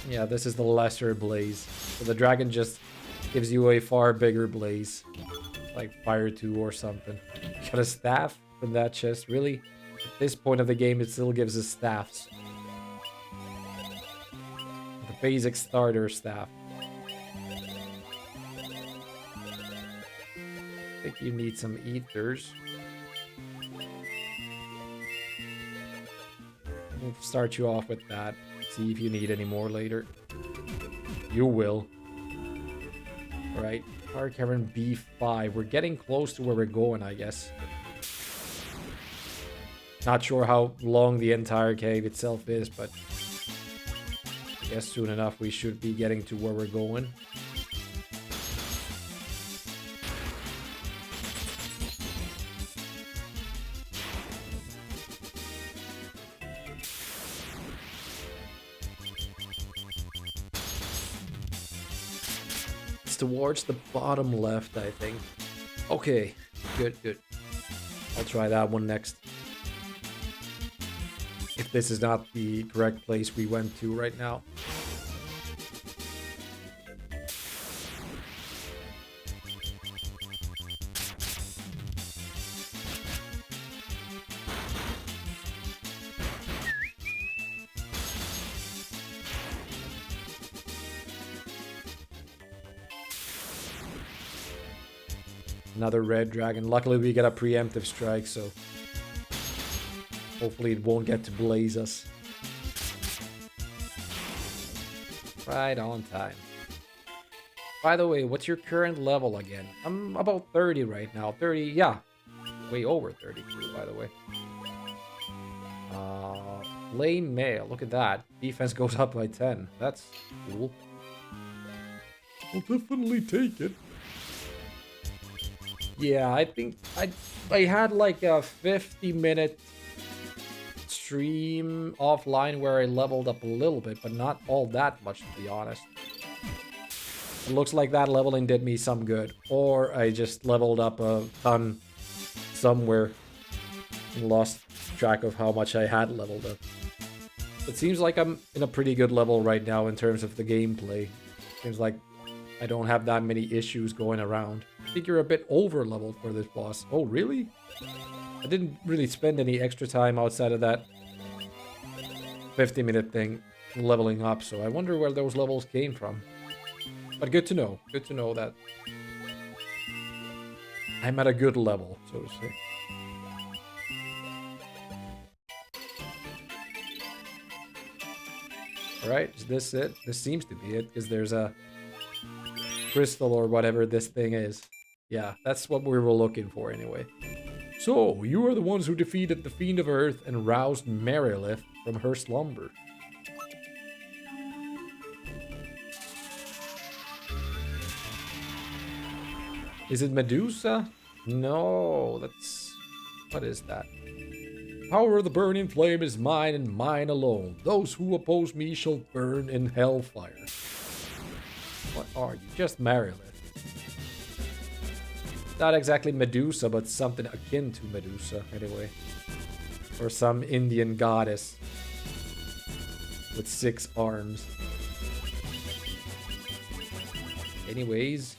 Yeah, this is the lesser blaze. So the dragon just gives you a far bigger blaze. Like Fire 2 or something. Got a staff from that chest, really? At this point of the game, it still gives us staffs. The basic starter staff. I think you need some ethers. We'll start you off with that. See if you need any more later. You will. Alright, Fire Cavern B5. We're getting close to where we're going, I guess. Not sure how long the entire cave itself is, but I guess soon enough we should be getting to where we're going. It's towards the bottom left, I think. Okay, good, good. I'll try that one next. If this is not the correct place we went to right now. Another red dragon. Luckily we get a preemptive strike, so hopefully it won't get to blaze us. Right on time. By the way, what's your current level again? I'm about 30 right now. 30, yeah. Way over 32, by the way. Lane mail, look at that. Defense goes up by 10. That's cool. I'll definitely take it. Yeah, I think I had like a 50-minute stream offline where I leveled up a little bit, but not all that much, to be honest. It looks like that leveling did me some good, or I just leveled up a ton somewhere and lost track of how much I had leveled up. It seems like I'm in a pretty good level right now in terms of the gameplay. Seems like I don't have that many issues going around. I think you're a bit over leveled for this boss. Oh, really? I didn't really spend any extra time outside of that 50-minute thing leveling up, so I wonder where those levels came from. But good to know. Good to know that I'm at a good level, so to say. Alright, is this it? This seems to be it, because there's a crystal or whatever this thing is. Yeah, that's what we were looking for anyway. So, you are the ones who defeated the Fiend of Earth and roused Merilith from her slumber. Is it Medusa? No, that's... What is that? Power of the burning flame is mine and mine alone. Those who oppose me shall burn in hellfire. What are you? Just Merilith. Not exactly Medusa, but something akin to Medusa, anyway. Or some Indian goddess with 6 arms. Anyways.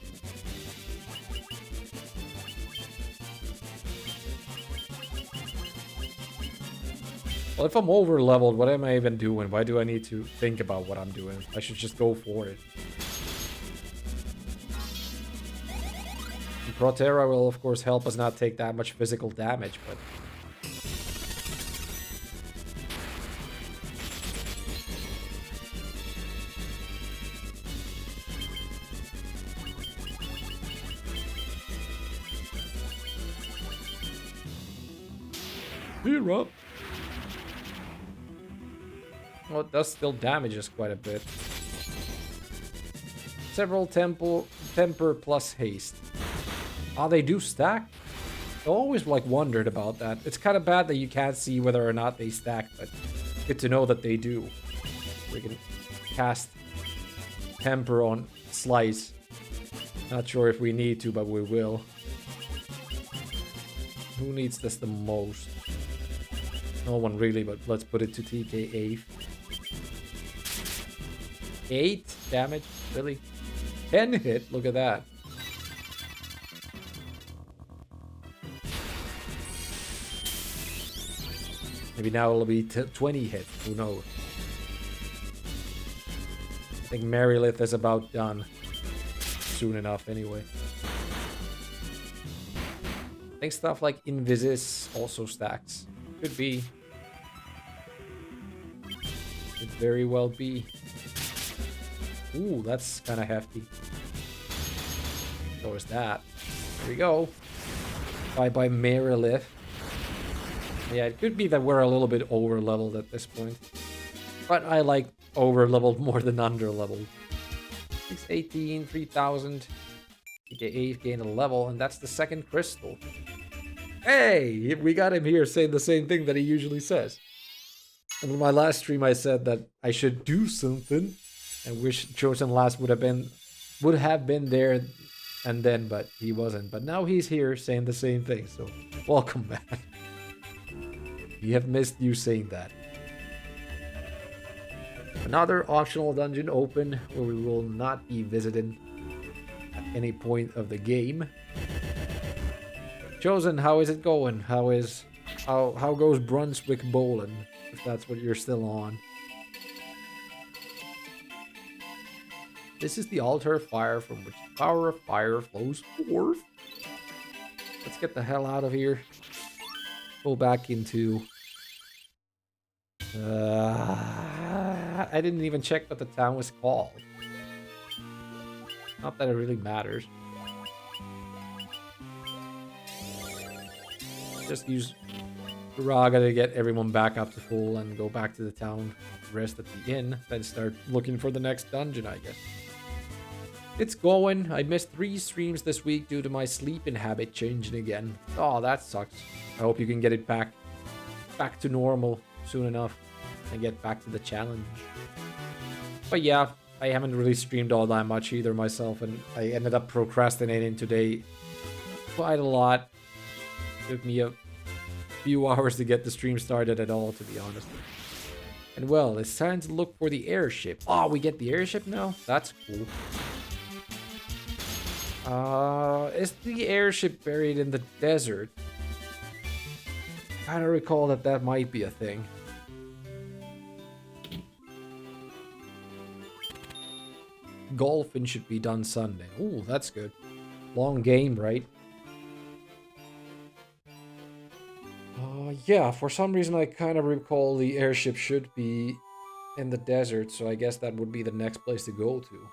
Well, if I'm over leveled, what am I even doing? Why do I need to think about what I'm doing? I should just go for it. Protera will, of course, help us not take that much physical damage, but... Here up! Well, it does still damage us quite a bit. Several temper plus haste. Ah, they do stack? I always like wondered about that. It's kind of bad that you can't see whether or not they stack, but good to know that they do. We can cast temper on slice. Not sure if we need to, but we will. Who needs this the most? No one really, but let's put it to TK 8. 8 damage? Really? 10 hit? Look at that. Maybe now it'll be 20 hit. Who knows? I think Merilith is about done. Soon enough, anyway. I think stuff like Invisis also stacks. Could be. Could very well be. Ooh, that's kind of hefty. So is that. There we go. Bye-bye, Merilith. Yeah, it could be that we're a little bit over-leveled at this point. But I like over-leveled more than under-leveled. 618, 3000. TK8 gain a level, and that's the second crystal. Hey! We got him here saying the same thing that he usually says. And in my last stream I said that I should do something. And wish Chosen Last would have been there and then, but he wasn't. But now he's here saying the same thing, so welcome back. We have missed you saying that. Another optional dungeon open where we will not be visited at any point of the game. Chosen, how is it going? How goes Brunswick Bowling? If that's what you're still on. This is the altar of fire from which the power of fire flows forth. Let's get the hell out of here. Go back into... I didn't even check what the town was called. Not that it really matters. Just use Raga to get everyone back up to full and go back to the town, rest at the inn, then start looking for the next dungeon, I guess. It's going. I missed 3 streams this week due to my sleeping habit changing again. Oh, that sucks. I hope you can get it back to normal soon enough and get back to the challenge. But yeah, I haven't really streamed all that much either myself, and I ended up procrastinating today quite a lot. Took me a few hours to get the stream started at all, to be honest. And well, it's time to look for the airship. Oh, we get the airship now? That's cool. Is the airship buried in the desert? kind of recall that that might be a thing. Golfing should be done Sunday. Ooh, that's good. Long game, right? Yeah, for some reason I kind of recall the airship should be in the desert, so I guess that would be the next place to go to.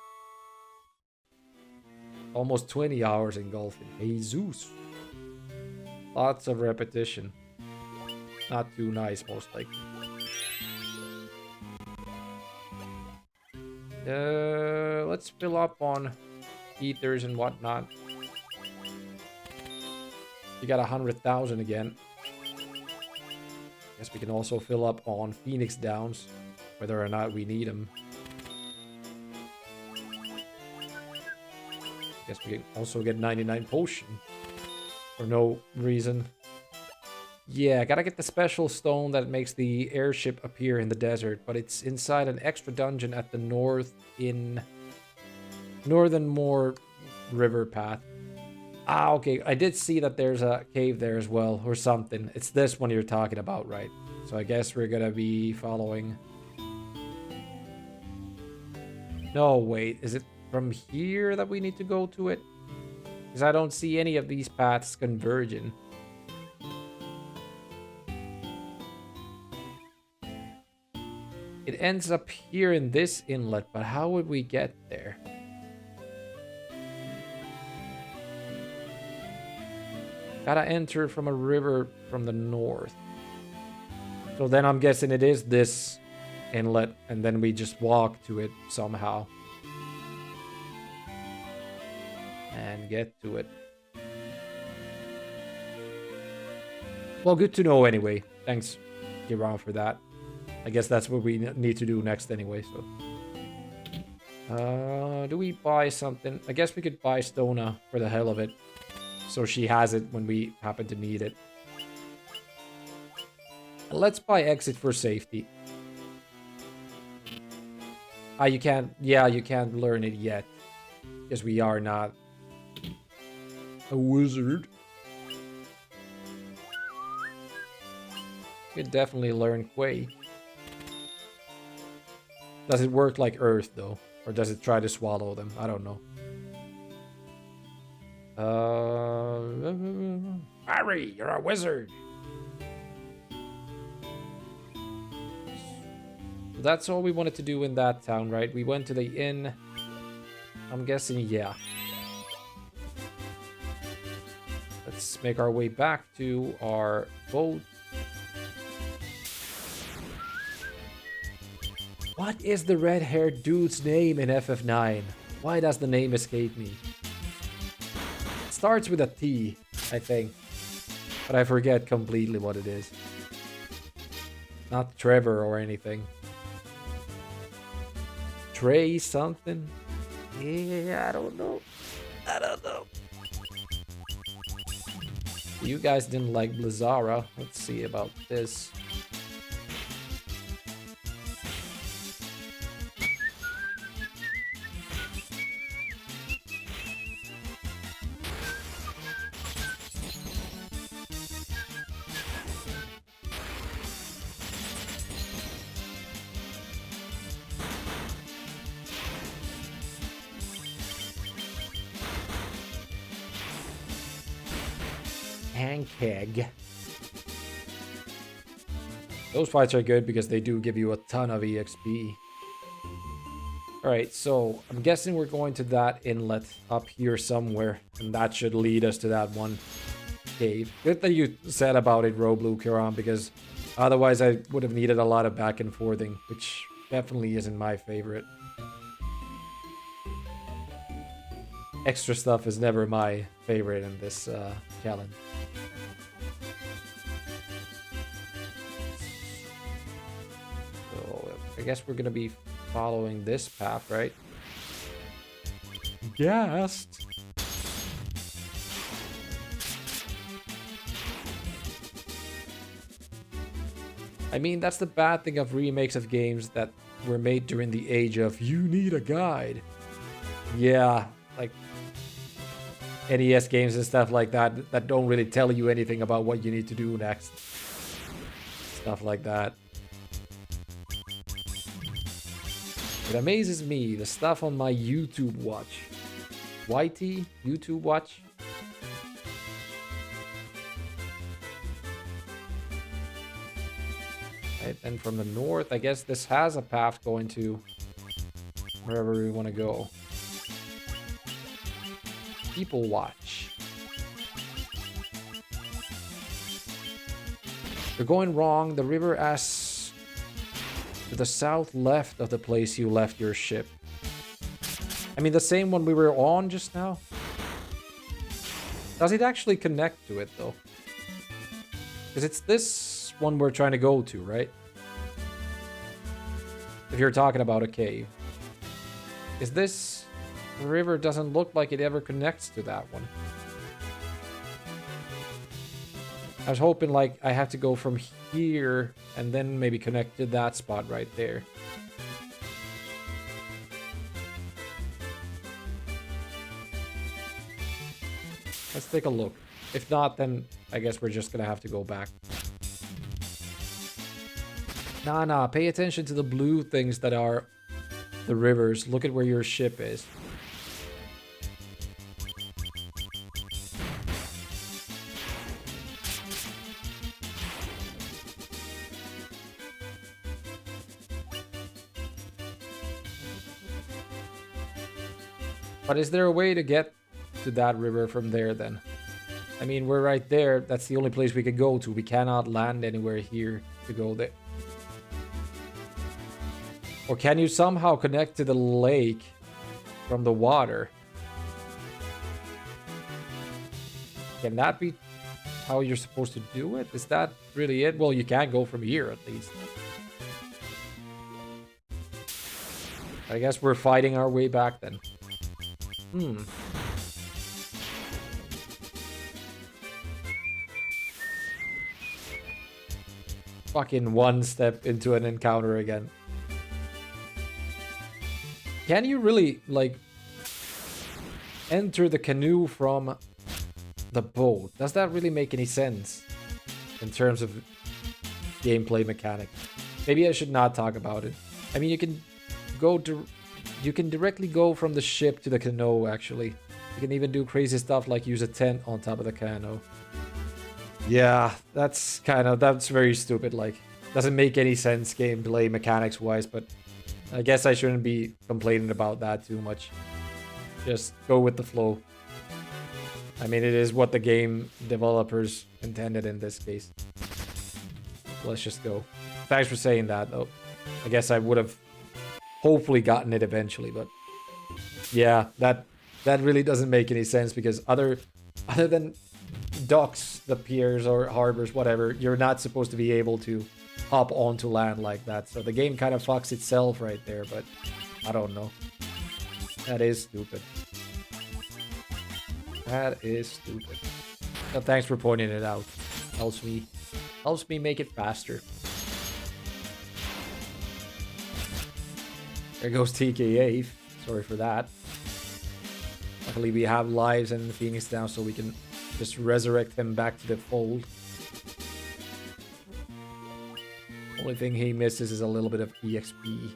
Almost 20 hours in golfing. Jesus. Lots of repetition. Not too nice, most likely. Let's fill up on ethers and whatnot. You got 100,000 again. Guess we can also fill up on Phoenix Downs, whether or not we need them. Guess we can also get 99 potion for no reason. Yeah, gotta get the special stone that makes the airship appear in the desert, but it's inside an extra dungeon at the north in Northern Moor River Path. Ah, okay, I did see that there's a cave there as well, or something. It's this one you're talking about, right? So I guess we're gonna be following... No, wait, is it from here that we need to go to it? Because I don't see any of these paths converging. It ends up here in this inlet, but how would we get there? Gotta enter from a river from the north. So then I'm guessing it is this inlet, and then we just walk to it somehow. And get to it. Well, good to know anyway. Thanks, Giron, for that. I guess that's what we need to do next anyway, so... do we buy something? I guess we could buy Stona for the hell of it. So she has it when we happen to need it. Let's buy Exit for safety. Ah, you can't... Yeah, you can't learn it yet. Because we are not... a wizard. You could definitely learn Quay. Does it work like Earth, though? Or does it try to swallow them? I don't know. Harry, you're a wizard! That's all we wanted to do in that town, right? We went to the inn. I'm guessing, yeah. Let's make our way back to our boat. What is the red-haired dude's name in FF9? Why does the name escape me? It starts with a T, I think. But I forget completely what it is. Not Trevor or anything. Trey something? Yeah, I don't know. I don't know. You guys didn't like Blizzara. Let's see about this. Keg. Those fights are good because they do give you a ton of EXP. Alright, so I'm guessing we're going to that inlet up here somewhere, and that should lead us to that one cave. Good that you said about it, Roblu Kiran, because otherwise I would have needed a lot of back and forthing, which definitely isn't my favorite. Extra stuff is never my favorite in this challenge. I guess we're gonna be following this path, right? Gassed. I mean, that's the bad thing of remakes of games that were made during the age of you need a guide. Yeah, like NES games and stuff like that that don't really tell you anything about what you need to do next. Stuff like that. It amazes me, the stuff on my YouTube watch. YT? YouTube watch? Right, and from the north, I guess this has a path going to wherever we want to go. People watch. You're going wrong. The river asks to the south left of the place you left your ship. I mean, the same one we were on just now? Does it actually connect to it, though? Because it's this one we're trying to go to, right? If you're talking about a cave. Is this river doesn't look like it ever connects to that one. I was hoping, like, I have to go from here and then maybe connect to that spot right there. Let's take a look. If not, then I guess we're just gonna have to go back. Nah, pay attention to the blue things that are the rivers. Look at where your ship is. But is there a way to get to that river from there then? I mean, we're right there. That's the only place we could go to. We cannot land anywhere here to go there. Or can you somehow connect to the lake from the water? Can that be how you're supposed to do it? Is that really it? Well, you can't go from here at least. I guess we're fighting our way back then. Fucking one step into an encounter again. Can you really, like, enter the canoe from the boat? Does that really make any sense in terms of gameplay mechanics? Maybe I should not talk about it. I mean, you can go to... You can directly go from the ship to the canoe, actually. You can even do crazy stuff like use a tent on top of the canoe. Yeah, that's very stupid, like, doesn't make any sense gameplay mechanics-wise, but I guess I shouldn't be complaining about that too much. Just go with the flow. I mean, it is what the game developers intended in this case. Let's just go. Thanks for saying that, though. I guess I would have hopefully gotten it eventually, but yeah, that really doesn't make any sense because other than docks, the piers or harbors, whatever, you're not supposed to be able to hop onto land like that. So the game kind of fucks itself right there, but I don't know. That is stupid. That is stupid. So thanks for pointing it out. Helps me make it faster. There goes TKA. Sorry for that. Luckily we have lives and Phoenix now, so we can just resurrect him back to the fold. Only thing he misses is a little bit of EXP.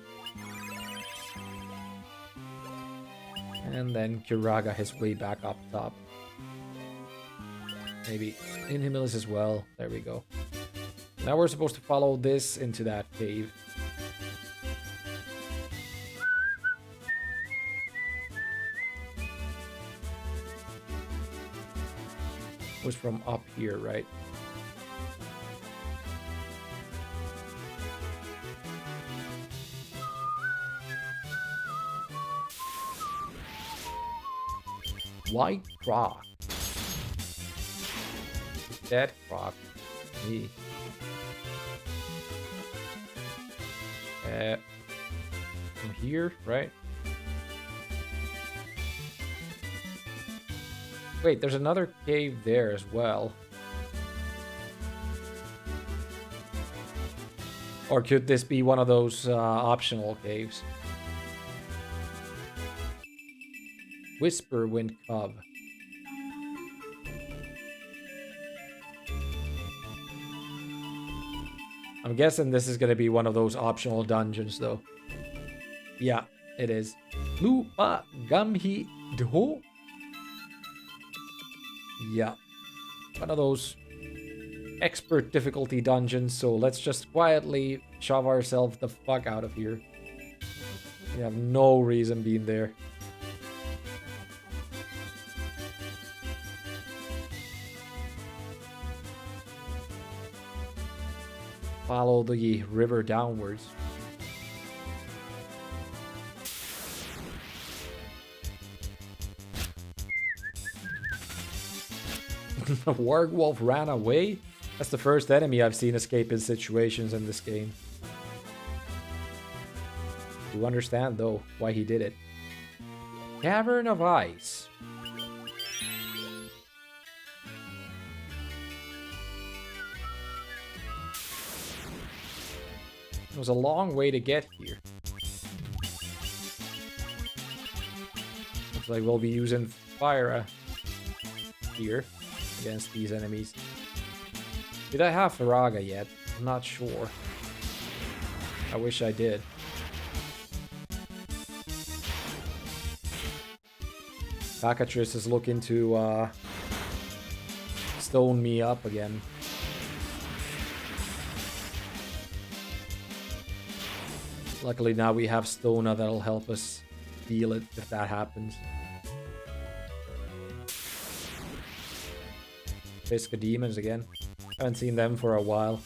And then Kiraga his way back up top. Maybe Inhumilus as well. There we go. Now we're supposed to follow this into that cave. Was from up here, right? White rock. Dead rock. Me. From here, right? Wait, there's another cave there as well. Or could this be one of those optional caves? Whisperwind Cove. I'm guessing this is gonna be one of those optional dungeons, though. Yeah, it is. Lupa Gamhi Do. Yeah, one of those expert difficulty dungeons. So let's just quietly shove ourselves the fuck out of here. We have no reason being there. Follow the river downwards. Wargwolf ran away? That's the first enemy I've seen escape in situations in this game. You understand, though, why he did it. Cavern of Ice. It was a long way to get here. Looks like we'll be using fire here against these enemies. Did I have Faraga yet? I'm not sure. I wish I did. Cockatrice is looking to stone me up again. Luckily now we have Stona that'll help us deal it if that happens. Fiska demons again. Haven't seen them for a while.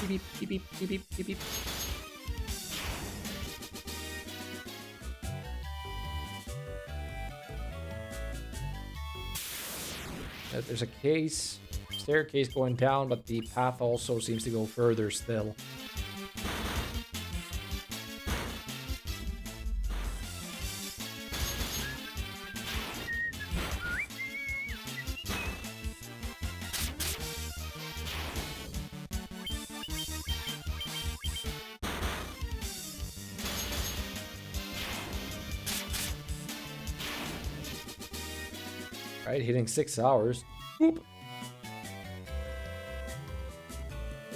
Beep, beep, beep, beep, beep, beep, beep. There's a staircase going down, but the path also seems to go further still. Right, hitting 6 hours. Boop.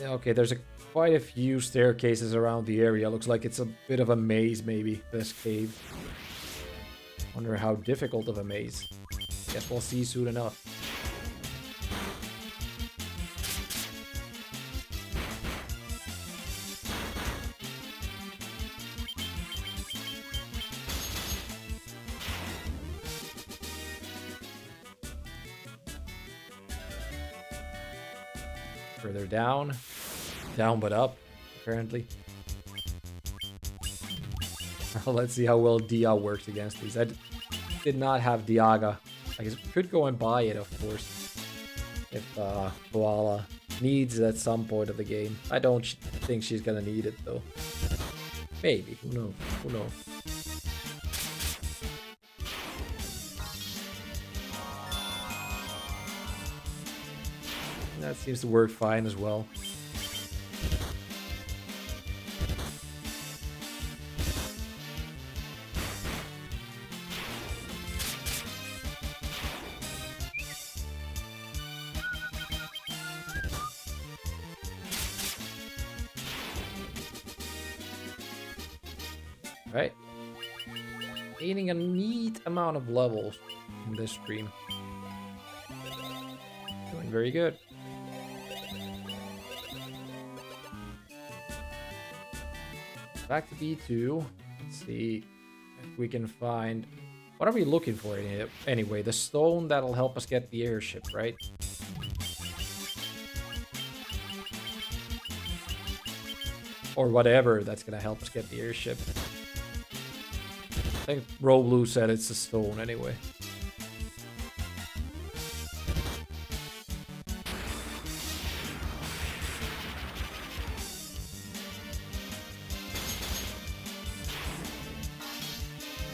Yeah, okay, there's quite a few staircases around the area. Looks like it's a bit of a maze, maybe, this cave. Wonder how difficult of a maze. Guess we'll see soon enough. Further down. Down but up, apparently. Let's see how well Dia works against these. I did not have Diaga. I guess could go and buy it, of course. If Koala needs it at some point of the game. I don't think she's gonna need it, though. Maybe. Who knows? Who knows? That seems to work fine as well. Right. Gaining a neat amount of levels in this stream. Doing very good. Back to B2. Let's see if we can find... What are we looking for anyway? The stone that'll help us get the airship, right? Or whatever that's gonna help us get the airship. I think Roblu said it's a stone anyway.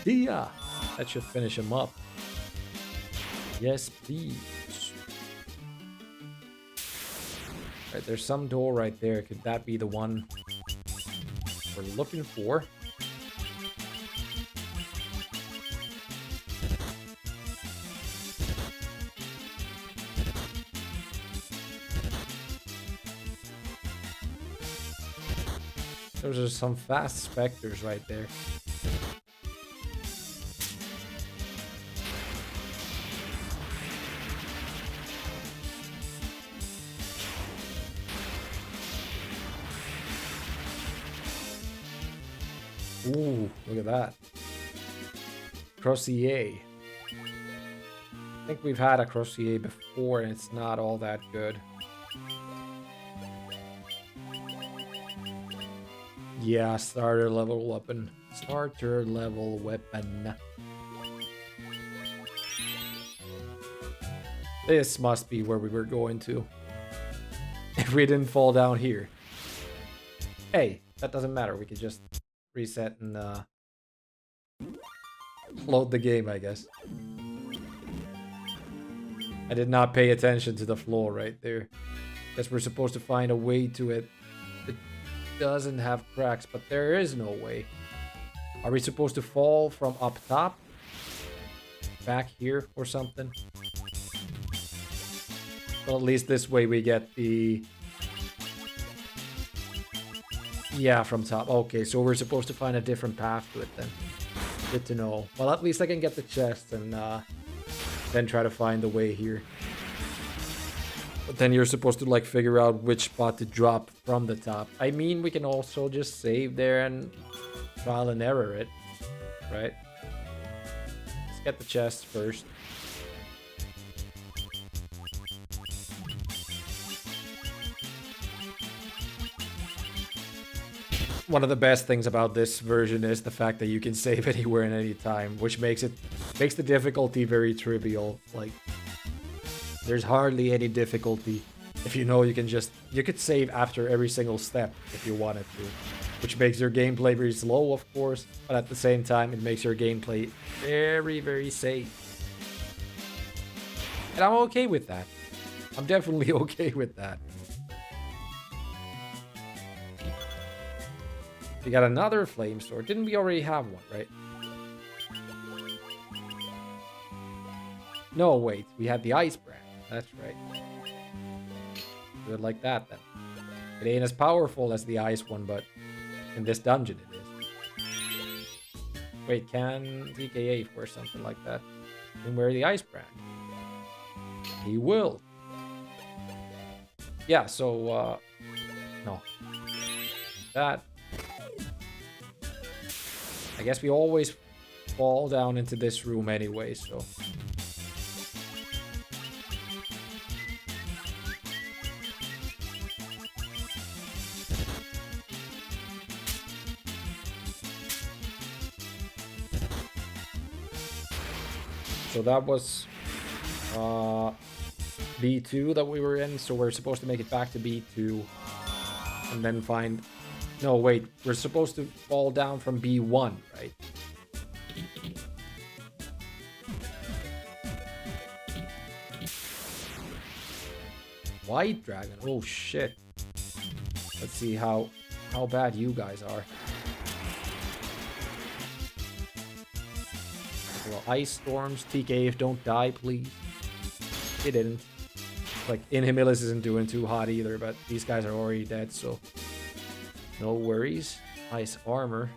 Dia! That should finish him up. Yes, please. Right, there's some door right there. Could that be the one we're looking for? Those are some fast specters right there. Ooh, look at that. Crossier. I think we've had a Crossier before and it's not all that good. Yeah, starter level weapon. Starter level weapon. This must be where we were going to. If we didn't fall down here. Hey, that doesn't matter. We could just reset and load the game, I guess. I did not pay attention to the floor right there. Guess we're supposed to find a way to it. It doesn't have cracks, but there is no way. Are we supposed to fall from up top? Back here or something? Well, at least this way we get the... Yeah, from top. Okay, so we're supposed to find a different path to it then. Good to know. Well, at least I can get the chest and then try to find the way here. But then you're supposed to like figure out which spot to drop from the top. I mean, we can also just save there and trial and error it, right? Let's get the chest first. One of the best things about this version is the fact that you can save anywhere and any time, which makes the difficulty very trivial. Like, there's hardly any difficulty if you know you could save after every single step if you wanted to, which makes your gameplay very slow, of course, but at the same time it makes your gameplay very, very safe. And I'm okay with that. I'm definitely okay with that. We got another flame sword. Didn't we already have one, right? No, wait. We had the ice brand. That's right. Do it like that, then. It ain't as powerful as the ice one, but in this dungeon it is. Wait, can TKA for something like that? And wear the ice brand. He will. Yeah, so, no. That... I guess we always fall down into this room anyway, so... So that was B2 that we were in, so we're supposed to make it back to B2 and then find... No, wait, we're supposed to fall down from B1, right? White dragon, oh shit. Let's see how bad you guys are. Well, ice storms, TK, don't die, please. It didn't. Like, Inhimilis isn't doing too hot either, but these guys are already dead, so... No worries. Ice armor.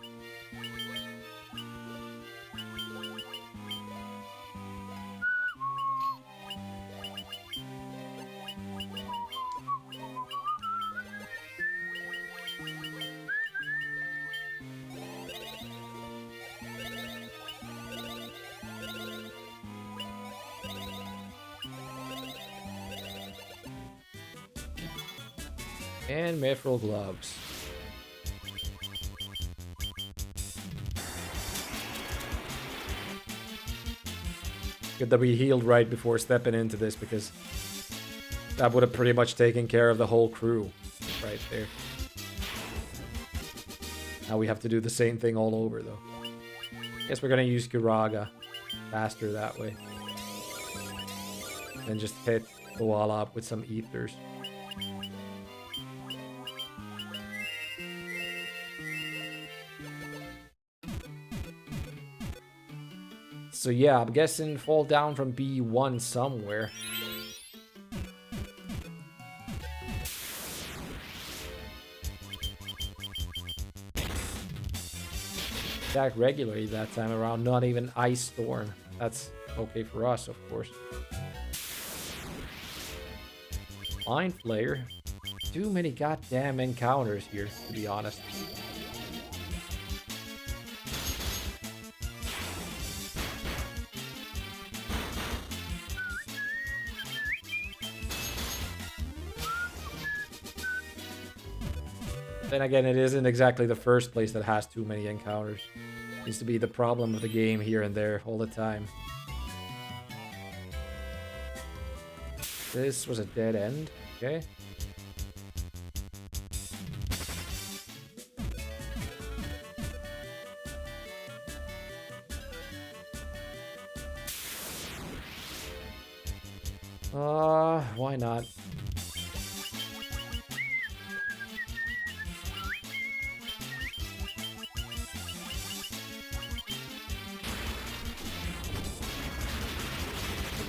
And mithril gloves. Good that we healed right before stepping into this, because that would have pretty much taken care of the whole crew right there. Now we have to do the same thing all over, though. Guess we're gonna use Kuraga faster that way. Then just hit the wall up with some ethers. So yeah, I'm guessing fall down from B1 somewhere. Attack regularly that time around, not even Ice Storm. That's okay for us, of course. Mind Flayer. Too many goddamn encounters here, to be honest. Then again, it isn't exactly the first place that has too many encounters. Seems to be the problem of the game here and there all the time. This was a dead end. Okay. Why not?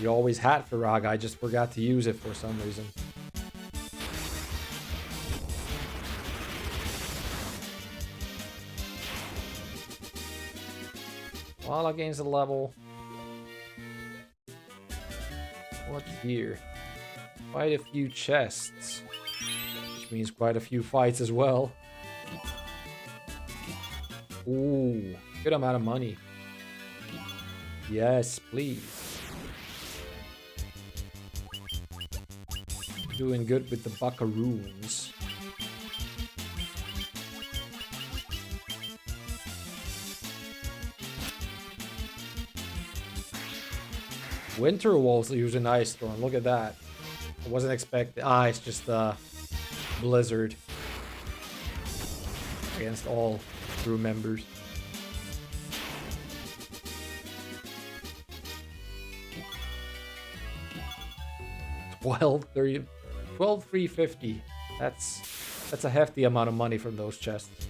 You always had Farag, I just forgot to use it for some reason. While against the level. What's here? Quite a few chests. Which means quite a few fights as well. Ooh, good amount of money. Yes, please. Doing good with the buckaroons. Winter Wolves using Ice Storm. Look at that. I wasn't expecting. It's just the blizzard against all crew members. 12,350. That's a hefty amount of money from those chests.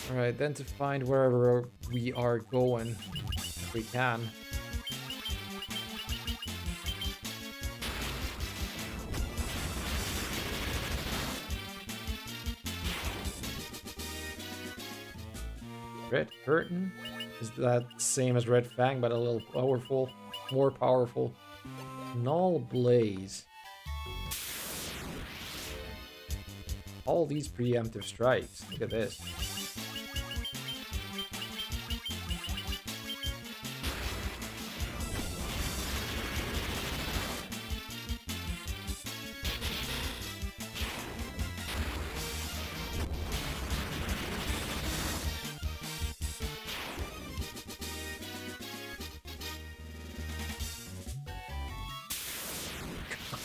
Alright, then to find wherever we are going, if we can. Red Curtain? Is that same as Red Fang, but a little powerful? More powerful. Null Blaze. All these preemptive strikes. Look at this.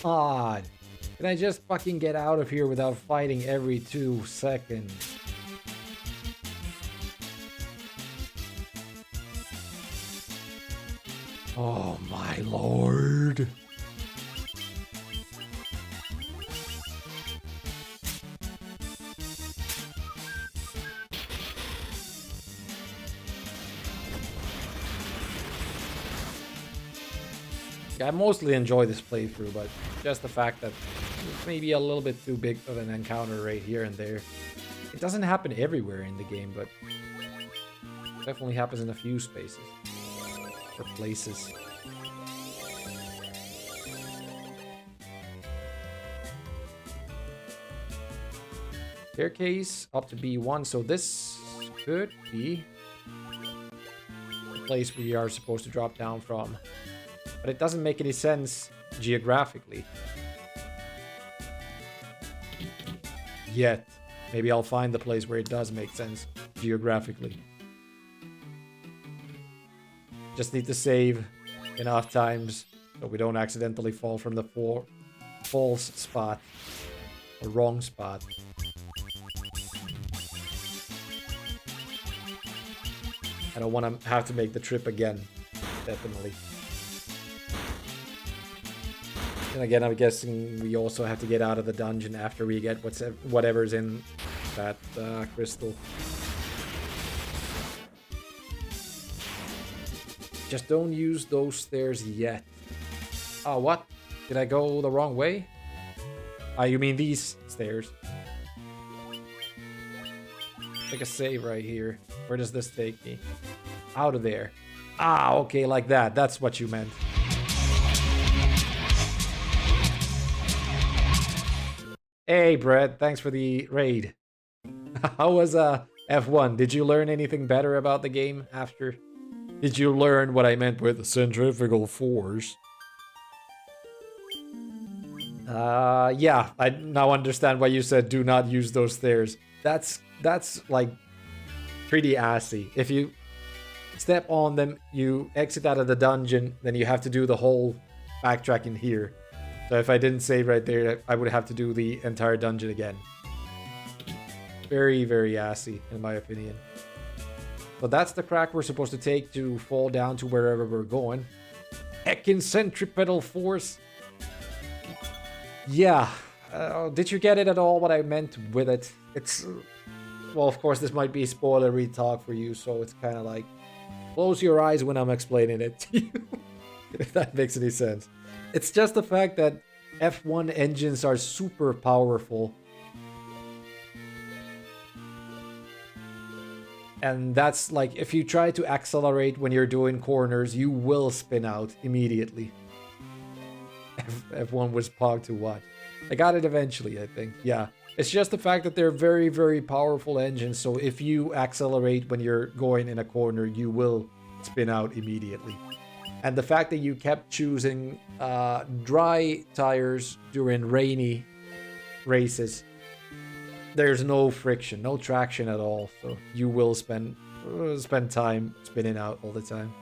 God, can I just fucking get out of here without fighting every 2 seconds? Oh my lord. I mostly enjoy this playthrough, but just the fact that it's maybe a little bit too big of an encounter right here and there. It doesn't happen everywhere in the game, but definitely happens in a few spaces or places. Staircase up to B1, so this could be the place we are supposed to drop down from. But it doesn't make any sense geographically. Yet. Maybe I'll find the place where it does make sense geographically. Just need to save enough times so we don't accidentally fall from the false spot. Or wrong spot. I don't want to have to make the trip again. Definitely. And again, I'm guessing we also have to get out of the dungeon after we get whatever's in that crystal. Just don't use those stairs yet. Oh, what? Did I go the wrong way? You mean these stairs? Take a save right here. Where does this take me? Out of there. Ah, okay, like that. That's what you meant. Hey, Brett. Thanks for the raid. How was F1? Did you learn anything better about the game after? Did you learn what I meant with centrifugal force? Yeah, I now understand why you said do not use those stairs. That's like pretty assy. If you step on them, you exit out of the dungeon, then you have to do the whole backtracking here. So if I didn't save right there, I would have to do the entire dungeon again. Very, very assy, in my opinion. So that's the crack we're supposed to take to fall down to wherever we're going. Heckin' centripetal force. Yeah. Did you get it at all, what I meant with it? It's... well, of course, this might be spoilery talk for you, so it's kind of like... close your eyes when I'm explaining it to you. If that makes any sense. It's just the fact that F1 engines are super powerful. And that's like, if you try to accelerate when you're doing corners, you will spin out immediately. F1 was pog to watch. I got it eventually, I think. Yeah. It's just the fact that they're very, very powerful engines. So if you accelerate when you're going in a corner, you will spin out immediately. And the fact that you kept choosing dry tires during rainy races, there's no friction, no traction at all. So you will spend time spinning out all the time.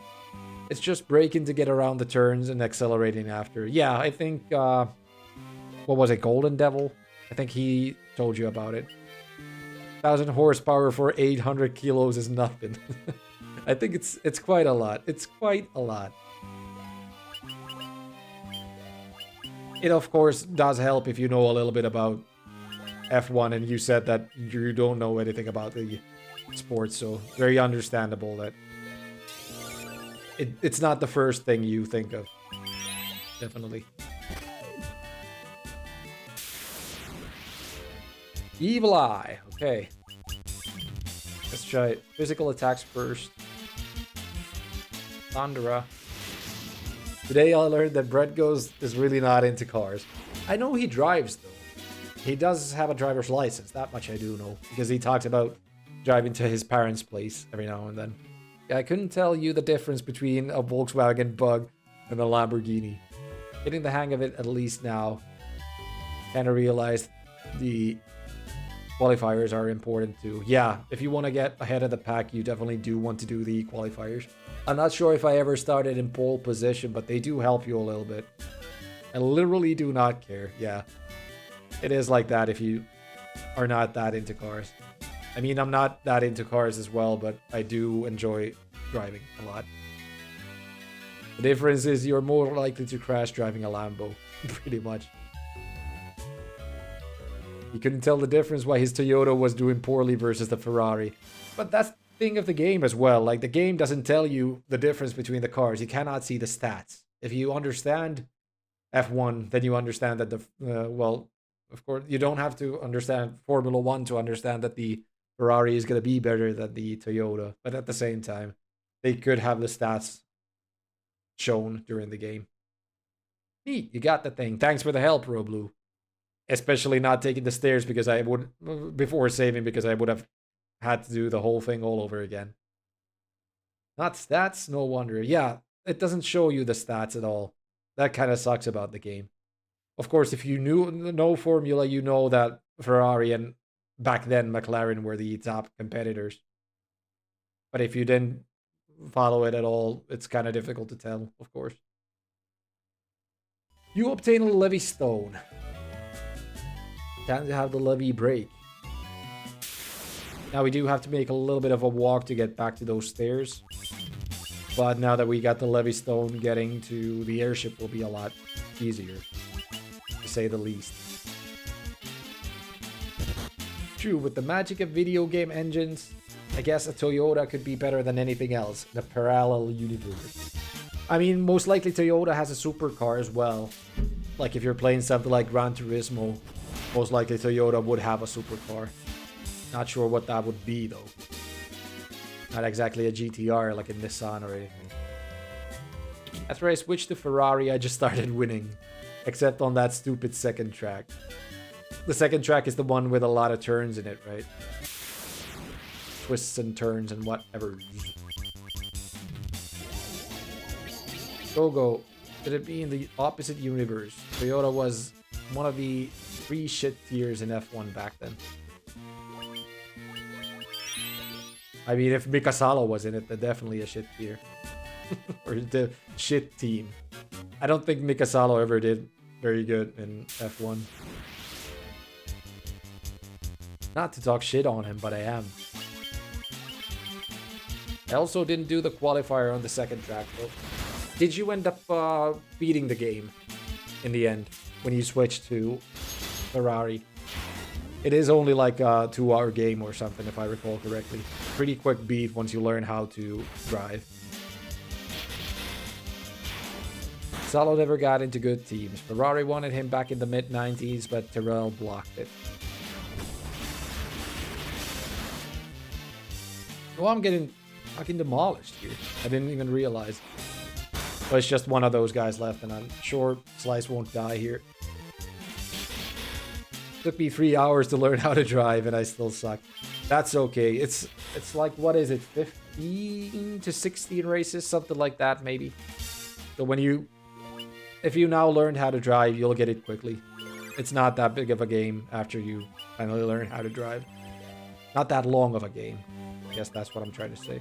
It's just braking to get around the turns and accelerating after. Yeah, I think, what was it, Golden Devil? I think he told you about it. 1,000 horsepower for 800 kilos is nothing. I think it's quite a lot. It's quite a lot. It, of course, does help if you know a little bit about F1, and you said that you don't know anything about the sport, so very understandable that it's not the first thing you think of. Definitely. Evil Eye. Okay. Let's try it. Physical attacks first. Thundera. Today I learned that Brett Goes is really not into cars. I know he drives, though. He does have a driver's license. That much I do know. Because he talks about driving to his parents' place every now and then. Yeah, I couldn't tell you the difference between a Volkswagen Bug and a Lamborghini. Getting the hang of it at least now. Kind of realized the qualifiers are important too. Yeah, if you want to get ahead of the pack, you definitely do want to do the qualifiers. I'm not sure if I ever started in pole position, but they do help you a little bit. I literally do not care. Yeah, it is like that if you are not that into cars. I mean, I'm not that into cars as well, but I do enjoy driving a lot. The difference is you're more likely to crash driving a Lambo, pretty much. He couldn't tell the difference why his Toyota was doing poorly versus the Ferrari. But that's the thing of the game as well. Like, the game doesn't tell you the difference between the cars. You cannot see the stats. If you understand F1, then you understand that well, of course, you don't have to understand Formula 1 to understand that the Ferrari is going to be better than the Toyota. But at the same time, they could have the stats shown during the game. Neat, you got the thing. Thanks for the help, Roblu. Especially not taking the stairs because I would, before saving, because I would have had to do the whole thing all over again. Not stats? No wonder. Yeah, it doesn't show you the stats at all. That kind of sucks about the game. Of course, if you know Formula, you know that Ferrari and back then McLaren were the top competitors. But if you didn't follow it at all, it's kind of difficult to tell, of course. You obtain a Levy Stone. Time to have the levee break. Now we do have to make a little bit of a walk to get back to those stairs. But now that we got the levee stone, getting to the airship will be a lot easier, to say the least. True, with the magic of video game engines, I guess a Toyota could be better than anything else in a parallel universe. I mean, most likely Toyota has a supercar as well. Like if you're playing something like Gran Turismo, most likely Toyota would have a supercar. Not sure what that would be though. Not exactly a GTR like a Nissan or anything. After I switched to Ferrari, I just started winning. Except on that stupid second track. The second track is the one with a lot of turns in it, right? Twists and turns and whatever. Go. Could it be in the opposite universe? Toyota was one of the 3 shit tiers in F1 back then. I mean, if Mikasalo was in it, then definitely a shit tier. Or the shit team. I don't think Mikasalo ever did very good in F1. Not to talk shit on him, but I am. I also didn't do the qualifier on the second track, though. Did you end up beating the game in the end when you switched to Ferrari? It is only like a 2-hour game or something, if I recall correctly. Pretty quick beat once you learn how to drive. Salo never got into good teams. Ferrari wanted him back in the mid-90s, but Tyrrell blocked it. Oh, I'm getting fucking demolished here. I didn't even realize. But it's just one of those guys left, and I'm sure Slice won't die here. Took me 3 hours to learn how to drive, and I still suck. That's okay. It's like, what is it, 15 to 16 races, something like that, maybe. So if you now learn how to drive, you'll get it quickly. It's not that big of a game after you finally learn how to drive. Not that long of a game. I guess that's what I'm trying to say.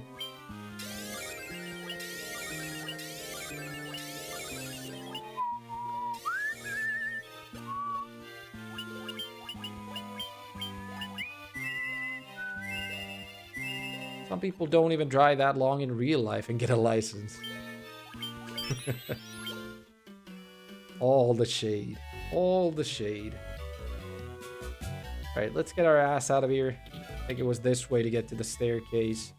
Some people don't even drive that long in real life and get a license. All the shade. All the shade. Alright, let's get our ass out of here. I think it was this way to get to the staircase.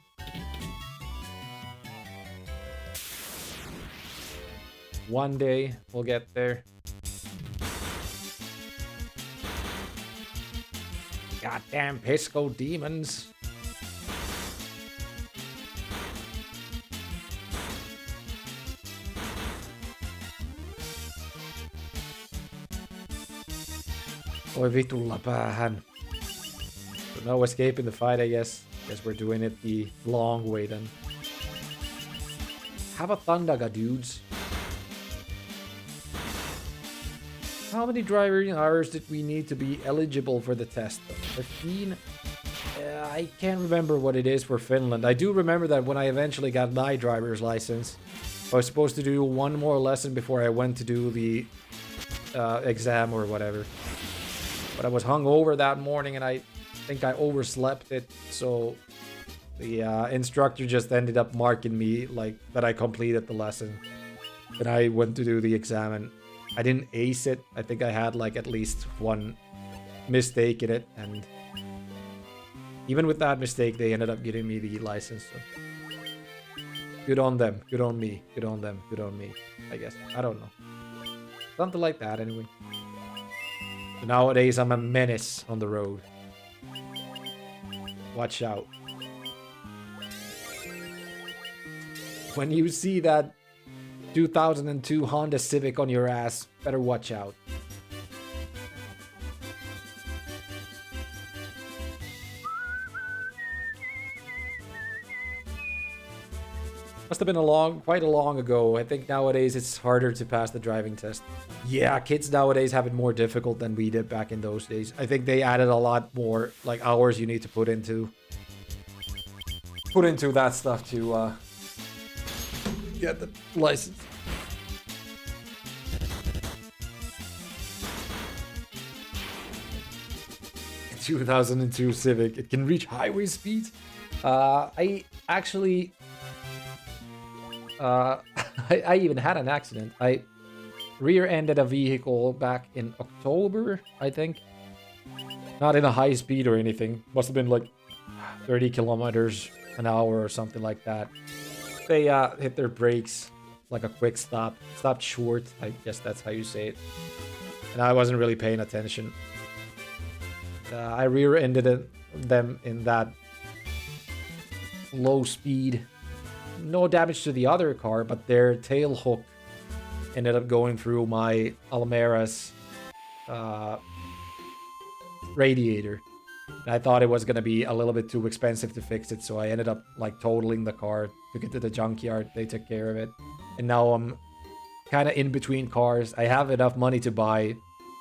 One day we'll get there. Goddamn Pisco demons. Oi vitulla päähän. So no escaping the fight, I guess. Guess we're doing it the long way then. Have a Thundaga, dudes. How many driving hours did we need to be eligible for the test? 15? I can't remember what it is for Finland. I do remember that when I eventually got my driver's license, I was supposed to do one more lesson before I went to do the exam or whatever. But I was hungover that morning and I think I overslept it, so the instructor just ended up marking me like that I completed the lesson. Then I went to do the exam and I didn't ace it. I think I had like at least one mistake in it, and even with that mistake they ended up getting me the license. So good on them, good on me, good on them, good on me, I guess. I don't know. Something like that anyway. So nowadays I'm a menace on the road. Watch out. When you see that 2002 Honda Civic on your ass, better watch out. Must have been quite a long ago. I think nowadays it's harder to pass the driving test. Yeah, kids nowadays have it more difficult than we did back in those days. I think they added a lot more like hours you need to put into that stuff to get the license. It's 2002 Civic. It can reach highway speeds. I actually, I even had an accident. I rear-ended a vehicle back in October, I think. Not in a high speed or anything. Must have been like 30 kilometers an hour or something like that. They hit their brakes, like a quick stop. Stopped short, I guess that's how you say it. And I wasn't really paying attention. I rear-ended them in that low speed. No damage to the other car, but their tail hook ended up going through my Alamera's radiator. And I thought it was going to be a little bit too expensive to fix it, so I ended up like totaling the car, took it to the junkyard, they took care of it. And now I'm kind of in between cars. I have enough money to buy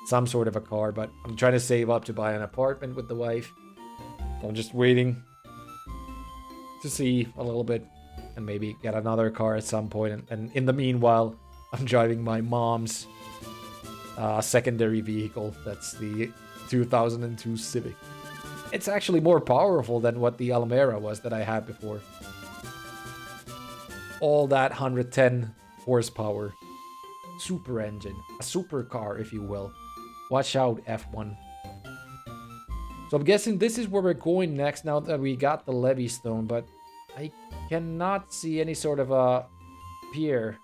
some sort of a car, but I'm trying to save up to buy an apartment with the wife. So I'm just waiting to see a little bit and maybe get another car at some point. And in the meanwhile, I'm driving my mom's secondary vehicle. That's the 2002 Civic. It's actually more powerful than what the Alamera was that I had before. All that 110 horsepower. Super engine. A supercar, if you will. Watch out, F1. So I'm guessing this is where we're going next now that we got the levee stone, but I cannot see any sort of a pier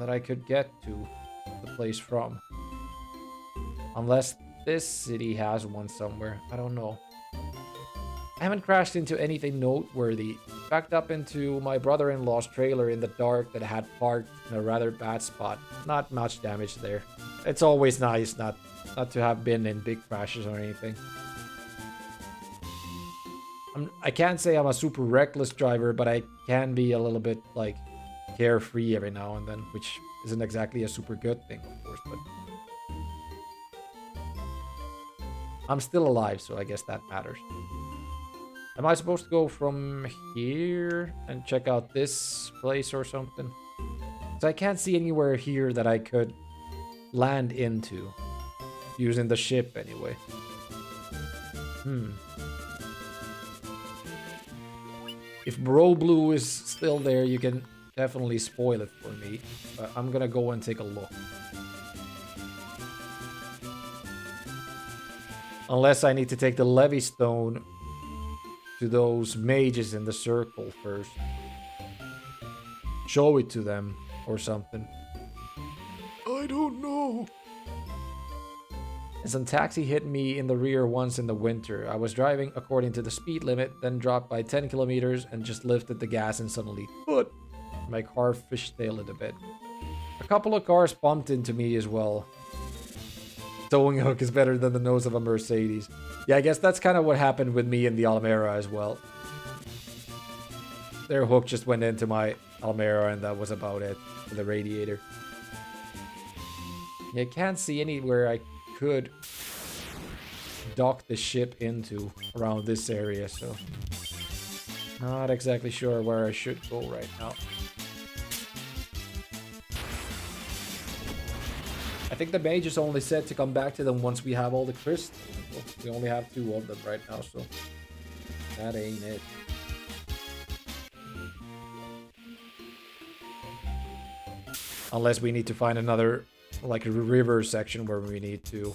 that I could get to the place from. Unless this city has one somewhere. I don't know. I haven't crashed into anything noteworthy. Backed up into my brother-in-law's trailer in the dark that had parked in a rather bad spot. Not much damage there. It's always nice not to have been in big crashes or anything. I can't say I'm a super reckless driver, but I can be a little bit like carefree every now and then, which isn't exactly a super good thing, of course, but I'm still alive, so I guess that matters. Am I supposed to go from here and check out this place or something? So I can't see anywhere here that I could land into. Using the ship, anyway. If Bro Blue is still there, you can definitely spoil it for me. But I'm gonna go and take a look. Unless I need to take the levee stone to those mages in the circle first. Show it to them or something. I don't know. Some taxi hit me in the rear once in the winter. I was driving according to the speed limit, then dropped by 10 kilometers and just lifted the gas and suddenly, but my car fishtailed a bit. A couple of cars bumped into me as well. Towing hook is better than the nose of a Mercedes. Yeah, I guess that's kind of what happened with me in the Alamera as well. Their hook just went into my Alamera and that was about it for the radiator. Yeah, I can't see anywhere I could dock the ship into around this area, so not exactly sure where I should go right now. I think the mage is only said to come back to them once we have all the crystals. We only have 2 of them right now, so that ain't it. Unless we need to find another, like a river section where we need to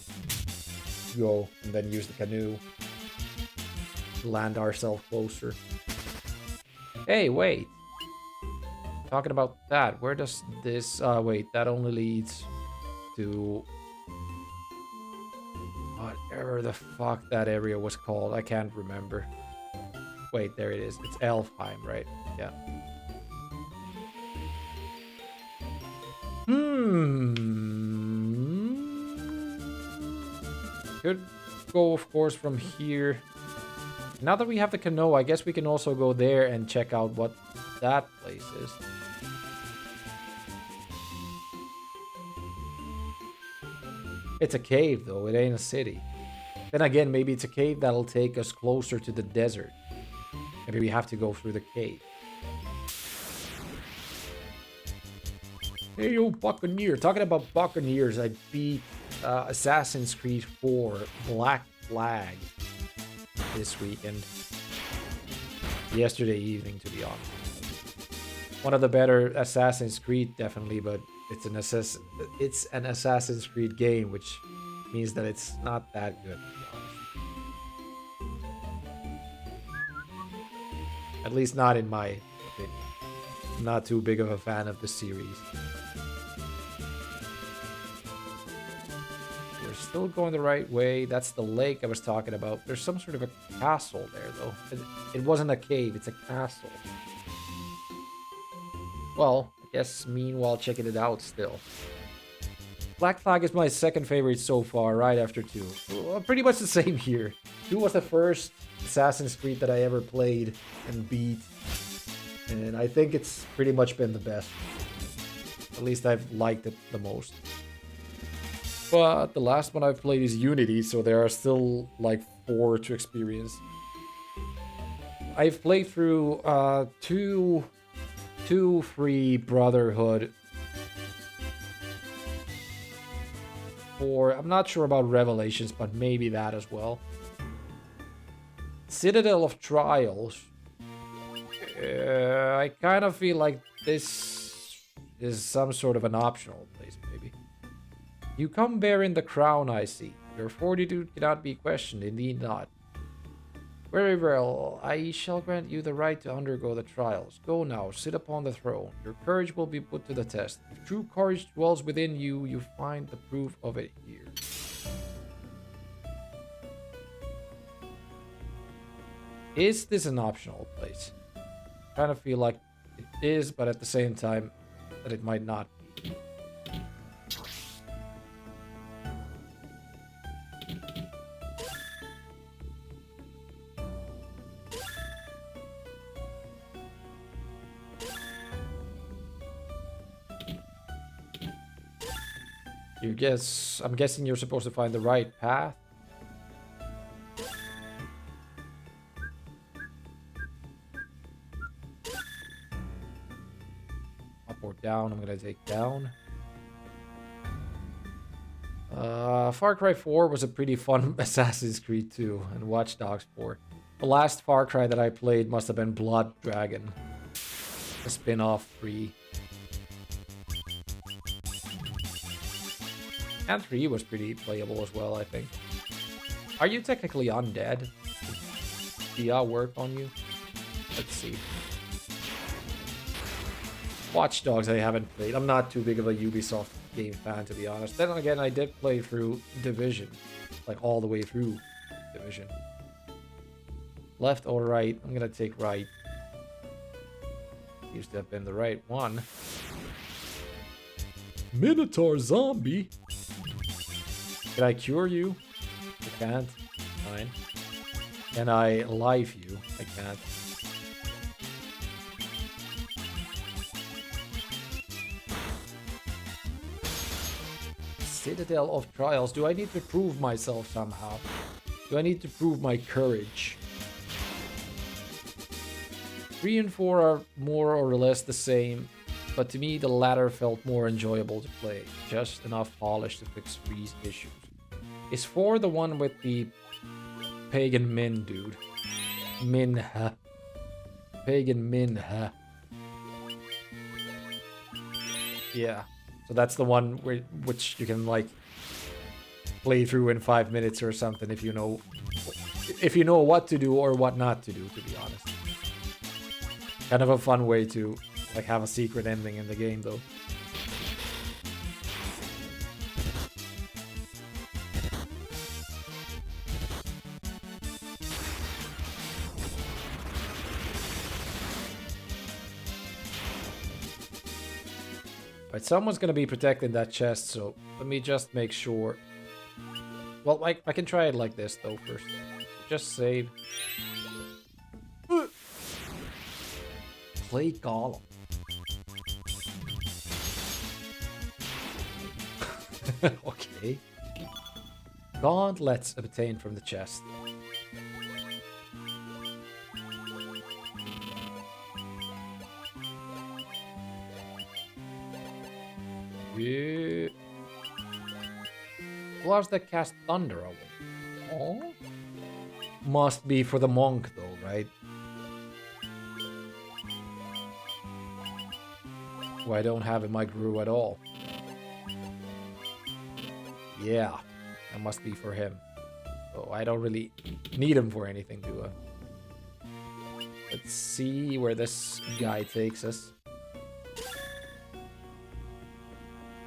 go and then use the canoe to land ourselves closer. Hey, wait. Talking about that, where does this... wait, that only leads to whatever the fuck that area was called. I can't remember. Wait, there it is. It's Elfheim, right? Yeah. Could go, of course, from here. Now that we have the canoe, I guess we can also go there and check out what that place is. It's a cave, though. It ain't a city. Then again, maybe it's a cave that'll take us closer to the desert. Maybe we have to go through the cave. Hey, yo, Buccaneer. Talking about Buccaneers, I beat Assassin's Creed 4 Black Flag this weekend. Yesterday evening, to be honest. One of the better Assassin's Creed, definitely, but it's an Assassin's Creed game, which means that it's not that good, to be honest. At least not in my opinion. I'm not too big of a fan of the series. We're still going the right way. That's the lake I was talking about. There's some sort of a castle there, though. It wasn't a cave, it's a castle. Well, I guess meanwhile checking it out still. Black Flag is my second favorite so far, right after 2. Well, pretty much the same here. 2 was the first Assassin's Creed that I ever played and beat. And I think it's pretty much been the best. At least I've liked it the most. But the last one I've played is Unity, so there are still like 4 to experience. I've played through 2 free Brotherhood. 4, I'm not sure about Revelations, but maybe that as well. Citadel of Trials. I kind of feel like this is some sort of an optional place, maybe. You come bearing the crown, I see. Your fortitude cannot be questioned, indeed not. Very well, I shall grant you the right to undergo the trials. Go now, sit upon the throne. Your courage will be put to the test. If true courage dwells within you, you find the proof of it here. Is this an optional place? I kind of feel like it is, but at the same time, that it might not be. I'm guessing you're supposed to find the right path. Up or down, I'm gonna take down. Far Cry 4 was a pretty fun Assassin's Creed 2 and Watch Dogs 4. The last Far Cry that I played must have been Blood Dragon, a spin-off free. And 3 was pretty playable as well, I think. Are you technically undead? Does GBA work on you? Let's see. Watch Dogs I haven't played. I'm not too big of a Ubisoft game fan, to be honest. Then again, I did play through Division. Like all the way through Division. Left or right? I'm gonna take right. Seems to have been the right one. Minotaur zombie? Can I cure you? I can't. Fine. Can I life you? I can't. Citadel of Trials. Do I need to prove myself somehow? Do I need to prove my courage? 3 and 4 are more or less the same, but to me the latter felt more enjoyable to play. Just enough polish to fix 3's issues. Is 4 the one with the Pagan Min dude? Minha. Pagan Minha. Yeah. So that's the one which you can like play through in 5 minutes or something if you know what to do or what not to do, to be honest. Kind of a fun way to like have a secret ending in the game though. Right, someone's gonna be protecting that chest, so let me just make sure. Well, I can try it like this though first. Just save. Play Golem. Okay. Gauntlets obtained from the chest. Yeah. Gloves that cast thunder away. Oh? Must be for the monk though, right? Who I don't have in my crew at all. Yeah, that must be for him. So I don't really need him for anything, do I? Let's see where this guy takes us.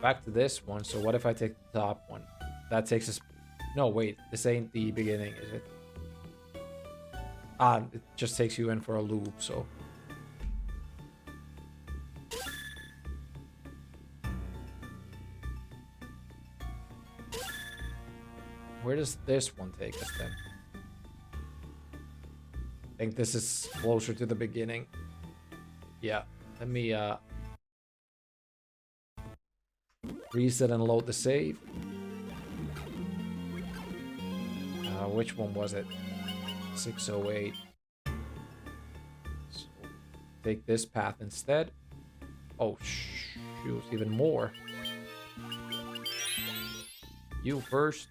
Back to this one. So what if I take the top one? That takes us... No, wait. This ain't the beginning, is it? Ah, it just takes you in for a loop, so... Where does this one take us then? I think this is closer to the beginning. Yeah, let me reset and load the save. Which one was it? 608. So take this path instead. Oh, shoot, even more. You first.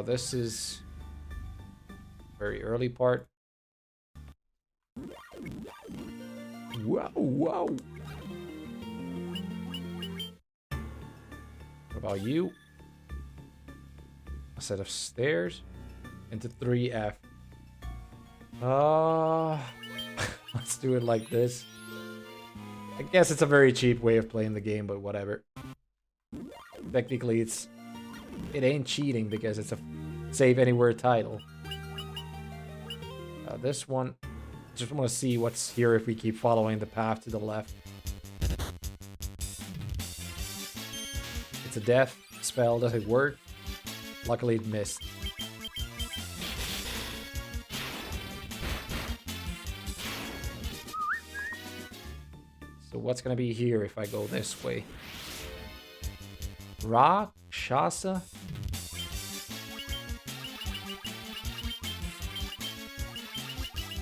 This is very early part. Wow, wow. What about you? A set of stairs into 3F. Let's do it like this. I guess it's a very cheap way of playing the game, but whatever. Technically, it ain't cheating because it's a save anywhere title. This one, just want to see what's here if we keep following the path to the left. It's a death spell. Does it work? Luckily, it missed. So what's gonna be here if I go this way? Rakshasa?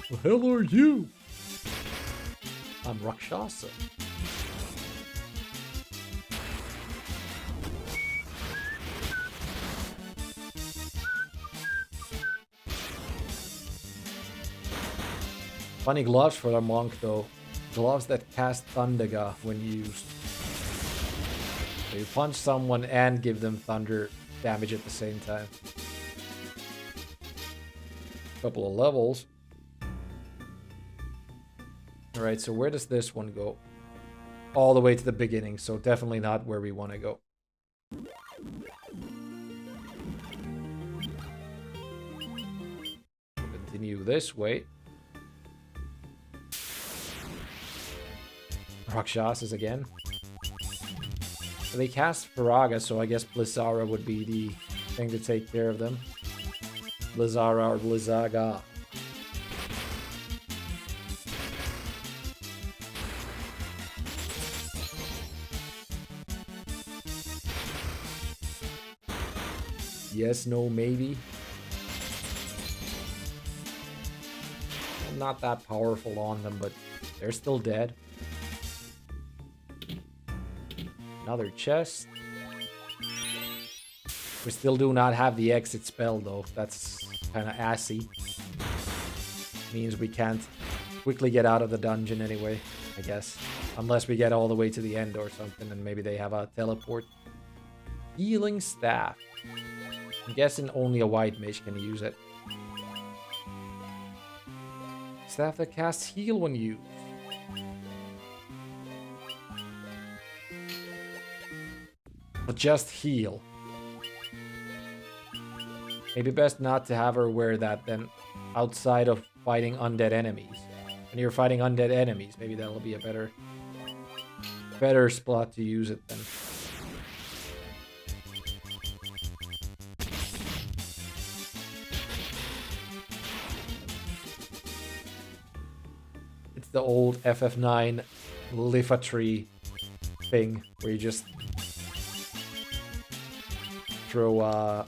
The hell are you? I'm Rakshasa. Funny gloves for the monk though. Gloves that cast Thundaga when used. So you punch someone and give them thunder damage at the same time. Couple of levels. Alright, so where does this one go? All the way to the beginning, so definitely not where we want to go. Continue this way. Rakshasas again. They cast Faraga, so I guess Blizzara would be the thing to take care of them. Blizzara or Blizzaga. Yes, no, maybe. I'm not that powerful on them, but they're still dead. Another chest. We still do not have the exit spell though. That's kind of assy. Means we can't quickly get out of the dungeon anyway, I guess. Unless we get all the way to the end or something and maybe they have a teleport. Healing staff. I'm guessing only a white mage can use it. Staff that casts heal when used. But just heal. Maybe best not to have her wear that then outside of fighting undead enemies. When you're fighting undead enemies, maybe that'll be a better spot to use it then. It's the old FF9 Lifa-tree thing where you just throw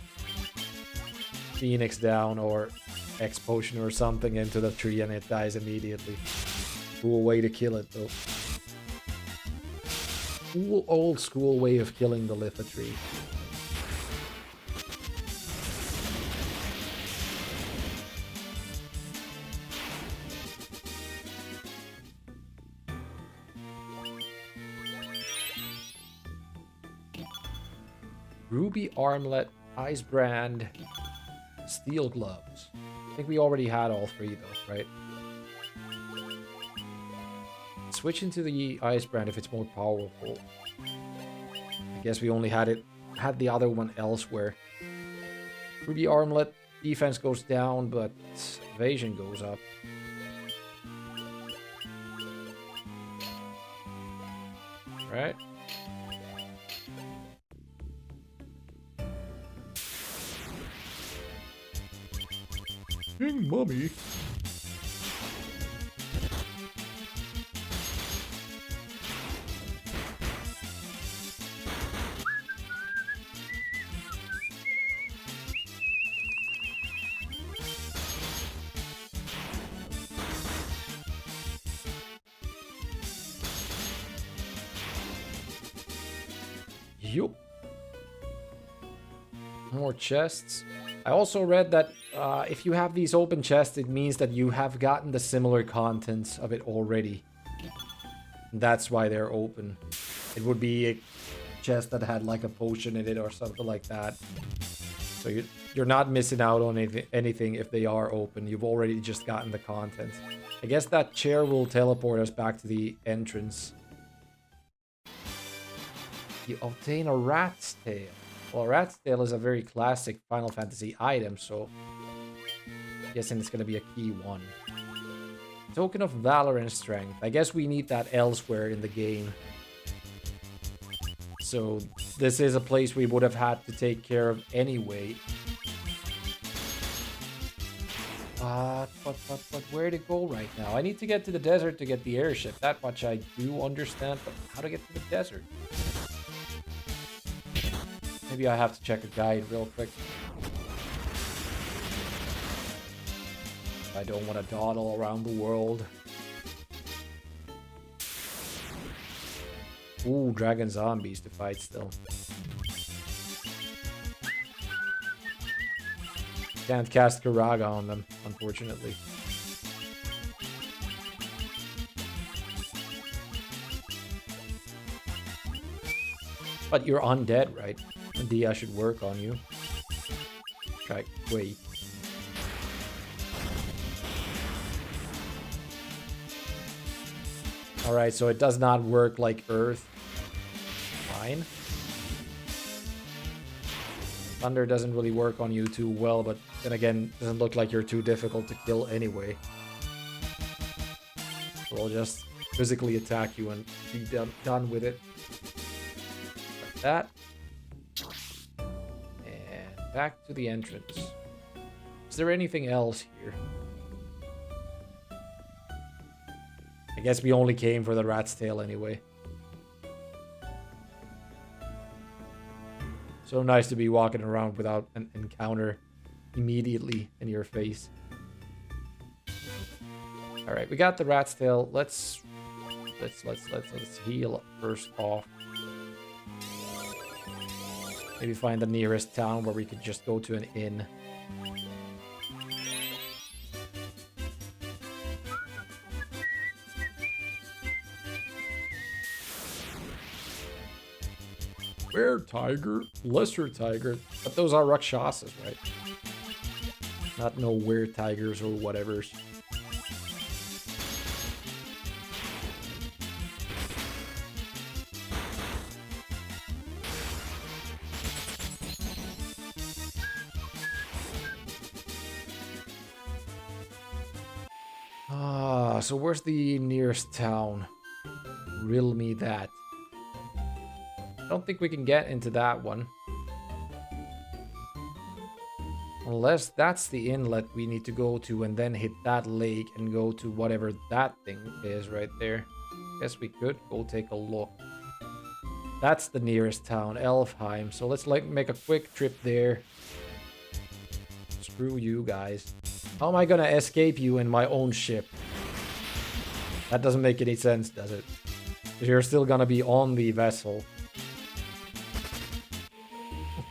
Phoenix down or X potion or something into the tree and it dies immediately. Cool way to kill it though. cool old school way of killing the Litha tree. Ruby armlet, ice brand, steel gloves. I think we already had all three though, right? Switch into the ice brand if it's more powerful. I guess we only had the other one elsewhere. Ruby armlet, defense goes down, but evasion goes up. Right? King Mummy. Yup. More chests. I also read that if you have these open chests, it means that you have gotten the similar contents of it already. That's why they're open. It would be a chest that had like a potion in it or something like that. So you're not missing out on anything if they are open. You've already just gotten the contents. I guess that chair will teleport us back to the entrance. You obtain a rat's tail. Well, rat's tail is a very classic Final Fantasy item, so I'm guessing it's going to be a key one. Token of Valor and Strength. I guess we need that elsewhere in the game. So this is a place we would have had to take care of anyway. But where to go right now? I need to get to the desert to get the airship. That much I do understand, but how to get to the desert? Maybe I have to check a guide real quick. I don't want to dawdle around the world. Ooh, dragon zombies to fight still. Can't cast Karaga on them, unfortunately. But you're undead, right? Dia should work on you. Try, wait. Alright, so it does not work like Earth. Fine. Thunder doesn't really work on you too well, but then again, doesn't look like you're too difficult to kill anyway. So I'll just physically attack you and be done with it. Like that. And back to the entrance. Is there anything else here? I guess we only came for the rat's tail anyway. So nice to be walking around without an encounter immediately in your face. All right, we got the rat's tail. Let's heal first off. Maybe find the nearest town where we could just go to an inn. Were tiger, lesser tiger, but those are Rakshasas, right? Not no were tigers or whatevers. Ah, so where's the nearest town? Riddle me that. I don't think we can get into that one. Unless that's the inlet we need to go to and then hit that lake and go to whatever that thing is right there. Guess we could go take a look. That's the nearest town, Elfheim. So let's make a quick trip there. Screw you guys. How am I gonna escape you in my own ship? That doesn't make any sense, does it? You're still gonna be on the vessel.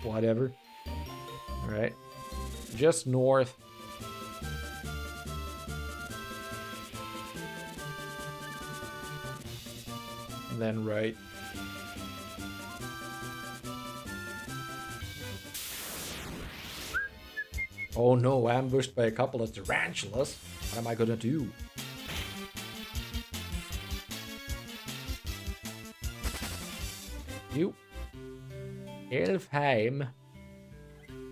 Whatever. Alright. Just north. And then right. Oh no, ambushed by a couple of tarantulas. What am I gonna do? You. Elfheim.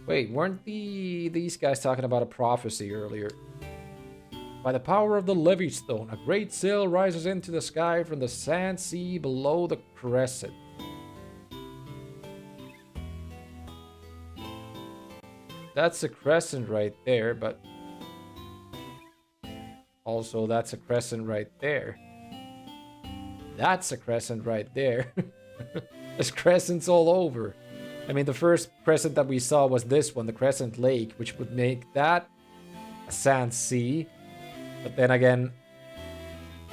Wait, weren't these guys talking about a prophecy earlier? By the power of the Levystone, a great sail rises into the sky from the sand sea below the crescent. That's a crescent right there, but also that's a crescent right there. That's a crescent right there. There's crescents all over. I mean, the first crescent that we saw was this one, the Crescent Lake, which would make that a sand sea. But then again,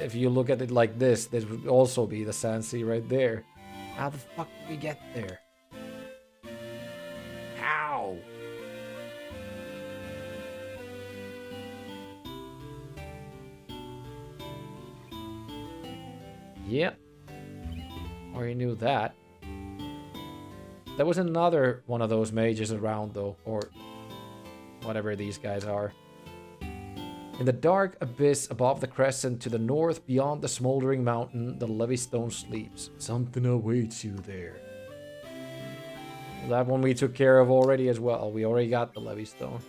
if you look at it like this would also be the sand sea right there. How the fuck did we get there? How? Yep. Already knew that. There was another one of those mages around, though, or whatever these guys are. In the dark abyss above the crescent to the north beyond the smoldering mountain, the Levystone sleeps. Something awaits you there. That one we took care of already as well. We already got the Levystone.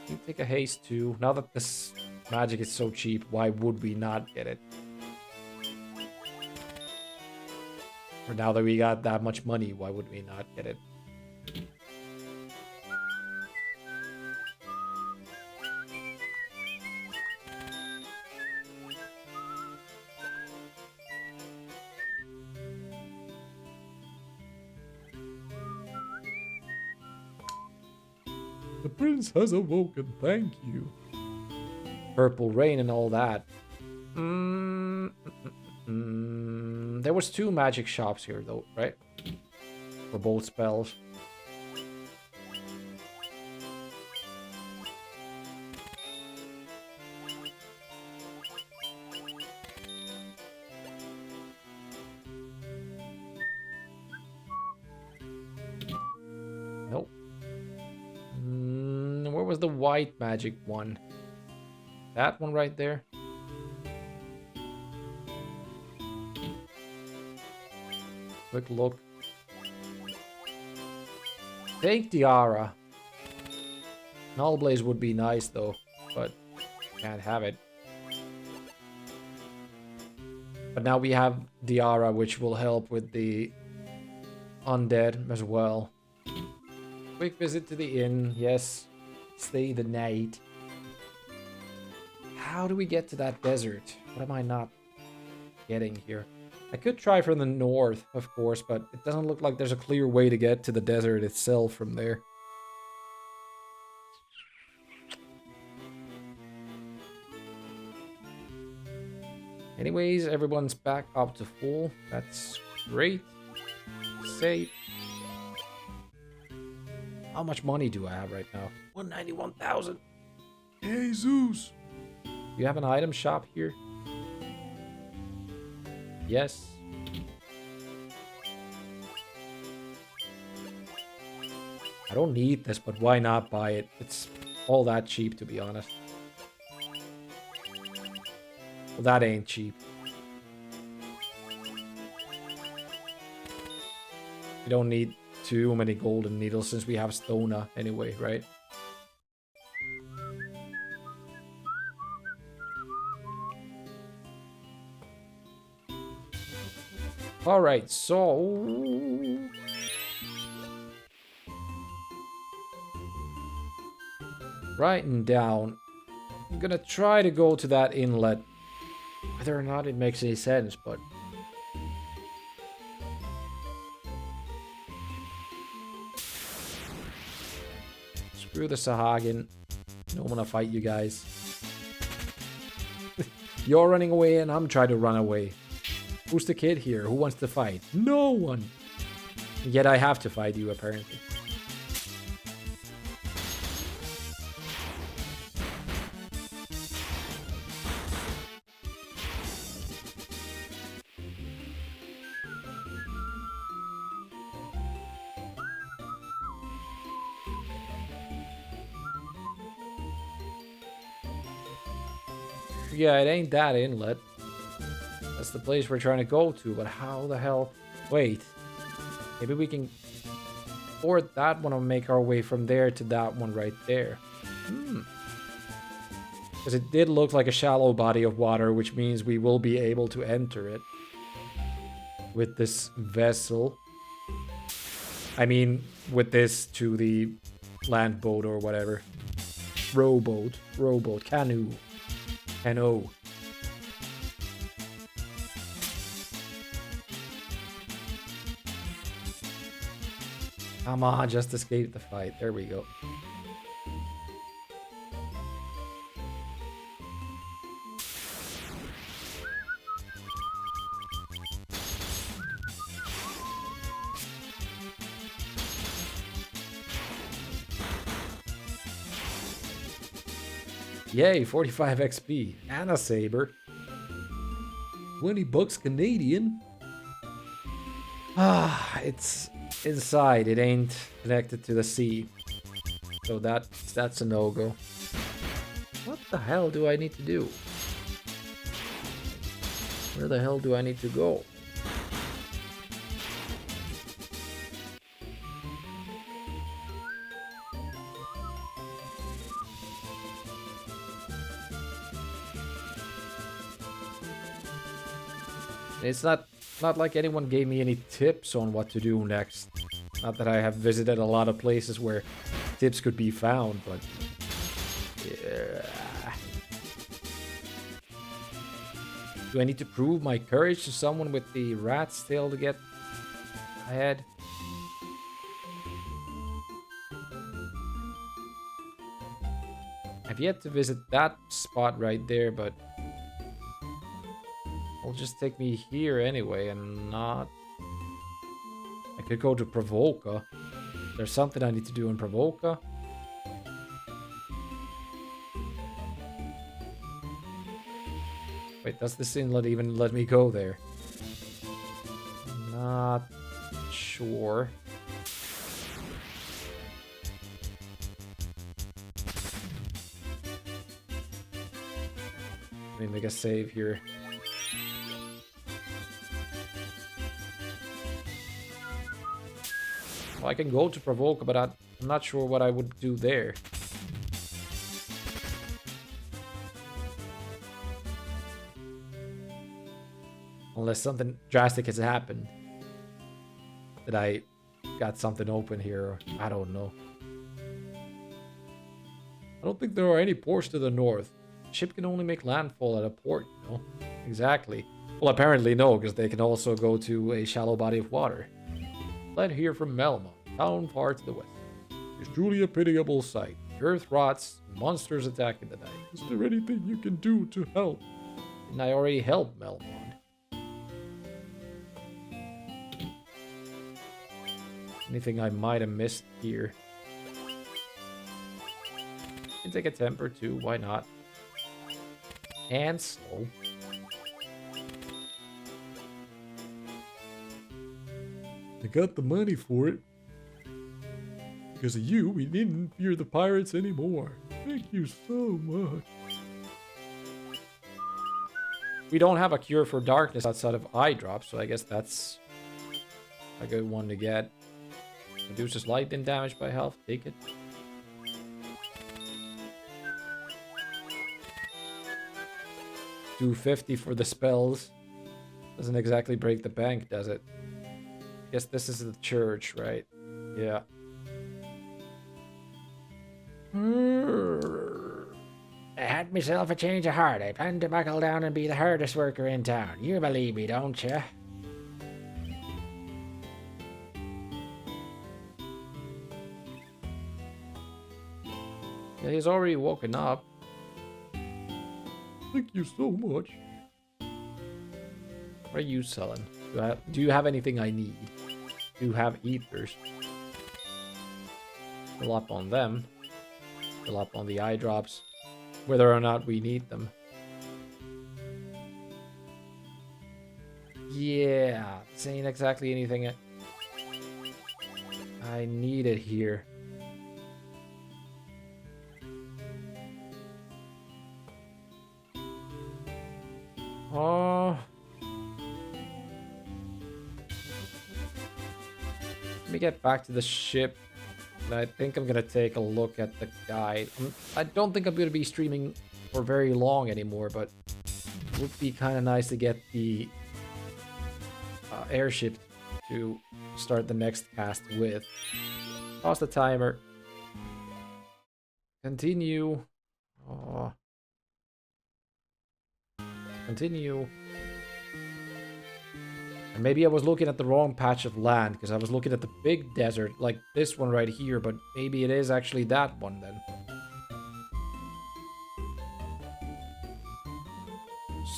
You take a haste too. Now that this magic is so cheap, why would we not get it? Or now that we got that much money, why would we not get it? The prince has awoken, thank you. Purple rain and all that. There was 2 magic shops here though, right? For both spells. Nope. Where was the white magic one? That one right there? Quick look. Take Diara. Nullblaze would be nice though, but can't have it. But now we have Diara, which will help with the undead as well. Quick visit to the inn, yes. Stay the night. How do we get to that desert? What am I not getting here? I could try from the north, of course, but it doesn't look like there's a clear way to get to the desert itself from there. Anyways, everyone's back up to full. That's great. Save. How much money do I have right now? 191,000. Hey, Zeus. You have an item shop here? Yes. I don't need this, but why not buy it? It's all that cheap, to be honest. Well, that ain't cheap. We don't need too many golden needles since we have Stona anyway, right? Alright, so... writing down. I'm gonna try to go to that inlet. Whether or not it makes any sense, but... screw the Sahagin. don't want to fight you guys. You're running away and I'm trying to run away. Who's the kid here? Who wants to fight? No one. Yet I have to fight you, apparently. Yeah, it ain't that inlet. That's the place we're trying to go to, but how the hell... Wait. Maybe we can board that one and make our way from there to that one right there. Because it did look like a shallow body of water, which means we will be able to enter it with this vessel. I mean, with this to the land boat or whatever. Rowboat, canoe. Canoe. Come on, just escape the fight. There we go. Yay, 45 XP and a saber. 20 bucks Canadian. Ah, it's inside. It ain't connected to the sea. So that's a no-go. What the hell do I need to do? Where the hell do I need to go? It's not like anyone gave me any tips on what to do next. Not that I have visited a lot of places where tips could be found, but... yeah. Do I need to prove my courage to someone with the rat's tail to get ahead? I've yet to visit that spot right there, but... it'll just take me here anyway, and not... I could go to Provoca. There's something I need to do in Provoca. Wait, does this inlet even let me go there? Not sure. Let me make a save here. Well, I can go to Provoca, but I'm not sure what I would do there. Unless something drastic has happened. That I got something open here, or I don't know. I don't think there are any ports to the north. The ship can only make landfall at a port, you know? Exactly. Well, apparently no, because they can also go to a shallow body of water. Led here from Melmont, town far to the west. It's truly a pitiable sight. The earth rots, monsters attack in the night. Is there anything you can do to help? Didn't I already help Melmont? Anything I might have missed here? Can take a temp or two, why not? And slow. I got the money for it. Because of you, we didn't fear the pirates anymore. Thank you so much. We don't have a cure for darkness outside of eye drops, so I guess that's a good one to get. Reduces lightning damage by health. Take it. $250 for the spells. Doesn't exactly break the bank, does it? Guess this is the church, right? Yeah. I had myself a change of heart. I plan to buckle down and be the hardest worker in town. You believe me, don't you? Yeah, he's already woken up. Thank you so much. What are you selling? Do you have anything I need? Do you have ethers? Fill up on them. Fill up on the eye drops. Whether or not we need them. Yeah, this ain't exactly anything I needed here. Oh. Let me get back to the ship. And I think I'm gonna take a look at the guide. I don't think I'm gonna be streaming for very long anymore, but it would be kind of nice to get the airship to start the next cast with. Pause the timer. Continue. Oh. Continue. And maybe I was looking at the wrong patch of land, because I was looking at the big desert, like this one right here, but maybe it is actually that one then.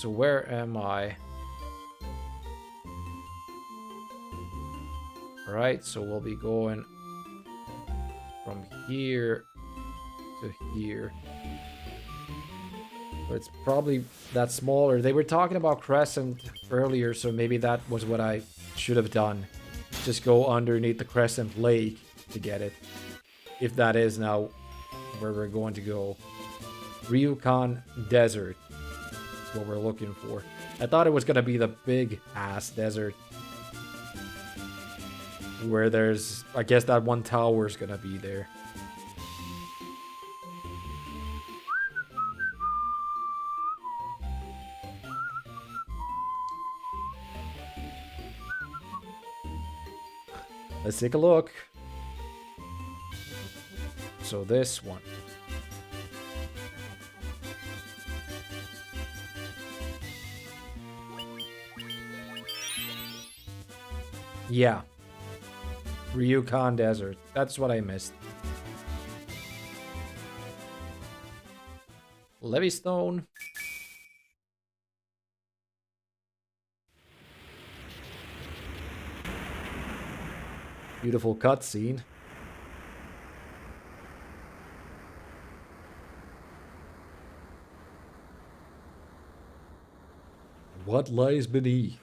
So where am I? Alright, so we'll be going from here to here. So it's probably that smaller. They were talking about Crescent earlier, so maybe that was what I should have done. Just go underneath the Crescent Lake to get it. If that is now where we're going to go. Ryukon Desert is what we're looking for. I thought it was going to be the big ass desert. Where there's, I guess that one tower is going to be there. Let's take a look. So this one. Yeah. Ryukon Desert. That's what I missed. Levystone. Beautiful cutscene. What lies beneath?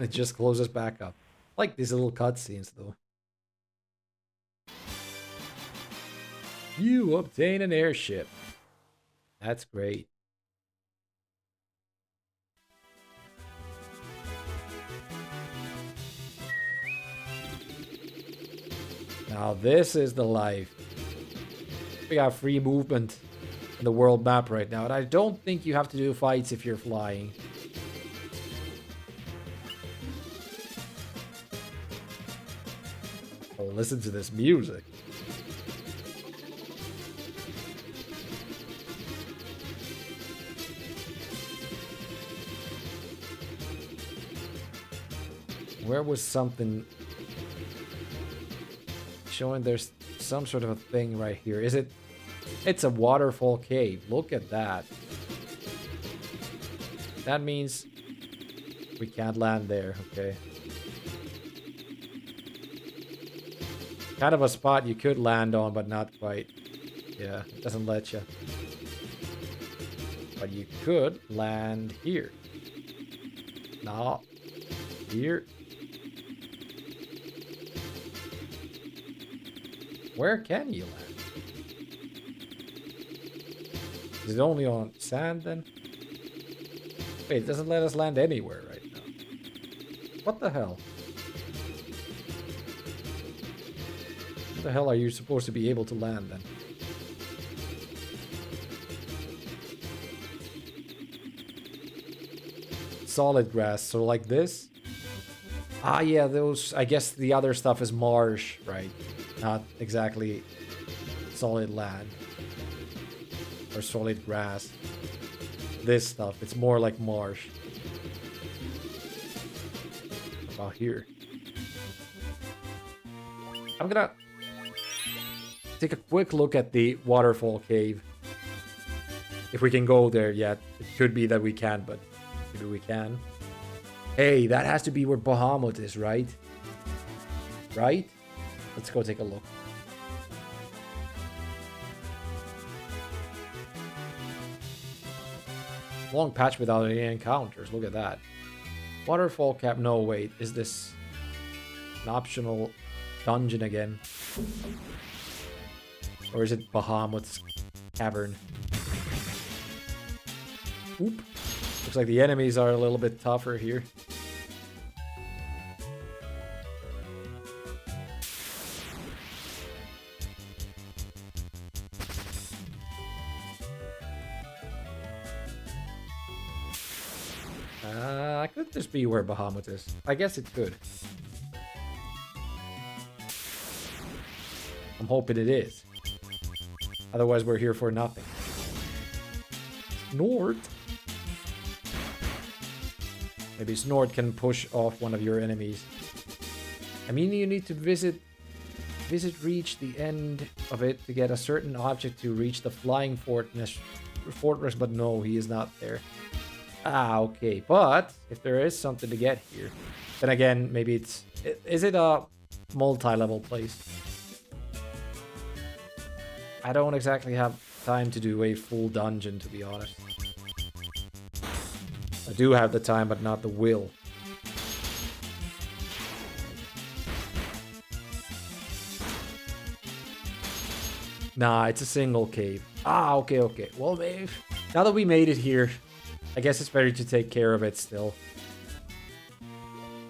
It just closes back up. I like these little cutscenes though. You obtain an airship. That's great. Now this is the life. We got free movement in the world map right now, and I don't think you have to do fights if you're flying. Oh, listen to this music. Where was something showing there's some sort of a thing right here? Is it? It's a waterfall cave. Look at that. That means we can't land there, okay? Kind of a spot you could land on, but not quite. Yeah, it doesn't let you. But you could land here. No. Here. Where can you land? Is it only on sand then? Wait, it doesn't let us land anywhere right now. What the hell? What the hell are you supposed to be able to land then? Solid grass, so like this? Ah, yeah, those... I guess the other stuff is marsh, right? Not exactly solid land. Or solid grass. This stuff, it's more like marsh. About here. I'm gonna take a quick look at the waterfall cave. If we can go there yet. It could be that we can't, but maybe we can. Hey, that has to be where Bahamut is, right? Right? Let's go take a look. Long patch without any encounters. Look at that. Waterfall cap. No, wait. Is this an optional dungeon again? Or is it Bahamut's cavern? Oop. Looks like the enemies are a little bit tougher here. Could this be where Bahamut is? I guess it could. I'm hoping it is. Otherwise, we're here for nothing. Snort? Maybe Snort can push off one of your enemies. I mean, you need to reach the end of it to get a certain object to reach the flying fortress, but no, he is not there. Ah, okay. But if there is something to get here, then again, maybe it's... Is it a multi-level place? I don't exactly have time to do a full dungeon, to be honest. I do have the time, but not the will. Nah, it's a single cave. Ah, okay, okay. Well, maybe... Now that we made it here... I guess it's better to take care of it still.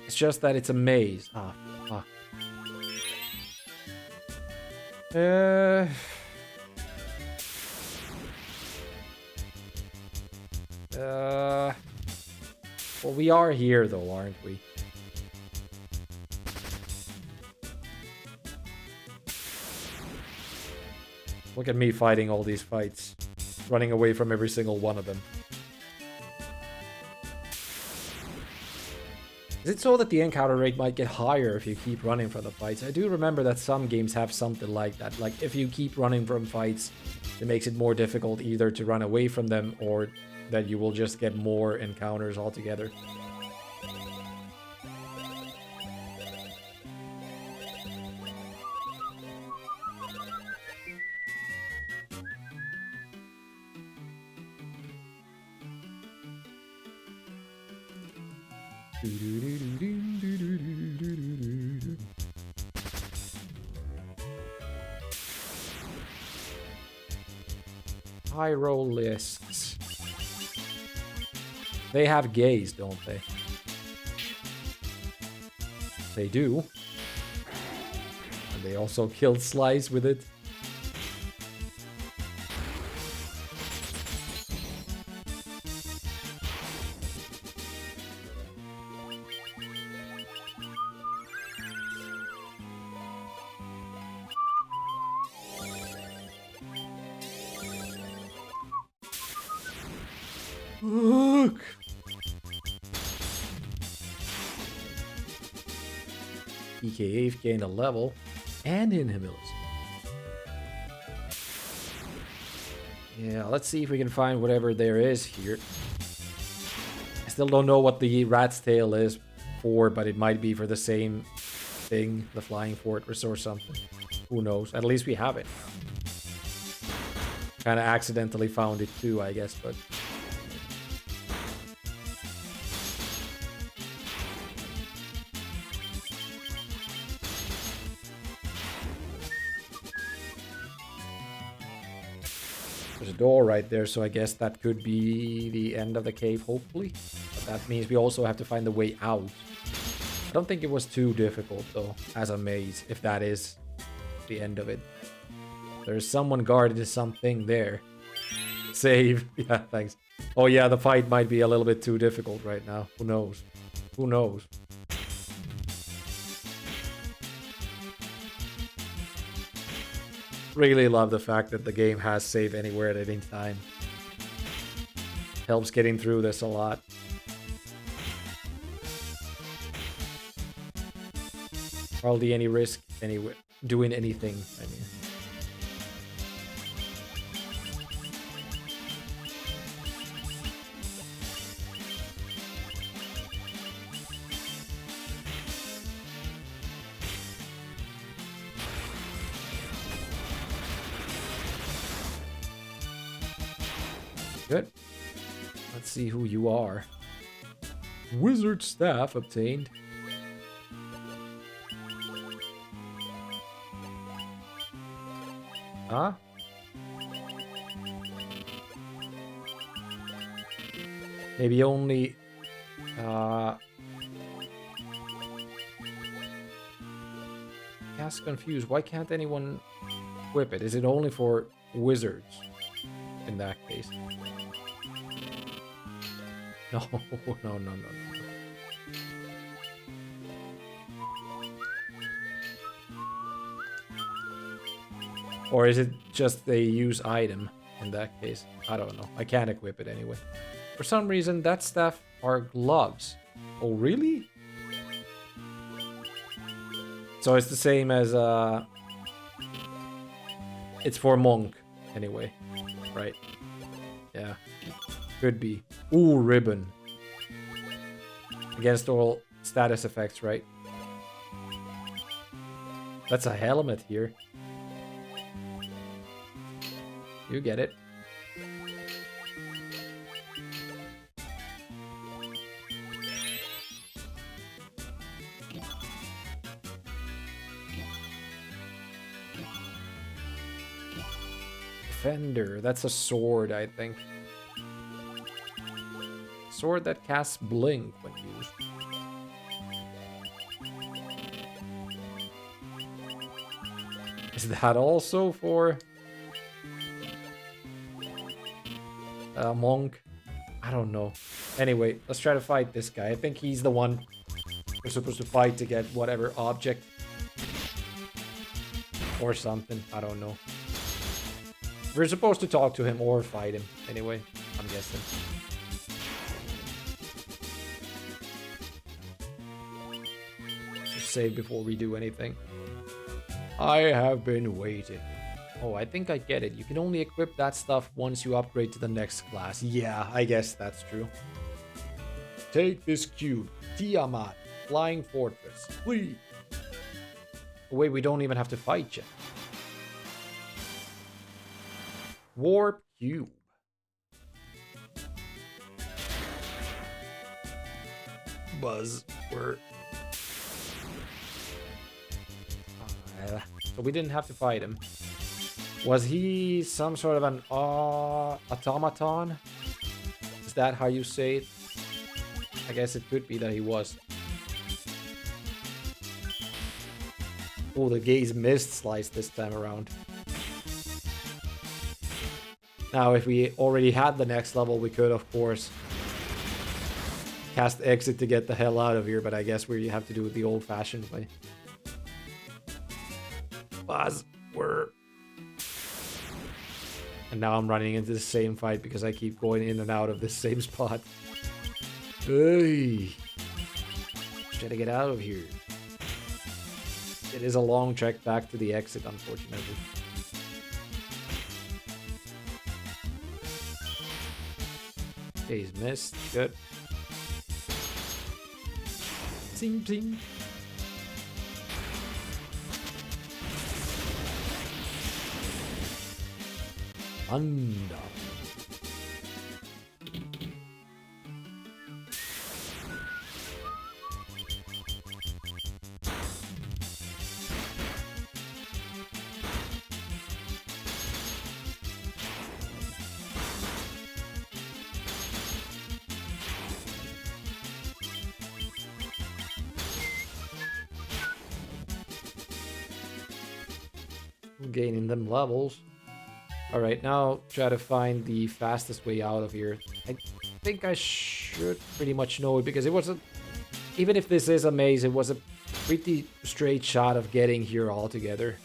It's just that it's a maze. Ah, fuck. Well, we are here though, aren't we? Look at me fighting all these fights. Running away from every single one of them. Is it so that the encounter rate might get higher if you keep running from the fights? I do remember that some games have something like that. Like, if you keep running from fights, it makes it more difficult either to run away from them or that you will just get more encounters altogether. Pyro lists. They have gaze, don't they? They do. And they also killed Slice with it. Look. EKA gained a level and inhumility. Yeah, let's see if we can find whatever there is here. I still don't know what the rat's tail is for, but it might be for the same thing, the flying fortress or something. Who knows? At least we have it. Kind of accidentally found it too, I guess, but... There's a door right there, so I guess that could be the end of the cave, hopefully. But that means we also have to find the way out. I don't think it was too difficult, though, as a maze, if that is the end of it. There's someone guarding something there. Save. Yeah, thanks. Oh yeah, the fight might be a little bit too difficult right now. Who knows? Who knows? Really love the fact that the game has save anywhere at any time. Helps getting through this a lot. Hardly any risk anyway, doing anything, I mean. Good. Let's see who you are. Wizard staff obtained. Huh? Maybe only... Cast confused. Why can't anyone whip it? Is it only for wizards in that case? No, no. Or is it just they use item in that case? I don't know. I can't equip it anyway. For some reason, that stuff are gloves. Oh, really? So it's the same as, it's for monk, anyway. Right. Yeah. Could be. Ooh, ribbon. Against all status effects, right? That's a helmet here. You get it. Defender. That's a sword, I think. Sword that casts blink when used. Is that also for a monk? I don't know. Anyway, let's try to fight this guy. I think he's the one we're supposed to fight to get whatever object. Or something. I don't know. We're supposed to talk to him or fight him. Anyway, I'm guessing. Just save before we do anything. I have been waiting. Oh, I think I get it. You can only equip that stuff once you upgrade to the next class. Yeah, I guess that's true. Take this cube. Tiamat. Flying Fortress. Please. Oh, wait, we don't even have to fight yet. Warp Cube. Buzzword. So we didn't have to fight him. Was he some sort of an automaton? Is that how you say it? I guess it could be that he was. Oh, the gaze missed slice this time around. Now, if we already had the next level, we could, of course, cast exit to get the hell out of here, but I guess we have to do it the old-fashioned way. Buzzword. And now I'm running into the same fight because I keep going in and out of this same spot. Hey! Try to get out of here. It is a long trek back to the exit, unfortunately. Okay, he's missed. Good. Zing, zing. Thunder. Gaining them levels. Alright, now try to find the fastest way out of here. I think I should pretty much know it because it was a... Even if this is a maze, it was a pretty straight shot of getting here altogether.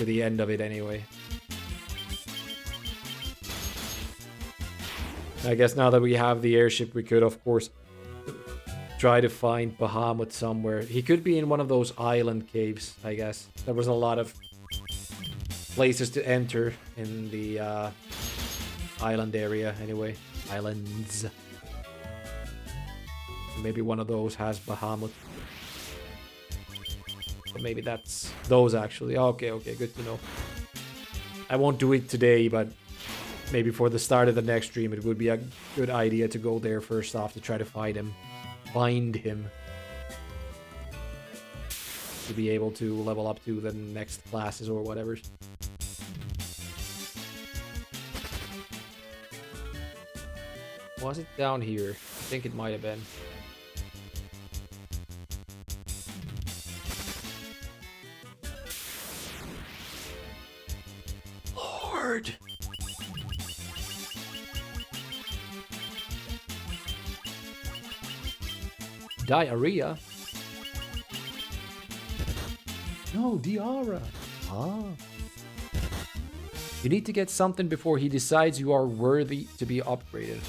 to the end of it anyway. I guess now that we have the airship, we could, of course, try to find Bahamut somewhere. He could be in one of those island caves, I guess. There was a lot of places to enter in the island area, anyway. Islands. Maybe one of those has Bahamut. Or maybe that's those, actually. Okay, good to know. I won't do it today, but maybe for the start of the next stream, it would be a good idea to go there first off to try to find him. To be able to level up to the next classes or whatever. Was it down here? I think it might have been. Lord! Diarrhea? No, Diara. Ah. You need to get something before he decides you are worthy to be upgraded.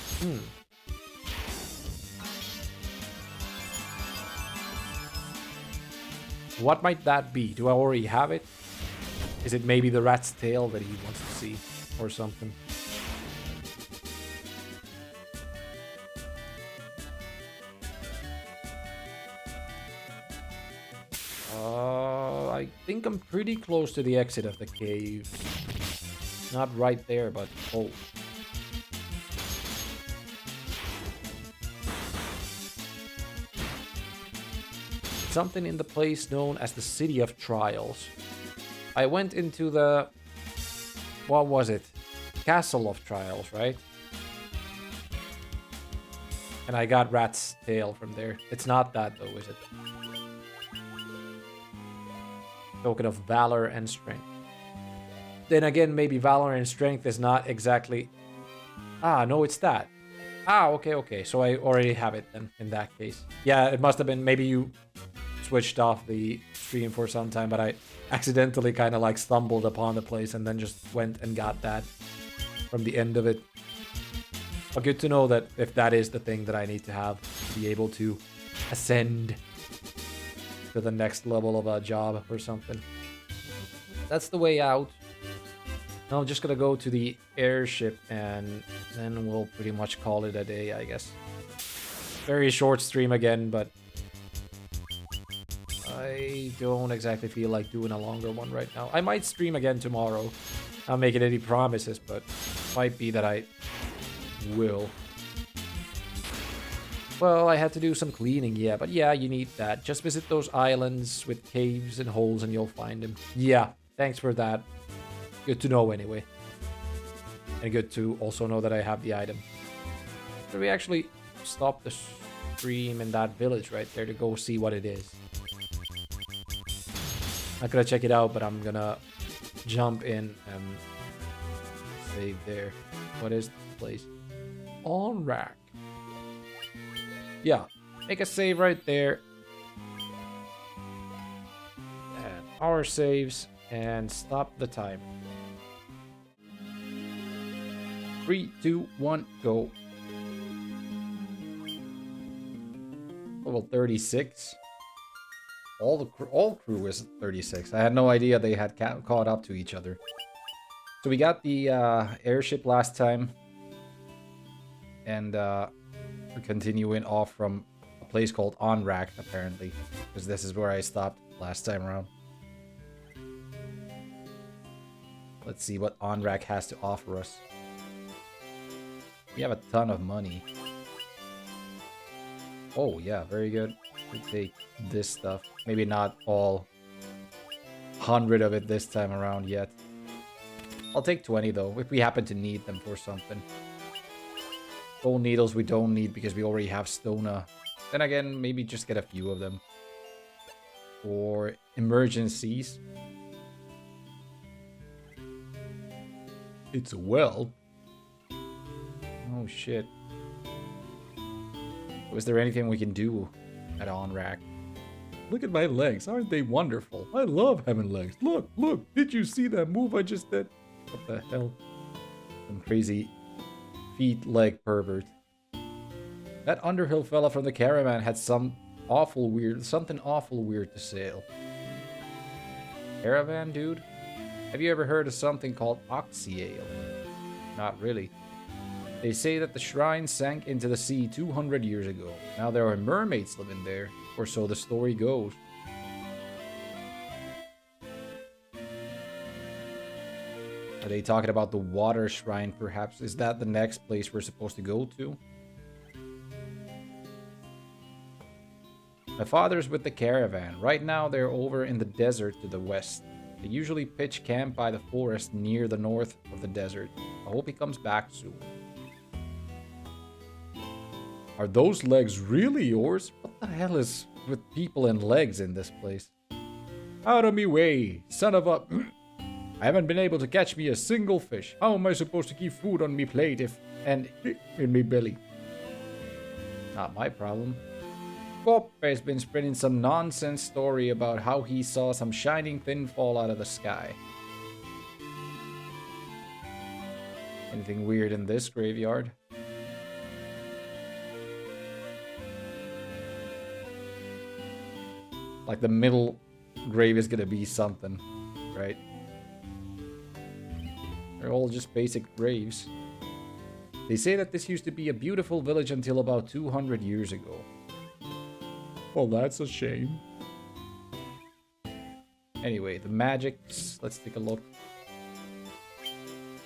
What might that be? Do I already have it? Is it maybe the rat's tail that he wants to see? Or something? I think I'm pretty close to the exit of the cave. Not right there, but oh. Something in the place known as the City of Trials. I went into the... What was it? Castle of Trials, right? And I got Rat's Tail from there. It's not that though, is it? Token of Valor and Strength. Then again, maybe Valor and Strength is not exactly... Ah, no, it's that. Ah, okay. So I already have it then, in that case. Yeah, it must have been... Maybe you switched off the stream for some time, but I accidentally kind of like stumbled upon the place and then just went and got that from the end of it. But good to know that if that is the thing that I need to have to be able to ascend to the next level of a job or something. That's the way out. Now I'm just gonna go to the airship and then we'll pretty much call it a day, I guess. Very short stream again, but I don't exactly feel like doing a longer one right now. I might stream again tomorrow. I'm not making any promises, but might be that I will. Well, I had to do some cleaning, yeah, but yeah, you need that. Just visit those islands with caves and holes and you'll find them. Yeah, thanks for that. Good to know anyway. And good to also know that I have the item. Should we actually stop the stream in that village right there to go see what it is? Not gonna check it out, but I'm gonna jump in and save there. What is the place? On rack. Yeah, make a save right there. And our saves and stop the time. 3, 2, 1, go. Level 36. All crew is 36. I had no idea they had caught up to each other. So we got the airship last time. And we're continuing off from a place called Onrak, apparently. Because this is where I stopped last time around. Let's see what Onrak has to offer us. We have a ton of money. Oh, yeah, very good. We take this stuff. Maybe not all 100 of it this time around yet. I'll take 20 though, if we happen to need them for something. Stone needles we don't need because we already have Stona. Then again, maybe just get a few of them. For emergencies. It's a well. Oh shit. Was there anything we can do at Onrak? Look at my legs. Aren't they wonderful? I love having legs. Look, look. Did you see that move I just did? What the hell? Some crazy feet leg pervert. That Underhill fella from the caravan had something awful weird to sell. Caravan, dude? Have you ever heard of something called Oxy Ale? Not really. They say that the shrine sank into the sea 200 years ago. Now there are mermaids living there, or so the story goes. Are they talking about the water shrine, perhaps? Is that the next place we're supposed to go to? My father's with the caravan. Right now they're over in the desert to the west. They usually pitch camp by the forest near the north of the desert. I hope he comes back soon. Are those legs really yours? What the hell is with people and legs in this place? Out of me way, son of a... I haven't been able to catch me a single fish. How am I supposed to keep food on me plate and in me belly? Not my problem. Koppe's been spreading some nonsense story about how he saw some shining thing fall out of the sky. Anything weird in this graveyard? Like the middle grave is gonna be something, right? They're all just basic graves. They say that this used to be a beautiful village until about 200 years ago. Well, that's a shame. Anyway, the magics. Let's take a look.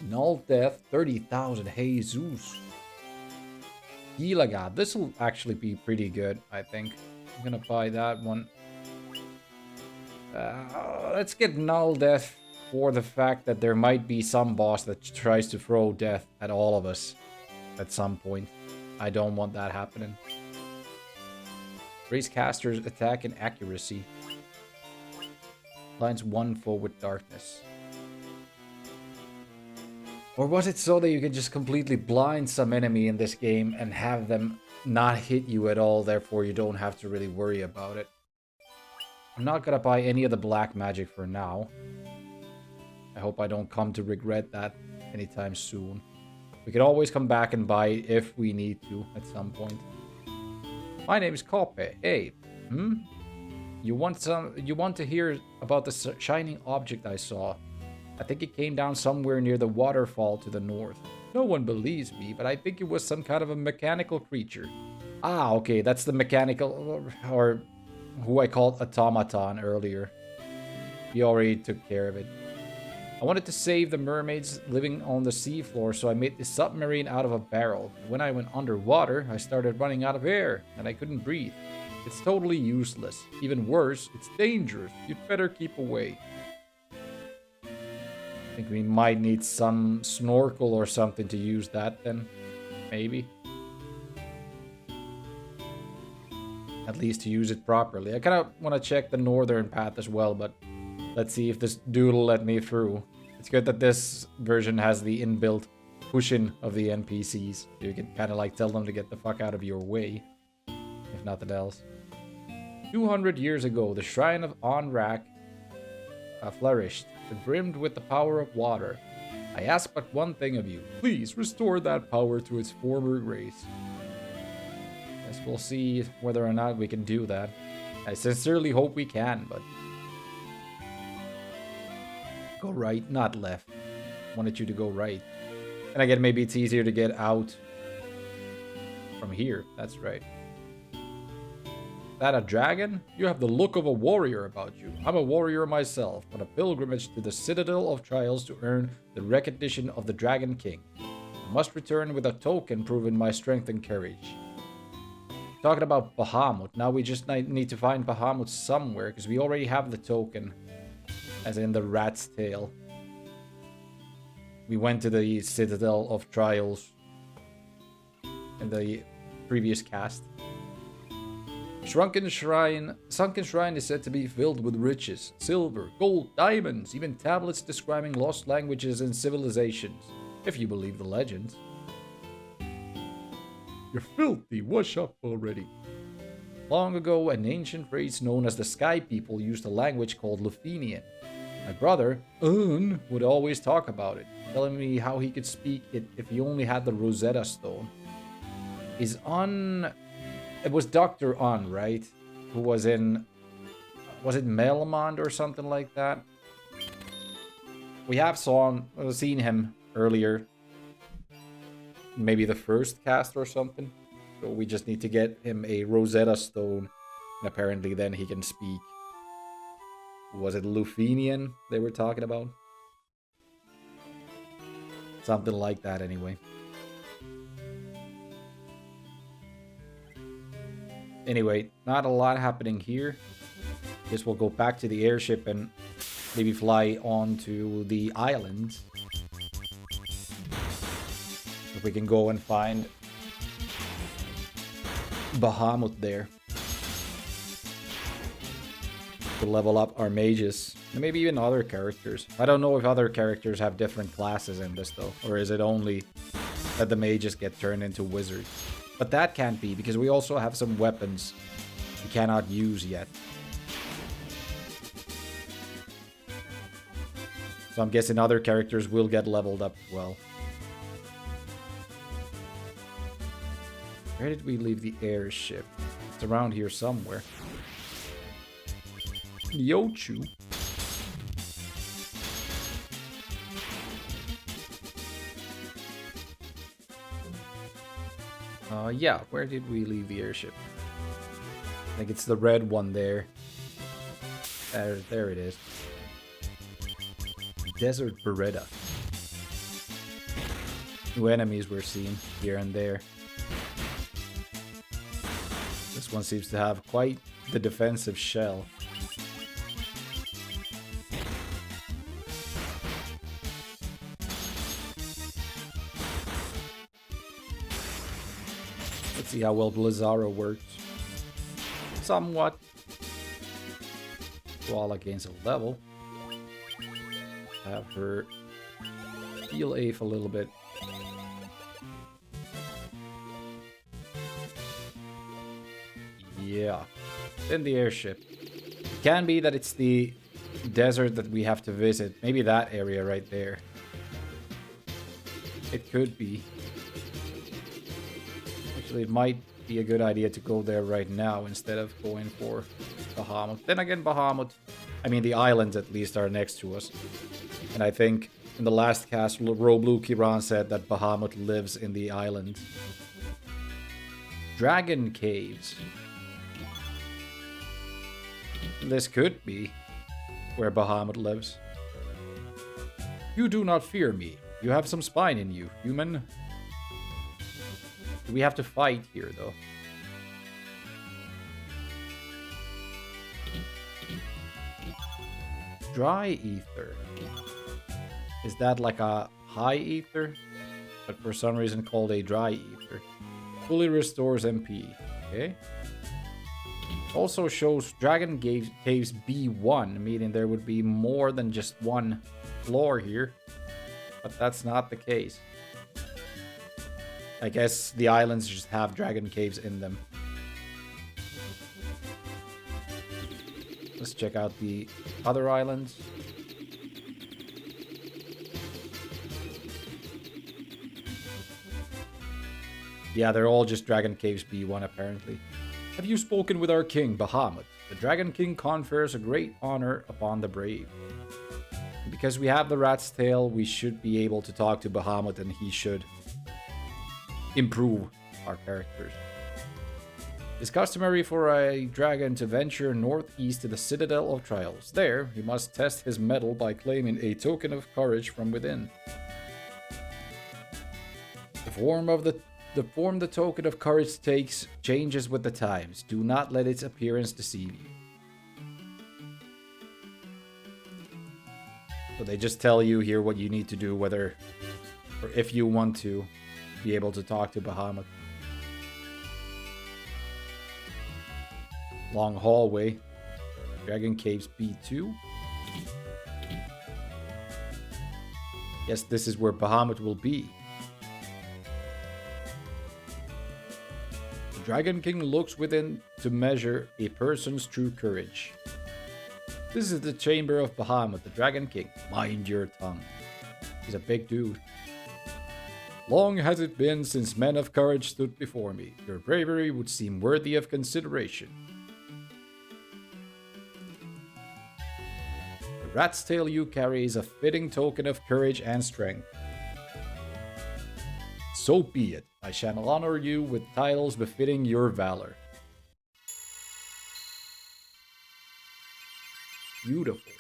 Null Death, 30,000. Jesus. Gila. This will actually be pretty good, I think. I'm gonna buy that one. Let's get Null Death for the fact that there might be some boss that tries to throw death at all of us at some point. I don't want that happening. Raise caster's attack and accuracy. Blinds one foe with darkness. Or was it so that you could just completely blind some enemy in this game and have them not hit you at all, therefore you don't have to really worry about it? I'm not gonna buy any of the black magic for now. I hope I don't come to regret that anytime soon. We can always come back and buy it if we need to at some point. My name is Koppe. Hey, You want to hear about the shining object I saw? I think it came down somewhere near the waterfall to the north. No one believes me, but I think it was some kind of a mechanical creature. Ah, okay, that's the mechanical, or who I called automaton earlier. He already took care of it. I wanted to save the mermaids living on the seafloor, so I made this submarine out of a barrel. When I went underwater, I started running out of air, and I couldn't breathe. It's totally useless. Even worse, it's dangerous. You'd better keep away. I think we might need some snorkel or something to use that then. Maybe. At least to use it properly. I kind of want to check the northern path as well, but let's see if this dude will let me through. It's good that this version has the inbuilt pushing of the NPCs. You can kind of like tell them to get the fuck out of your way, if nothing else. 200 years ago, the shrine of Onrak flourished. It brimmed with the power of water. I ask but one thing of you. Please restore that power to its former grace. Guess we'll see whether or not we can do that. I sincerely hope we can, but... Go right, not left. Wanted you to go right. And again, maybe it's easier to get out from here. That's right. That a dragon? You have the look of a warrior about you. I'm a warrior myself, on a pilgrimage to the Citadel of Trials to earn the recognition of the Dragon King. I must return with a token proving my strength and courage. Talking about Bahamut, now we just need to find Bahamut somewhere, because we already have the token, as in the rat's tail. We went to the Citadel of Trials in the previous cast. Sunken Shrine is said to be filled with riches, silver, gold, diamonds, even tablets describing lost languages and civilizations, if you believe the legends. You're filthy, wash up already. Long ago, an ancient race known as the Sky People used a language called Luthenian. My brother, Un, would always talk about it, telling me how he could speak it if he only had the Rosetta Stone. Is Un... It was Dr. Un, right? Who was in... Was it Melmond or something like that? We have seen him earlier. Maybe the first cast or something. So we just need to get him a Rosetta Stone. And apparently then he can speak. Was it Luthenian they were talking about? Something like that anyway. Anyway, not a lot happening here. Guess we'll go back to the airship and maybe fly on to the island. If we can go and find Bahamut there. To level up our mages. And maybe even other characters. I don't know if other characters have different classes in this though. Or is it only that the mages get turned into wizards? But that can't be, because we also have some weapons we cannot use yet. So I'm guessing other characters will get leveled up as well. Where did we leave the airship? It's around here somewhere. Yochu. Yeah, where did we leave the airship? I think it's the red one there. There it is. Desert Beretta. New enemies we're seeing here and there. This one seems to have quite the defensive shell. Let's see how well Blizzara works. Somewhat. Wall against a level. Have her heal Ape a little bit. Yeah. In the airship. It can be that it's the desert that we have to visit. Maybe that area right there. It could be. Actually, it might be a good idea to go there right now instead of going for Bahamut. Then again, Bahamut, I mean the islands at least are next to us. And I think in the last cast, Roblu Kiran said that Bahamut lives in the island. Dragon Caves. This could be where Bahamut lives. You do not fear me. You have some spine in you, human. We have to fight here, though. Dry ether. Is that like a high ether? But for some reason called a dry ether. Fully restores MP. Okay. Also shows Dragon Caves B1, meaning there would be more than just one floor here. But that's not the case. I guess the islands just have Dragon Caves in them. Let's check out the other islands. Yeah, they're all just Dragon Caves B1 apparently. Have you spoken with our king, Bahamut? The Dragon King confers a great honor upon the brave. Because we have the rat's tail, we should be able to talk to Bahamut and he should improve our characters. It's customary for a dragon to venture northeast to the Citadel of Trials. There, he must test his mettle by claiming a token of courage from within. The form the token of courage takes changes with the times. Do not let its appearance deceive you. So they just tell you here what you need to do, whether or if you want to be able to talk to Bahamut. Long hallway. Dragon Caves B2. Yes, this is where Bahamut will be. Dragon King looks within to measure a person's true courage. This is the chamber of Bahamut, the Dragon King. Mind your tongue. He's a big dude. Long has it been since men of courage stood before me. Your bravery would seem worthy of consideration. The rat's tail you carry is a fitting token of courage and strength. So be it. I shall honor you with titles befitting your valor. Beautiful.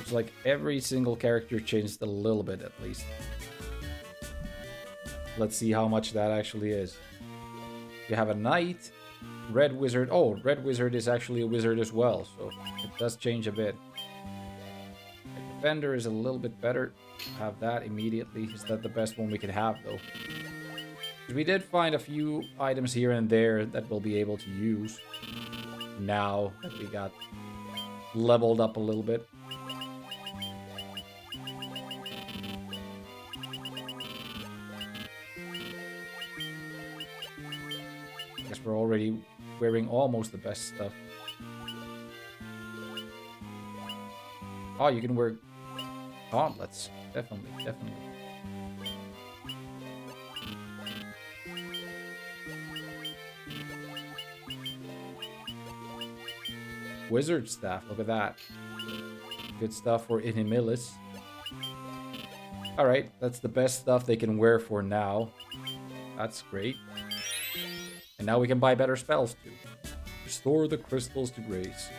It's like every single character changed a little bit at least. Let's see how much that actually is. You have a knight, red wizard. Oh, red wizard is actually a wizard as well, so it does change a bit. The defender is a little bit better. Have that immediately. Is that the best one we could have though? We did find a few items here and there that we'll be able to use now that we got leveled up a little bit. Guess we're already wearing almost the best stuff. Oh, you can wear gauntlets. Definitely, definitely. Wizard staff, look at that. Good stuff for Inimilis. Alright, that's the best stuff they can wear for now. That's great. And now we can buy better spells too. Restore the crystals to grace.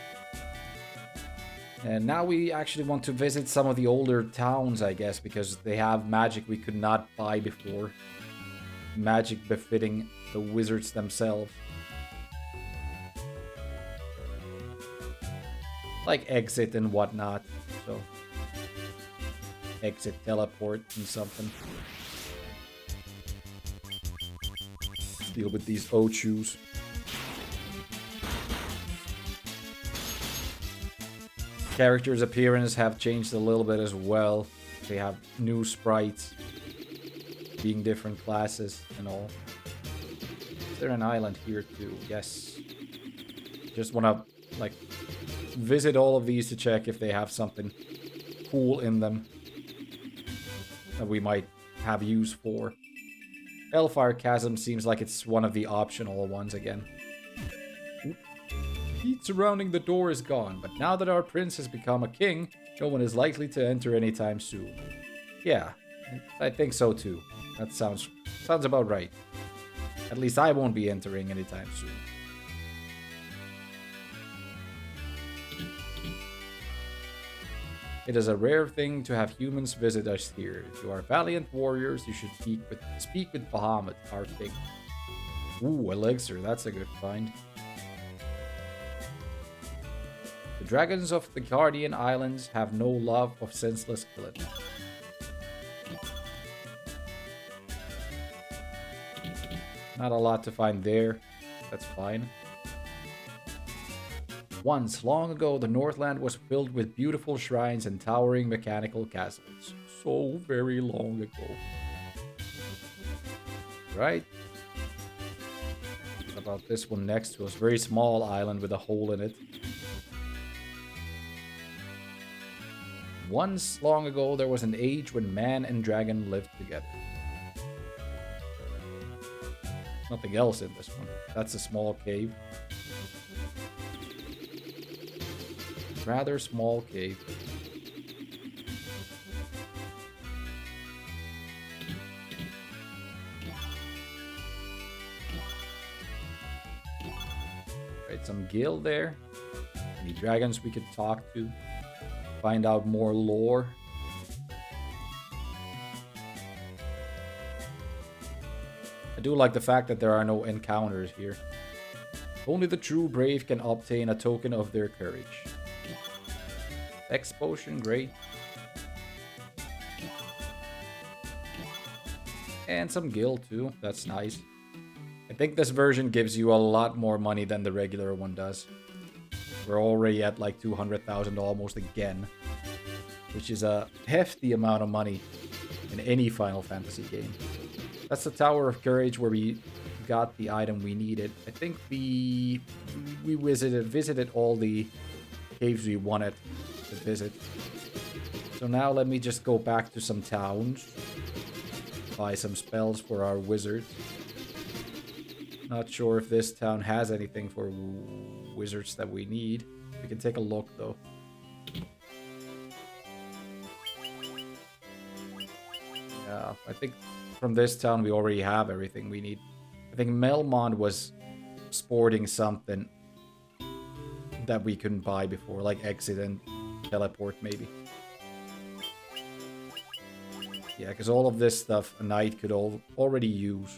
And now we actually want to visit some of the older towns, I guess, because they have magic we could not buy before. Magic befitting the wizards themselves. Like exit and whatnot, so exit, teleport, and something. Let's deal with these Ochus. Characters' appearance have changed a little bit as well. They have new sprites, being different classes and all. Is there an island here too? Yes. Just wanna like visit all of these to check if they have something cool in them that we might have use for. Hellfire Chasm seems like it's one of the optional ones again. The heat surrounding the door is gone, but now that our prince has become a king, no one is likely to enter anytime soon. Yeah, I think so too. That sounds about right. At least I won't be entering anytime soon. It is a rare thing to have humans visit us here. If you are valiant warriors, you should speak with Bahamut, our king. Ooh, elixir, that's a good find. The dragons of the Guardian Islands have no love of senseless killing. Not a lot to find there. That's fine. Once, long ago, the Northland was filled with beautiful shrines and towering mechanical castles. So very long ago. Right? What about this one next to us? Very small island with a hole in it. Once, long ago, there was an age when man and dragon lived together. Nothing else in this one. That's a small cave. Rather small cave. Right, some gil there. Any dragons we could talk to? Find out more lore. I do like the fact that there are no encounters here. Only the true brave can obtain a token of their courage. X potion, great. And some gil too, that's nice. I think this version gives you a lot more money than the regular one does. We're already at like 200,000 almost again, which is a hefty amount of money in any Final Fantasy game. That's the Tower of Courage where we got the item we needed. I think we visited all the caves we wanted to visit. So now let me just go back to some towns. Buy some spells for our wizards. Not sure if this town has anything for wizards that we need. We can take a look though. Yeah, I think from this town we already have everything we need. I think Melmond was sporting something that we couldn't buy before, like exit and teleport maybe. Yeah, because all of this stuff a knight could already use.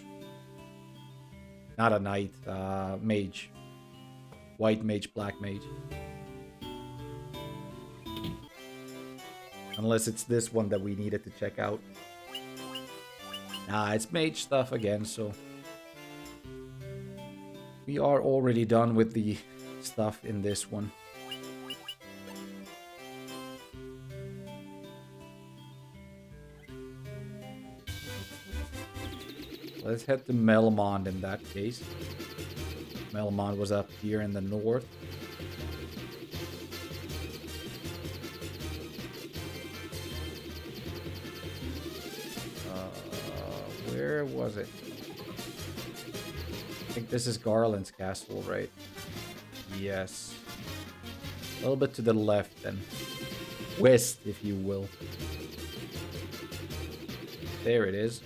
Not a knight, mage. White mage, black mage. Unless it's this one that we needed to check out. Nah, it's mage stuff again, so... We are already done with the stuff in this one. Let's head to Melmond in that case. Melmond was up here in the north. Where was it? I think this is Garland's castle, right? Yes. A little bit to the left then. West, if you will. There it is.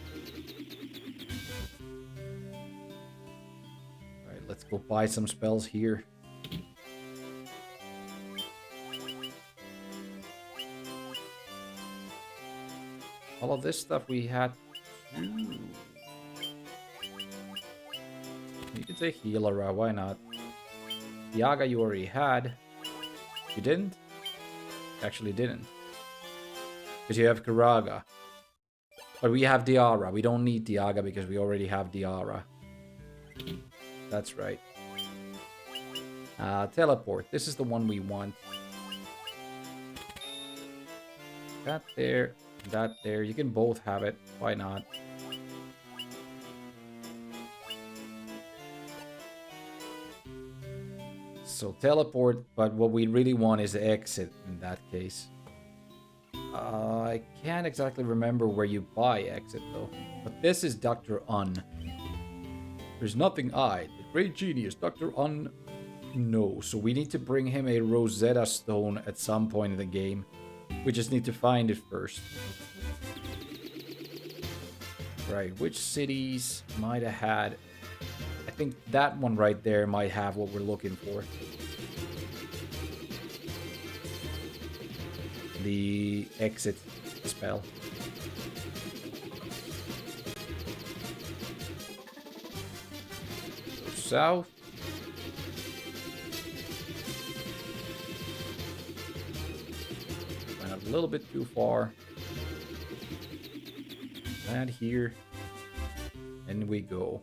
Alright, let's go buy some spells here. All of this stuff we had. Ooh. You can take Healer, why not? Yaga you already had. You didn't? Actually didn't. Because you have Karaga. But we have Diara. We don't need Diaga because we already have Diara. That's right. Teleport. This is the one we want. That there. That there. You can both have it. Why not? So teleport, but what we really want is the exit in that case. I can't exactly remember where you buy exit though. But this is Dr. Un. There's nothing I, the great genius, Dr. Un, knows. So we need to bring him a Rosetta Stone at some point in the game. We just need to find it first. Right, which cities might have had... I think that one right there might have what we're looking for. The exit spell. Go south. Went a little bit too far. And here. And we go.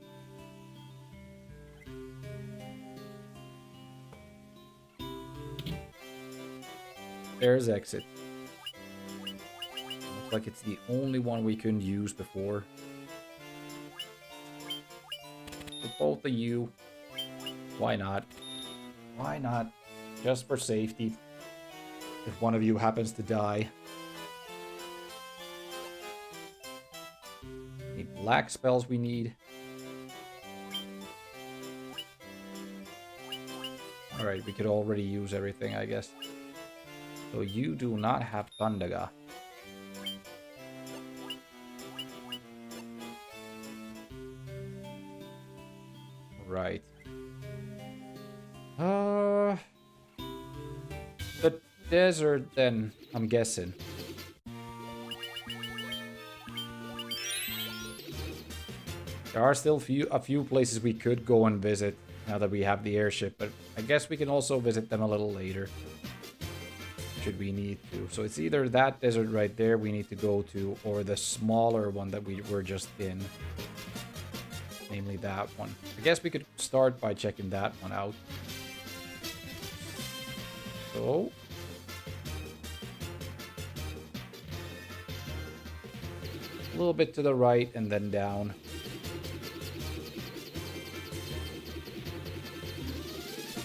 There's exit. Looks like it's the only one we couldn't use before. For both of you. Why not? Why not? Just for safety. If one of you happens to die. Any black spells we need? Alright, we could already use everything, I guess. So you do not have Thundaga. Right. The desert then, I'm guessing. There are still a few places we could go and visit now that we have the airship, but I guess we can also visit them a little later. Should we need to. So it's either that desert right there we need to go to, or the smaller one that we were just in. Namely that one. I guess we could start by checking that one out. So... a little bit to the right and then down.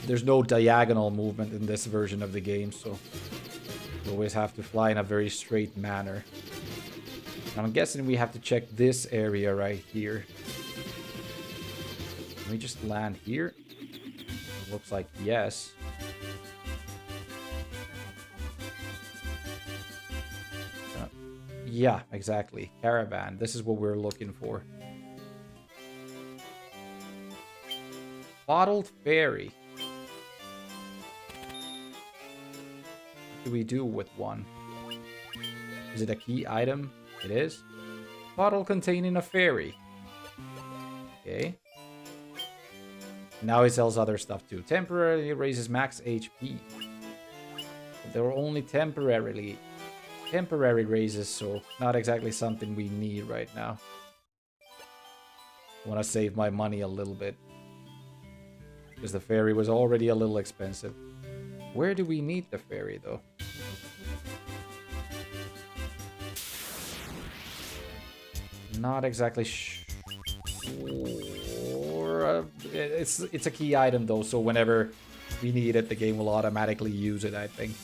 There's no diagonal movement in this version of the game, so you always have to fly in a very straight manner. And I'm guessing we have to check this area right here. Can we just land here? It looks like yes. Yeah, exactly. Caravan. This is what we're looking for. Bottled Fairy. What do we do with one? Is it a key item? It is. Bottle containing a fairy. Okay. Now it sells other stuff too. Temporarily raises max HP. But they're only temporary raises, so not exactly something we need right now. I want to save my money a little bit. Because the fairy was already a little expensive. Where do we need the fairy, though? Not exactly sure. It's a key item, though, so whenever we need it, the game will automatically use it, I think.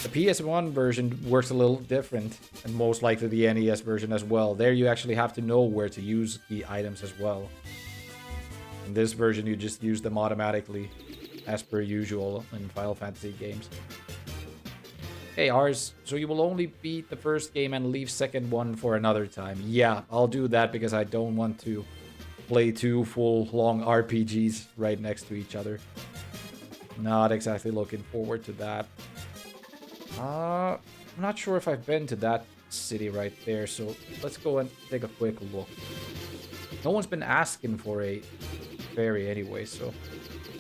The PS1 version works a little different, and most likely the NES version as well. There you actually have to know where to use key items as well. In this version, you just use them automatically, as per usual in Final Fantasy games. Hey, Ars, so you will only beat the first game and leave second one for another time. Yeah, I'll do that because I don't want to play two full, long RPGs right next to each other. Not exactly looking forward to that. I'm not sure if I've been to that city right there, so let's go and take a quick look. No one's been asking for a fairy anyway, so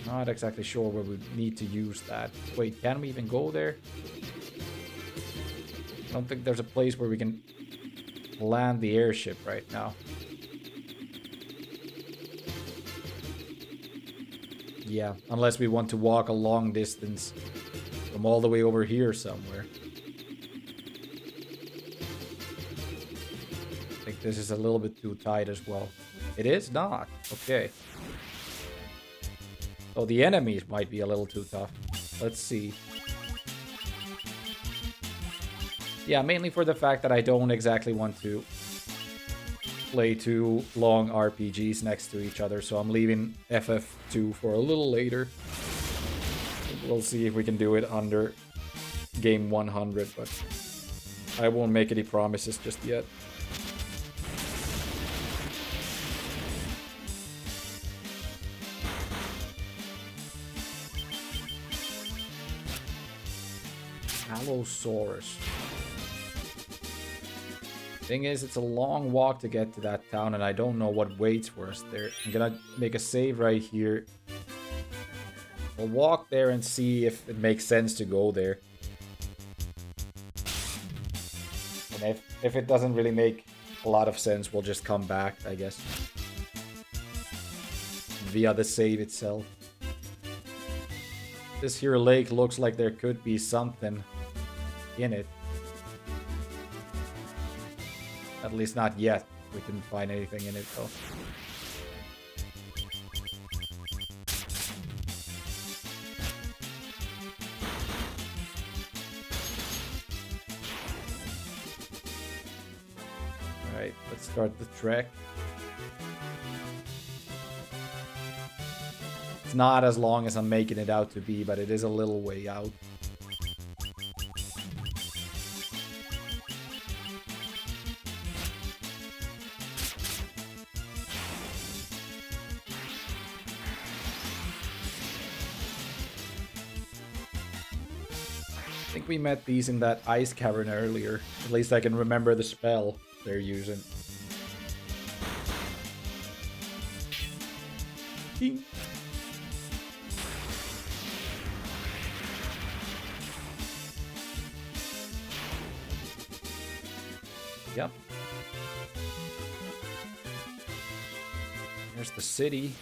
not exactly sure where we need to use that. Wait, can we even go there? I don't think there's a place where we can land the airship right now. Yeah, unless we want to walk a long distance from all the way over here somewhere. I think this is a little bit too tight as well. It is not. Okay. Oh, the enemies might be a little too tough. Let's see. Yeah, mainly for the fact that I don't exactly want to play two long RPGs next to each other, so I'm leaving FF2 for a little later. We'll see if we can do it under game 100, but I won't make any promises just yet. Allosaurus. Thing is, it's a long walk to get to that town, and I don't know what waits for us there. I'm gonna make a save right here. We'll walk there and see if it makes sense to go there. And if it doesn't really make a lot of sense, we'll just come back, I guess. Via the save itself. This here lake looks like there could be something in it. At least not yet. We couldn't find anything in it though. Alright, let's start the trek. It's not as long as I'm making it out to be, but it is a little way out. I think we met these in that ice cavern earlier. At least I can remember the spell they're using. Ding. Yep. There's the city.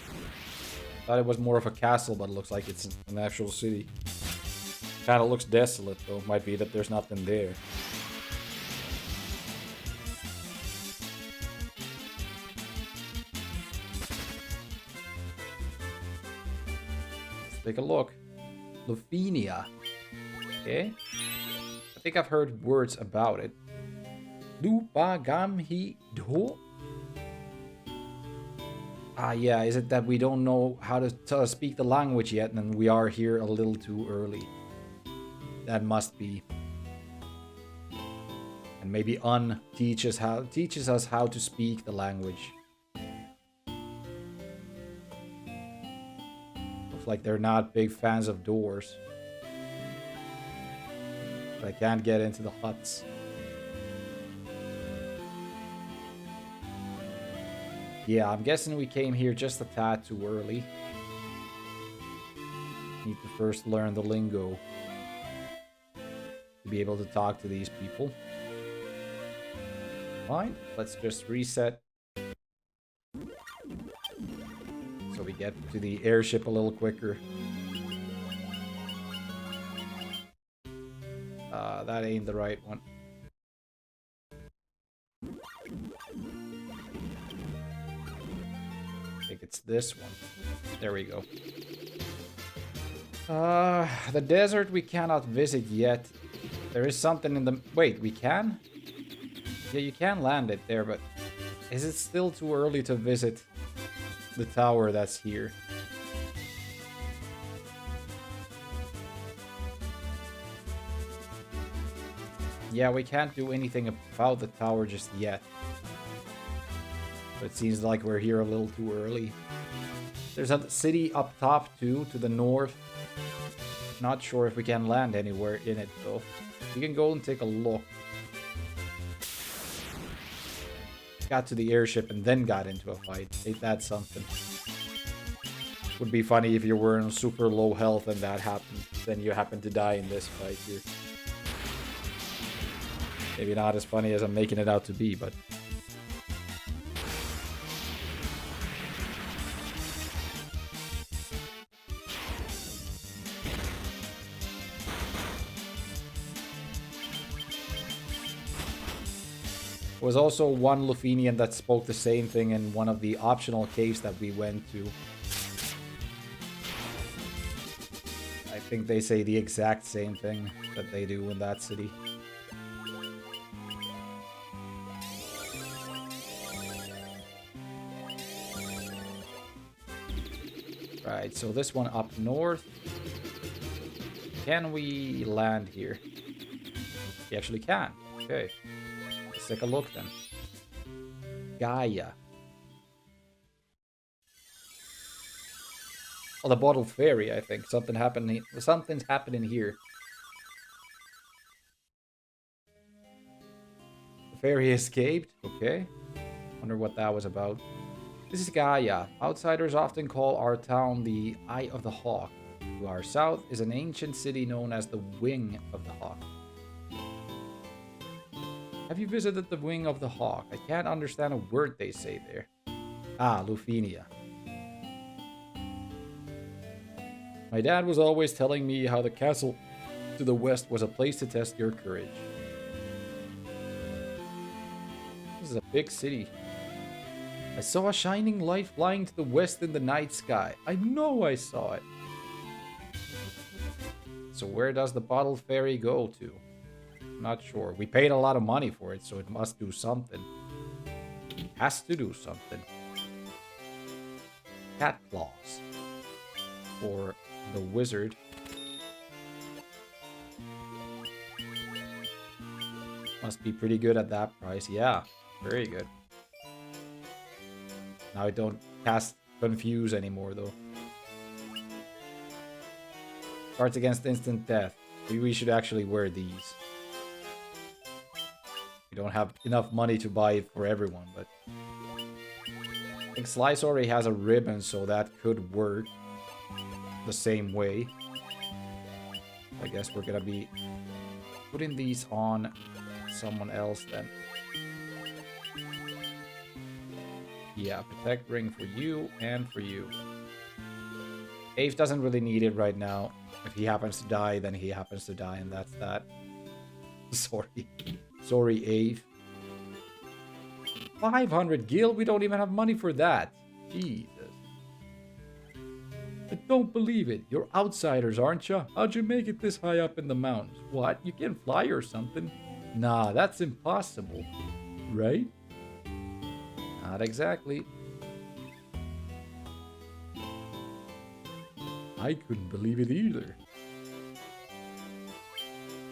Thought it was more of a castle, but it looks like it's an actual city. Kind of looks desolate though. Might be that there's nothing there. Let's take a look. Lufenia. Okay. I think I've heard words about it. Lupagamhi do. Ah, yeah. Is it that we don't know how to speak the language yet, and we are here a little too early? That must be. And maybe teaches us how to speak the language. Looks like they're not big fans of doors. But I can't get into the huts. Yeah, I'm guessing we came here just a tad too early. Need to first learn the lingo to be able to talk to these people. Fine, let's just reset. So we get to the airship a little quicker. That ain't the right one. I think it's this one. There we go. The desert we cannot visit yet. There is something in the... Wait, we can? Yeah, you can land it there, but... Is it still too early to visit the tower that's here? Yeah, we can't do anything about the tower just yet. But it seems like we're here a little too early. There's a city up top too, to the north. Not sure if we can land anywhere in it though. We can go and take a look. Got to the airship and then got into a fight. Ain't that something? Would be funny if you were in super low health and that happened. Then you happen to die in this fight here. Maybe not as funny as I'm making it out to be, but... There was also one Lufenian that spoke the same thing in one of the optional caves that we went to. I think they say the exact same thing that they do in that city. Right, so this one up north. Can we land here? We actually can. Okay. Let's take a look then. Gaia. Oh, the bottled fairy, I think. Something's happening here. The fairy escaped? Okay. Wonder what that was about. This is Gaia. Outsiders often call our town the Eye of the Hawk. To our south is an ancient city known as the Wing of the Hawk. Have you visited the Wing of the Hawk? I can't understand a word they say there. Ah, Lufenia. My dad was always telling me how the castle to the west was a place to test your courage. This is a big city. I saw a shining light flying to the west in the night sky. I know I saw it. So where does the bottled fairy go to? Not sure. We paid a lot of money for it, so it must do something. It has to do something. Cat claws. For the wizard. Must be pretty good at that price. Yeah, very good. Now I don't cast Confuse anymore, though. Cards against instant death. Maybe we should actually wear these. We don't have enough money to buy it for everyone, but... I think Slice already has a ribbon, so that could work the same way. I guess we're gonna be putting these on someone else then. Yeah, protect ring for you and for you. Ave doesn't really need it right now. If he happens to die, then he happens to die, and that's that. Sorry. Sorry, Ave. 500 gil? We don't even have money for that. Jesus. I don't believe it. You're outsiders, aren't you? How'd you make it this high up in the mountains? What? You can't fly or something? Nah, that's impossible. Right? Not exactly. I couldn't believe it either.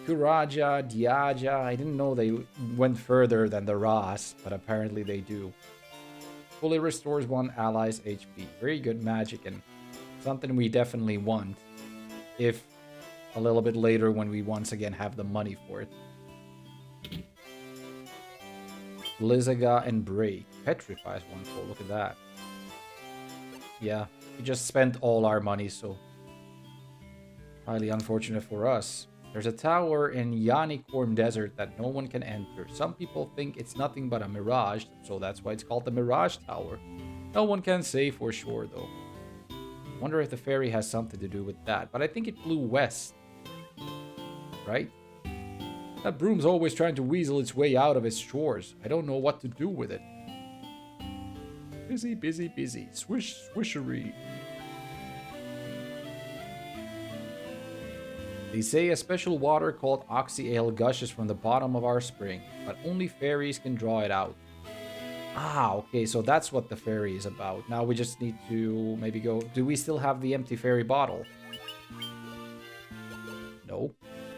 Kuraja, Diaja, I didn't know they went further than the Ras, but apparently they do. Fully restores one ally's HP. Very good magic and something we definitely want. If a little bit later when we once again have the money for it. Blizzaga and Break. Petrifies one. Oh, look at that. Yeah, we just spent all our money, so highly unfortunate for us. There's a tower in Yanikorm Desert that no one can enter. Some people think it's nothing but a mirage, so that's why it's called the Mirage Tower. No one can say for sure, though. Wonder if the ferry has something to do with that, but I think it flew west. Right? That broom's always trying to weasel its way out of its shores. I don't know what to do with it. Busy, busy, busy. Swish, swishery. They say a special water called Oxyale gushes from the bottom of our spring, but only fairies can draw it out. Ah, okay, so that's what the fairy is about. Now we just need to maybe go... Do we still have the empty fairy bottle? No.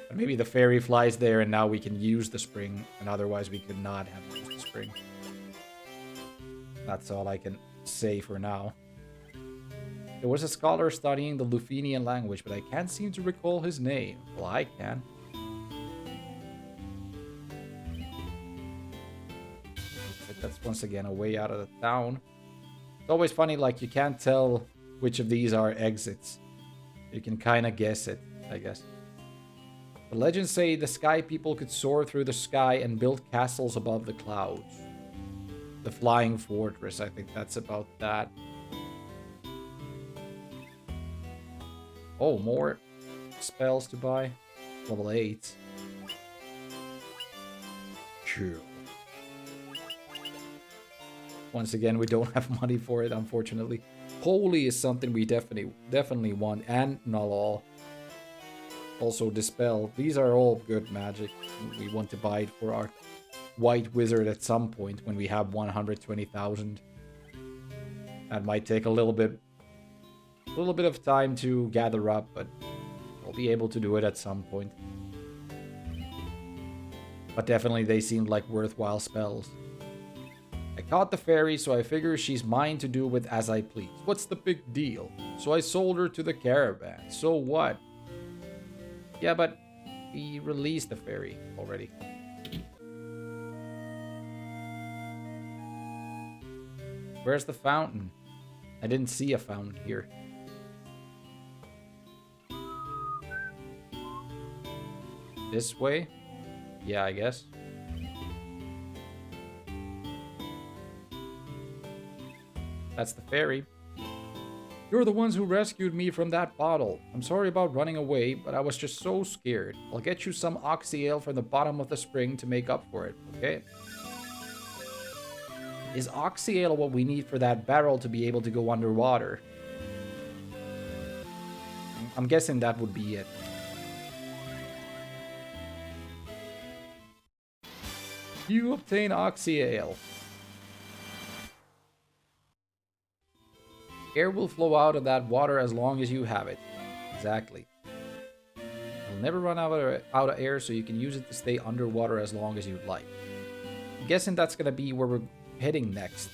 But maybe the fairy flies there and now we can use the spring, and otherwise we could not have used the spring. That's all I can say for now. There was a scholar studying the Lufenian language, but I can't seem to recall his name. Well, I can. But that's once again a way out of the town. It's always funny, like, you can't tell which of these are exits. You can kind of guess it, I guess. The legends say the sky people could soar through the sky and build castles above the clouds. The flying fortress, I think that's about that. Oh, more spells to buy. Level 8. True. Once again, we don't have money for it, unfortunately. Holy is something we definitely want. And Null. Also Dispel. These are all good magic. We want to buy it for our White Wizard at some point when we have 120,000. That might take a little bit of time to gather up, but I'll be able to do it at some point. But definitely they seemed like worthwhile spells. I caught the fairy, so I figure she's mine to do with as I please. What's the big deal? So I sold her to the caravan. So what? Yeah, but we released the fairy already. Where's the fountain? I didn't see a fountain here. This way? Yeah, I guess. That's the fairy. You're the ones who rescued me from that bottle. I'm sorry about running away, but I was just so scared. I'll get you some Oxyale from the bottom of the spring to make up for it, okay? Is Oxyale what we need for that barrel to be able to go underwater? I'm guessing that would be it. You obtain Oxyale. Air will flow out of that water as long as you have it. Exactly. You'll never run out of air, so you can use it to stay underwater as long as you'd like. I'm guessing that's going to be where we're heading next.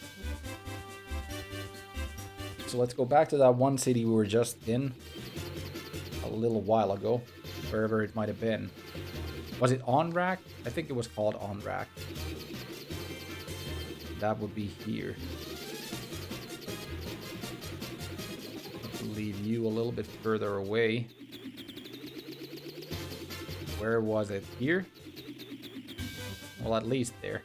So let's go back to that one city we were just in a little while ago, wherever it might have been. Was it Onrak? I think it was called Onrak. That would be here. Leave you a little bit further away. Where was it? Here? Well, at least there.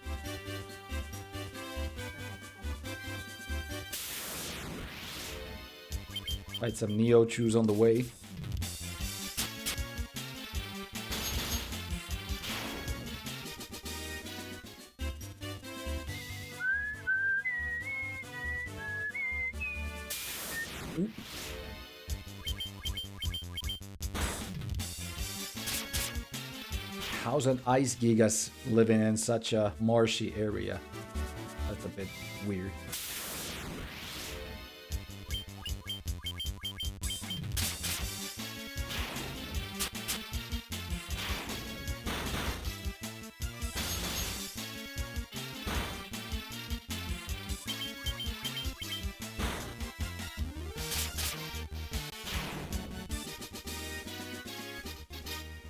Right, some Neo Chews on the way. Oop. How's an ice gigas living in such a marshy area? That's a bit weird.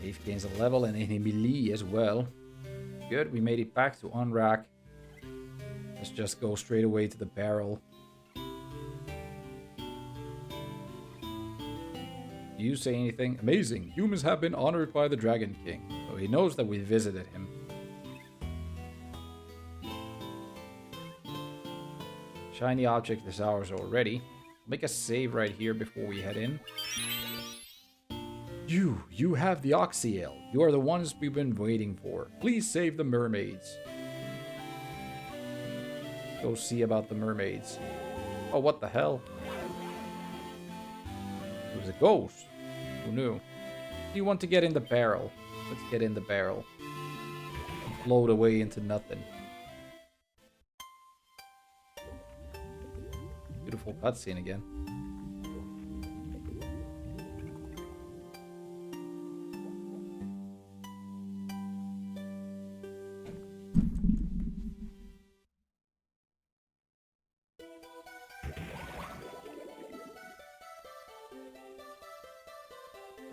Dave gains a level and a melee as well. Good, we made it back to unrack. Let's just go straight away to the barrel. Do you say anything? Amazing! Humans have been honored by the Dragon King. So he knows that we visited him. Shiny object is ours already. Make a save right here before we head in. You have the Oxyale. You are the ones we've been waiting for. Please save the mermaids. Go see about the mermaids. Oh, what the hell? It was a ghost. Who knew? You want to get in the barrel. Let's get in the barrel. And float away into nothing. Beautiful cutscene again.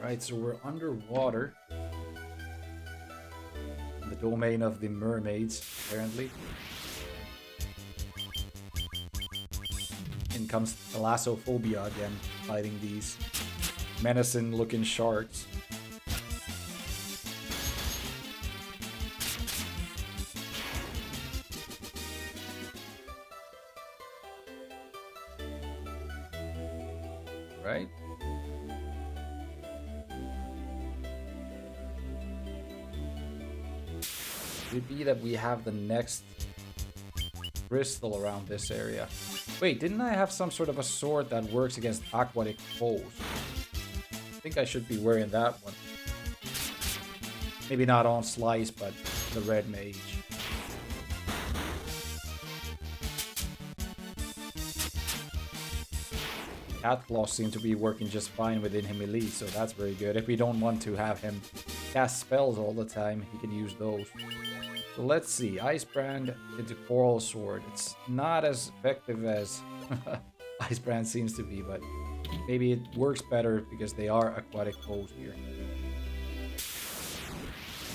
Right, so we're underwater. In the domain of the mermaids, apparently. In comes thalassophobia again, fighting these menacing looking sharks. Right? Could be that we have the next crystal around this area. Wait, didn't I have some sort of a sword that works against aquatic foes? I think I should be wearing that one. Maybe not on Slice, but the red mage. Cat claws seem to be working just fine within him melee, so that's very good. If we don't want to have him cast spells all the time, he can use those. So let's see, Ice Brand into Coral Sword. It's not as effective as Ice Brand seems to be, but maybe it works better because they are aquatic foes here. I'm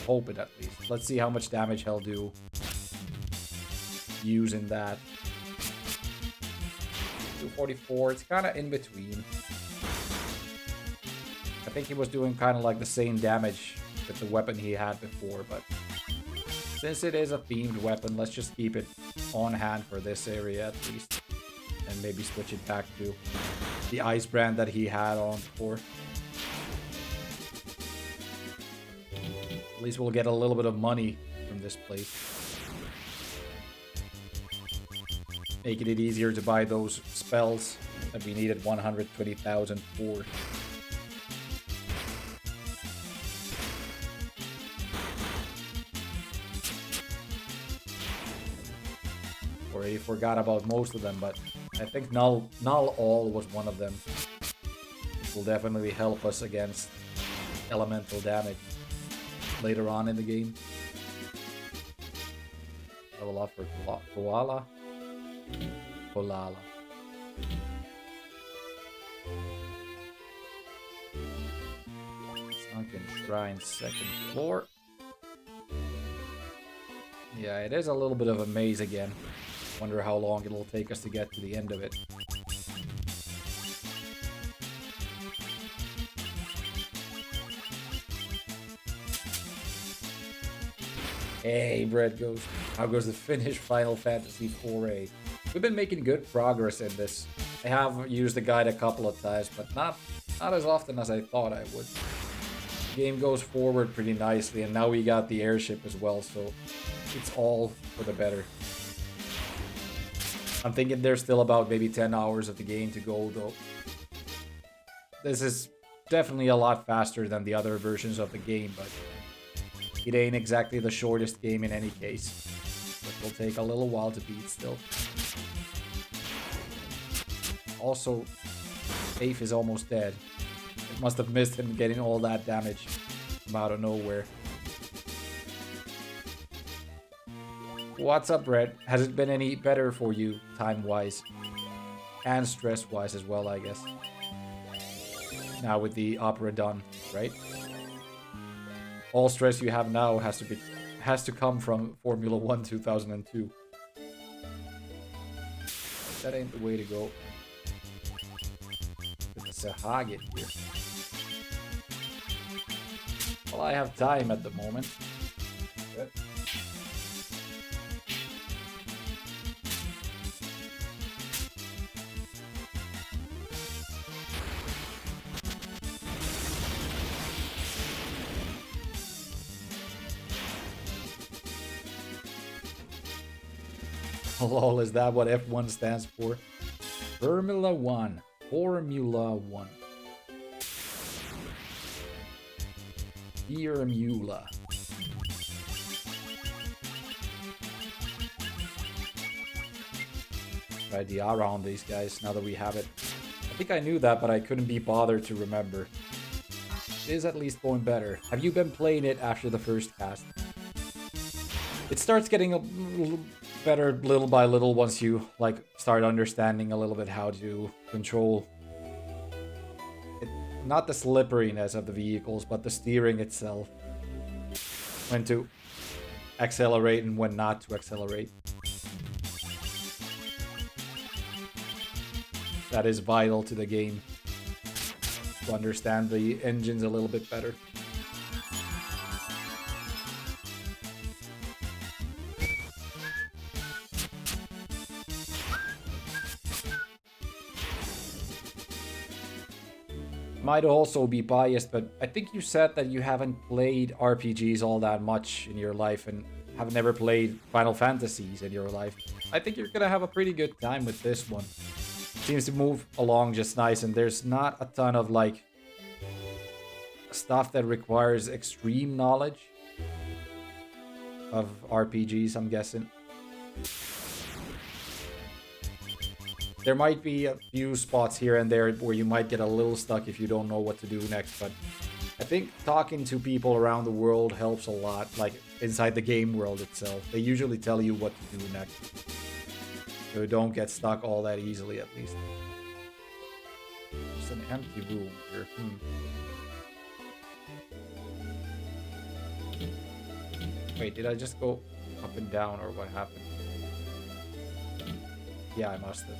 hoping at least. Let's see how much damage he'll do using that. 244, it's kind of in between. I think he was doing kind of like the same damage with the weapon he had before, but since it is a themed weapon, let's just keep it on hand for this area at least. And maybe switch it back to the Ice Brand that he had on before. At least we'll get a little bit of money from this place. Making it easier to buy those spells that we needed 120,000 for. Already forgot about most of them, but I think Null All was one of them. It will definitely help us against elemental damage later on in the game. Level up for Koala. Kolala. Sunken Shrine, second floor. Yeah, it is a little bit of a maze again. Wonder how long it'll take us to get to the end of it. Hey, Bread Ghost. How goes the finished Final Fantasy 4A? We've been making good progress in this. I have used the guide a couple of times, but not as often as I thought I would. The game goes forward pretty nicely, and now we got the airship as well, so it's all for the better. I'm thinking there's still about maybe 10 hours of the game to go, though. this is definitely a lot faster than the other versions of the game, but it ain't exactly the shortest game in any case. It will take a little while to beat still. Also, Ape is almost dead. It must have missed him getting all that damage from out of nowhere. What's up, Red? Has it been any better for you, time-wise? And stress-wise as well, I guess. Now with the opera done, right? All stress you have now has to come from Formula 1 2002. That ain't the way to go. It's a Hagen here. Well, I have time at the moment. Good. Lol, is that what F1 stands for? Formula 1. Formula 1. Formula. Try the R on these guys now that we have it. I think I knew that, but I couldn't be bothered to remember. It is at least going better. Have you been playing it after the first cast? It starts getting a little better little by little once you like start understanding a little bit how to control it, not the slipperiness of the vehicles, but the steering itself. When to accelerate and when not to accelerate. That is vital to the game, to understand the engines a little bit better. Might also be biased, but I think you said that you haven't played RPGs all that much in your life and have never played Final Fantasies in your life. I think you're gonna have a pretty good time with this one. Seems to move along just nice, and there's not a ton of like stuff that requires extreme knowledge of RPGs, I'm guessing. There might be a few spots here and there where you might get a little stuck if you don't know what to do next, but I think talking to people around the world helps a lot, like inside the game world itself. They usually tell you what to do next. So don't get stuck all that easily, at least. There's an empty room here. Wait, did I just go up and down, or what happened? Yeah, I must have.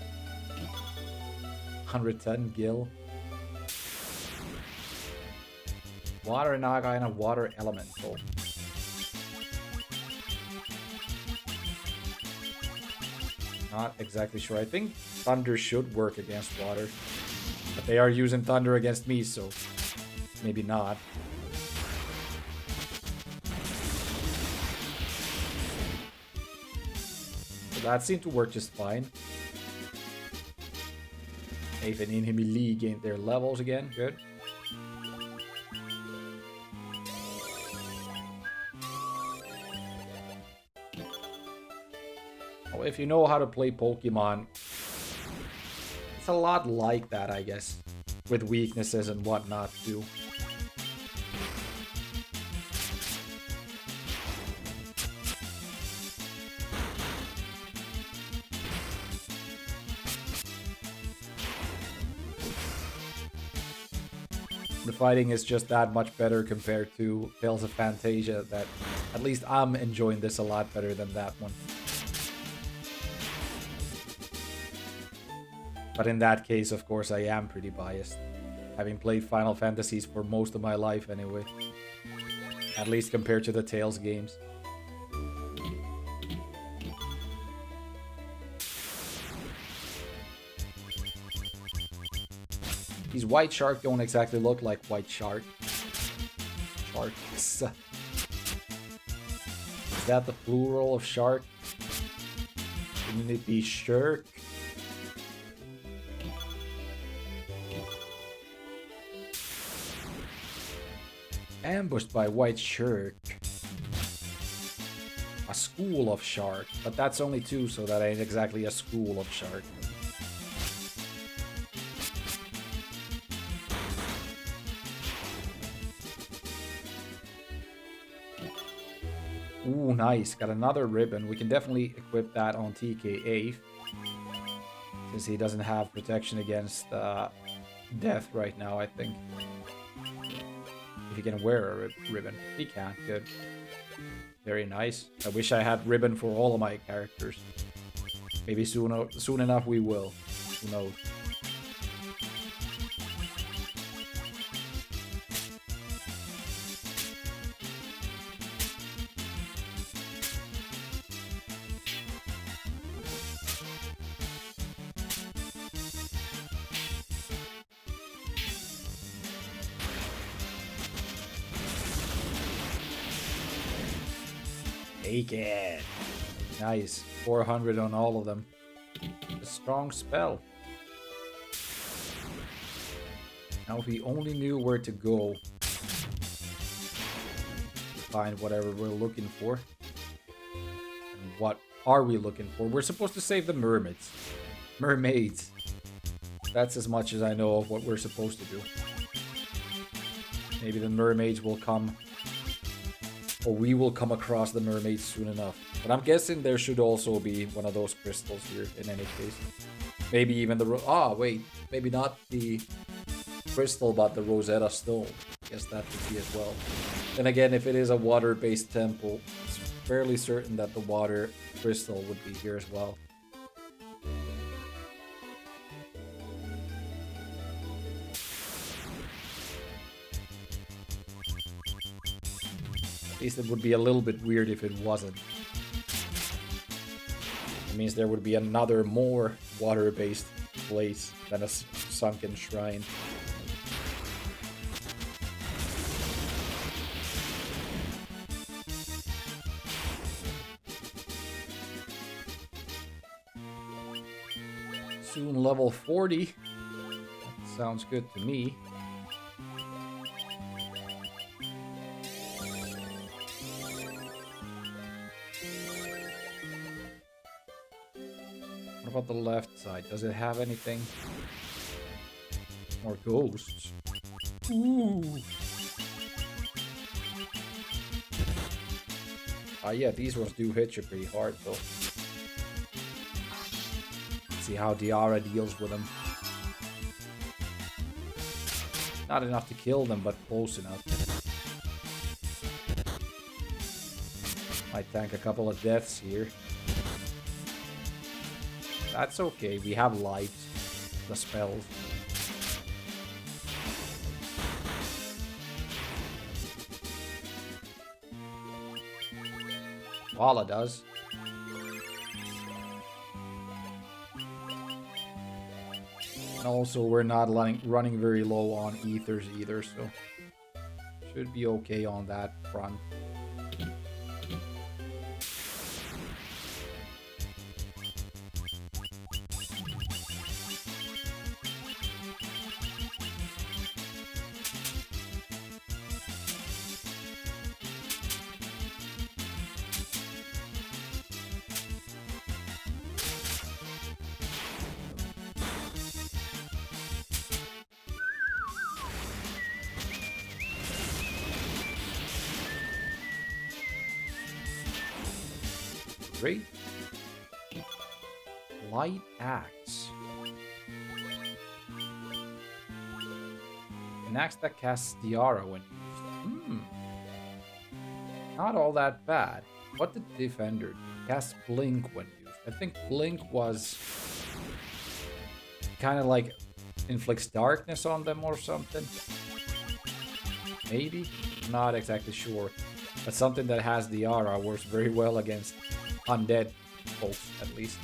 110 gil. Water Naga and a water elemental. Not exactly sure. I think thunder should work against water. But they are using thunder against me, so maybe not. So that seemed to work just fine. Even Inhimi Lee gained their levels again. Good. Well, if you know how to play Pokemon, it's a lot like that, I guess. With weaknesses and whatnot, too. The fighting is just that much better compared to Tales of Fantasia, that at least I'm enjoying this a lot better than that one. But in that case, of course, I am pretty biased. Having played Final Fantasies for most of my life anyway. At least compared to the Tales games. These white shark don't exactly look like white shark. Sharks. Is that the plural of shark? Shouldn't it be shirk? Ambushed by white shark. A school of shark. But that's only 2, so that ain't exactly a school of shark. Ooh, nice. Got another ribbon. We can definitely equip that on TK8. Since he doesn't have protection against death right now, I think. If he can wear a ribbon. He can. Good. Very nice. I wish I had ribbon for all of my characters. Maybe soon enough we will. Who knows? Take it. Nice. 400 on all of them. A strong spell. Now if we only knew where to go to find whatever we're looking for. And what are we looking for? We're supposed to save the mermaids. Mermaids. That's as much as I know of what we're supposed to do. Maybe the mermaids will come. Or we will come across the mermaids soon enough. But I'm guessing there should also be one of those crystals here in any case. Maybe even the... wait. Maybe not the crystal, but the Rosetta Stone. Guess that would be as well. Then again, if it is a water-based temple, it's fairly certain that the water crystal would be here as well. At least it would be a little bit weird if it wasn't. It means there would be another more water-based place than a sunken shrine. Soon level 40. That sounds good to me. What about the left side? Does it have anything? More ghosts? Ooh. Yeah, these ones do hit you pretty hard though. Let's see how Diara deals with them. Not enough to kill them, but close enough. Might tank a couple of deaths here. That's okay, we have lives. The spells. Walla does. And also, we're not running very low on ethers either, so should be okay on that front. Great. Light axe. An axe that casts Diara when used. Not all that bad. What did Defender do? Cast Blink when used. I think Blink was kind of like inflicts darkness on them or something. Maybe? Not exactly sure. But something that has Diara works very well against undead folks, at least.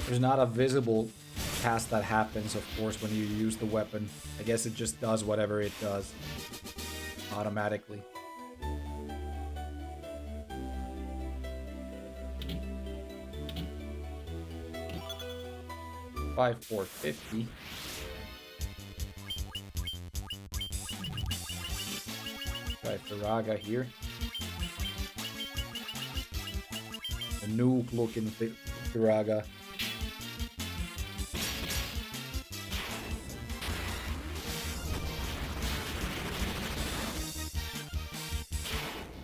There's not a visible cast that happens, of course, when you use the weapon. I guess it just does whatever it does automatically. 25, 450. Try Firaga here. A nuke looking Firaga.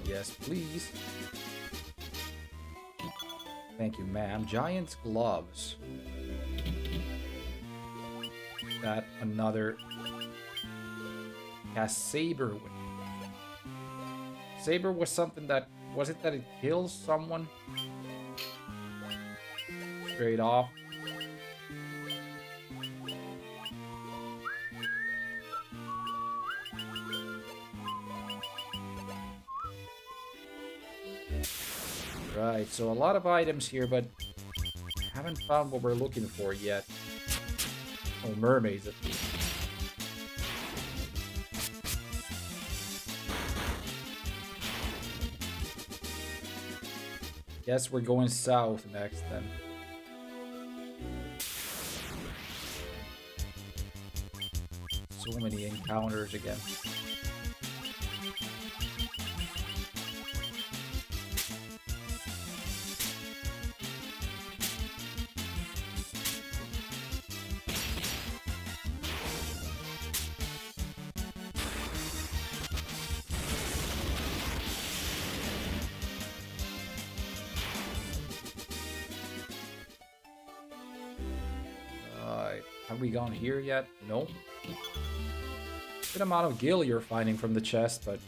Yes, please. Thank you, ma'am. Giant's gloves. That another Saber. Saber was something that was it that it kills someone straight off. Right, so a lot of items here, but haven't found what we're looking for yet. Oh, mermaids at least. Guess we're going south next then. So many encounters again. Have we gone here yet? No. Good amount of gil you're finding from the chest, but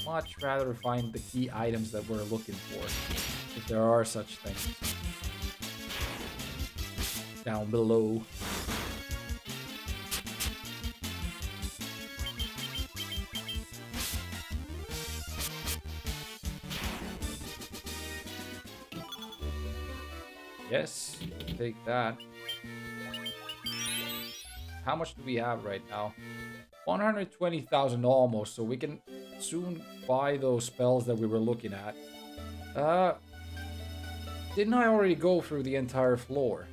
much rather find the key items that we're looking for, if there are such things. Down below. Yes, take that. How much do we have right now? 120,000 almost, so we can soon buy those spells that we were looking at. Didn't I already go through the entire floor?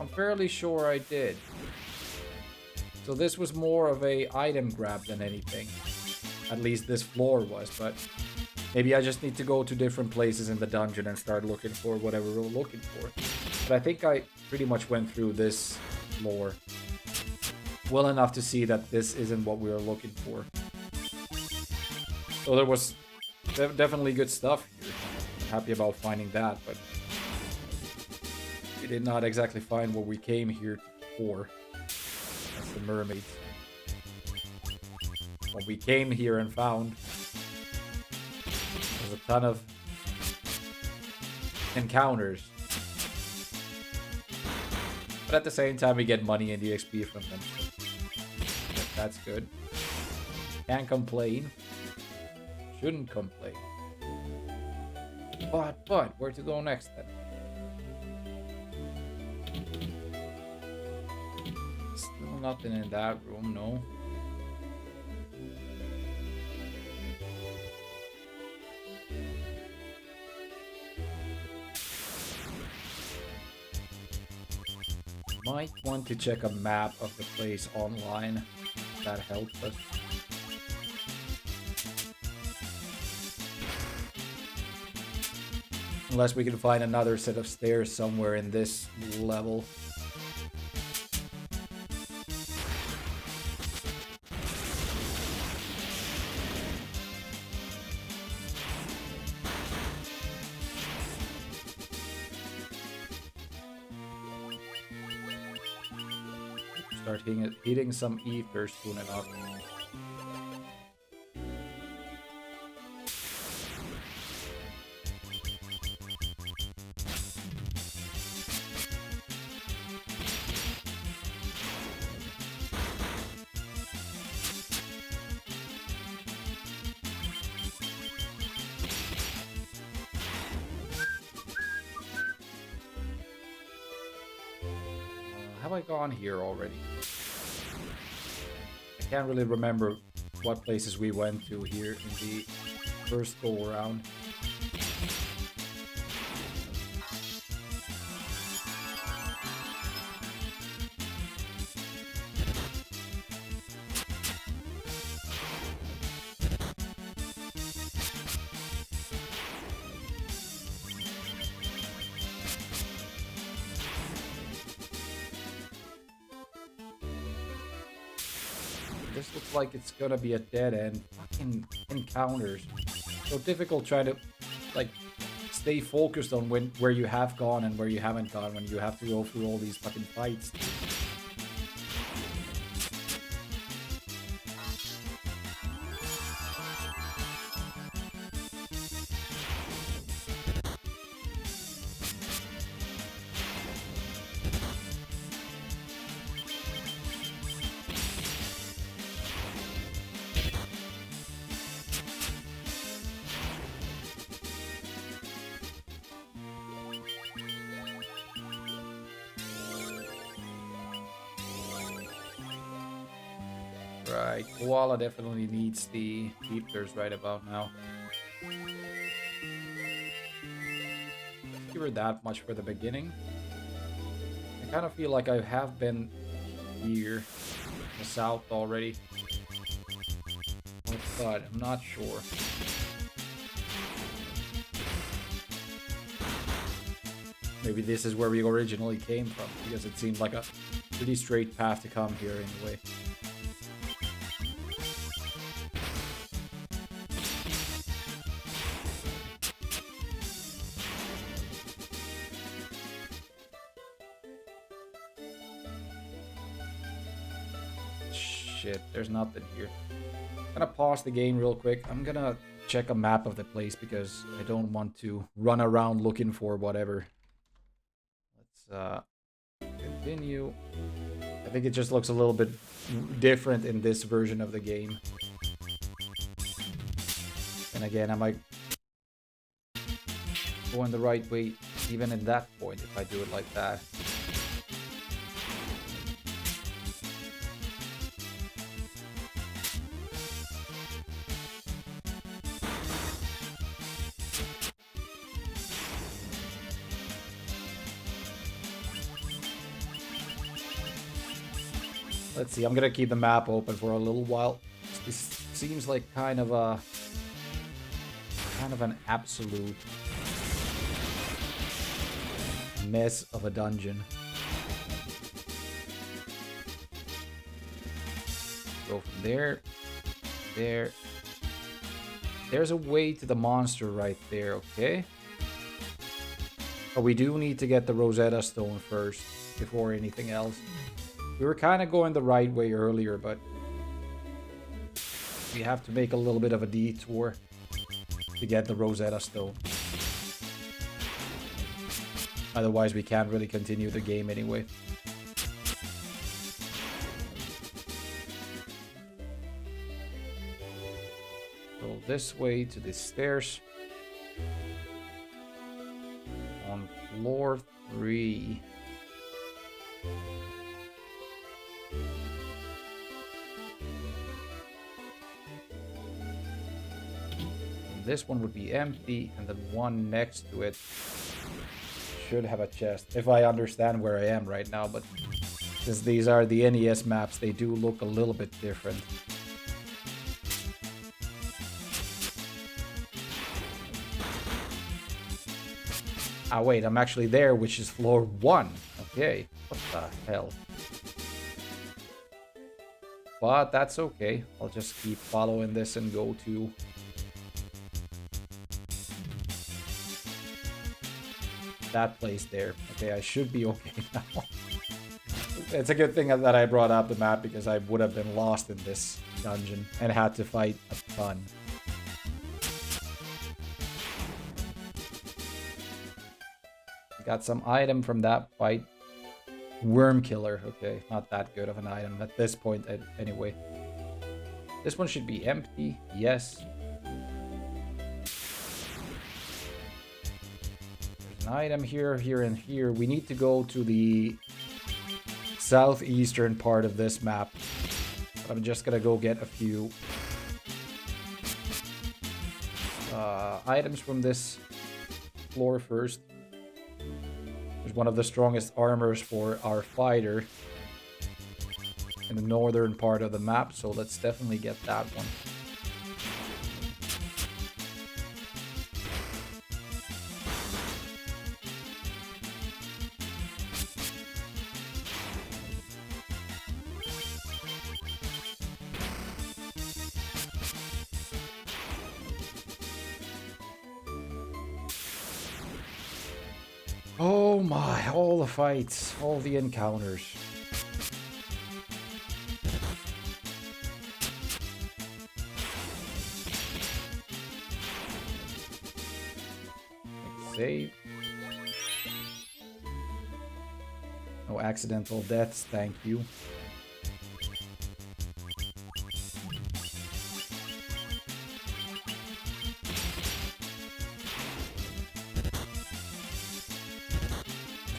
I'm fairly sure I did. So this was more of a item grab than anything. At least this floor was, but maybe I just need to go to different places in the dungeon and start looking for whatever we're looking for. But I think I pretty much went through this floor well enough to see that this isn't what we were looking for. So there was definitely good stuff here. I'm happy about finding that, but we did not exactly find what we came here for. That's the mermaids. What we came here and found was a ton of encounters. But at the same time, we get money and EXP from them. So that's good. Can't complain. Shouldn't complain. But, where to go next then? Still nothing in that room, no. Might want to check a map of the place online. That helps us. Unless we can find another set of stairs somewhere in this level. Start hitting some ether soon enough. Have I gone here already? I can't really remember what places we went to here in the first go around. This looks like it's gonna be a dead end. Fucking encounters. So difficult trying to, like, stay focused on where you have gone and where you haven't gone when you have to go through all these fucking fights. Right, Koala definitely needs the beepers right about now. Give her that much for the beginning. I kind of feel like I have been here in the south already. But I'm not sure. Maybe this is where we originally came from, because it seemed like a pretty straight path to come here anyway. Shit, there's nothing here. I'm gonna pause the game real quick. I'm gonna check a map of the place because I don't want to run around looking for whatever. Let's continue. I think it just looks a little bit different in this version of the game. And again, am I going the right way even in that point if I do it like that? Let's see, I'm gonna keep the map open for a little while. This seems like kind of an absolute mess of a dungeon. Go from there, there. There's a way to the monster right there, okay? But we do need to get the Rosetta Stone first before anything else. We were kind of going the right way earlier, but we have to make a little bit of a detour to get the Rosetta Stone. Otherwise, we can't really continue the game anyway. Go this way to the stairs. On floor 3. This one would be empty, and the one next to it should have a chest, if I understand where I am right now, but since these are the NES maps, they do look a little bit different. Ah, wait, I'm actually there, which is floor 1. Okay, what the hell? But that's okay. I'll just keep following this and go to... that place there. Okay, I should be okay now. It's a good thing that I brought up the map because I would have been lost in this dungeon and had to fight a ton. Got some item from that fight. Worm killer. Okay, not that good of an item at this point anyway. This one should be empty. Yes. Item here, here, and here. We need to go to the southeastern part of this map. But I'm just gonna go get a few items from this floor first. There's one of the strongest armors for our fighter in the northern part of the map, so let's definitely get that one. Oh my, all the fights, all the encounters. Save. No accidental deaths, thank you.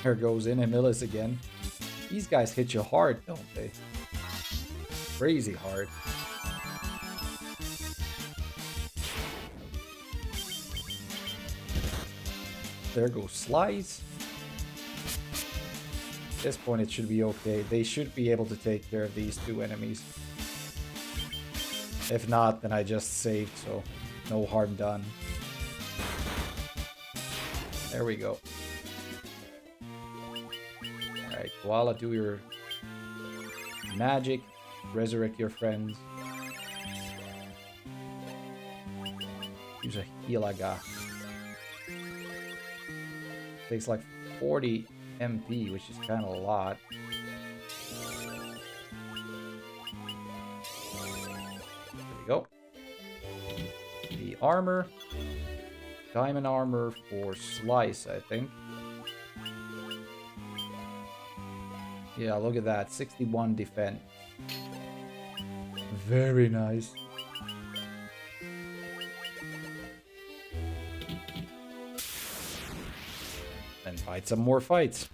There goes in Emilus again. These guys hit you hard, don't they? Crazy hard. There goes Slice. At this point, it should be okay. They should be able to take care of these two enemies. If not, then I just saved, so no harm done. There we go. Alright, Koala, do your magic. Resurrect your friends. Use a Hilaga. Takes like 40 MP, which is kind of a lot. There we go. The armor. Diamond armor for Slice, I think. Yeah, look at that. 61 defense. Very nice. And fight some more fights.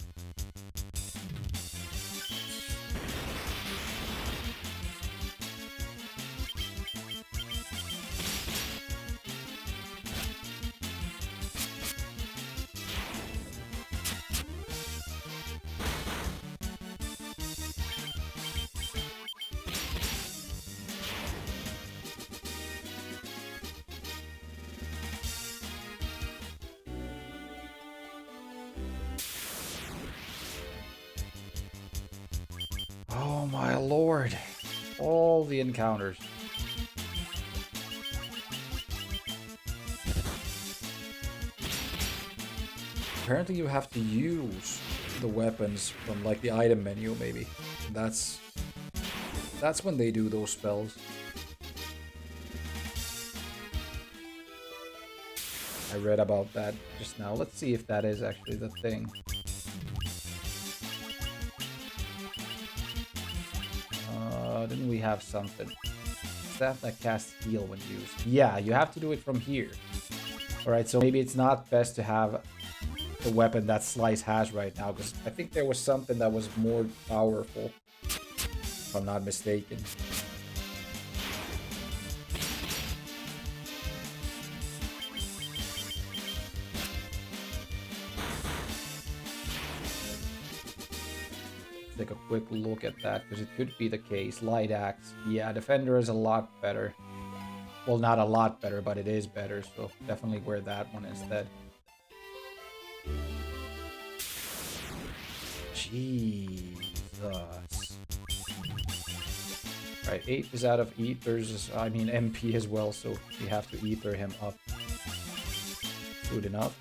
Oh my lord. All the encounters. Apparently you have to use the weapons from like the item menu maybe. That's when they do those spells. I read about that just now. Let's see if that is actually the thing. Didn't we have something? Staff that casts heal when used. Yeah, you have to do it from here. Alright, so maybe it's not best to have the weapon that Slice has right now, because I think there was something that was more powerful, if I'm not mistaken. Take a quick look at that, because it could be the case. Light Axe. Yeah, Defender is a lot better. Well, not a lot better, but it is better, so definitely wear that one instead. Jesus. Right, 8 is out of ethers, I mean MP as well, so we have to ether him up. Good enough.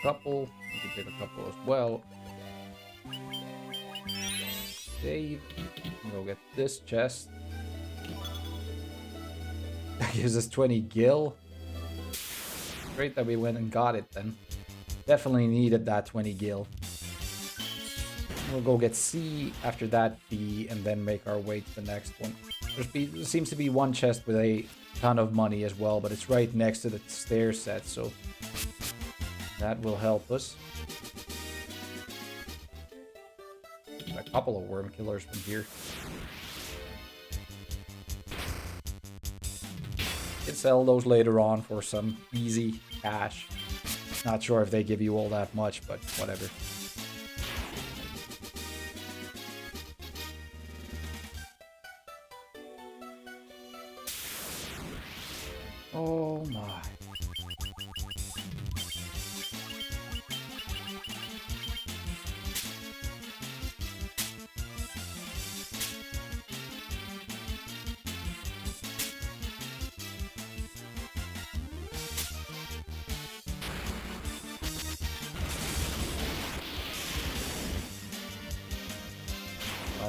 Couple. You can take a couple as well. Save. Go get this chest. That gives us 20 gil. Great that we went and got it then. Definitely needed that 20 gil. We'll go get C, after that B, and then make our way to the next one. There seems to be one chest with a ton of money as well, but it's right next to the stair set, so that will help us. A couple of worm killers from here. Can sell those later on for some easy cash. Not sure if they give you all that much, but whatever. my.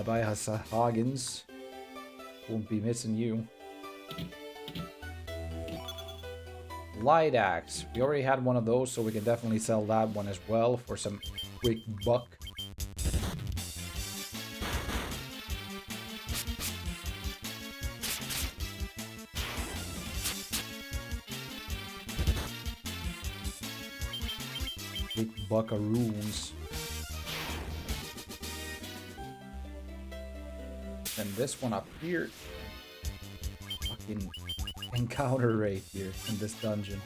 Bye-bye, Haggins. Won't be missing you. Light axe. We already had one of those, so we can definitely sell that one as well for some quick buck. Quick buckaroons. And this one up here. Fucking encounter rate here in this dungeon.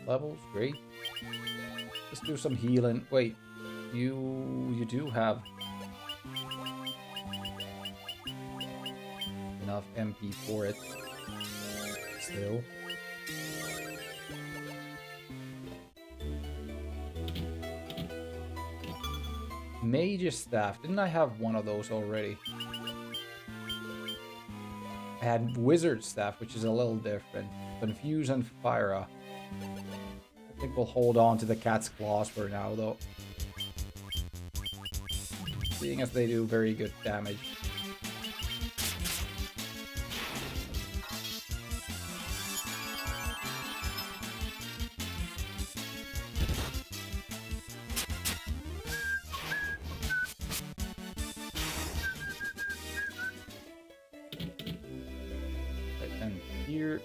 Levels, great. Let's do some healing. Wait, you do have enough MP for it. Still. Mage's Staff. Didn't I have one of those already? I had Wizard Staff, which is a little different. Confuse and Fire. I think we'll hold on to the Cat's Claws for now, though. Seeing as they do very good damage. And here,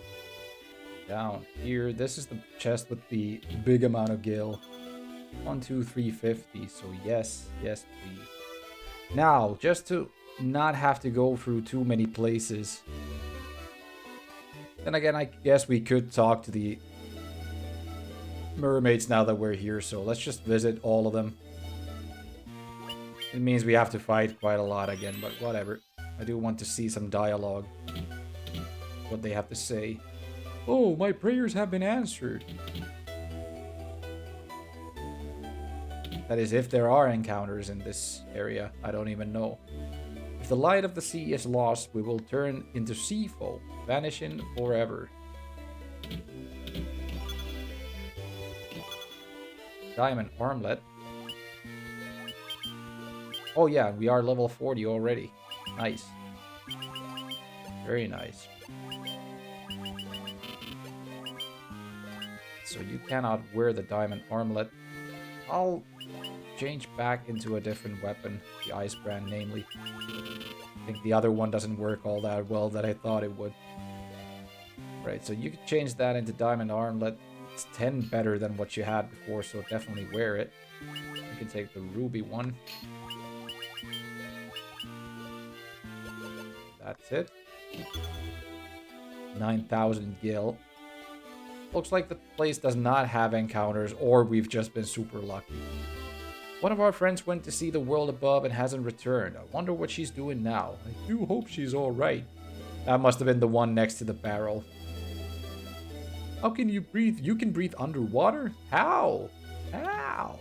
down here, this is the chest with the big amount of gil. 1, 2, 350. So yes, yes, please. Now, just to not have to go through too many places. Then again, I guess we could talk to the mermaids now that we're here. So let's just visit all of them. It means we have to fight quite a lot again, but whatever. I do want to see some dialogue. What they have to say. Oh, my prayers have been answered. That is, if there are encounters in this area. I don't even know. If the light of the sea is lost, we will turn into sea foam, vanishing forever. Diamond armlet. Oh yeah, we are level 40 already. Nice. Very nice. So you cannot wear the diamond armlet. I'll change back into a different weapon, the ice brand namely. I think the other one doesn't work all that well that I thought it would. Right, so you can change that into diamond armlet. It's 10 better than what you had before, so definitely wear it. You can take the ruby one. That's it. 9,000 gil. Looks like the place does not have encounters, or we've just been super lucky. One of our friends went to see the world above and hasn't returned. I wonder what she's doing now. I do hope she's alright. That must have been the one next to the barrel. How can you breathe? You can breathe underwater? How? How?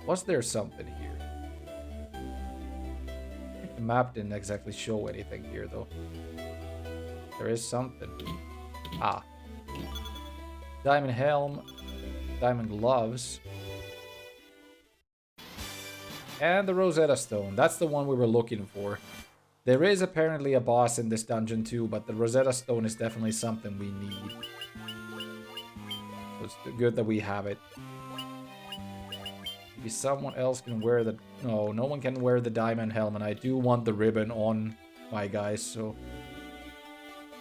Was there something here? The map didn't exactly show anything here, though. There is something. Ah. Diamond helm. Diamond gloves. And the Rosetta Stone. That's the one we were looking for. There is apparently a boss in this dungeon too, but the Rosetta Stone is definitely something we need. So it's good that we have it. Maybe someone else can wear the... No, no one can wear the diamond helm, and I do want the ribbon on my guys, so...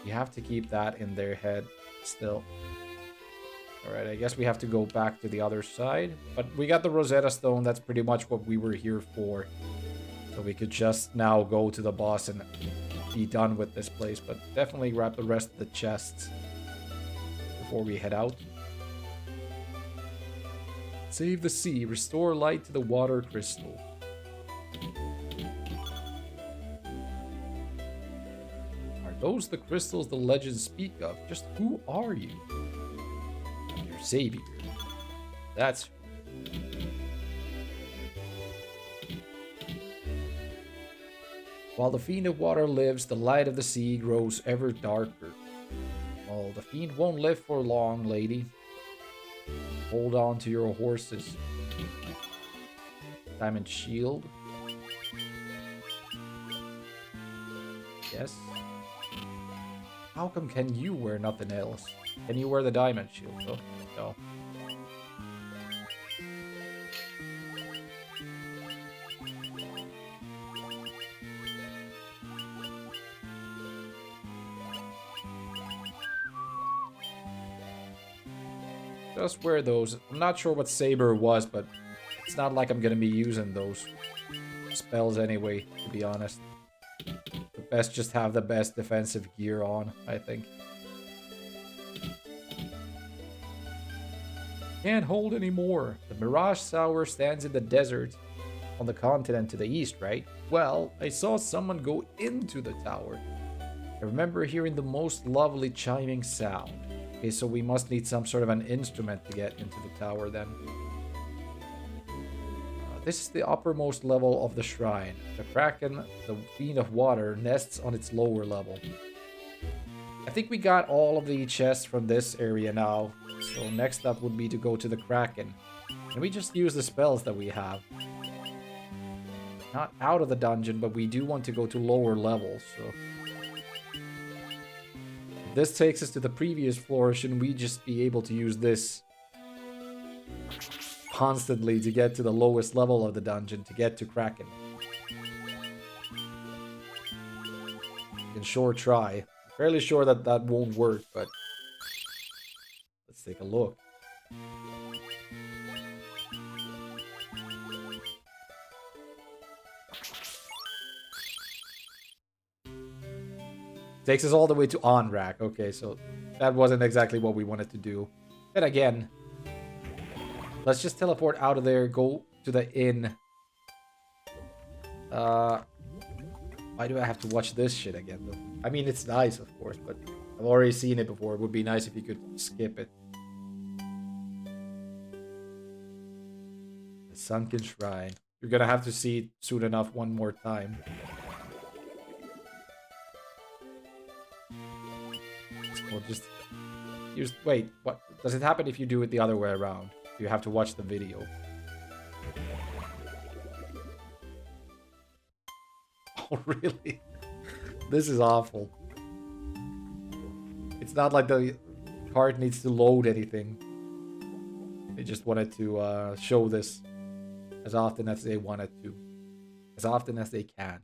You have to keep that in their head still. Alright, I guess we have to go back to the other side. But we got the Rosetta Stone. That's pretty much what we were here for. So we could just now go to the boss and be done with this place. But definitely grab the rest of the chests before we head out. Save the sea. Restore light to the water crystal. Are those the crystals the legends speak of? Just who are you? Your savior. That's... While the Fiend of Water lives, the light of the sea grows ever darker. Well, the Fiend won't live for long, lady. Hold on to your horses. Diamond shield. Yes. How come can you wear nothing else? Can you wear the diamond shield? Oh, no. Just wear those. I'm not sure what Saber was, but it's not like I'm gonna be using those spells anyway, to be honest. The best just have the best defensive gear on, I think. Can't hold anymore. The Mirage Tower stands in the desert on the continent to the east, right? Well, I saw someone go into the tower. I remember hearing the most lovely chiming sound. Okay, so we must need some sort of an instrument to get into the tower then. This is the uppermost level of the shrine. The Kraken, the Fiend of Water, nests on its lower level. I think we got all of the chests from this area now. So next up would be to go to the Kraken. And we just use the spells that we have. Not out of the dungeon, but we do want to go to lower levels, so... If this takes us to the previous floor, shouldn't we just be able to use this constantly to get to the lowest level of the dungeon, to get to Kraken? We can sure try. Fairly sure that that won't work, but let's take a look. Takes us all the way to Onrak. Okay, so that wasn't exactly what we wanted to do. Then again, let's just teleport out of there, go to the inn. Why do I have to watch this shit again, though? I mean, it's nice, of course, but I've already seen it before. It would be nice if you could skip it. The Sunken Shrine. You're gonna have to see it soon enough one more time. We'll just use... Wait, what? Does it happen if you do it the other way around? You have to watch the video. Oh, really? This is awful. It's not like the card needs to load anything. They just wanted to show this as often as they wanted to. As often as they can.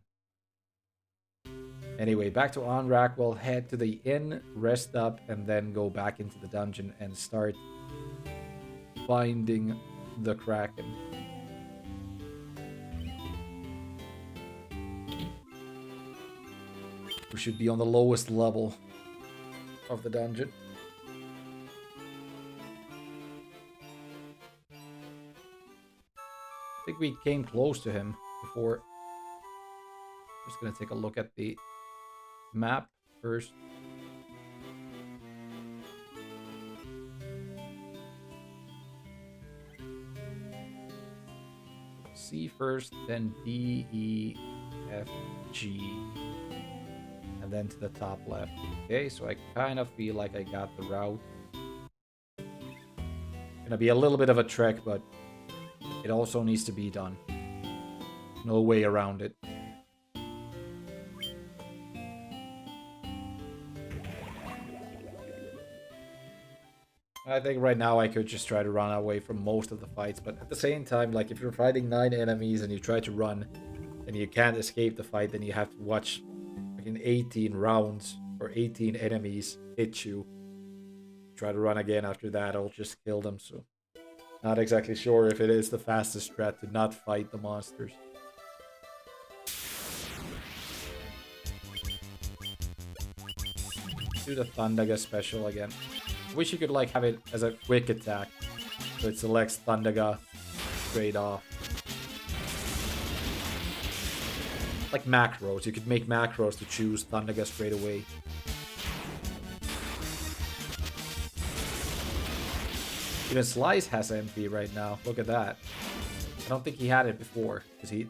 Anyway, back to Onrak. We'll head to the inn, rest up, and then go back into the dungeon and start finding the Kraken. We should be on the lowest level of the dungeon. I think we came close to him before. Just gonna take a look at the map first. C first, then D, E, F, G, and then to the top left. Okay, so I kind of feel like I got the route. Gonna be a little bit of a trek, but it also needs to be done. No way around it. I think right now I could just try to run away from most of the fights, but at the same time, like if you're fighting 9 enemies and you try to run and you can't escape the fight, then you have to watch like 18 rounds or 18 enemies hit you. Try to run again after that, I'll just kill them, so... Not exactly sure if it is the fastest strat to not fight the monsters. Do the Thundaga special again. Wish you could like have it as a quick attack. So it selects Thundaga straight off. Like macros. You could make macros to choose Thundaga straight away. Even Slice has MP right now. Look at that. I don't think he had it before, because he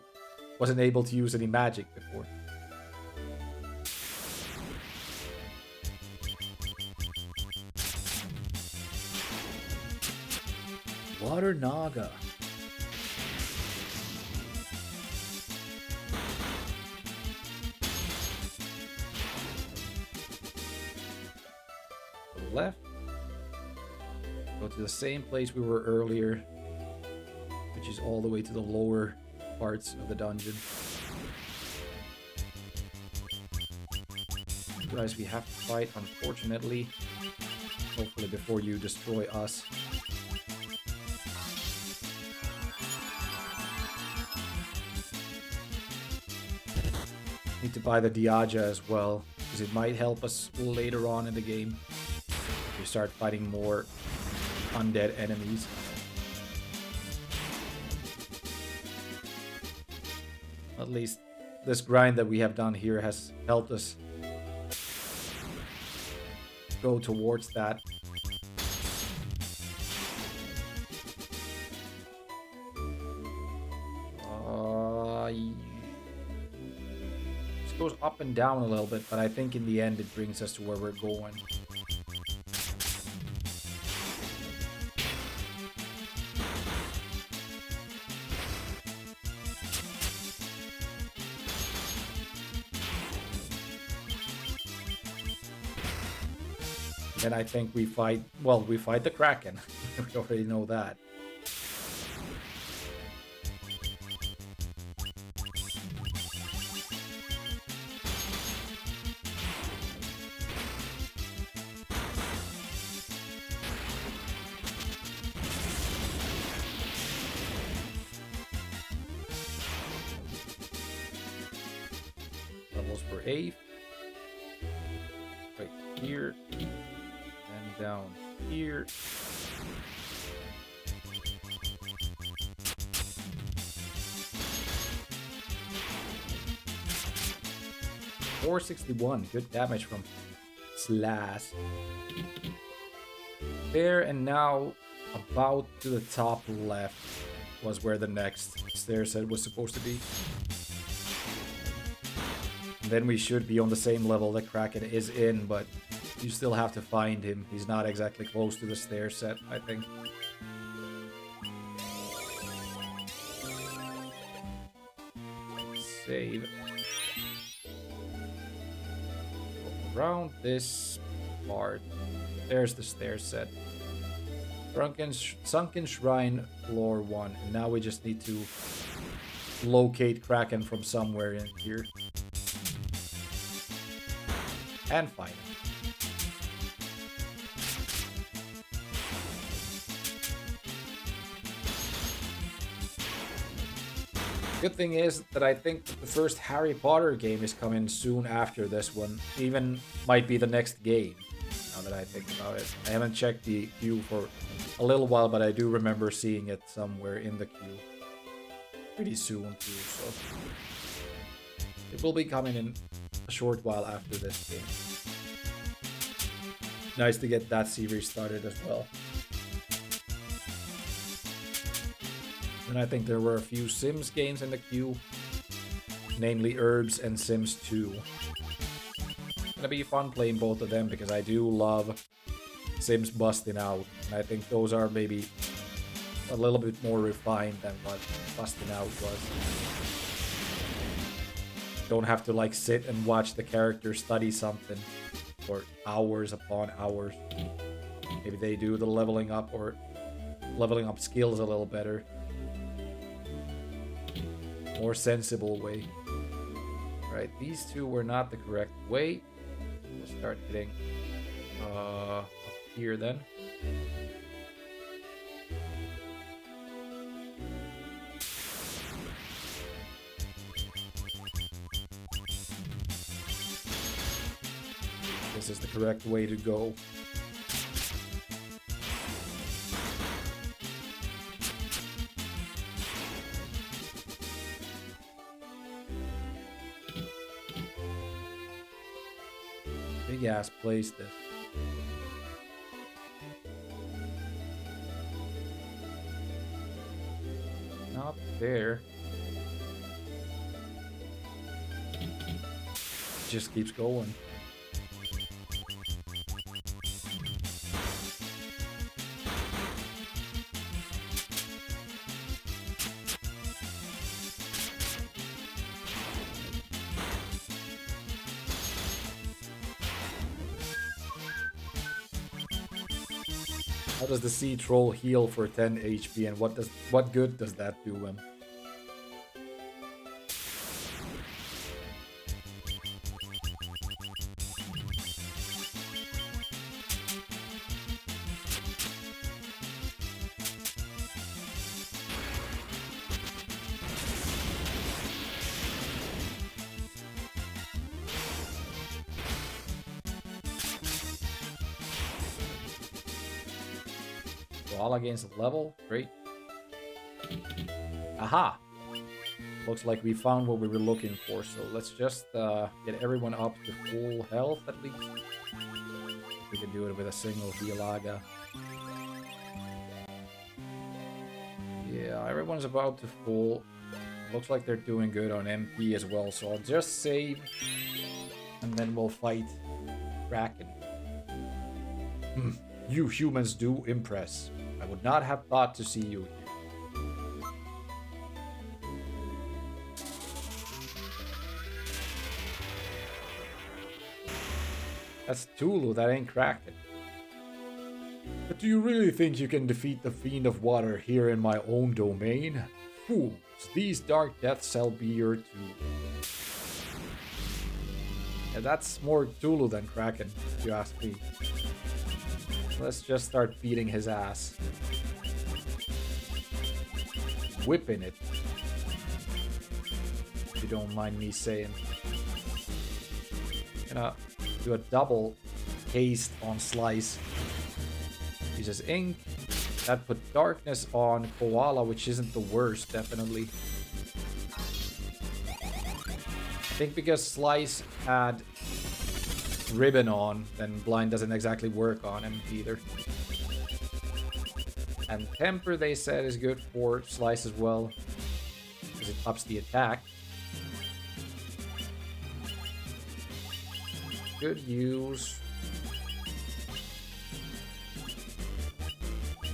wasn't able to use any magic before. Water Naga. Left. Go to the same place we were earlier, which is all the way to the lower parts of the dungeon. You guys, we have to fight, unfortunately. Hopefully before you destroy us. Need to buy the Diaja as well, because it might help us later on in the game. We start fighting more undead enemies. At least this grind that we have done here has helped us go towards that. This goes up and down a little bit, but I think in the end it brings us to where we're going. And I think we fight, well, we fight the Kraken. We already know that. Levels for 8. Right here. And down here. $461. Good damage from Slash. There, and now about to the top left was where the next stair set was supposed to be. And then we should be on the same level that Kraken is in, but you still have to find him. He's not exactly close to the stair set, I think. Save. Around this part. There's the stair set. Sunken Shrine, floor 1. And now we just need to locate Kraken from somewhere in here. And find him. Good thing is that I think the first Harry Potter game is coming soon after this one. Even might be the next game, now that I think about it. I haven't checked the queue for a little while, but I do remember seeing it somewhere in the queue. Pretty soon too, so... It will be coming in a short while after this game. Nice to get that series started as well. And I think there were a few Sims games in the queue, namely Herbs and Sims 2. It's gonna be fun playing both of them because I do love Sims Busting Out. And I think those are maybe a little bit more refined than what Busting Out was. Don't have to like sit and watch the character study something for hours upon hours. Maybe they do the leveling up or leveling up skills a little better. More sensible way. Right, these two were not the correct way. We'll start hitting here then. This is the correct way to go. Big ass place this. Not there. Just keeps going. How does the sea troll heal for 10 HP, and what good does that do him? All against level, great. Aha! Looks like we found what we were looking for, so let's just get everyone up to full health at least. We can do it with a single Vialaga. Yeah, everyone's about to full. Looks like they're doing good on MP as well, so I'll just save and then we'll fight Kraken. You humans do impress. I would not have thought to see you here. That's Tulu, that ain't Kraken. But do you really think you can defeat the Fiend of Water here in my own domain? Fools, these dark deaths shall be your too. Yeah, that's more Tulu than Kraken, if you ask me. Let's just start beating his ass. Whipping it. If you don't mind me saying. Gonna do a double haste on Slice. Uses ink. That put darkness on Koala, which isn't the worst, definitely. I think because Slice had Ribbon on, then Blind doesn't exactly work on him either. And Temper, they said, is good for Slice as well, because it ups the attack. Good use.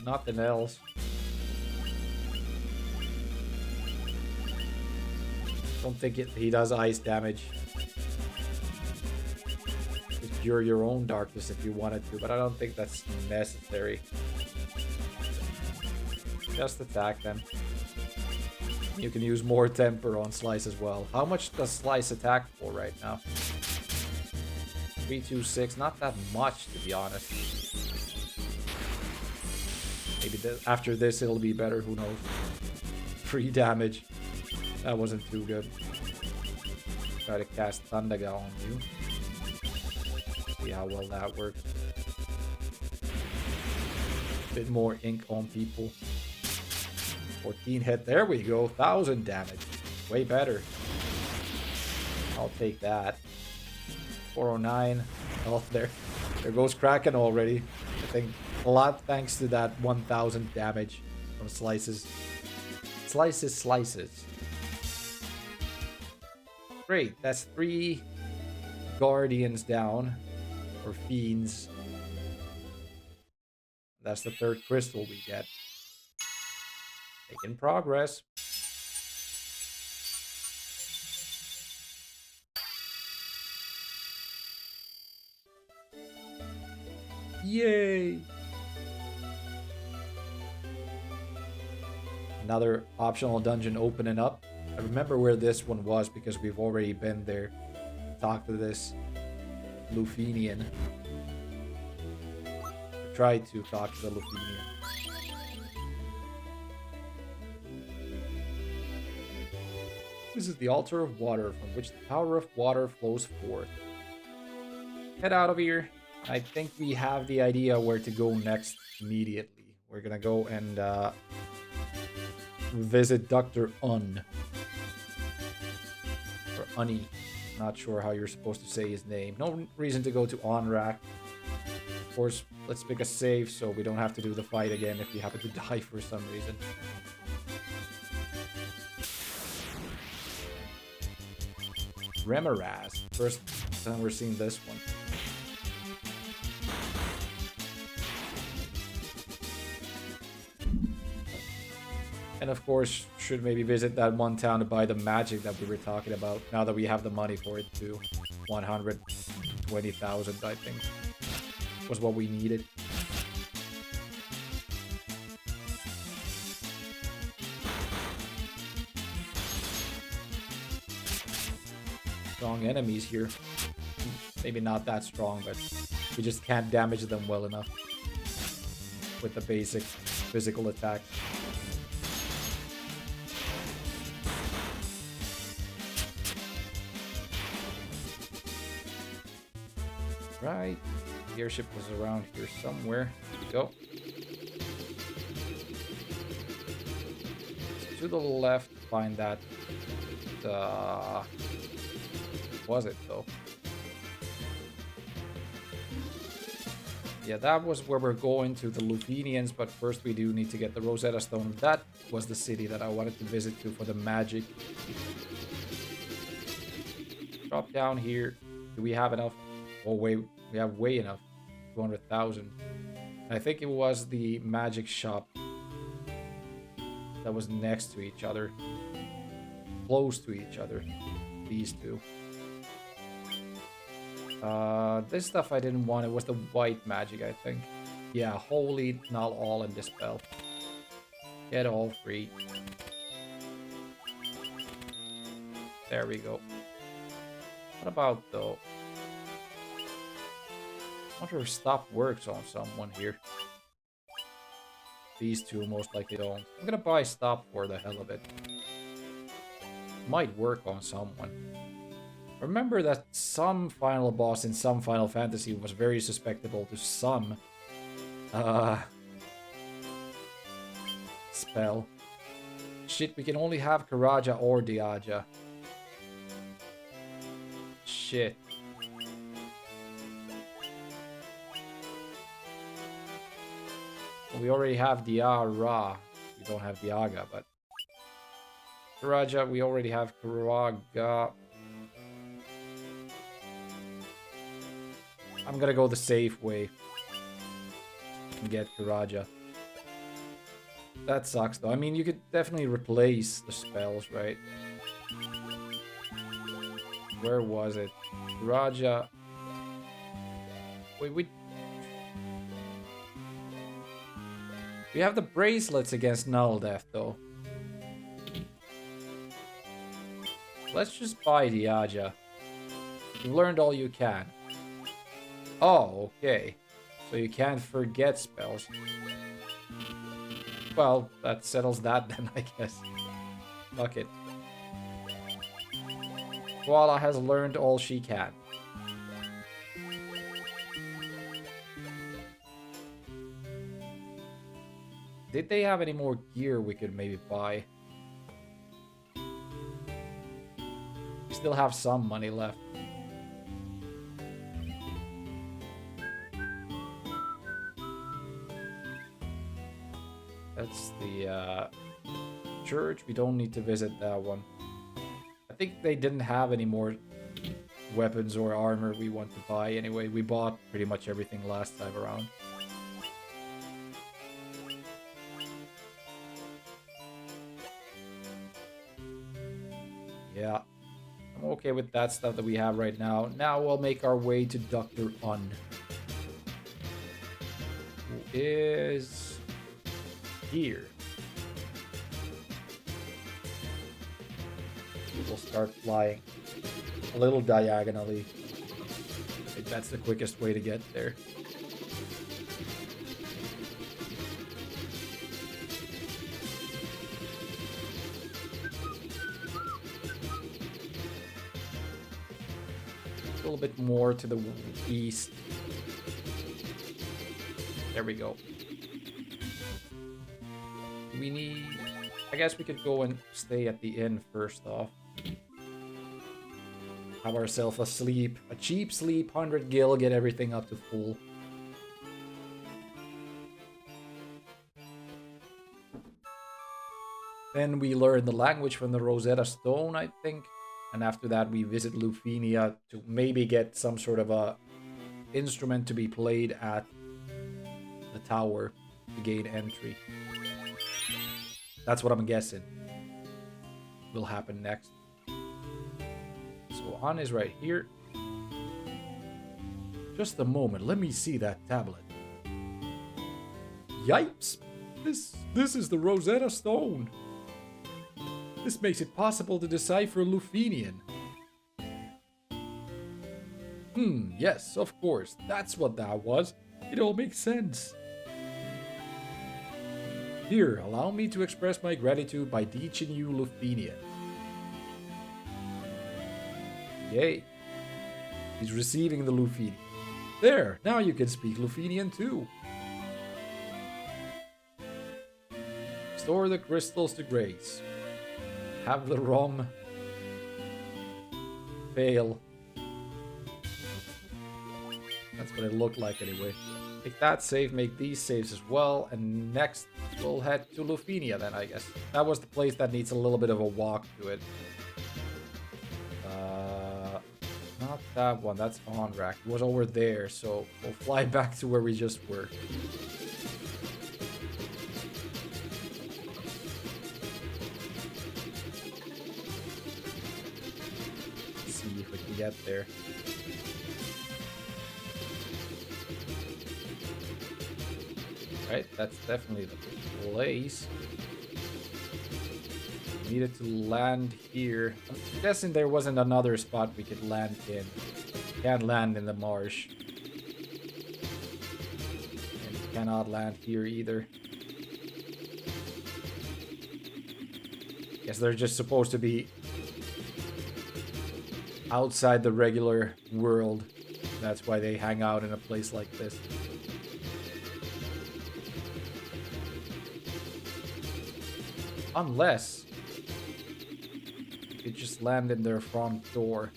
Nothing else. Don't think he does ice damage. Cure your own darkness if you wanted to, but I don't think that's necessary. Just attack them. You can use more Temper on Slice as well. How much does Slice attack for right now? 326, not that much to be honest. Maybe after this it'll be better, who knows. 3 damage. That wasn't too good. Try to cast Thundaga on you. See how well that works. Bit more ink on people. 14 hit. There we go. 1000 damage. Way better. I'll take that. 409. Oh, there goes Kraken already. I think a lot thanks to that 1000 damage from Slices. Slices. Great. That's 3 Guardians down. Or Fiends. That's the 3rd crystal we get. Making progress. Yay! Another optional dungeon opening up. I remember where this one was because we've already been there. Talked to this Lufenian. try to talk to the Lufinian. This is the altar of water from which the power of water flows forth. Head out of here. I think we have the idea where to go next immediately. We're gonna go and visit Dr. Un. Or Unny. Not sure how you're supposed to say his name. No reason to go to Onrak. Of course, let's pick a save so we don't have to do the fight again if we happen to die for some reason. Remoraz. First time we're seeing this one. And of course, should maybe visit that one town to buy the magic that we were talking about. Now that we have the money for it too. 120,000, I think, was what we needed. Strong enemies here. Maybe not that strong, but we just can't damage them well enough with the basic physical attack. Right, the airship was around here somewhere. Here we go. To the left, find that. Was it though? Yeah, that was where we're going to, the Lufinians, but first we do need to get the Rosetta Stone. That was the city that I wanted to visit to for the magic. Drop down here. Do we have enough? Oh wait, we have way enough. 200,000. I think it was the magic shop that was next to each other. Close to each other. These two. This stuff I didn't want. It was the white magic, I think. Yeah, holy, null, all, and dispel. Get all free. There we go. What about though? I wonder if stop works on someone here. These two most likely don't. I'm gonna buy stop for the hell of it. Might work on someone. Remember that some final boss in some Final Fantasy was very susceptible to some spell. Shit, we can only have Karaja or Diaja. Shit. We already have Diara. We don't have Diaga, but Karaja, we already have Karaga. I'm gonna go the safe way and get Karaja. That sucks though. I mean, you could definitely replace the spells, right? Where was it? Karaja. Wait, we have the bracelets against Null Death though. Let's just buy Diaja. You've learned all you can. Oh, okay. So you can't forget spells. Well, that settles that then, I guess. Fuck it. Koala has learned all she can. Did they have any more gear we could maybe buy? We still have some money left. That's the church. We don't need to visit that one. I think they didn't have any more weapons or armor we want to buy anyway. We bought pretty much everything last time around. Yeah, I'm okay with that stuff that we have right now. Now we'll make our way to Dr. Un, who is here. We'll start flying a little diagonally. I think that's the quickest way to get there. a little bit more to the east. There we go. We need... I guess we could go and stay at the inn first off. Have ourselves a sleep. A cheap sleep, 100 gil, get everything up to full. Then we learn the language from the Rosetta Stone, I think. And after that we visit Lufenia to maybe get some sort of a instrument to be played at the tower to gain entry. That's what I'm guessing will happen next. So Han is right here. Just a moment, let me see that tablet. Yipes! This is the Rosetta Stone. This makes it possible to decipher Lufenian. Yes, of course. That's what that was. It all makes sense. Here, allow me to express my gratitude by teaching you Lufenian. Yay. He's receiving the Lufenian. There, now you can speak Lufenian too. Store the crystals to grace. Have the ROM fail. That's what it looked like anyway. Make that save, make these saves as well, and next we'll head to Lufenia then, I guess. That was the place that needs a little bit of a walk to it. Not that one, that's Onrak. It was over there, so we'll fly back to where we just were. Get there. Right, that's definitely the place. Needed to land here. I'm guessing there wasn't another spot we could land in. Can't land in the marsh. And cannot land here either. Guess they're just supposed to be outside the regular world. That's why they hang out in a place like this. Unless you just land in their front door.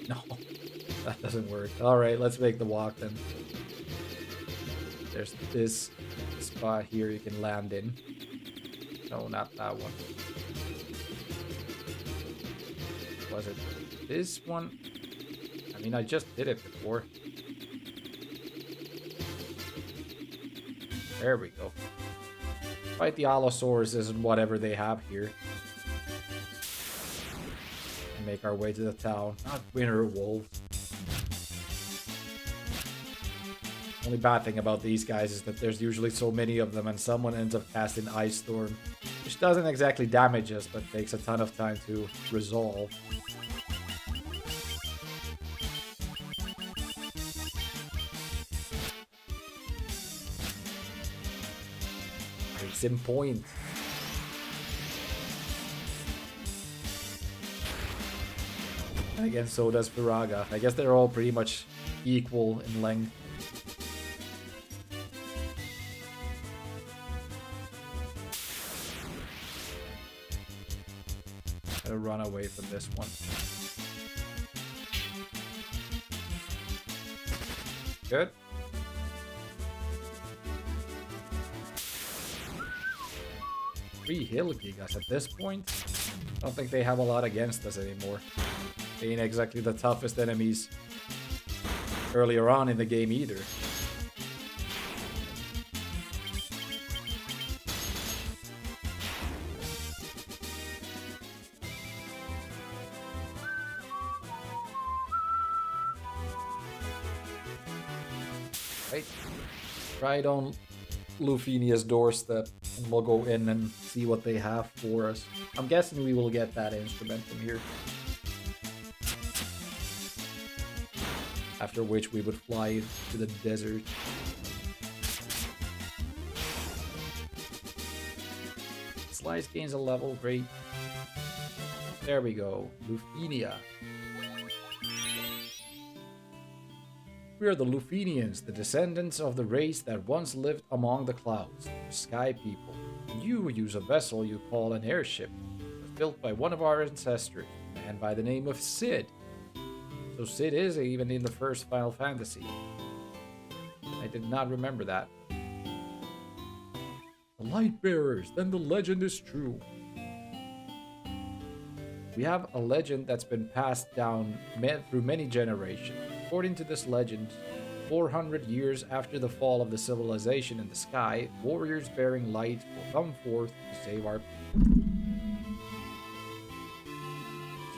No, that doesn't work. Alright, let's make the walk then. There's this spot here you can land in. No, not that one. Was it this one? I mean, I just did it before. There we go. Fight the Allosauruses and whatever they have here. And make our way to the town. Not winter wolves. Only bad thing about these guys is that there's usually so many of them and someone ends up casting Ice Storm. Which doesn't exactly damage us, but takes a ton of time to resolve. Sim point. And again, so does Firaga. I guess they're all pretty much equal in length. Gotta run away from this one. Good. 3 Hill Gigas at this point. I don't think they have a lot against us anymore. They ain't exactly the toughest enemies earlier on in the game either. Right. Right on Lufenia's doorstep. And we'll go in and see what they have for us. I'm guessing we will get that instrument from here. After which we would fly to the desert. Slice gains a level, great. There we go. Lufenia. We are the Lufenians, the descendants of the race that once lived among the clouds, the Sky People. And you use a vessel you call an airship. It was built by one of our ancestors, a man by the name of Sid. So Sid is even in the first Final Fantasy. I did not remember that. The Light Bearers, then the legend is true. We have a legend that's been passed down through many generations. According to this legend, 400 years after the fall of the civilization in the sky, warriors bearing light will come forth to save our people.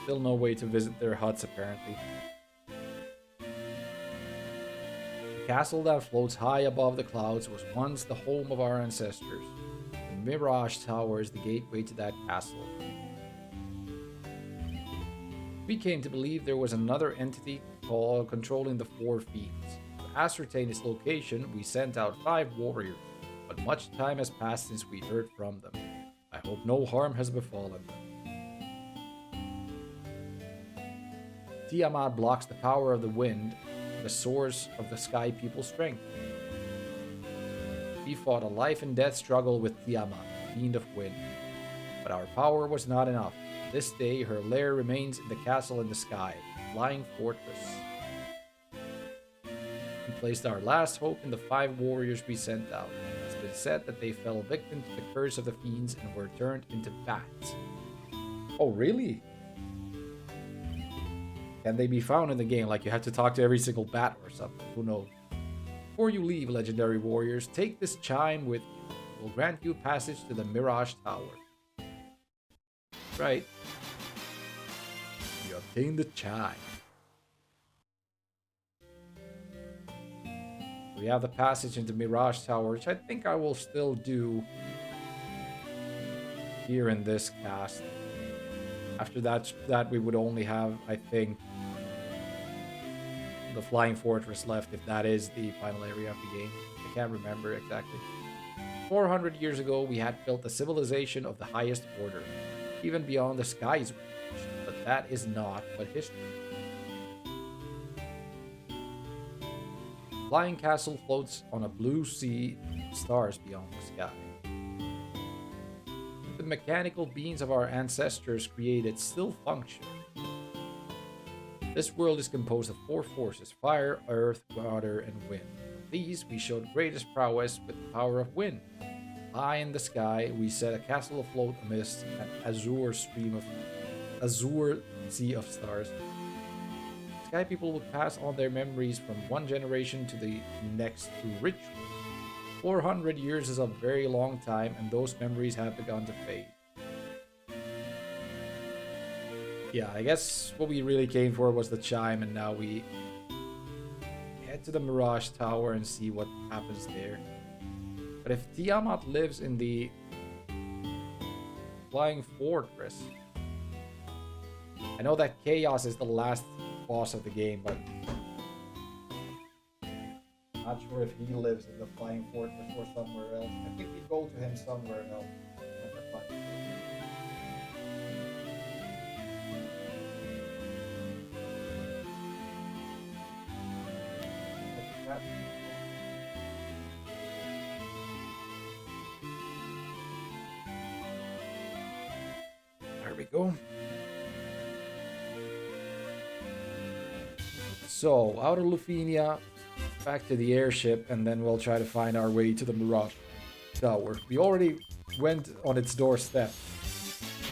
Still no way to visit their huts, apparently. The castle that floats high above the clouds was once the home of our ancestors. The Mirage Tower is the gateway to that castle. We came to believe there was another entity controlling the four fiends. To ascertain its location, we sent out 5 warriors, but much time has passed since we heard from them. I hope no harm has befallen them. Tiamat blocks the power of the wind, the source of the Sky People's strength. We fought a life and death struggle with Tiamat, fiend of wind, but our power was not enough. This day, her lair remains in the castle in the sky, Flying Fortress. We placed our last hope in the 5 warriors we sent out. It's been said that they fell victim to the curse of the fiends and were turned into bats. Oh, really? Can they be found in the game? Like you have to talk to every single bat or something? Who knows? Before you leave, legendary warriors, take this chime with you. It will grant you passage to the Mirage Tower. Right. You obtain the chime. We have the passage into Mirage Tower, which I think I will still do here in this cast. After that we would only have, I think, the Flying Fortress left, if that is the final area of the game. I can't remember exactly. 400 years ago, we had built a civilization of the highest order, even beyond the skies, but that is not but history. Flying Castle floats on a blue sea of stars beyond the sky. The mechanical beings of our ancestors created still function. This world is composed of 4 forces: fire, earth, water, and wind. Of these, we showed greatest prowess with the power of wind. High in the sky, we set a castle afloat amidst an azure sea of stars. Sky people would pass on their memories from one generation to the next through ritual. 400 years is a very long time, and those memories have begun to fade. Yeah, I guess what we really came for was the chime, and now we head to the Mirage Tower and see what happens there. But if Tiamat lives in the Flying Fortress, I know that Chaos is the last boss of the game, but I'm not sure if he lives in the Flying Fortress or somewhere else. I think we go to him somewhere else. There we go. So, out of Lufenia, back to the airship, and then we'll try to find our way to the Mirage Tower. We already went on its doorstep.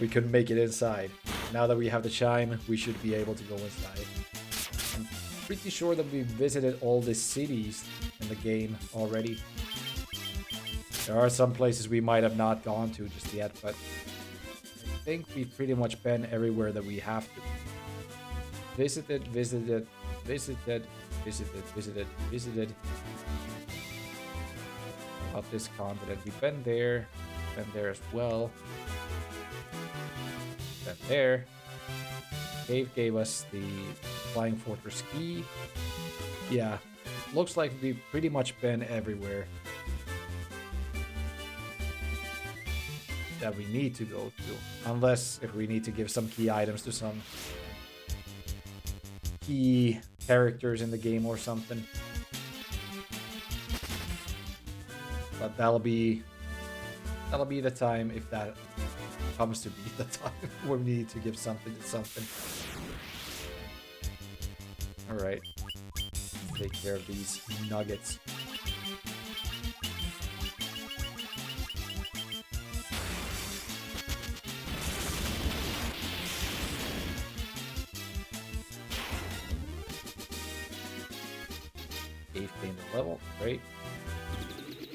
We couldn't make it inside. Now that we have the chime, we should be able to go inside. I'm pretty sure that we've visited all the cities in the game already. There are some places we might have not gone to just yet, but I think we've pretty much been everywhere that we have to. Visited. About this continent. We've been there as well. Been there. Cave gave us the Flying Fortress key. Yeah, looks like we've pretty much been everywhere that we need to go to. Unless if we need to give some key items to some key characters in the game or something. But that'll be the time, if that comes to be the time when we need to give something to something. Alright. Take care of these nuggets. Eighth game of level. Great.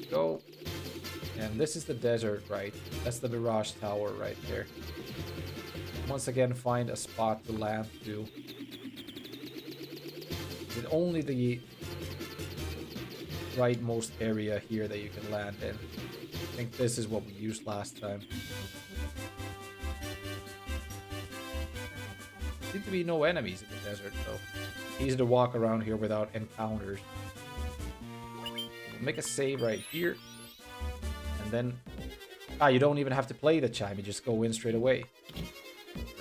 Go. And this is the desert, right? That's the Mirage Tower right there. Once again, find a spot to land to. Is it only the rightmost area here that you can land in? I think this is what we used last time. Seem to be no enemies in the desert, though. Easy to walk around here without encounters. We'll make a save right here. And then... Ah, you don't even have to play the chime. You just go in straight away.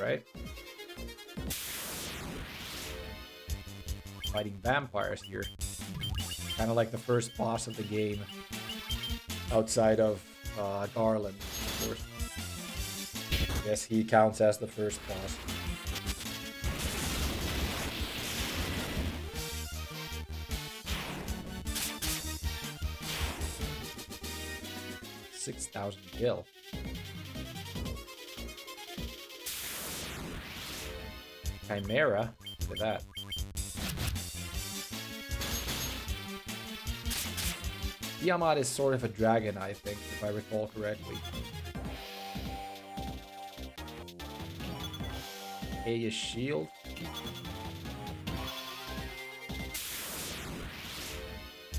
Right? Fighting vampires here. Kind of like the first boss of the game. Outside of Garland, of course. I guess he counts as the first boss. $6,000 gil. Chimera. Look at that. Tiamat is sort of a dragon, I think, if I recall correctly. A is shield.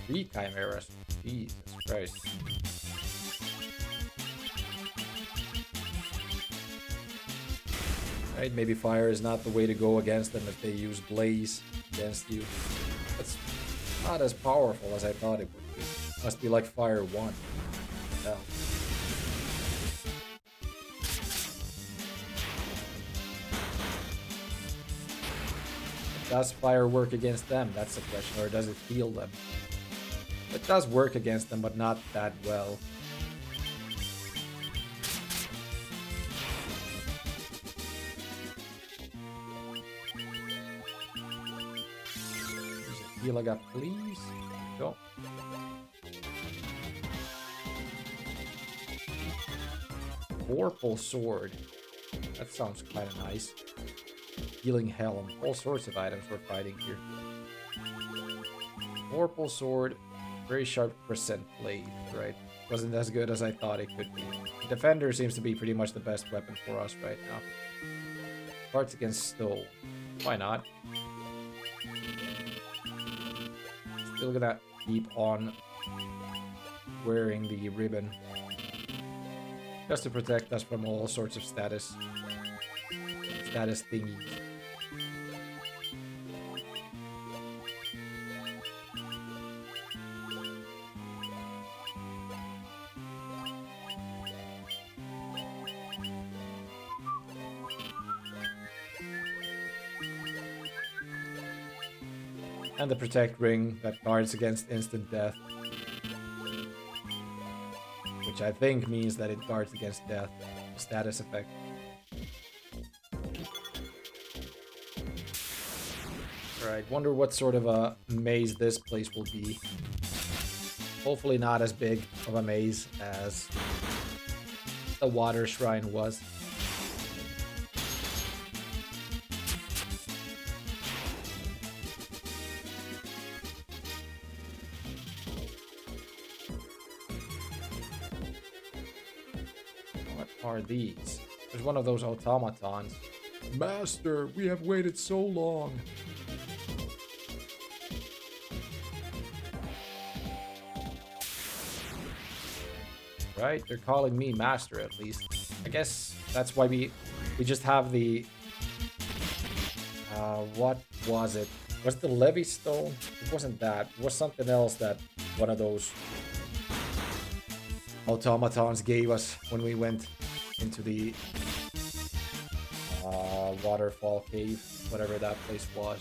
Three chimeras. Jesus Christ. Right, maybe fire is not the way to go against them if they use blaze against you. That's not as powerful as I thought it would be. Must be like fire 1. Hell. Does fire work against them? That's the question. Or does it heal them? It does work against them, but not that well. Heal I got, please. Go. Vorpal sword. That sounds kind of nice. Healing helm. All sorts of items we're fighting here. Vorpal sword. Very sharp crescent blade. Right. Wasn't as good as I thought it could be. Defender seems to be pretty much the best weapon for us right now. Parts against stone. Why not? Still gonna keep on wearing the ribbon. Just to protect us from all sorts of status thingies. And the protect ring that guards against instant death. Which I think means that it guards against death. Status effect. Alright, wonder what sort of a maze this place will be. Hopefully not as big of a maze as the water shrine was. Are these? There's one of those automatons. Master, we have waited so long. Right? They're calling me master at least. I guess that's why we just have the what was it? Was it the levy stone? It wasn't that. It was something else that one of those automatons gave us when we went into the waterfall cave, whatever that place was.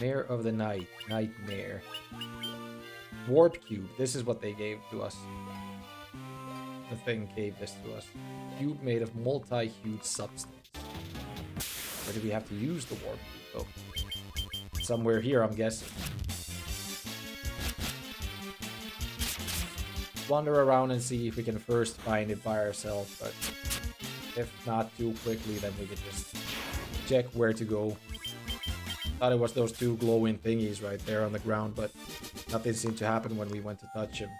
Mare of the Night. Nightmare. Warp Cube. This is what they gave to us. The thing gave this to us. Cube made of multi-hued substance. Where do we have to use the Warp Cube, though? Somewhere here, I'm guessing. Wander around and see if we can first find it by ourselves, but if not too quickly, then we can just check where to go. Thought it was those two glowing thingies right there on the ground, but nothing seemed to happen when we went to touch him.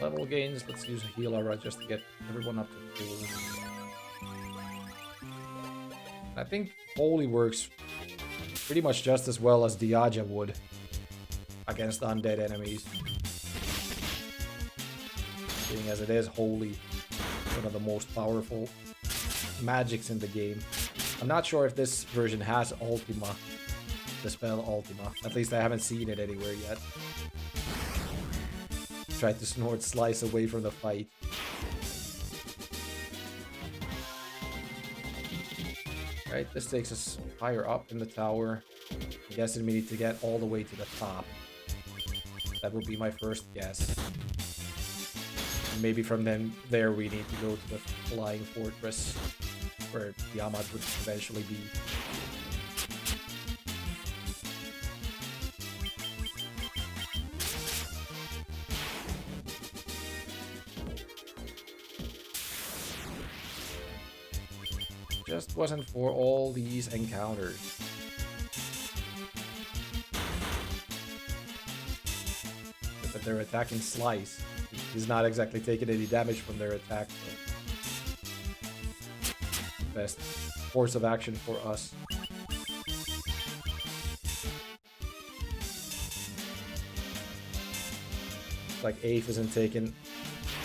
Level gains, let's use a heal aura just to get everyone up to full. I think Holy works pretty much just as well as Diaja would against undead enemies. Being as it is Holy, one of the most powerful magics in the game. I'm not sure if this version has Ultima, the spell Ultima. At least I haven't seen it anywhere yet. Tried to snort Slice away from the fight. Right, this takes us higher up in the tower. I'm guessing we need to get all the way to the top. That would be my first guess. Maybe from there we need to go to the Flying Fortress, where Tiamat would eventually be. Just wasn't for all these encounters. But they're attacking Slice. He's not exactly taking any damage from their attack. So. Best course of action for us. Like Ape isn't taking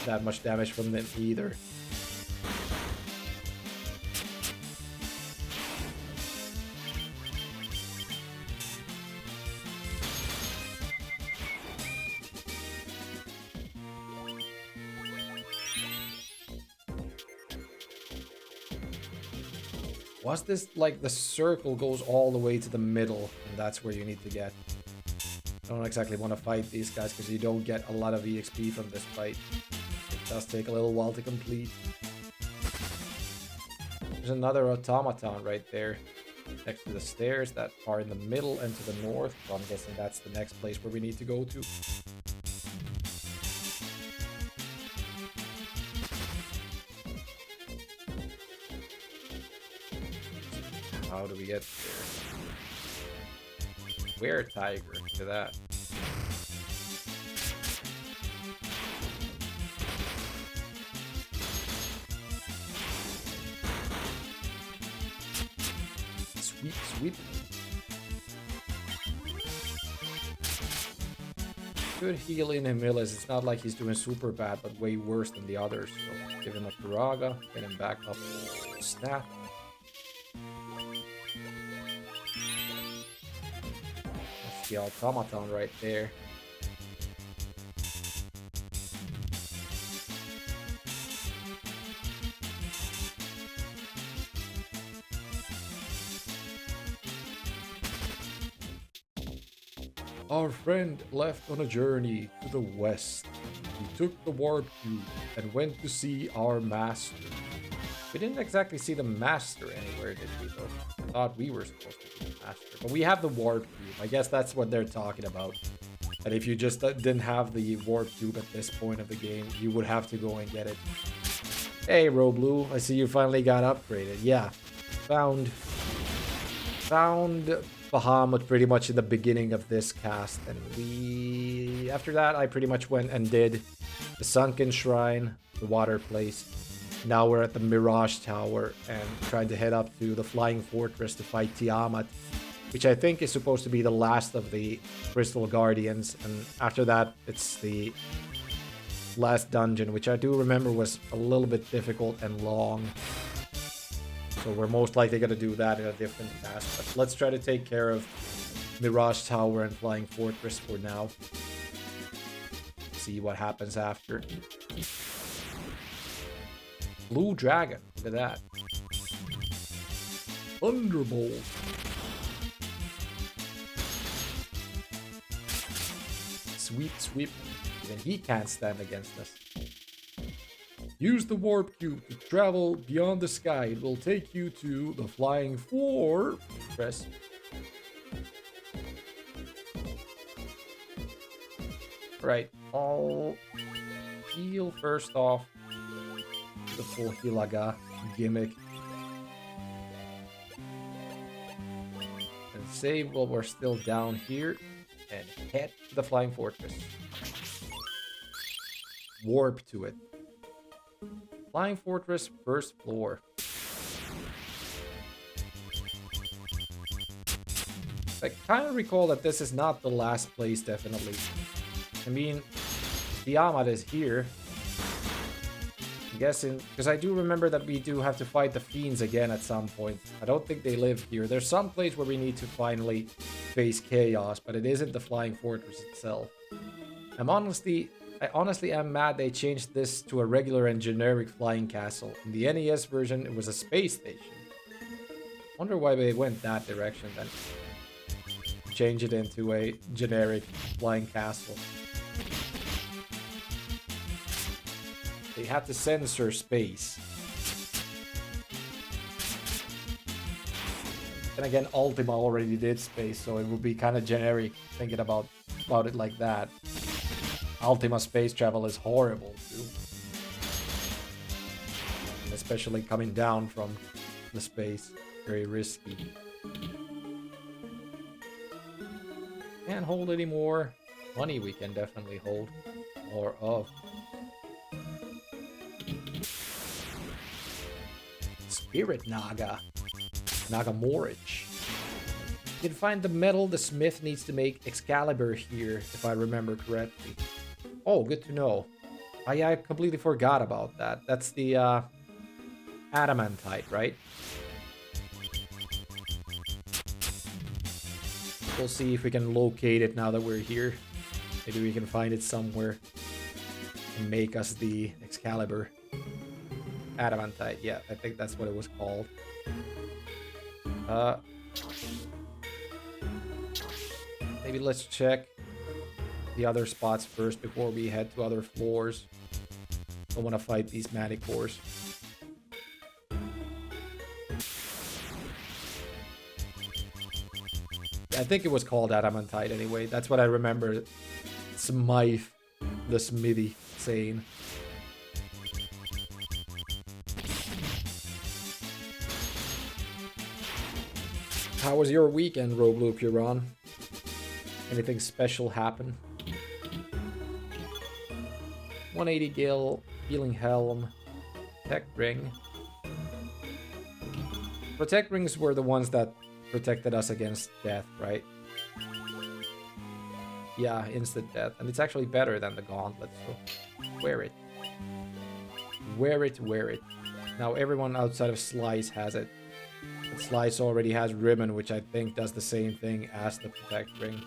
that much damage from them either. Was this like the circle goes all the way to the middle, and that's where you need to get? I don't exactly want to fight these guys because you don't get a lot of EXP from this fight. It does take a little while to complete. There's another automaton right there next to the stairs that are in the middle and to the north. So I'm guessing that's the next place where we need to go to. How do we get there? Where tiger? To that. Sweep, sweep. Good healing him, Millis. It's not like he's doing super bad, but way worse than the others. So give him a Piraga, get him back up to Snap. The automaton right there. Our friend left on a journey to the west. We took the warp cube and went to see our master. We didn't exactly see the master anywhere, did we, though? I thought we were supposed to be the master. But we have the warp cube. I guess that's what they're talking about. And if you just didn't have the warp cube at this point of the game, you would have to go and get it. Hey, Roblu, I see you finally got upgraded. Yeah, found Bahamut pretty much in the beginning of this cast. And after that, I pretty much went and did the Sunken Shrine, the water place. Now we're at the Mirage Tower and trying to head up to the Flying Fortress to fight Tiamat. which I think is supposed to be the last of the Crystal Guardians, and after that it's the last dungeon, which I do remember was a little bit difficult and long. So we're most likely going to do that in a different task, but let's try to take care of Mirage Tower and Flying Fortress for now. See what happens after. Blue Dragon, look at that. Thunderbolt. Sweep, sweep. Even he can't stand against us. Use the warp cube to travel beyond the sky. It will take you to the Flying Fortress. Right, I'll heal first off the full Hilaga gimmick. And save while we're still down here. And head to the Flying Fortress. Warp to it. Flying Fortress, first floor. I kind of recall that this is not the last place, definitely. I mean, Tiamat is here. I'm guessing, because I do remember that we do have to fight the Fiends again at some point. I don't think they live here. There's some place where we need to finally face Chaos, but it isn't the Flying Fortress itself. I honestly am mad they changed this to a regular and generic flying castle. In the NES version, it was a space station. Wonder why they went that direction then. Change it into a generic flying castle. They had to censor space. And again, Ultima already did space, so it would be kind of generic thinking about it like that. Ultima space travel is horrible too. And especially coming down from the space. Very risky. Can't hold any more money. We can definitely hold more of. Spirit Naga. Nagamorich. You can find the metal the smith needs to make Excalibur here, if I remember correctly. Oh, good to know. I completely forgot about that. That's the adamantite, right? We'll see if we can locate it now that we're here. Maybe we can find it somewhere and make us the Excalibur. Adamantite, yeah, I think that's what it was called. Maybe let's check the other spots first before we head to other floors. I want to fight these Manticores. I think it was called Adamantite anyway. That's what I remember Smythe, the Smithy, saying. How was your weekend, Robloop Huron? Anything special happen? 180 Gil, Healing Helm, Protect Ring. Protect Rings were the ones that protected us against death, right? Yeah, instant death. And it's actually better than the Gauntlet, so wear it. Wear it, wear it. Now everyone outside of Slice has it. But Slice already has Ribbon, which I think does the same thing as the Protect Ring.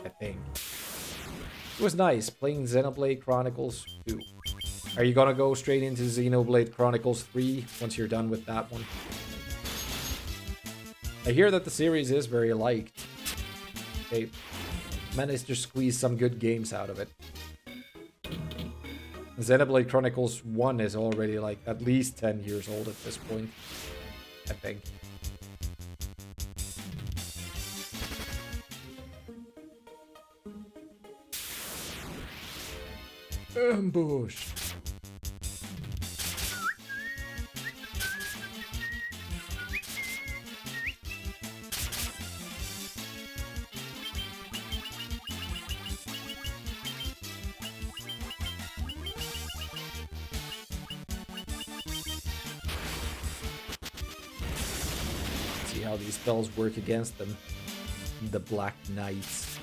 I think. It was nice playing Xenoblade Chronicles 2. Are you gonna go straight into Xenoblade Chronicles 3 once you're done with that one? I hear that the series is very liked. They managed to squeeze some good games out of it. Xenoblade Chronicles 1 is already like at least 10 years old at this point, I think. Ambush. how these spells work against them. The Black Knights.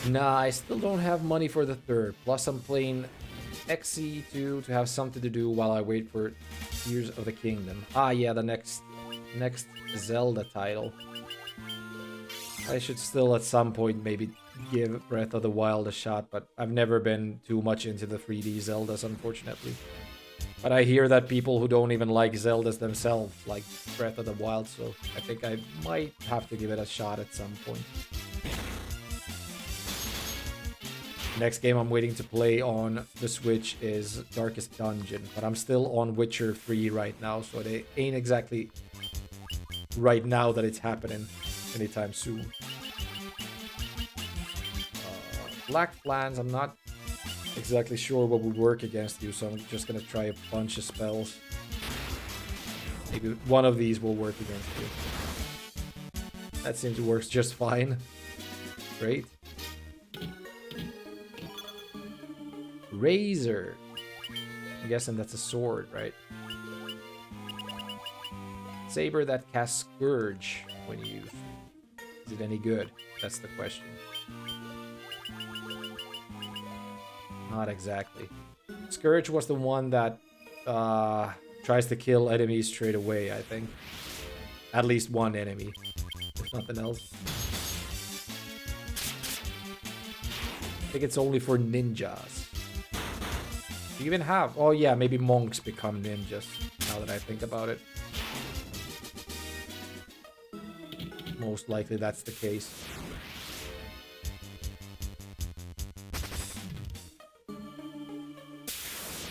Nah, I still don't have money for the third. Plus I'm playing XC2 to have something to do while I wait for Tears of the Kingdom. Ah, yeah, the next Zelda title. I should still at some point maybe give Breath of the Wild a shot, but I've never been too much into the 3D Zeldas, unfortunately. But I hear that people who don't even like Zeldas themselves like Breath of the Wild, so I think I might have to give it a shot at some point. Next game I'm waiting to play on the Switch is Darkest Dungeon, but I'm still on Witcher 3 right now, so it ain't exactly right now that it's happening anytime soon. Black Flans, I'm not exactly sure what would work against you, so I'm just gonna try a bunch of spells. Maybe one of these will work against you. That seems to work just fine. Great. Razor. I'm guessing that's a sword, right? Saber that casts Scourge when used. Is it any good? That's the question. Not exactly. Scourge was the one that tries to kill enemies straight away, I think. At least one enemy, if nothing else. I think it's only for ninjas. Do you even have... Oh yeah, maybe monks become ninjas, now that I think about it. Most likely that's the case.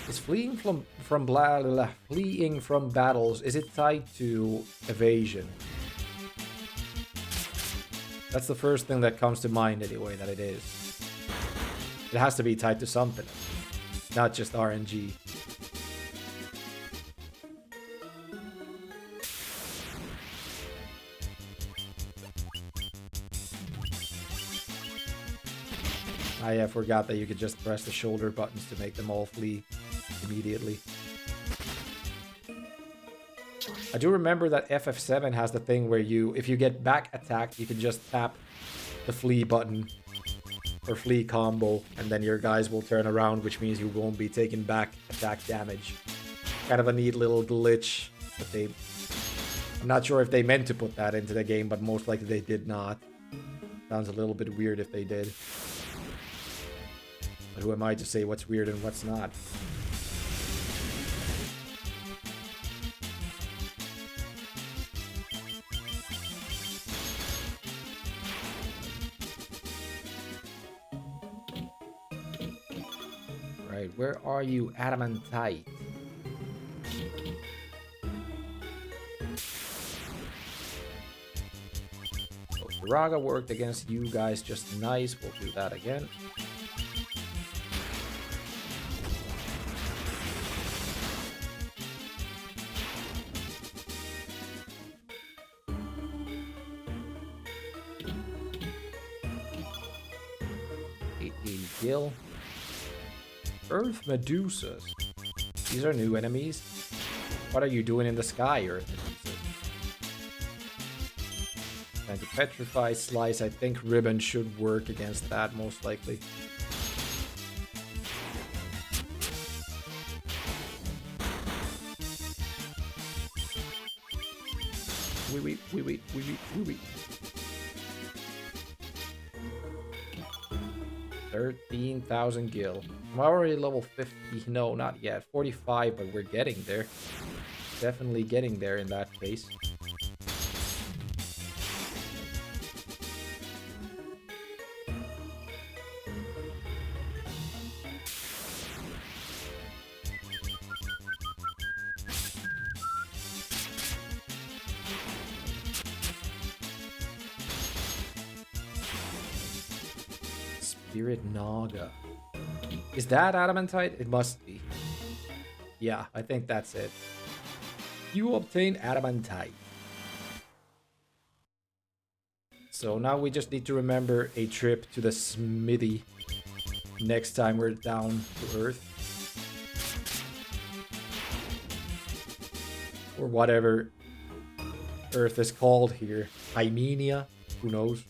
Is fleeing from fleeing from battles, is it tied to evasion? That's the first thing that comes to mind anyway, that it is. It has to be tied to something, not just RNG. I forgot that you could just press the shoulder buttons to make them all flee immediately. I do remember that FF7 has the thing where you, if you get back attacked, you can just tap the flee button or flee combo, and then your guys will turn around, which means you won't be taking back attack damage. Kind of a neat little glitch that they... I'm not sure if they meant to put that into the game, but most likely they did not. Sounds a little bit weird if they did. But who am I to say what's weird and what's not? Right, where are you, Adamantite? So Raga worked against you guys just nice. We'll do that again. Gil. Earth Medusas. These are new enemies. What are you doing in the sky, Earth Medusas? Trying to petrify, slice. I think Ribbon should work against that, most likely. Wee. 13,000 gil. I'm already level 50. No, not yet. 45, but we're getting there. Definitely getting there in that case. Spirit Naga. Is that Adamantite? It must be. Yeah, I think that's it. You obtain Adamantite. So now we just need to remember a trip to the smithy next time we're down to Earth. Or whatever Earth is called here. Hymenia? Who knows?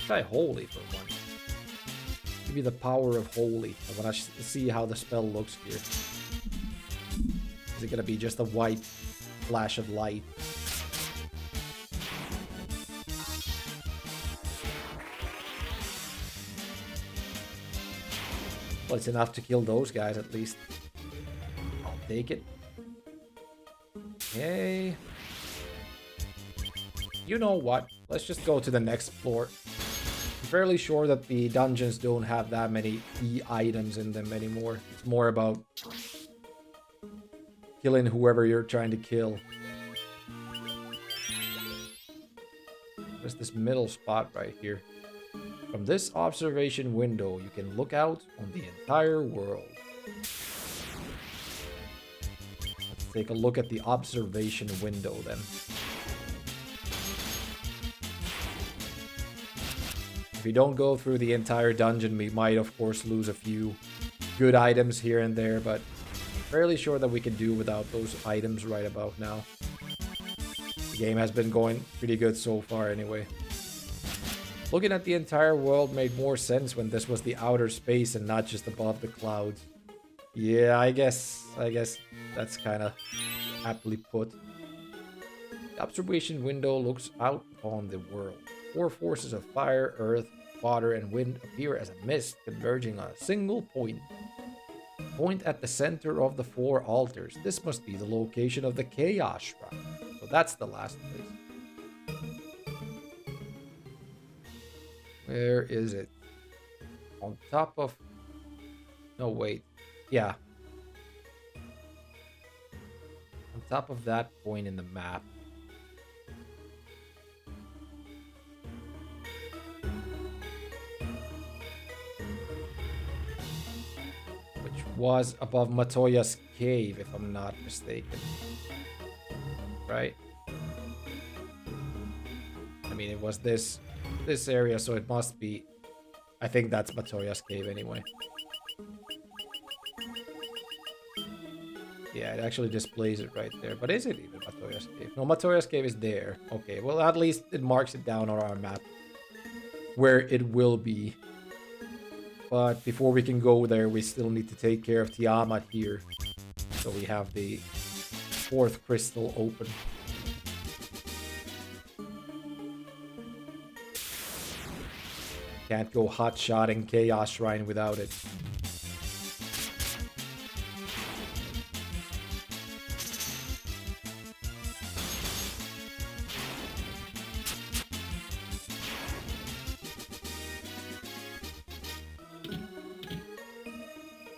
Try holy for one. Give me the power of holy. I want to see how the spell looks here. Is it going to be just a white flash of light? Well, it's enough to kill those guys at least. I'll take it. Okay. You know what? Let's just go to the next floor. I'm fairly sure that the dungeons don't have that many key items in them anymore. It's more about killing whoever you're trying to kill. There's this middle spot right here. From this observation window, you can look out on the entire world. Let's take a look at the observation window then. If we don't go through the entire dungeon, we might of course lose a few good items here and there, but I'm fairly sure that we can do without those items right about now. The game has been going pretty good so far anyway. Looking at the entire world made more sense when this was the outer space and not just above the clouds. Yeah, I guess that's kind of aptly put. The observation window looks out on the world. 4 forces of fire, earth, water, and wind appear as a mist converging on a single point. Point at the center of the 4 altars. This must be the location of the Chaos Shrine. So that's the last place. Where is it? On top of... No, wait. Yeah. On top of that point in the map. Which was above Matoya's cave, if I'm not mistaken. Right? I mean, it was this area, so it must be... I think that's Matoya's cave anyway. Yeah, it actually displays it right there. But is it even Matoya's cave? No, Matoya's cave is there. Okay, well, at least it marks it down on our map where it will be. But before we can go there, we still need to take care of Tiamat here. So we have the 4th crystal open. Can't go hot-shotting Chaos Shrine without it.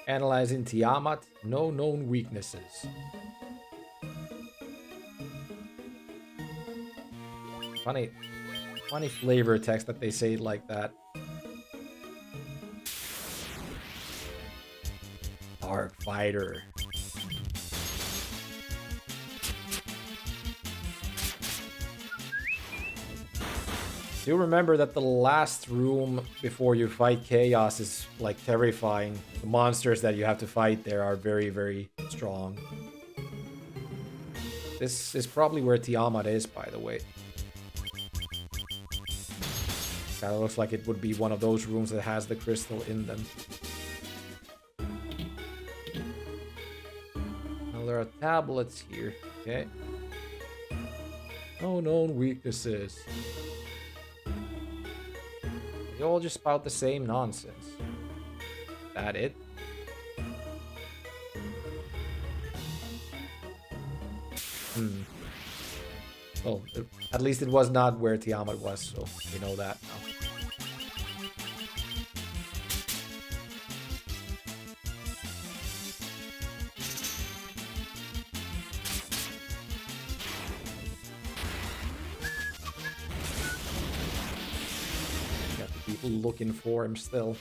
Analyzing Tiamat, no known weaknesses. Funny flavor text that they say it like that. Dark Fighter. Do remember that the last room before you fight Chaos is like terrifying. The monsters that you have to fight there are very, very strong. This is probably where Tiamat is, by the way. Kind of looks like it would be one of those rooms that has the crystal in them. Now there are tablets here. Okay. No known weaknesses. They all just spout the same nonsense. That it? Well, at least it was not where Tiamat was, so we know that now. Looking for him still.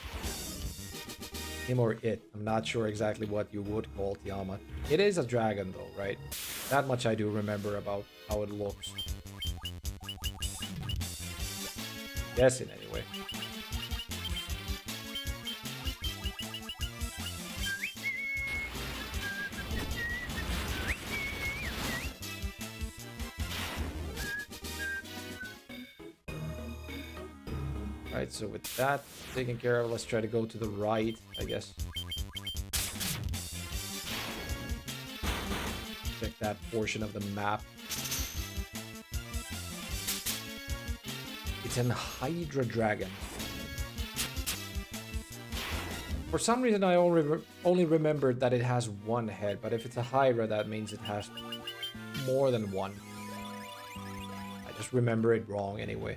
Him or it. I'm not sure exactly what you would call Tiamat. It is a dragon though, right? That much I do remember about how it looks. Guessing anyway. Alright, so with that taken care of, let's try to go to the right, I guess. Check that portion of the map. It's an Hydra Dragon. For some reason, I only remembered that it has one head, but if it's a Hydra, that means it has more than one. I just remember it wrong anyway.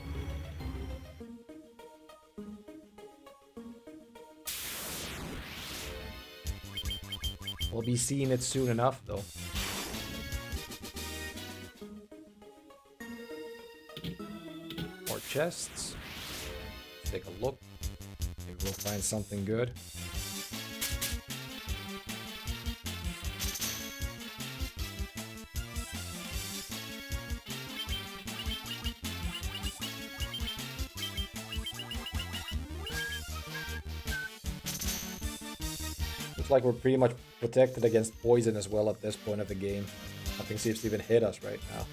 We'll be seeing it soon enough, though. More chests. Let's take a look. Maybe we'll find something good. Looks like we're pretty much protected against poison as well at this point of the game. Nothing seems to even hit us right now.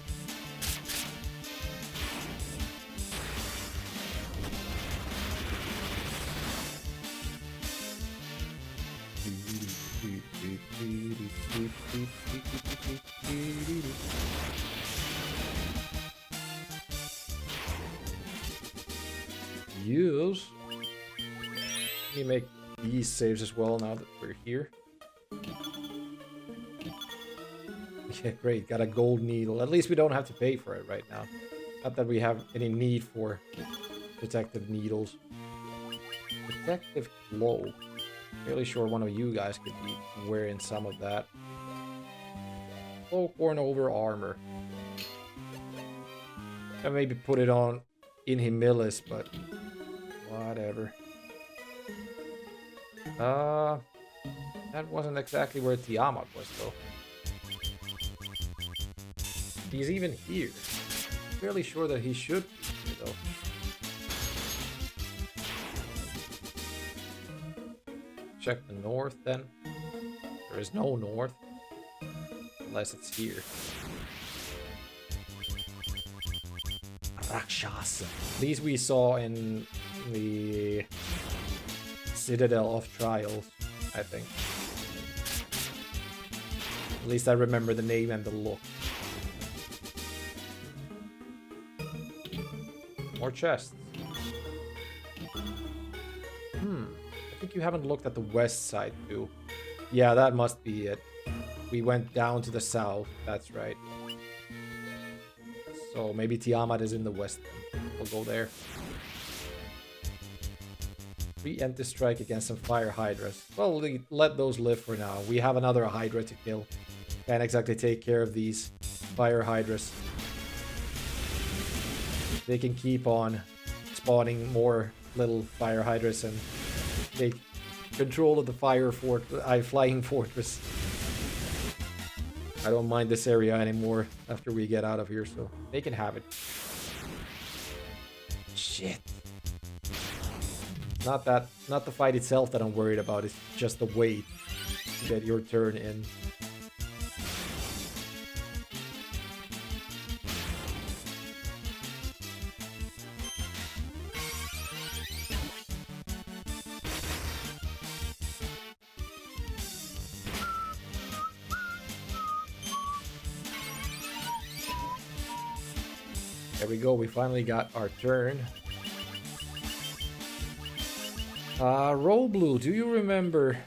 Use. Let me make these saves as well now that we're here. Yeah, great. Got a gold needle. At least we don't have to pay for it right now. Not that we have any need for protective needles. Protective glow. Fairly sure one of you guys could be wearing some of that. Cloakhorn over armor. I maybe put it on Inhimilis, but whatever. That wasn't exactly where Tiamat was, though. He's even here. Fairly sure that he should be here, though. Check the north, then. There is no north. Unless it's here. Rakshasa. These we saw in the Citadel of Trials, I think. At least I remember the name and the look. More chests. I think you haven't looked at the west side, too. Yeah, that must be it. We went down to the south, that's right. So maybe Tiamat is in the west. We'll go there. Preemptive strike against some fire hydras. Well, let those live for now. We have another hydra to kill. Can't exactly take care of these fire hydras. They can keep on spawning more little fire hydras and take control of the flying fortress. I don't mind this area anymore after we get out of here, so they can have it. Shit. Not the fight itself that I'm worried about, it's just the wait to get your turn in. There we go, we finally got our turn. Roll Blue, do you remember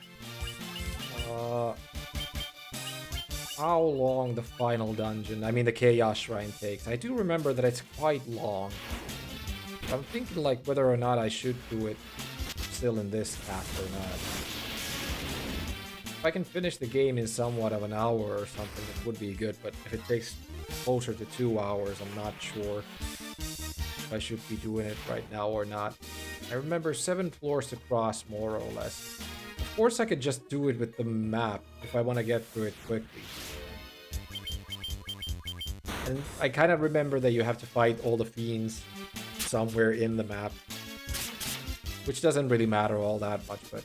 how long the final dungeon, I mean the Chaos Shrine, takes? I do remember that it's quite long. I'm thinking like whether or not I should do it still in this path or not. If I can finish the game in somewhat of an hour or something, it would be good, but if it takes closer to 2 hours, I'm not sure if I should be doing it right now or not. I remember 7 floors to cross, more or less. Of course I could just do it with the map if I want to get through it quickly. And I kind of remember that you have to fight all the fiends somewhere in the map. Which doesn't really matter all that much, but...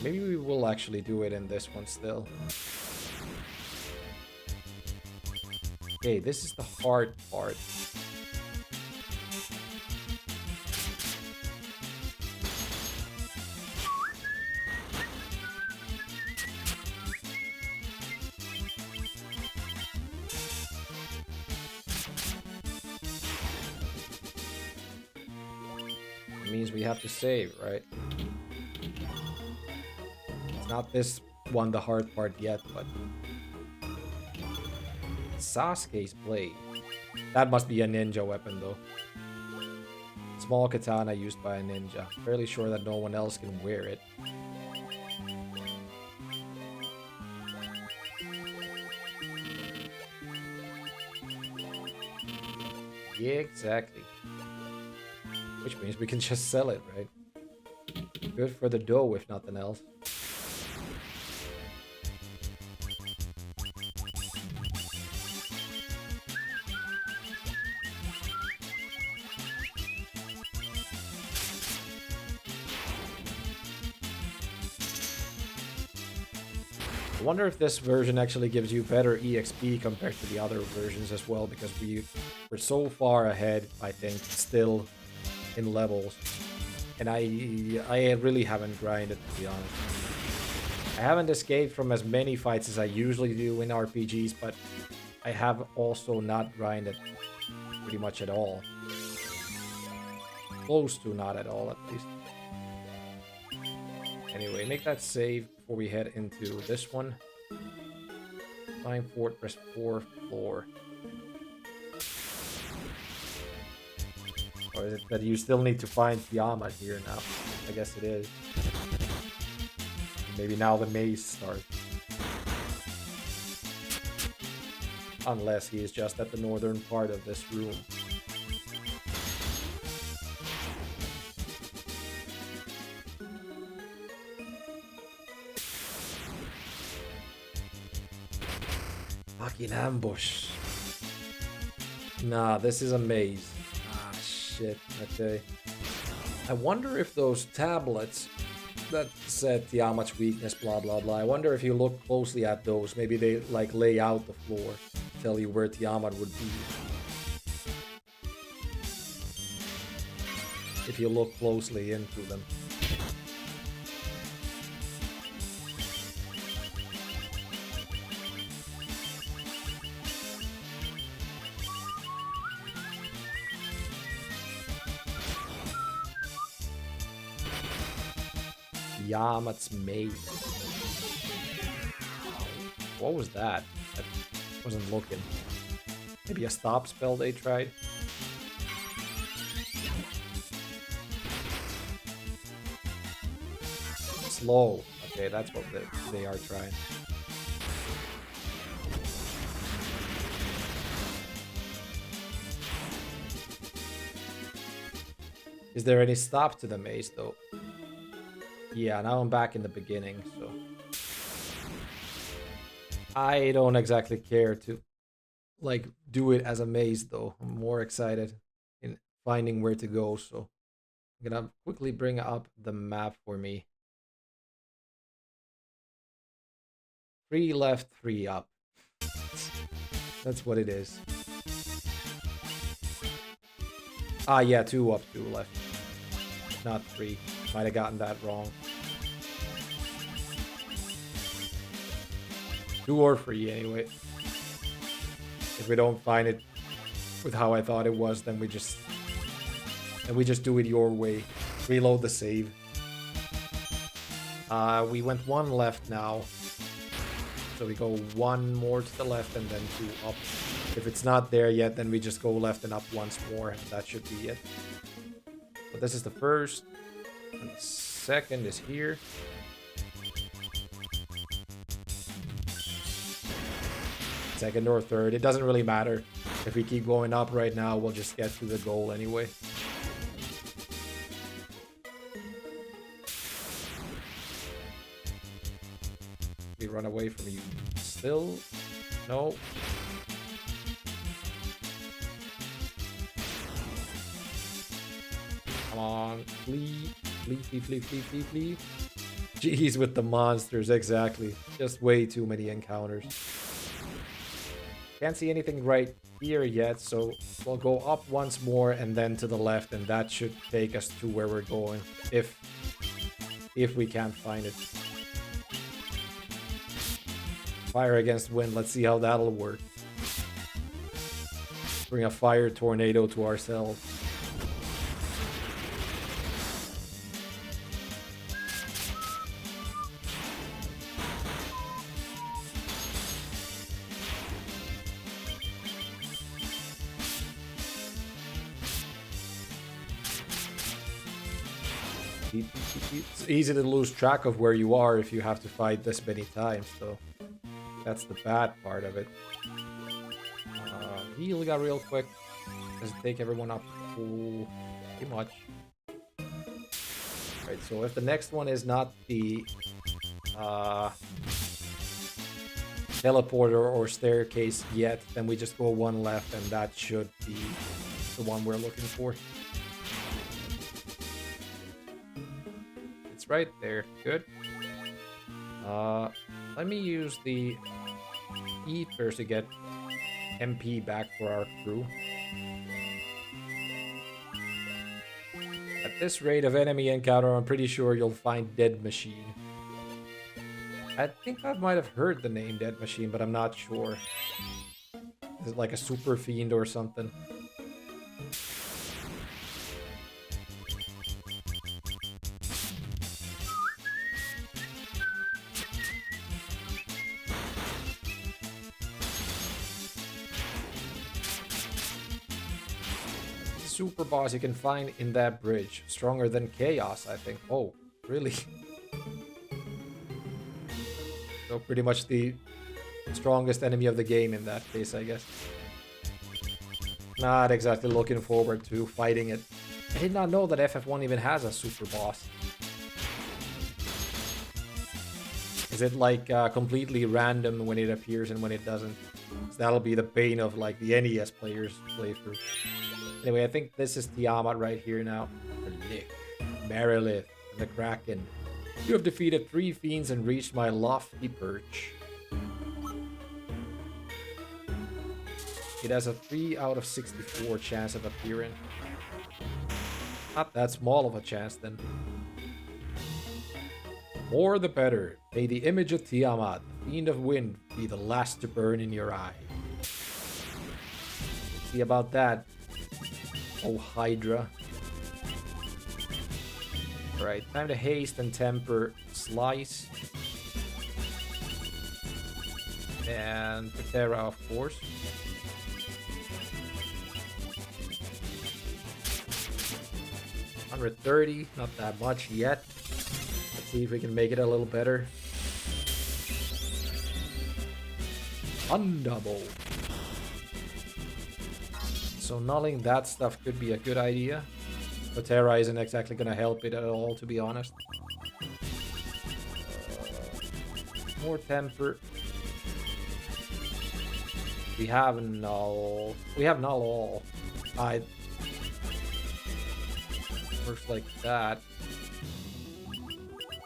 maybe we will actually do it in this one still. Okay, this is the hard part. means we have to save, right? It's not this one the hard part yet, but... Sasuke's blade. That must be a ninja weapon, though. Small katana used by a ninja. Fairly sure that no one else can wear it. Yeah, exactly. Which means we can just sell it, right? Good for the dough, if nothing else. I wonder if this version actually gives you better EXP compared to the other versions as well, because we're so far ahead, I think, still in levels. And I really haven't grinded, to be honest. I haven't escaped from as many fights as I usually do in RPGs, but I have also not grinded pretty much at all. Close to not at all, at least. Anyway, make that save before we head into this one. Climb Fortress 4th floor. Or is it that you still need to find Tiamat here now? I guess it is. Maybe now the maze starts. Unless he is just at the northern part of this room. Fucking ambush. Nah, this is a maze. Ah, shit. Okay. I wonder if those tablets that said Tiamat's weakness, blah, blah, blah. I wonder if you look closely at those. Maybe they, like, lay out the floor. Tell you where Tiamat would be. If you look closely into them. Tiamat's maze. What was that? I wasn't looking. Maybe a stop spell they tried? Slow. Okay, that's what they are trying. Is there any stop to the maze, though? Yeah, now I'm back in the beginning, so... I don't exactly care to, like, do it as a maze, though. I'm more excited in finding where to go, so... I'm gonna quickly bring up the map for me. 3 left, 3 up. That's what it is. Ah, yeah, 2 up, 2 left. Not 3. Might have gotten that wrong. 2 or 3 anyway. If we don't find it with how I thought it was, then we just do it your way. Reload the save. We went 1 left now. So we go 1 more to the left and then 2 up. If it's not there yet, then we just go left and up once more, and that should be it. But this is the first, and the second is here. Second or third, it doesn't really matter. If we keep going up right now, we'll just get to the goal anyway. We run away from you. Still? No. Come on. Flee. Flee, flee, flee, flee, flee, flee. Jeez, with the monsters, exactly. Just way too many encounters. Can't see anything right here yet, so we'll go up once more and then to the left, and that should take us to where we're going. If we can't find it. Fire against wind, let's see how that'll work. Bring a fire tornado to ourselves. It's easy to lose track of where you are if you have to fight this many times, so that's the bad part of it. Heal got real quick. Does it take everyone up? Ooh, pretty much. Right, so if the next one is not the teleporter or staircase yet, then we just go one left, and that should be the one we're looking for. It's right there. Good. Let me use the ethers to get MP back for our crew. At this rate of enemy encounter, I'm pretty sure you'll find Dead Machine. I think I might have heard the name Dead Machine, but I'm not sure. Is it like a super fiend or something? Super boss you can find in that bridge. Stronger than Chaos, I think. Oh, really? So pretty much the strongest enemy of the game in that case, I guess. Not exactly looking forward to fighting it. I did not know that FF1 even has a super boss. Is it like completely random when it appears and when it doesn't? So that'll be the bane of like the NES players playthrough. Anyway, I think this is Tiamat right here now. The Lick, Merilith, and the Kraken. You have defeated 3 fiends and reached my lofty perch. It has a 3 out of 64 chance of appearing. Not that small of a chance then. More the better. May the image of Tiamat, Fiend of Wind, be the last to burn in your eye. See about that. Oh, Hydra. Alright, time to haste and temper Slice. And Patera, of course. $130, not that much yet. Let's see if we can make it a little better. Undouble. So nulling that stuff could be a good idea. Patera isn't exactly going to help it at all, to be honest. More temper. We have null. We have null all. Works like that.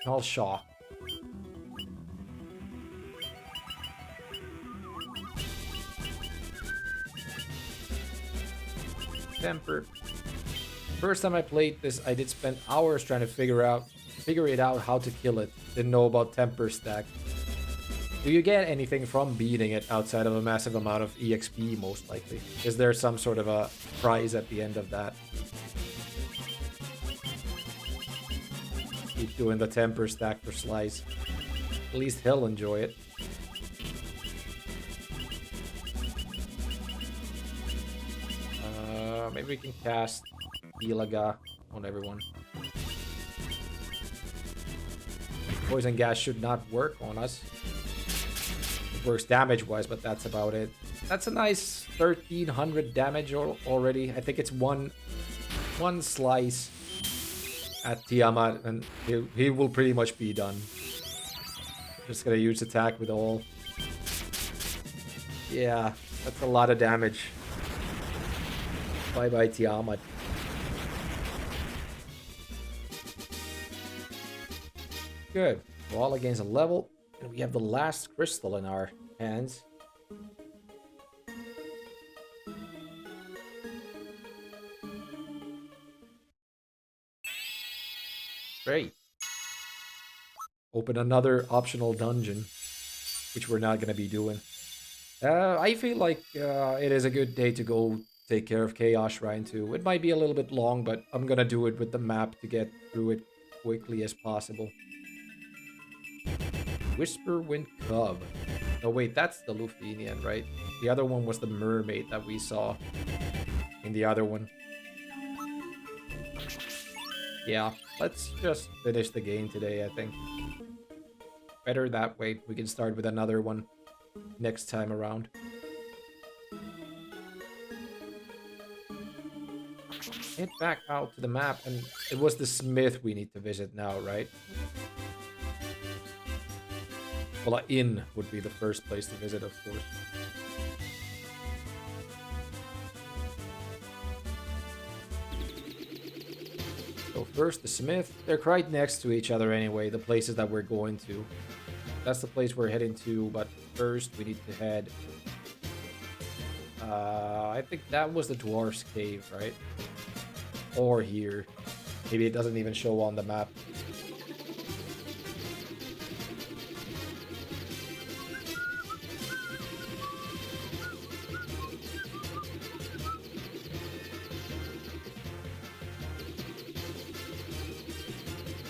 Null shock. Temper. First time I played this, I did spend hours trying to figure it out how to kill it. Didn't know about temper stack. Do you get anything from beating it outside of a massive amount of EXP, most likely? Is there some sort of a prize at the end of that? Keep doing the temper stack for Slice. At least he'll enjoy it. Maybe we can cast Ilaga on everyone. Poison gas should not work on us. It works damage-wise, but that's about it. That's a nice 1300 damage already. I think it's one slice at Tiamat, and he will pretty much be done. Just gonna use attack with all. Yeah, that's a lot of damage. Bye-bye, Tiamat. Good. We're all against a level, and we have the last crystal in our hands. Great. Open another optional dungeon, which we're not going to be doing. I feel like it is a good day to go take care of Chaos Shrine too. It might be a little bit long, but I'm going to do it with the map to get through it quickly as possible. Whisperwind Cub. Oh wait, that's the Lufinian, right? The other one was the mermaid that we saw in the other one. Yeah, Let's just finish the game today, I think. Better that way. We can start with another one next time around. Head back out to the map, and it was the smith we need to visit now, right? Well, an inn would be the first place to visit, of course. So first, the smith. They're right next to each other anyway, the places that we're going to. That's the place we're heading to, but first we need to head... I think that was the dwarf's cave, right? Or here. Maybe it doesn't even show on the map.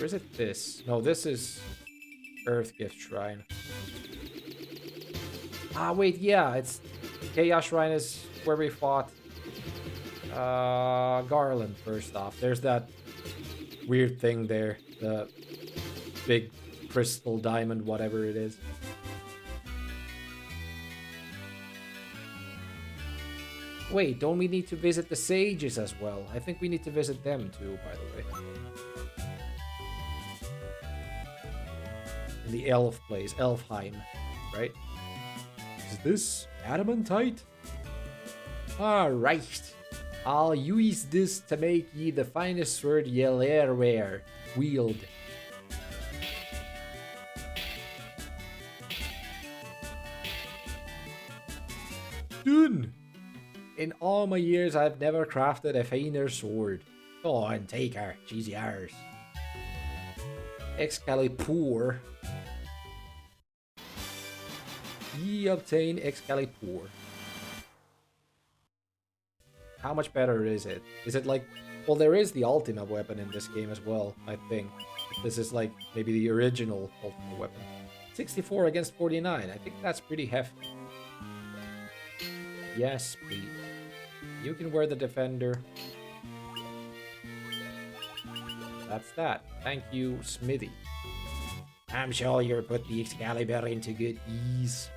Or is it this? No, this is Earth Gift Shrine. Ah, wait, yeah, it's Chaos Shrine is where we fought Garland first off. There's that weird thing there. The big crystal diamond, whatever it is. Wait, don't we need to visit the sages as well? I think we need to visit them too, by the way. In the elf place, Elfheim, right? Is this adamantite? Alright. I'll use this to make ye the finest sword ye'll e'er wield. Done! In all my years, I've never crafted a finer sword. Go on, take her. She's yours. Excalibur. Ye obtain Excalibur. How much better is it? Is it like... Well, there is the ultimate weapon in this game as well, I think. This is like maybe the original ultimate weapon. 64 against 49. I think that's pretty hefty. Yes, please. You can wear the defender. That's that. Thank you, Smithy. I'm sure you'll put the Excalibur into good ease.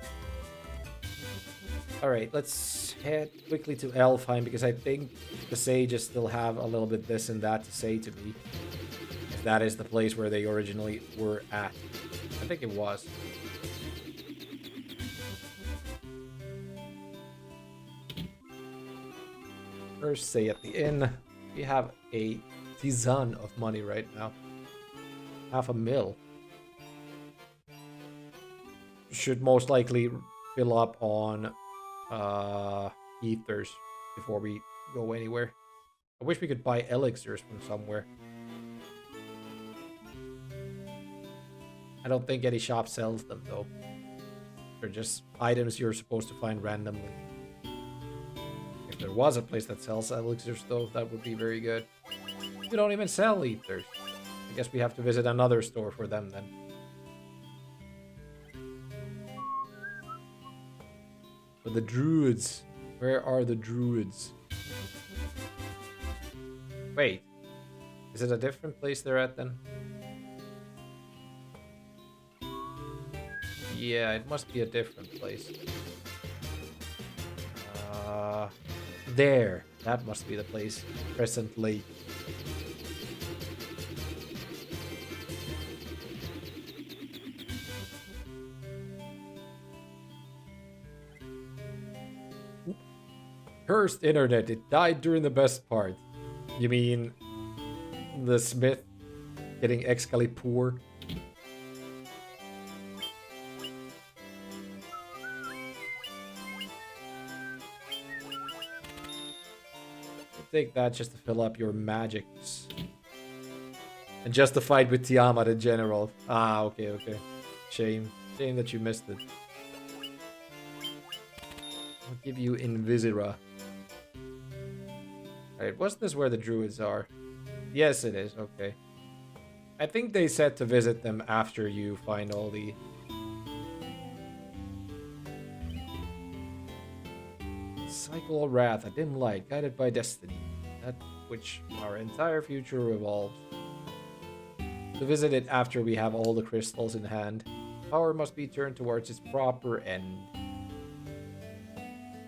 Alright, let's head quickly to Elfheim, because I think the sages still have a little bit this and that to say to me. If that is the place where they originally were at. I think it was. First, say at the inn, we have a ton of money right now. 500,000. Should most likely fill up on ethers before we go anywhere. I wish we could buy elixirs from somewhere. I don't think any shop sells them though. They're just items you're supposed to find randomly. If there was a place that sells elixirs though, that would be very good. We don't even sell ethers. I guess we have to visit another store for them then. But the druids. Where are the druids? Wait. Is it a different place they're at then? Yeah, it must be a different place. There. That must be the place. Crescent Lake. Cursed internet, it died during the best part. You mean the smith getting Excalibur? Take that just to fill up your magics. And just the fight with Tiamat in general. Ah, okay, okay. Shame. Shame that you missed it. I'll give you Invisira. Alright, wasn't this where the druids are? Yes, it is. Okay. I think they said to visit them after you find all the... Cycle of Wrath, a dim light, guided by destiny. That which our entire future revolves. To visit it after we have all the crystals in hand. Power must be turned towards its proper end.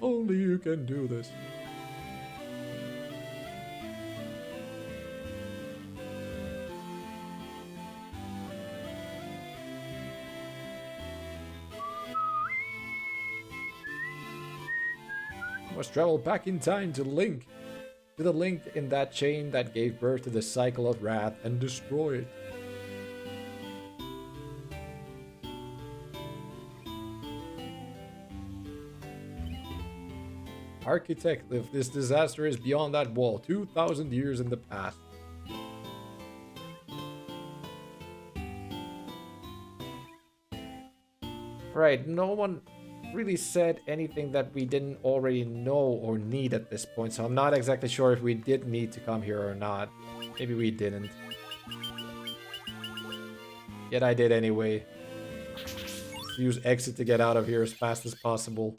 Only you can do this. You must travel back in time to the link in that chain that gave birth to the cycle of wrath And destroy it. Architect, if this disaster is beyond that wall, 2,000 years in the past. Right, no one really said anything that we didn't already know or need at this point, so I'm not exactly sure if we did need to come here or not. Maybe we didn't. Yet I did anyway. Let's use exit to get out of here as fast as possible.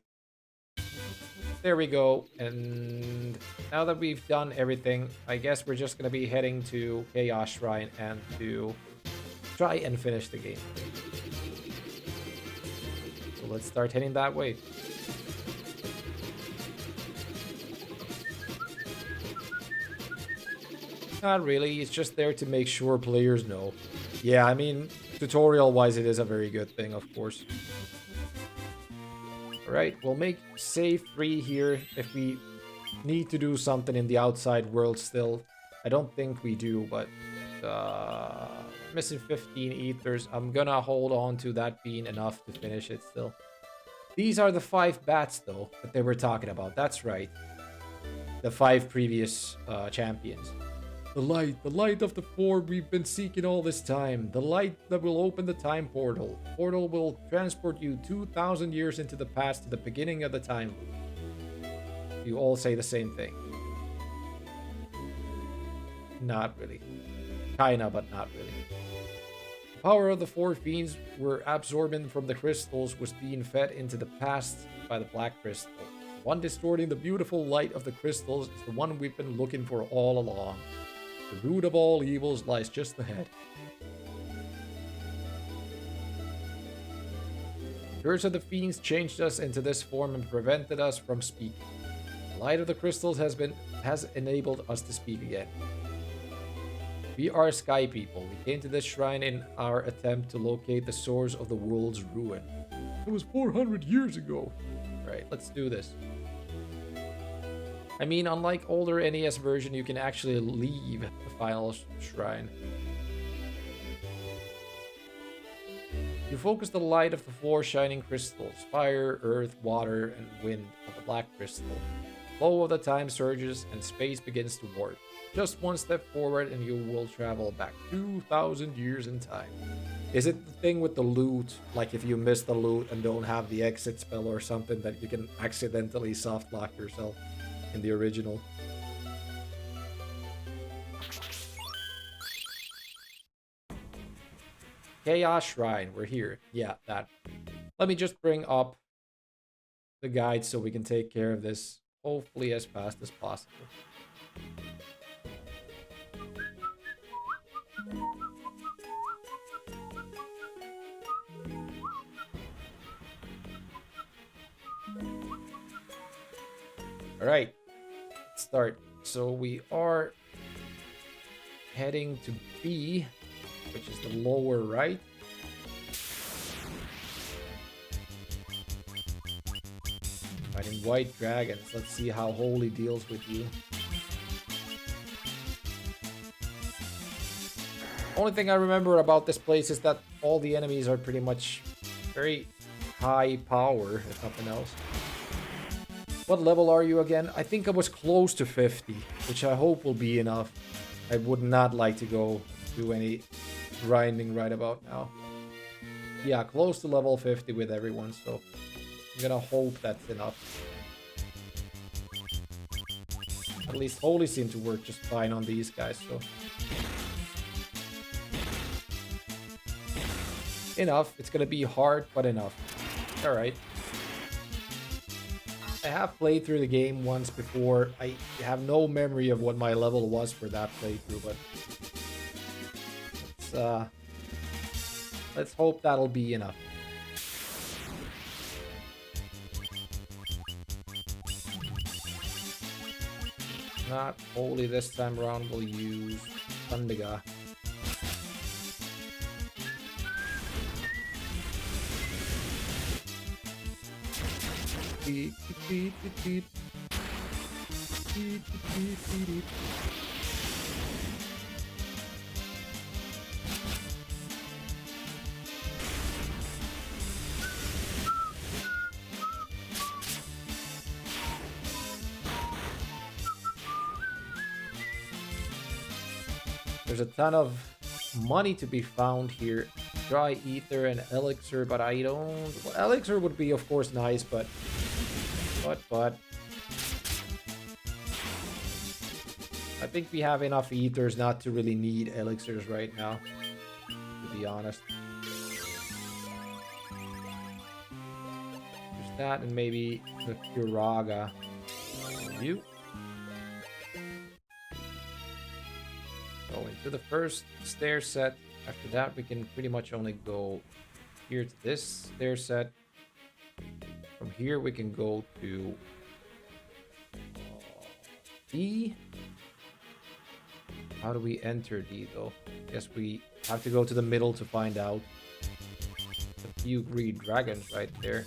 There we go, and now that we've done everything, I guess we're just gonna be heading to Chaos Shrine and to try and finish the game. So let's start heading that way. Not really, it's just there to make sure players know. Yeah, I mean, tutorial-wise it is a very good thing, of course. Alright, we'll make save 3 here if we need to do something in the outside world still. I don't think we do, but missing 15 ethers. I'm gonna hold on to that being enough to finish it still. These are the 5 bats though that they were talking about. That's right. The 5 previous champions. The light of the 4 we've been seeking all this time. The light that will open the time portal. The portal will transport you 2,000 years into the past to the beginning of the time. You all say the same thing. Not really. Kinda, but not really. The power of the 4 fiends were absorbing from the crystals was being fed into the past by the black crystal. The one distorting the beautiful light of the crystals is the one we've been looking for all along. The root of all evils lies just ahead. The curse of the fiends changed us into this form and prevented us from speaking. The light of the crystals has enabled us to speak again. We are sky people. We came to this shrine in our attempt to locate the source of the world's ruin. It was 400 years ago. Right, let's do this. I mean, unlike older NES version, you can actually leave the final shrine. You focus the light of the 4 shining crystals, fire, earth, water, and wind of the black crystal. The flow of the time surges and space begins to warp. Just one step forward and you will travel back 2,000 years in time. Is it the thing with the loot, like if you miss the loot and don't have the exit spell or something that you can accidentally soft lock yourself? In the original. Chaos Shrine, we're here. Yeah, that. Let me just bring up the guide so we can take care of this, hopefully as fast as possible. All right. Start. So we are heading to B, which is the lower right. Fighting white dragons. Let's see how Holy deals with you. Only thing I remember about this place is that all the enemies are pretty much very high power, if nothing else. What level are you again? I think I was close to 50, which I hope will be enough. I would not like to go do any grinding right about now. Yeah, close to level 50 with everyone, so I'm gonna hope that's enough. At least Holy seemed to work just fine on these guys, so... Enough. It's gonna be hard, but enough. Alright. I have played through the game once before. I have no memory of what my level was for that playthrough, but let's hope that'll be enough. Not only this time around, we'll use Thundiga. There's a ton of money to be found here. Dry ether and elixir, but I don't... Well, elixir would be, of course, nice, but... I think we have enough ethers not to really need elixirs right now, to be honest. There's that and maybe the Kuraga. You. Go into the first stair set. After that, we can pretty much only go here to this stair set. From here, we can go to D. How do we enter D, though? Guess we have to go to the middle to find out. A few green dragons right there.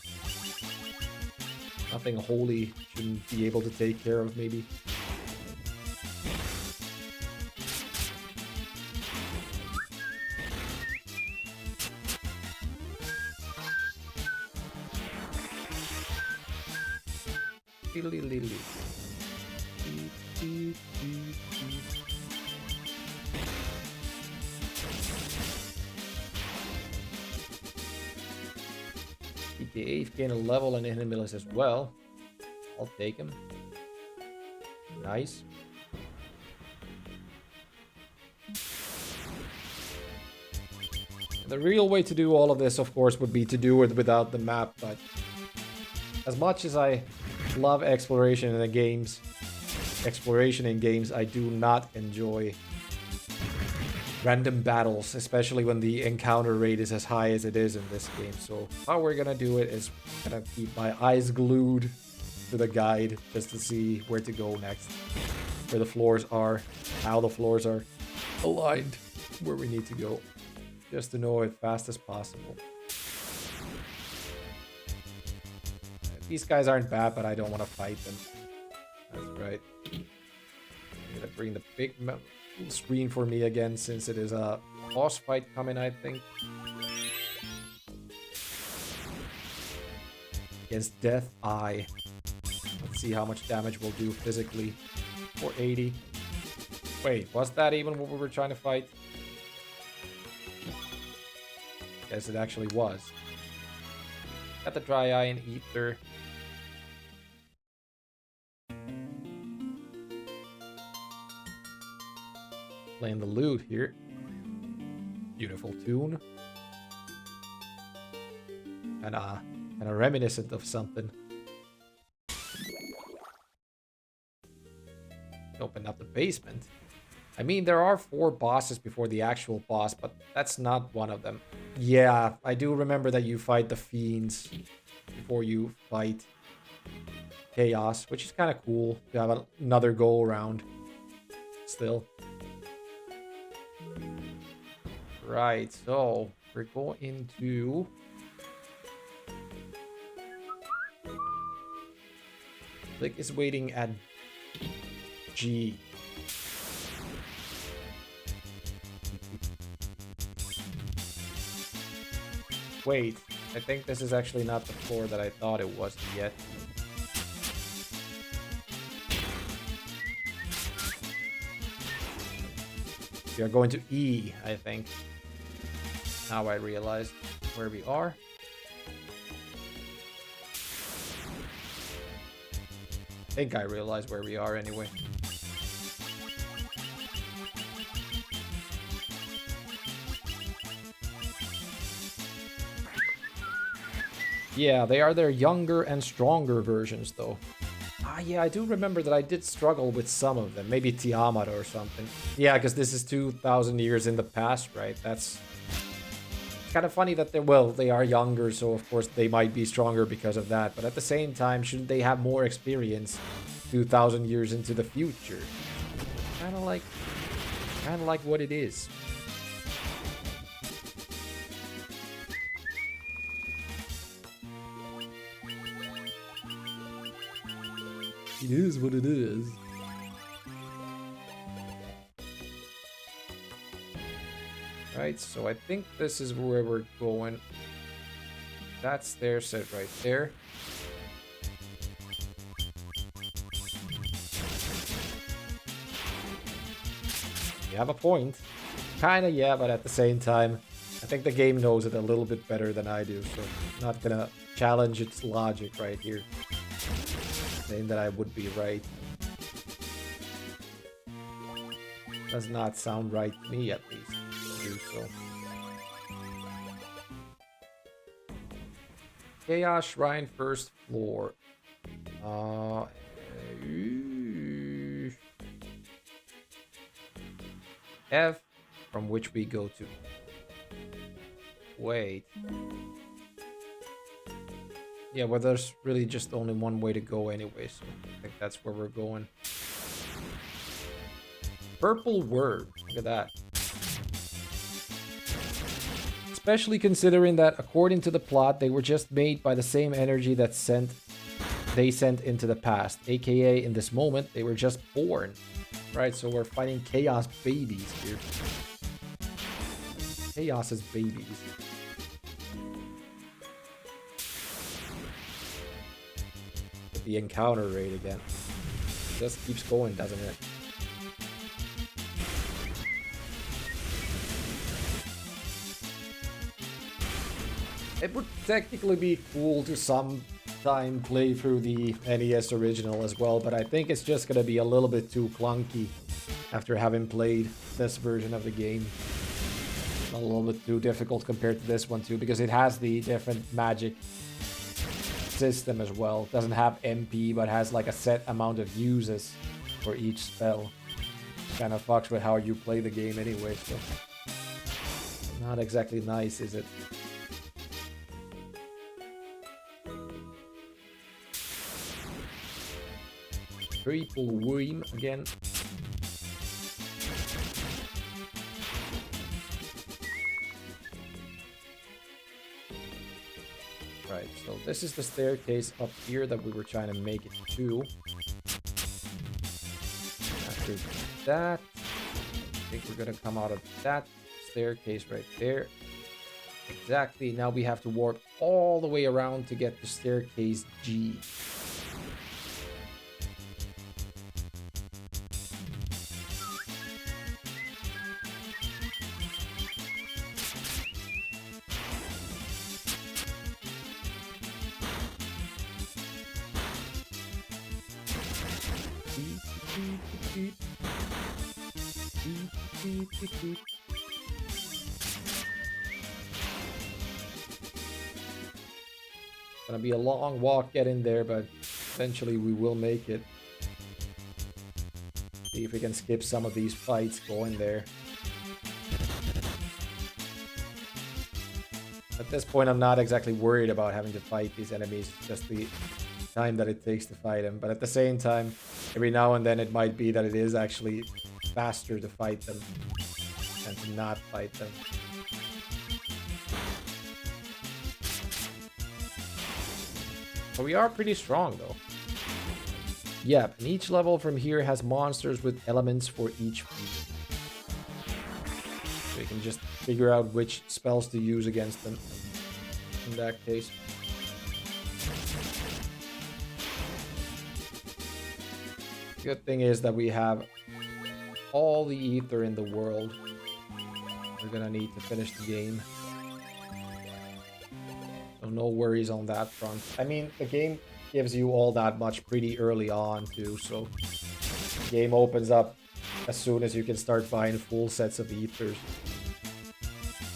Nothing holy shouldn't be able to take care of, maybe. GBA gain a level and enemies as well. I'll take him. Nice. The real way to do all of this, of course, would be to do it without the map, but as much as I love exploration in games, I do not enjoy random battles, especially when the encounter rate is as high as it is in this game. So how we're gonna do it is gonna keep my eyes glued to the guide just to see where to go next, where the floors are, how the floors are aligned, where we need to go, just to know it fast as possible. These guys aren't bad, but I don't want to fight them. That's right. I'm gonna bring the big screen for me again, since it is a boss fight coming, I think. Against Death Eye. Let's see how much damage we'll do physically. 480. Wait, was that even what we were trying to fight? Yes, it actually was. Got the Dry Eye and Ether. Playing the lute here. Beautiful tune. And a reminiscent of something. Open up the basement. I mean, there are 4 bosses before the actual boss, but that's not one of them. Yeah, I do remember that you fight the fiends before you fight Chaos, which is kind of cool to have another go around still. Right, so we're going to... Lick is waiting at G. Wait, I think this is actually not the floor that I thought it was yet. We are going to E, I think. Now I realized where we are. I think I realized where we are anyway. Yeah, they are their younger and stronger versions, though. Ah, yeah, I do remember that I did struggle with some of them. Maybe Tiamat or something. Yeah, because this is 2,000 years in the past, right? That's kind of funny that they are younger, so of course they might be stronger because of that. But at the same time, shouldn't they have more experience 2,000 years into the future? Kind of like what it is. It is what it is. Right, so I think this is where we're going. That's their set right there. You have a point. Kinda, yeah, but at the same time, I think the game knows it a little bit better than I do, so I'm not gonna challenge its logic right here. Saying that I would be right. Does not sound right to me, at least. To do so. Chaos Shrine first floor. F, from which we go to. Wait. Yeah, well, there's really just only one way to go anyway, so I think that's where we're going. Purple worm. Look at that. Especially considering that, according to the plot, they were just made by the same energy that they sent into the past. AKA, in this moment, they were just born. Right, so we're fighting Chaos babies here. Chaos's babies. The encounter rate again. It just keeps going, doesn't it? It would technically be cool to sometime play through the NES original as well, but I think it's just gonna be a little bit too clunky after having played this version of the game. A little bit too difficult compared to this one too, because it has the different magic system as well. It doesn't have MP, but has like a set amount of uses for each spell. Kind of fucks with how you play the game anyway, so not exactly nice, is it? Triple worm again. Right, so this is the staircase up here that we were trying to make it to. After that, I think we're gonna come out of that staircase right there. Exactly, now we have to warp all the way around to get to staircase G. Gonna be a long walk getting there, but eventually we will make it. See if we can skip some of these fights going there. At this point, I'm not exactly worried about having to fight these enemies, just the time that it takes to fight them. But at the same time, every now and then it might be that it is actually faster to fight them than to not fight them. But we are pretty strong, though. Yep, and each level from here has monsters with elements for each field. So you can just figure out which spells to use against them in that case. Good thing is that we have all the ether in the world. We're gonna need to finish the game. So no worries on that front. I mean, the game gives you all that much pretty early on too, so the game opens up as soon as you can start buying full sets of ethers.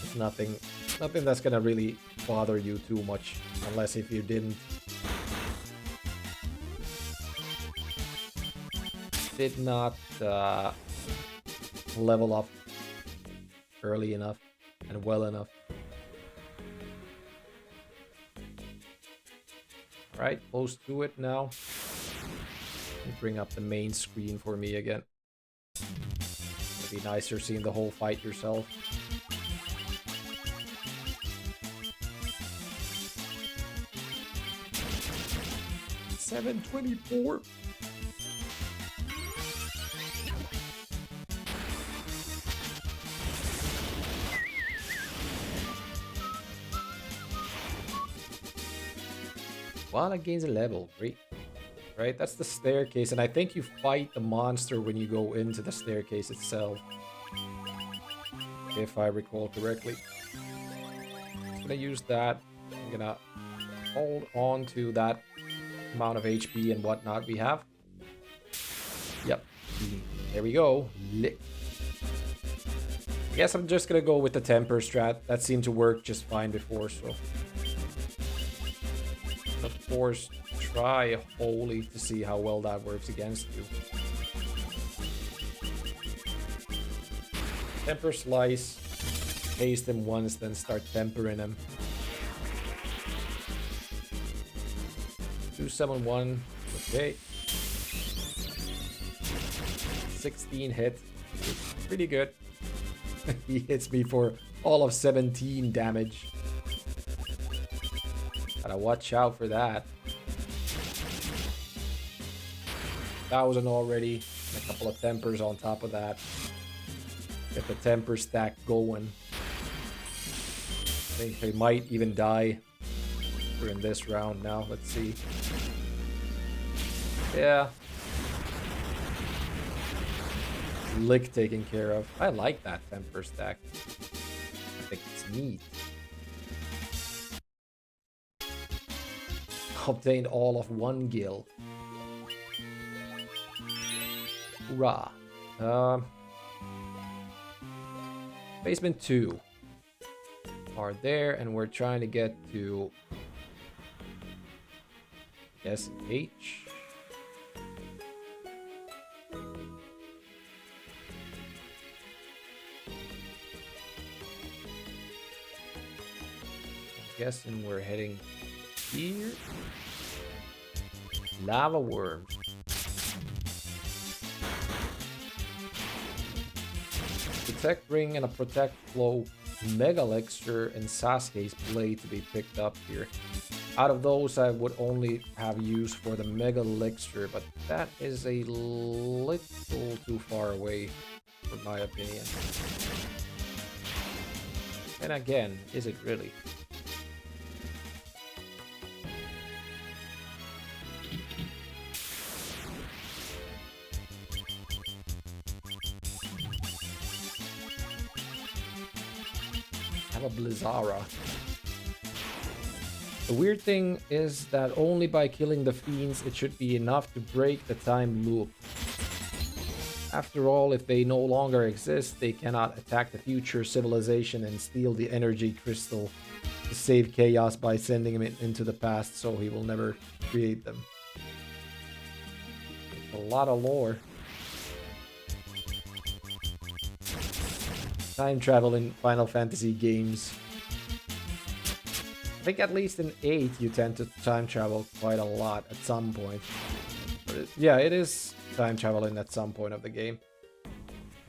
There's nothing that's gonna really bother you too much, unless if you didn't. did not level up early enough and well enough. Alright, close to it now. Bring up the main screen for me again. It'd be nicer seeing the whole fight yourself. $724. Well, that gains a level. Great. Right, that's the staircase, and I think you fight the monster when you go into the staircase itself. If I recall correctly. I'm gonna use that. I'm gonna hold on to that amount of HP and whatnot we have. Yep. There we go. Lit. I guess I'm just gonna go with the temper strat. That seemed to work just fine before, so. Of course, try Holy to see how well that works against you. Temper Slice. Taste him once, then start tempering him. 271. Okay. 16 hit. Pretty good. He hits me for all of 17 damage. Gotta watch out for that. 1,000 already. And a couple of tempers on top of that. Get the temper stack going. I think they might even die during this round now. Let's see. Yeah. Lick taken care of. I like that temper stack. I think it's neat. Obtained all of 1 gil. Hoorah. Basement 2 are there, and we're trying to get to SH. I'm guessing we're heading here. Lava worms. Protect ring and a protect flow mega elixir and Sasuke's blade to be picked up here. Out of those, I would only have use for the mega elixir, but that is a little too far away, in my opinion. And again, is it really? A Blizzara. The weird thing is that only by killing the fiends it should be enough to break the time loop. After all, if they no longer exist, they cannot attack the future civilization and steal the energy crystal to save Chaos by sending him into the past, so he will never create them. A lot of lore. Time travel in Final Fantasy games. I think at least in 8 you tend to time travel quite a lot at some point. But yeah, it is time traveling at some point of the game,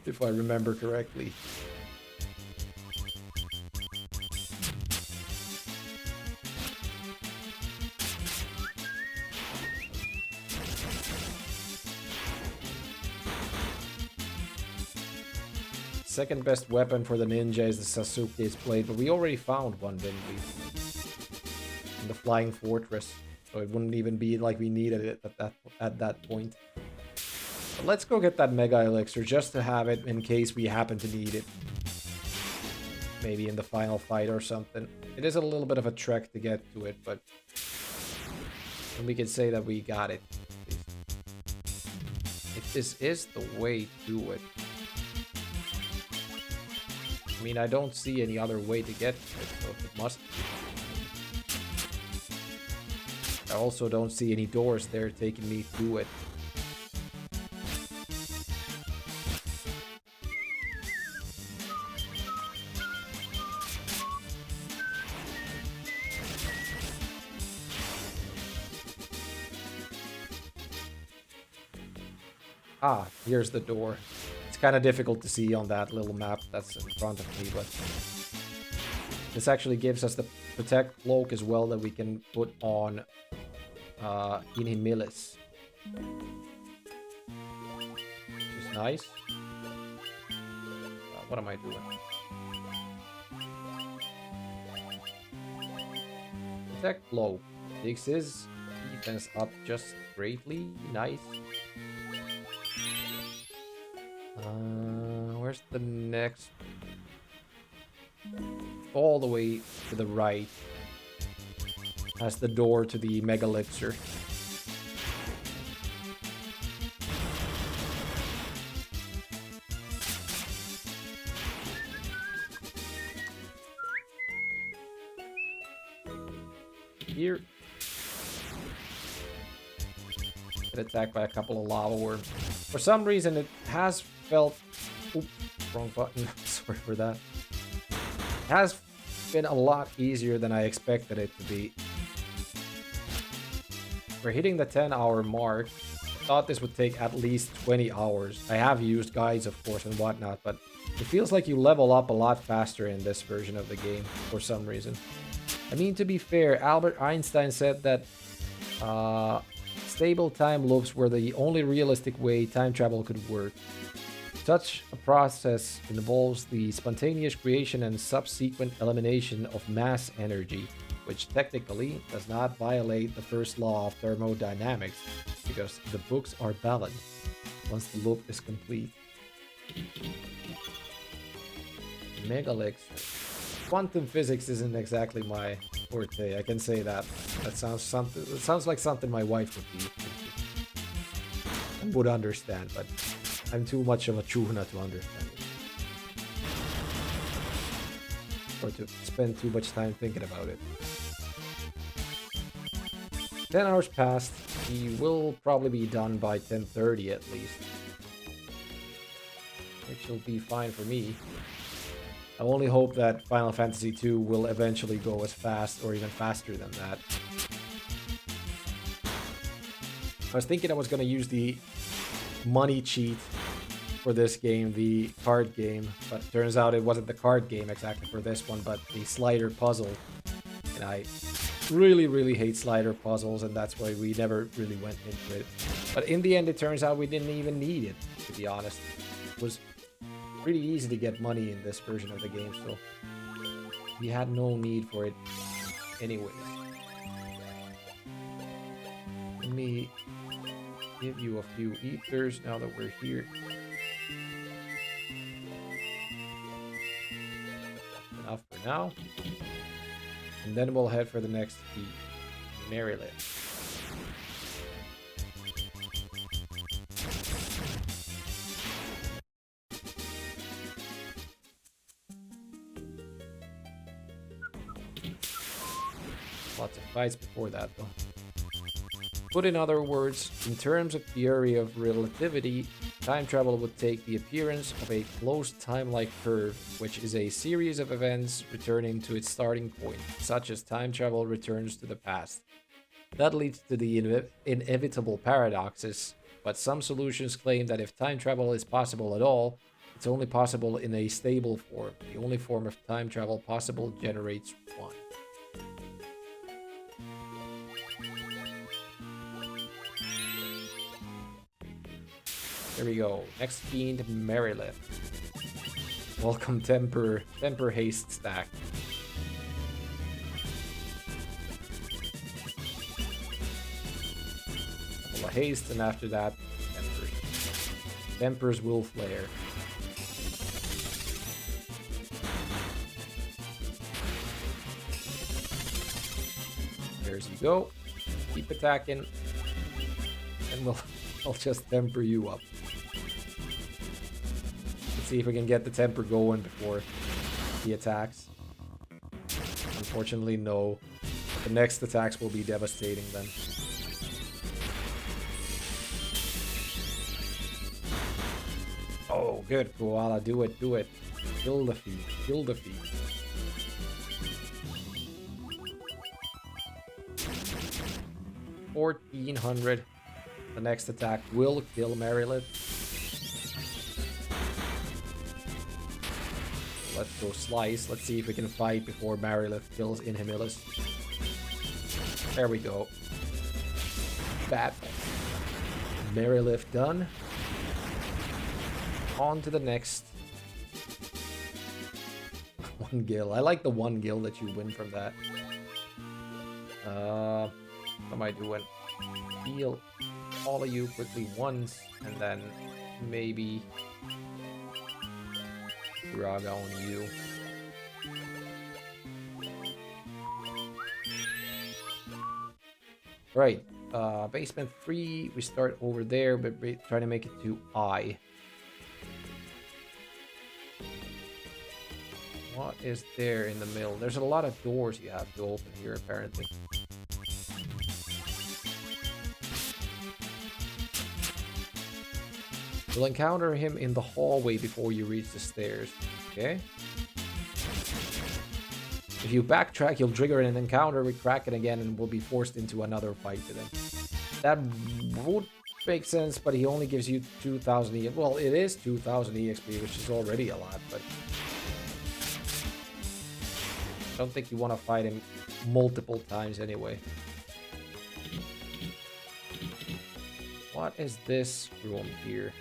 if I remember correctly. Second best weapon for the ninja is the Sasuke's blade, but we already found one, didn't we? In the Flying Fortress, so it wouldn't even be like we needed it at that point. But let's go get that Mega Elixir just to have it in case we happen to need it. Maybe in the final fight or something. It is a little bit of a trek to get to it, but we can say that we got it. If this is the way to it. I mean, I don't see any other way to get to it, so it must be. I also don't see any doors there taking me to it. Ah, here's the door. It's kind of difficult to see on that little map that's in front of me, but this actually gives us the protect cloak as well that we can put on Inhimilis. Which is nice. What am I doing? Protect cloak. Takes his defense up just greatly. Nice. Where's the next? All the way to the right. Has the door to the Mega Elixir. Here. Get attacked by a couple of lava worms. For some reason, it has felt... Oops, wrong button. Sorry for that. It has been a lot easier than I expected it to be. We're hitting the 10-hour mark. I thought this would take at least 20 hours. I have used guides, of course, and whatnot, but it feels like you level up a lot faster in this version of the game for some reason. I mean, to be fair, Albert Einstein said that stable time loops were the only realistic way time travel could work. Such a process involves the spontaneous creation and subsequent elimination of mass energy, which technically does not violate the first law of thermodynamics, because the books are balanced once the loop is complete. Mega Elixir. Quantum physics isn't exactly my forte, I can say that. That sounds like something my wife would be and would understand, but I'm too much of a chuna to understand it. Or to spend too much time thinking about it. 10 hours passed. He will probably be done by 10:30 at least. Which will be fine for me. I only hope that Final Fantasy II will eventually go as fast or even faster than that. I was thinking I was going to use the money cheat for this game, the card game, but it turns out it wasn't the card game exactly for this one, but the slider puzzle. And I really hate slider puzzles, and that's why we never really went into it. But in the end, it turns out we didn't even need it, to be honest. It was pretty easy to get money in this version of the game, so we had no need for it anyways. Let me give you a few ethers now that we're here. Enough for now. And then we'll head for the next key, Maryland. Lots of fights before that, though. Put in other words, in terms of theory of relativity, time travel would take the appearance of a closed time-like curve, which is a series of events returning to its starting point, such as time travel returns to the past. That leads to the inevitable paradoxes, but some solutions claim that if time travel is possible at all, it's only possible in a stable form. The only form of time travel possible generates one. There we go. Next fiend, Maryland. Welcome, Temper Haste Stack. Couple of haste, and after that, Temper's Will Flare. There's you go. Keep attacking, and I'll just temper you up. Let's see if we can get the temper going before he attacks. Unfortunately, no. The next attacks will be devastating then. Oh, good, Koala. Do it, do it. Kill the feed. Kill the feed. $1,400. The next attack will kill Marilith. Let's go Slice. Let's see if we can fight before Marilith kills Inhumilus. There we go. Bad. Marilith done. On to the next. 1 gil. I like the 1 gil that you win from that. What am I doing? Heal all of you quickly once, and then maybe Graga on you. Right, basement 3, we start over there, but we're trying to make it to I. What is there in the middle? There's a lot of doors you have to open here, apparently. You'll encounter him in the hallway before you reach the stairs. Okay? If you backtrack, you'll trigger an encounter with Kraken again and will be forced into another fight with him. That would make sense, but he only gives you 2,000 EXP. Well, it is 2,000 EXP, which is already a lot, but I don't think you want to fight him multiple times anyway. What is this room here?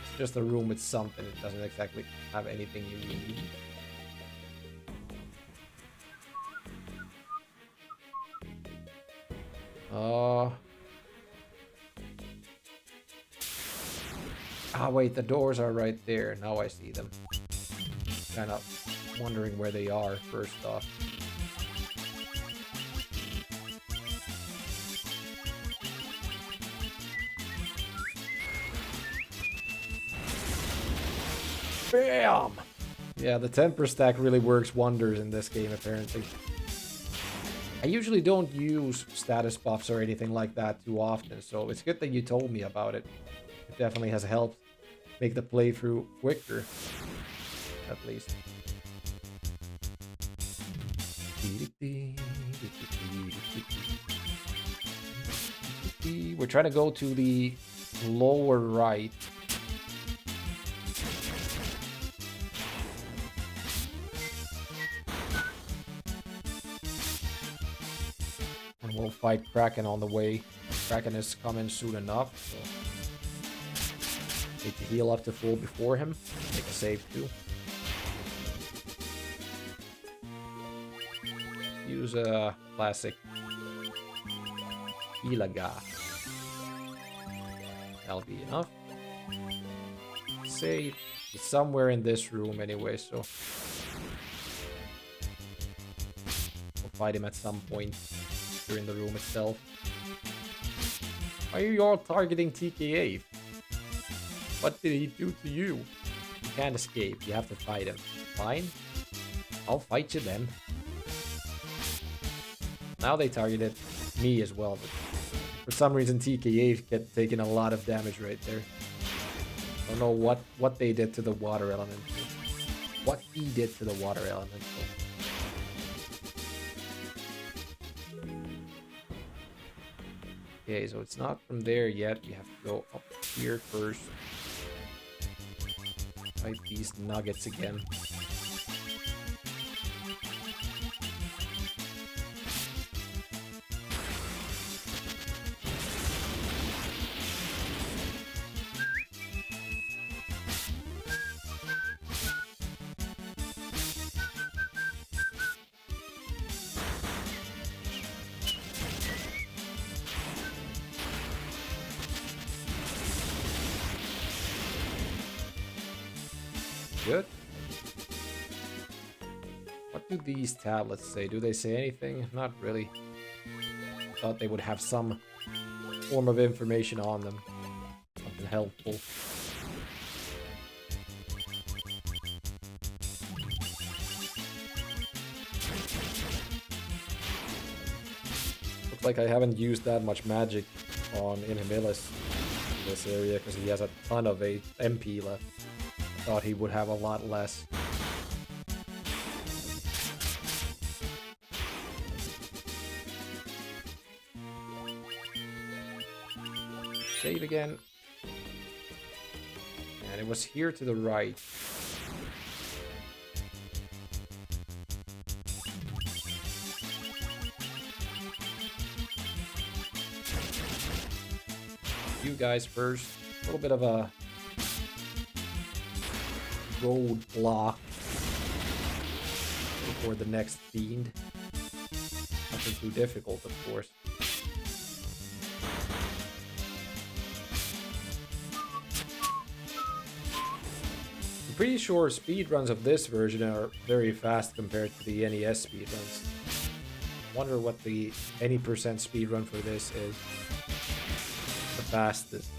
It's just a room with something. It doesn't exactly have anything you need. Ah, wait, the doors are right there. Now I see them. Kind of wondering where they are, first off. Bam! Yeah, the temper stack really works wonders in this game, apparently. I usually don't use status buffs or anything like that too often, so it's good that you told me about it. It definitely has helped make the playthrough quicker, at least. We're trying to go to the lower right. And we'll fight Kraken on the way. Kraken is coming soon enough, so need to heal up to full before him. Make a save too. Use a classic Ilaga. That'll be enough. Save. It's somewhere in this room anyway, so we'll fight him at some point during the room itself. Why are you all targeting TKA? What did he do to you? You can't escape. You have to fight him. Fine. I'll fight you then. Now they targeted me as well, but for some reason TKA kept taking a lot of damage right there. I don't know what they did to the water element. What he did to the water element. Okay, so it's not from there yet. We have to go up here first. Fight these nuggets again. Good. What do these tablets say? Do they say anything? Not really. I thought they would have some form of information on them. Something helpful. Looks like I haven't used that much magic on Inhumilus in this area because he has a ton of MP left. Thought he would have a lot less. Save again. And it was here to the right. You guys first. A little bit of a roadblock before the next fiend. Nothing too difficult, of course. I'm pretty sure speedruns of this version are very fast compared to the NES speedruns. I wonder what the any percent speedrun for this is. The fastest.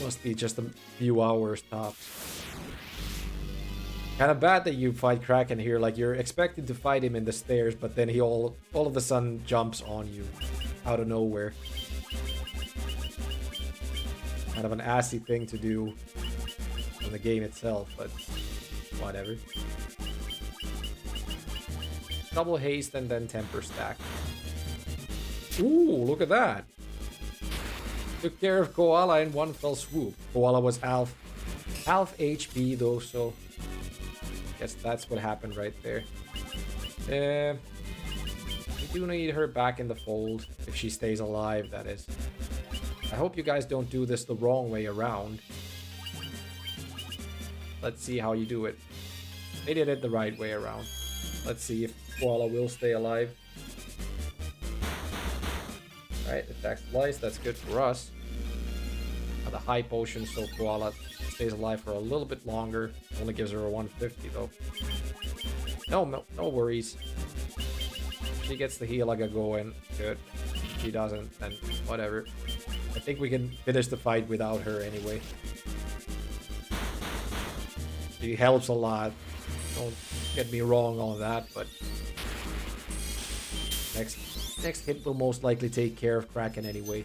Must be just a few hours tops. Kind of bad that you fight Kraken here, like you're expected to fight him in the stairs, but then he all of a sudden jumps on you out of nowhere. Kind of an assy thing to do in the game itself, but whatever. Double haste and then temper stack. Ooh, look at that. Took care of Koala in one fell swoop. Koala was half HP though, so guess that's what happened right there. We do need her back in the fold if she stays alive, that is. I hope you guys don't do this the wrong way around. Let's see how you do it. They did it the right way around. Let's see if Koala will stay alive. Alright, attack slice, that's good for us. The high potion, so Koala stays alive for a little bit longer. Only gives her a 150 though. No worries. She gets the Healaga going. Good. She doesn't, then whatever. I think we can finish the fight without her anyway. She helps a lot. Don't get me wrong on that, but next hit will most likely take care of Kraken anyway.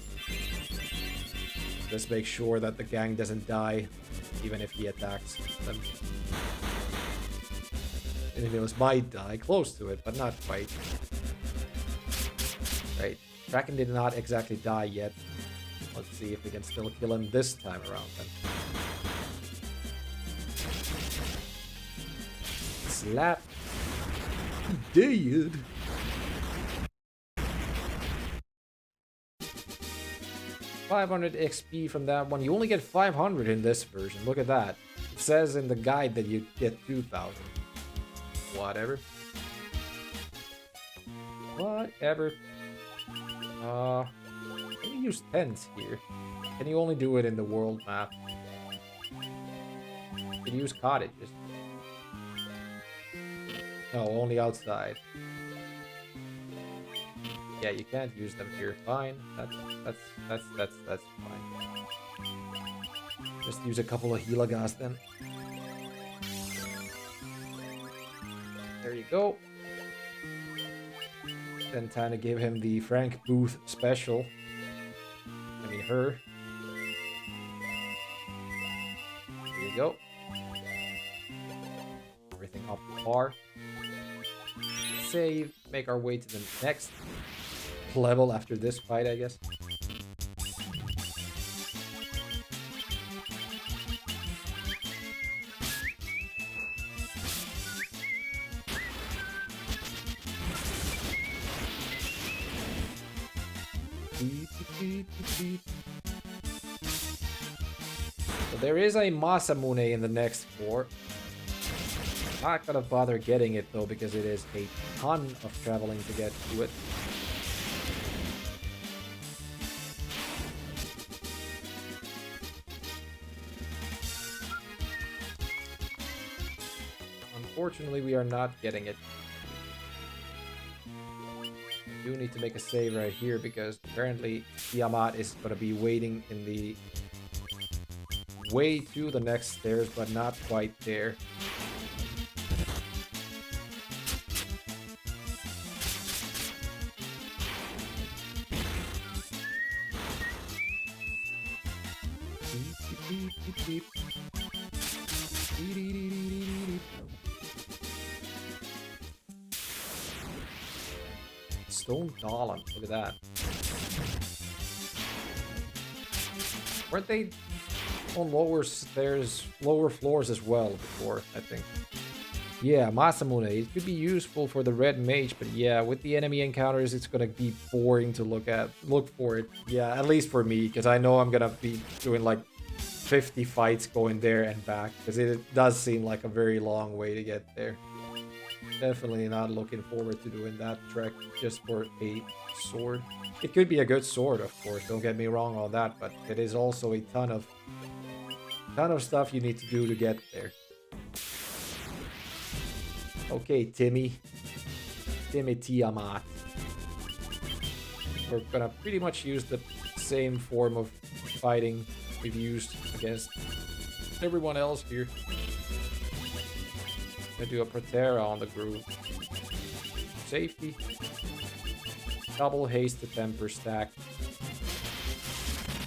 Just make sure that the gang doesn't die, even if he attacks them. Enemies might die, close to it, but not quite. Right, Kraken did not exactly die yet. Let's see if we can still kill him this time around then. Slap. Dead. $500 XP from that one. You only get 500 in this version. Look at that. It says in the guide that you get 2,000. Whatever. Whatever. Can you use tents here? Can you only do it in the world map? Can you use cottages? No, only outside. Yeah, you can't use them here. Fine. That's fine. Just use a couple of Healagas then. There you go. Then time to give him the Frank Booth special. I mean her. There you go. Everything up to par. Save. Make our way to the next level after this fight, I guess. So there is a Masamune in the next floor. Not gonna bother getting it though because it is a ton of traveling to get to it. Unfortunately, we are not getting it. I do need to make a save right here because apparently Tiamat is going to be waiting in the way to the next stairs, but not quite there. Stone Golem, look at that. Weren't they on lower floors as well before, I think? Yeah, Masamune. It could be useful for the red mage, but yeah, with the enemy encounters, it's gonna be boring to look for it. Yeah, at least for me, because I know I'm gonna be doing like 50 fights going there and back, because it does seem like a very long way to get there. Definitely not looking forward to doing that trek just for a sword. It could be a good sword, of course, don't get me wrong on that, but it is also a ton of stuff you need to do to get there. Okay, Timmy Tiamat. We're gonna pretty much use the same form of fighting we've used against everyone else here. Gonna do a Protera on the group. Safety. Double haste to temper stack.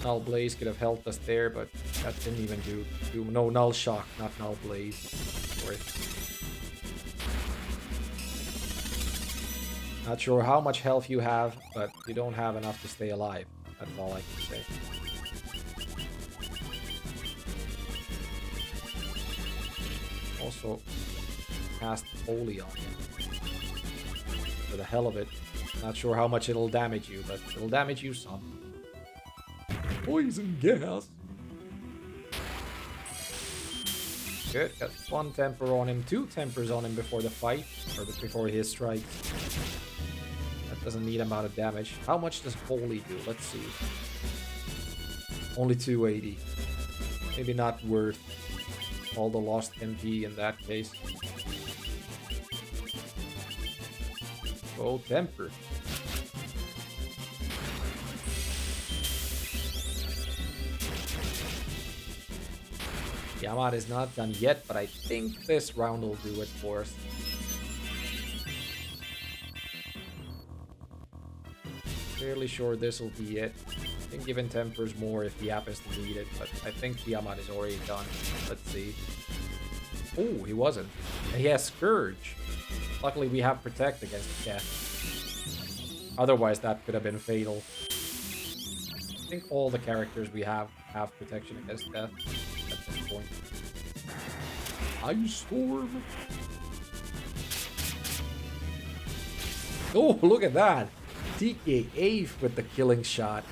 Null Blaze could have helped us there, but that didn't even do no Null Shock, not Null Blaze. Sorry. Not sure how much health you have, but you don't have enough to stay alive. That's all I can say. Also, cast Holy on him. For the hell of it. Not sure how much it'll damage you, but it'll damage you some. Poison gas! Good, got 1 temper on him, 2 tempers on him before the fight, or before his strikes. That doesn't need amount of damage. How much does Holy do? Let's see. Only 280. Maybe not worth all the lost MP in that case. Oh, temper. Yamat is not done yet, but I think this round will do it for us. Fairly sure this will be it. I think giving tempers more if Yap is needed, but I think Yamat is already done. Let's see. Oh, he wasn't. And he has Scourge. Luckily, we have Protect against death. Otherwise, that could have been fatal. I think all the characters we have protection against death at this point. Ice Storm. Oh, look at that. TKA with the killing shot.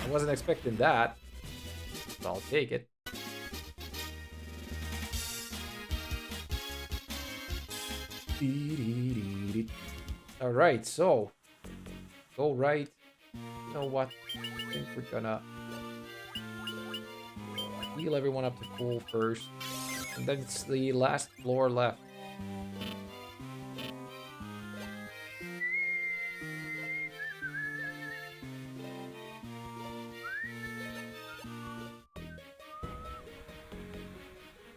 I wasn't expecting that. But I'll take it. Alright, so go right. You know what? I think we're gonna heal everyone up to full first. And then it's the last floor left.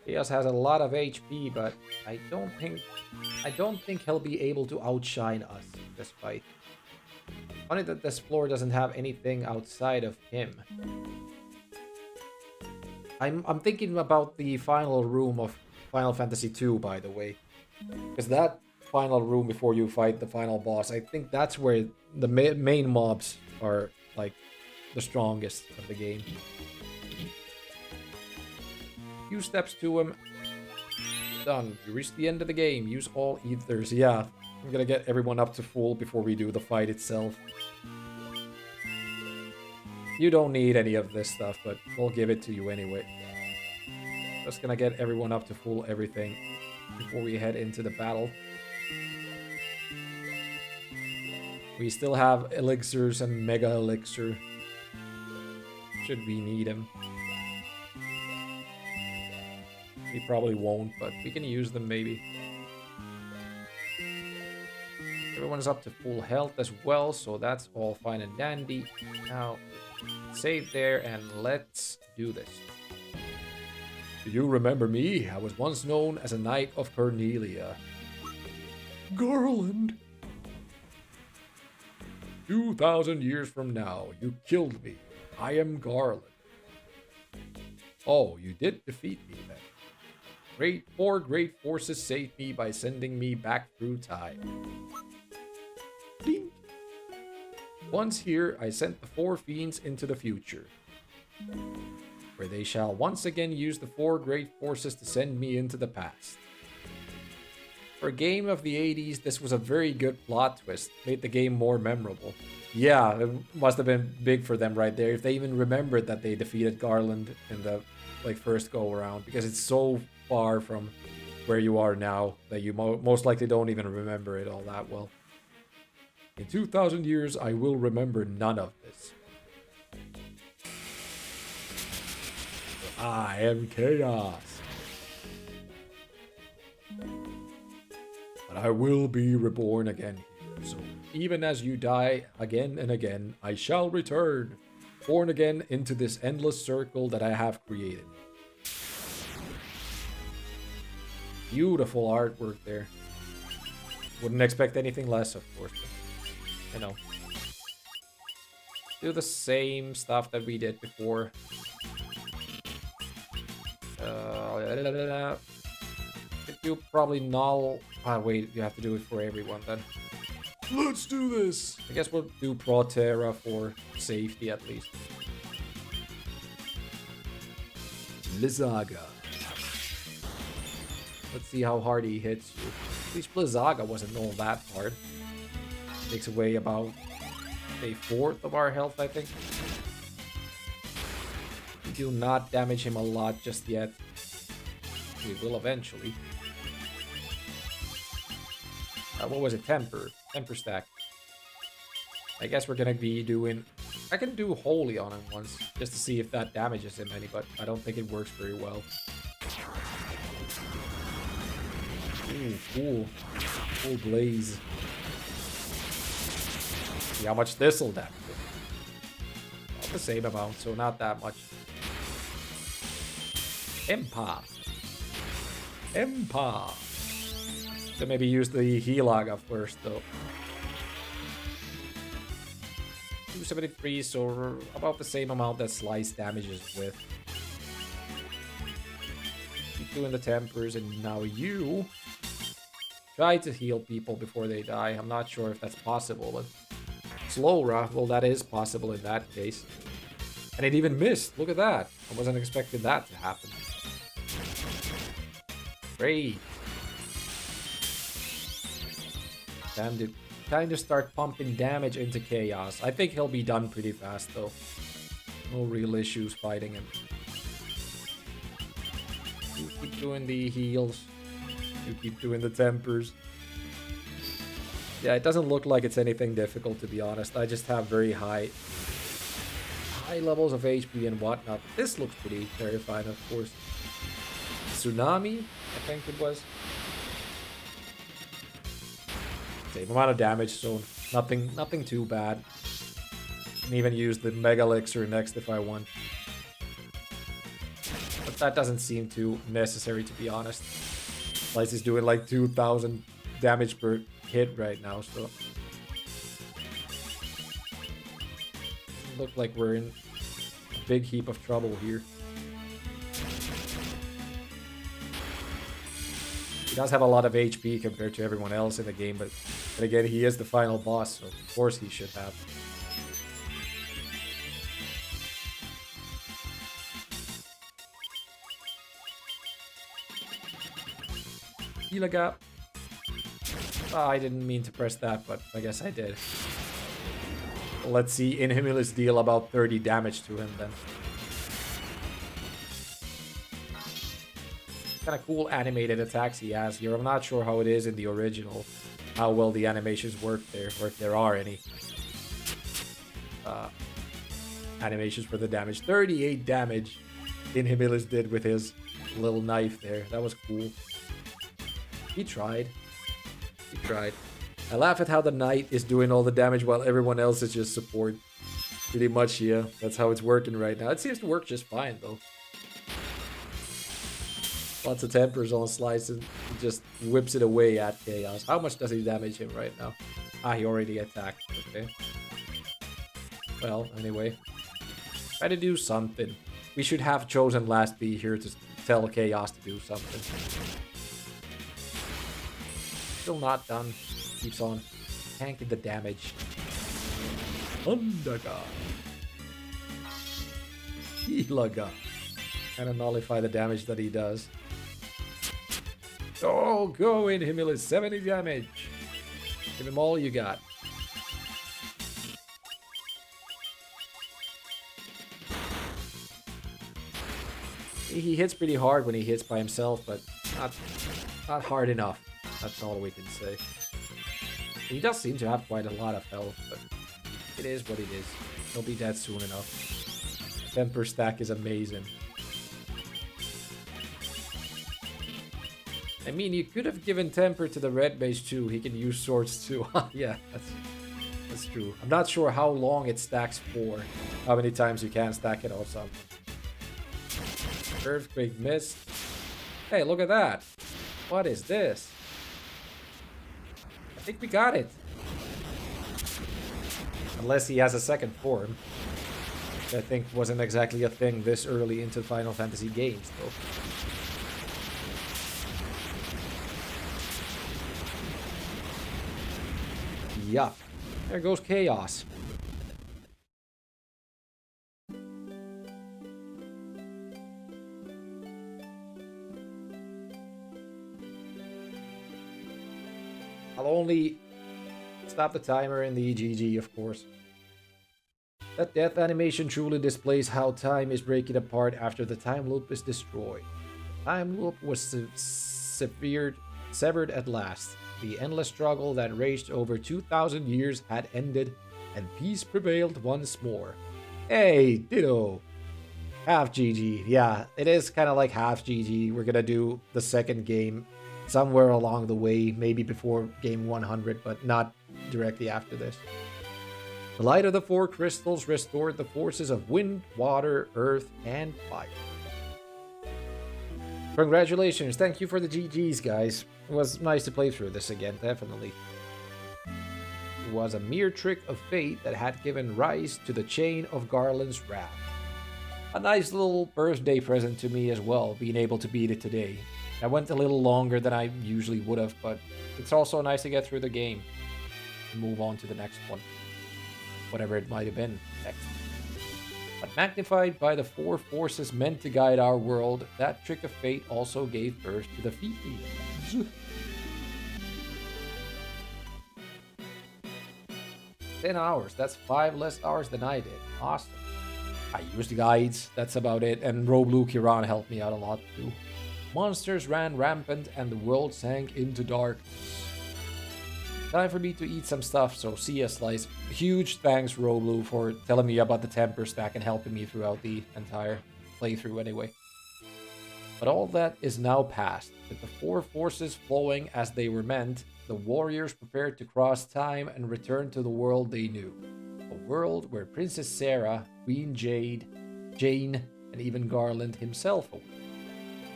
Chaos has a lot of HP, but I don't think he'll be able to outshine us this fight. Funny that this floor doesn't have anything outside of him. I'm thinking about the final room of Final Fantasy II, by the way. Because that final room before you fight the final boss, I think that's where the main mobs are, like, the strongest of the game. Few steps to him. Done. You reach the end of the game. Use all ethers. Yeah, I'm gonna get everyone up to full before we do the fight itself. You don't need any of this stuff, but we'll give it to you anyway. Just gonna get everyone up to full everything before we head into the battle. We still have elixirs and mega elixir. Should we need them. We probably won't, but we can use them maybe. Everyone's up to full health as well, so that's all fine and dandy. Now, save there and let's do this. Do you remember me? I was once known as a Knight of Cornelia. Garland! 2,000 years from now, you killed me. I am Garland. Oh, you did defeat me then. Four great forces saved me by sending me back through time. Ding. Once here, I sent the 4 fiends into the future. where they shall once again use the 4 great forces to send me into the past. For a game of the 80s, this was a very good plot twist. Made the game more memorable. Yeah, it must have been big for them right there if they even remembered that they defeated Garland in the first go around, because it's so far from where you are now that you most likely don't even remember it all that well. In 2,000 years, I will remember none of this. I am chaos. But I will be reborn again here. So even as you die again and again, I shall return, born again into this endless circle that I have created. Beautiful artwork there. Wouldn't expect anything less, of course. But, you know. Do the same stuff that we did before. You probably null. Wait, you have to do it for everyone then. Let's do this! I guess we'll do Protera for safety at least. Blizzaga. Let's see how hard he hits you. At least Blizzaga wasn't all that hard. Takes away about a fourth of our health, I think. We do not damage him a lot just yet. We will eventually. What was it? Temper stack. I guess we're gonna be doing... I can do Holy on him once, just to see if that damages him any, but I don't think it works very well. Ooh, cool. Full Blaze. See how much this'll damage him. About the same amount, so not that much. Empa. So maybe use the Healaga first, though. 273, so about the same amount that Slice damages with. Keep doing the Tempers, and now you try to heal people before they die. I'm not sure if that's possible, but Slowra, well, that is possible in that case. And it even missed. Look at that. I wasn't expecting that to happen. Great. Time to start pumping damage into Chaos. I think he'll be done pretty fast, though. No real issues fighting him. You keep doing the heals. You keep doing the Tempers. Yeah, it doesn't look like it's anything difficult, to be honest. I just have very high levels of HP and whatnot. This looks pretty terrifying, of course. Tsunami, I think it was. Same amount of damage, so nothing too bad. Can even use the Mega Elixir next if I want. But that doesn't seem too necessary, to be honest. Slice is doing like 2,000 damage per hit right now, so... Look like we're in a big heap of trouble here. He does have a lot of HP compared to everyone else in the game, but again, he is the final boss, so of course he should have. Healaga. Oh, I didn't mean to press that, but I guess I did. Let's see Inhumulus deal about 30 damage to him then. Kind of cool animated attacks he has here. I'm not sure how it is in the original, how well the animations work there, or if there are any animations for the damage. 38 damage Inhumulus did with his little knife there. That was cool. He tried. He tried. I laugh at how the knight is doing all the damage while everyone else is just support. Pretty much, yeah. That's how it's working right now. It seems to work just fine, though. Lots of Tempers on Slice and he just whips it away at Chaos. How much does he damage him right now? Ah, he already attacked. Okay. Well, anyway. Try to do something. We should have chosen Last be here to tell Chaos to do something. Still not done. Keeps on tanking the damage. Undergod. Ilaga. Kind of nullify the damage that he does. Oh, go in, Himilus. 70 damage. Give him all you got. He hits pretty hard when he hits by himself, but not hard enough. That's all we can say. He does seem to have quite a lot of health, but it is what it is. He'll be dead soon enough. Temper stack is amazing. I mean, you could have given Temper to the red base too. He can use swords too. Yeah, that's true. I'm not sure how long it stacks for. How many times you can stack it or something. Earthquake missed. Hey, look at that. What is this? I think we got it. Unless he has a second form. Which I think wasn't exactly a thing this early into Final Fantasy games, though. Yup. There goes Chaos. I'll only stop the timer in the GG, of course. That death animation truly displays how time is breaking apart after the time loop is destroyed. The time loop was severed at last. The endless struggle that raged over 2,000 years had ended, and peace prevailed once more. Hey, ditto! Half GG. Yeah, it is kind of like half GG. We're gonna do the second game somewhere along the way, maybe before game 100, but not directly after this. The light of the 4 crystals restored the forces of wind, water, earth, and fire. Congratulations, thank you for the GGs, guys. It was nice to play through this again, definitely. It was a mere trick of fate that had given rise to the chain of Garland's wrath. A nice little birthday present to me as well, being able to beat it today. I went a little longer than I usually would have, but it's also nice to get through the game and move on to the next one. Whatever it might have been next. But magnified by the 4 forces meant to guide our world, that trick of fate also gave birth to the Fiends. 10 hours, that's 5 less hours than I did. Awesome. I used guides, that's about it, and Roblu Kiran helped me out a lot too. Monsters ran rampant and the world sank into darkness. Time for me to eat some stuff, so see ya, Slice. Huge thanks, Roblu, for telling me about the temper stack and helping me throughout the entire playthrough anyway. But all that is now past. With the 4 forces flowing as they were meant, the warriors prepared to cross time and return to the world they knew. A world where Princess Sarah, Queen Jane, and even Garland himself awoke.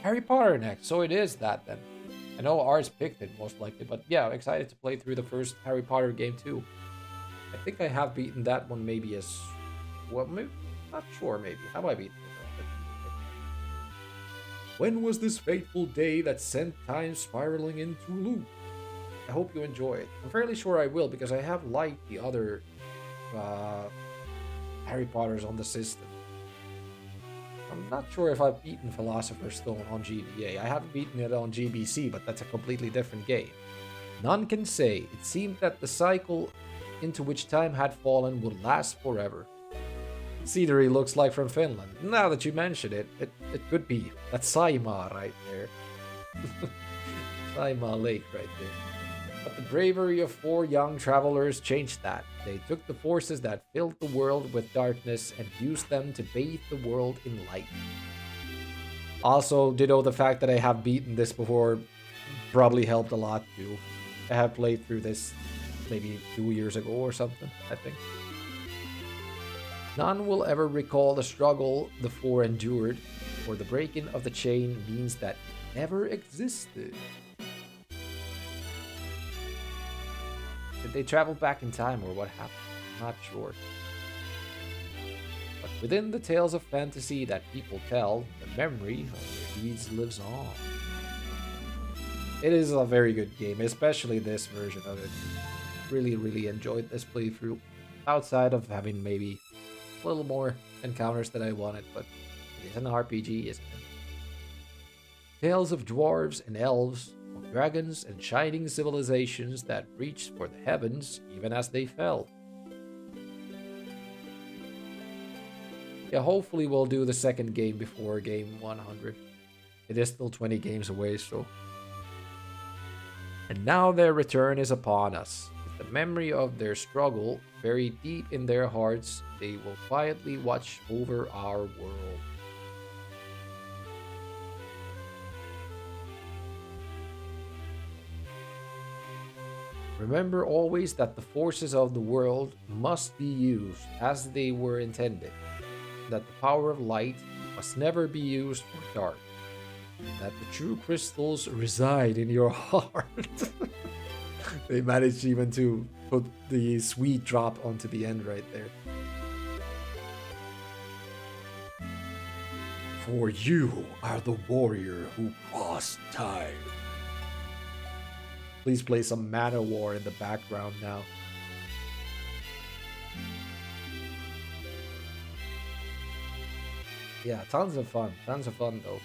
Harry Potter next, so it is that then. I know ours picked it most likely, but yeah, excited to play through the first Harry Potter game too. I think I have beaten that one maybe as well, maybe, not sure maybe. Have I beaten it? When was this fateful day that sent time spiraling into loop? I hope you enjoy it. I'm fairly sure I will because I have liked the other Harry Potters on the system. I'm not sure if I've beaten Philosopher's Stone on GBA. I haven't beaten it on GBC, but that's a completely different game. None can say. It seemed that the cycle into which time had fallen would last forever. Scenery looks like from Finland. Now that you mention it, it could be. That's Saimaa right there. Saimaa Lake right there. But the bravery of 4 young travelers changed that. They took the forces that filled the world with darkness and used them to bathe the world in light. Also, ditto the fact that I have beaten this before probably helped a lot too. I have played through this maybe 2 years ago or something, I think. None will ever recall the struggle the 4 endured, or the breaking of the chain means that it never existed. Did they travel back in time or what happened? Not sure. But within the tales of fantasy that people tell, the memory of their deeds lives on. It is a very good game, especially this version of it. Really, really enjoyed this playthrough. Outside of having maybe a little more encounters than I wanted, but it is an RPG, isn't it? Tales of dwarves and elves, of dragons and shining civilizations that reached for the heavens even as they fell. Yeah, hopefully we'll do the second game before game 100. It is still 20 games away, so... And now their return is upon us. With the memory of their struggle buried deep in their hearts, they will quietly watch over our world. Remember always that the forces of the world must be used as they were intended, that the power of light must never be used for dark, that the true crystals reside in your heart. They managed even to put the sweet drop onto the end right there. For you are the warrior who crossed time. Please play some Mana War in the background now. Yeah, tons of fun though.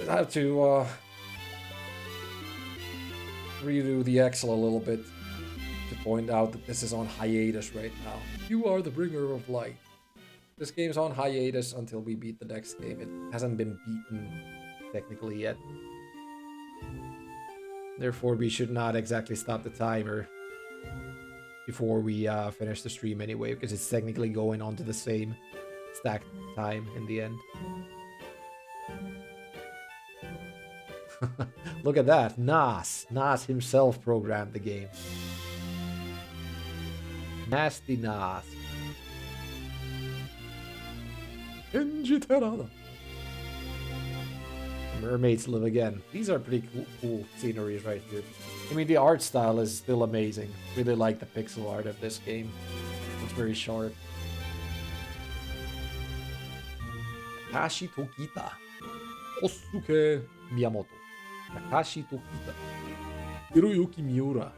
I have to redo the Excel a little bit to point out that this is on hiatus right now. You are the bringer of light. This game's on hiatus until we beat the next game. It hasn't been beaten technically yet. Therefore, we should not exactly stop the timer before we finish the stream anyway, because it's technically going on to the same stacked time in the end. Look at that. Nas himself programmed the game. Nasty Nas. Kenji Terada. Mermaids live again. These are pretty cool sceneries right here. I mean, the art style is still amazing. Really like the pixel art of this game. It's very sharp. Takashi Tokita. Osuke Miyamoto. Takashi Tokita. Hiroyuki Miura.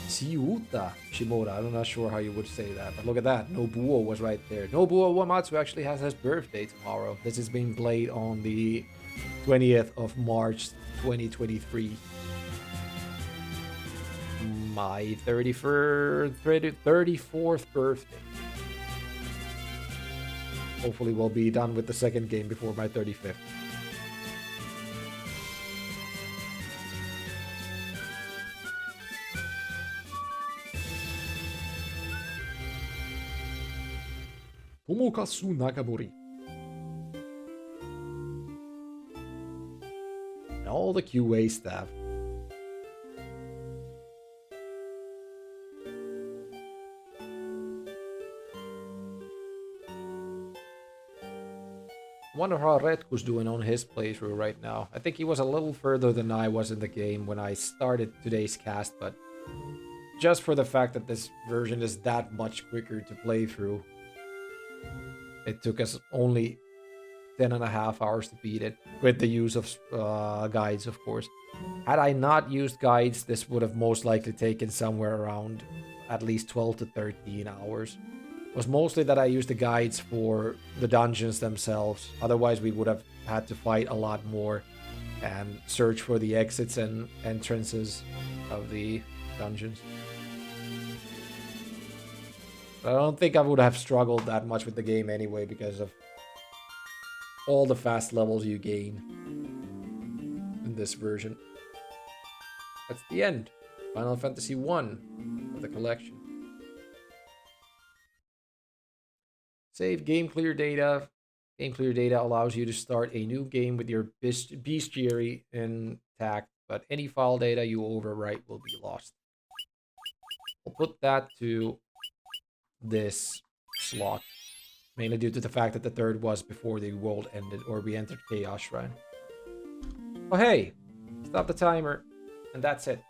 Chiuta Shimura. I'm not sure how you would say that, but look at that. Nobuo was right there. Nobuo Uematsu actually has his birthday tomorrow. This is being played on the 20th of March 2023. My 34th birthday. Hopefully we'll be done with the second game before my 35th. Tomokazu Nakamori. And all the QA staff. Wonder how Retku's doing on his playthrough right now. I think he was a little further than I was in the game when I started today's cast, but just for the fact that this version is that much quicker to play through, it took us only 10.5 hours to beat it, with the use of guides, of course. Had I not used guides, this would have most likely taken somewhere around at least 12 to 13 hours. It was mostly that I used the guides for the dungeons themselves. Otherwise, we would have had to fight a lot more and search for the exits and entrances of the dungeons. I don't think I would have struggled that much with the game anyway because of all the fast levels you gain in this version. That's the end. Final Fantasy 1 of the collection. Save game clear data. Game clear data allows you to start a new game with your bestiary intact, but any file data you overwrite will be lost. I'll put that to this slot, mainly due to the fact that the third was before the world ended or we entered Chaos Shrine. Oh hey, stop the timer, and that's it.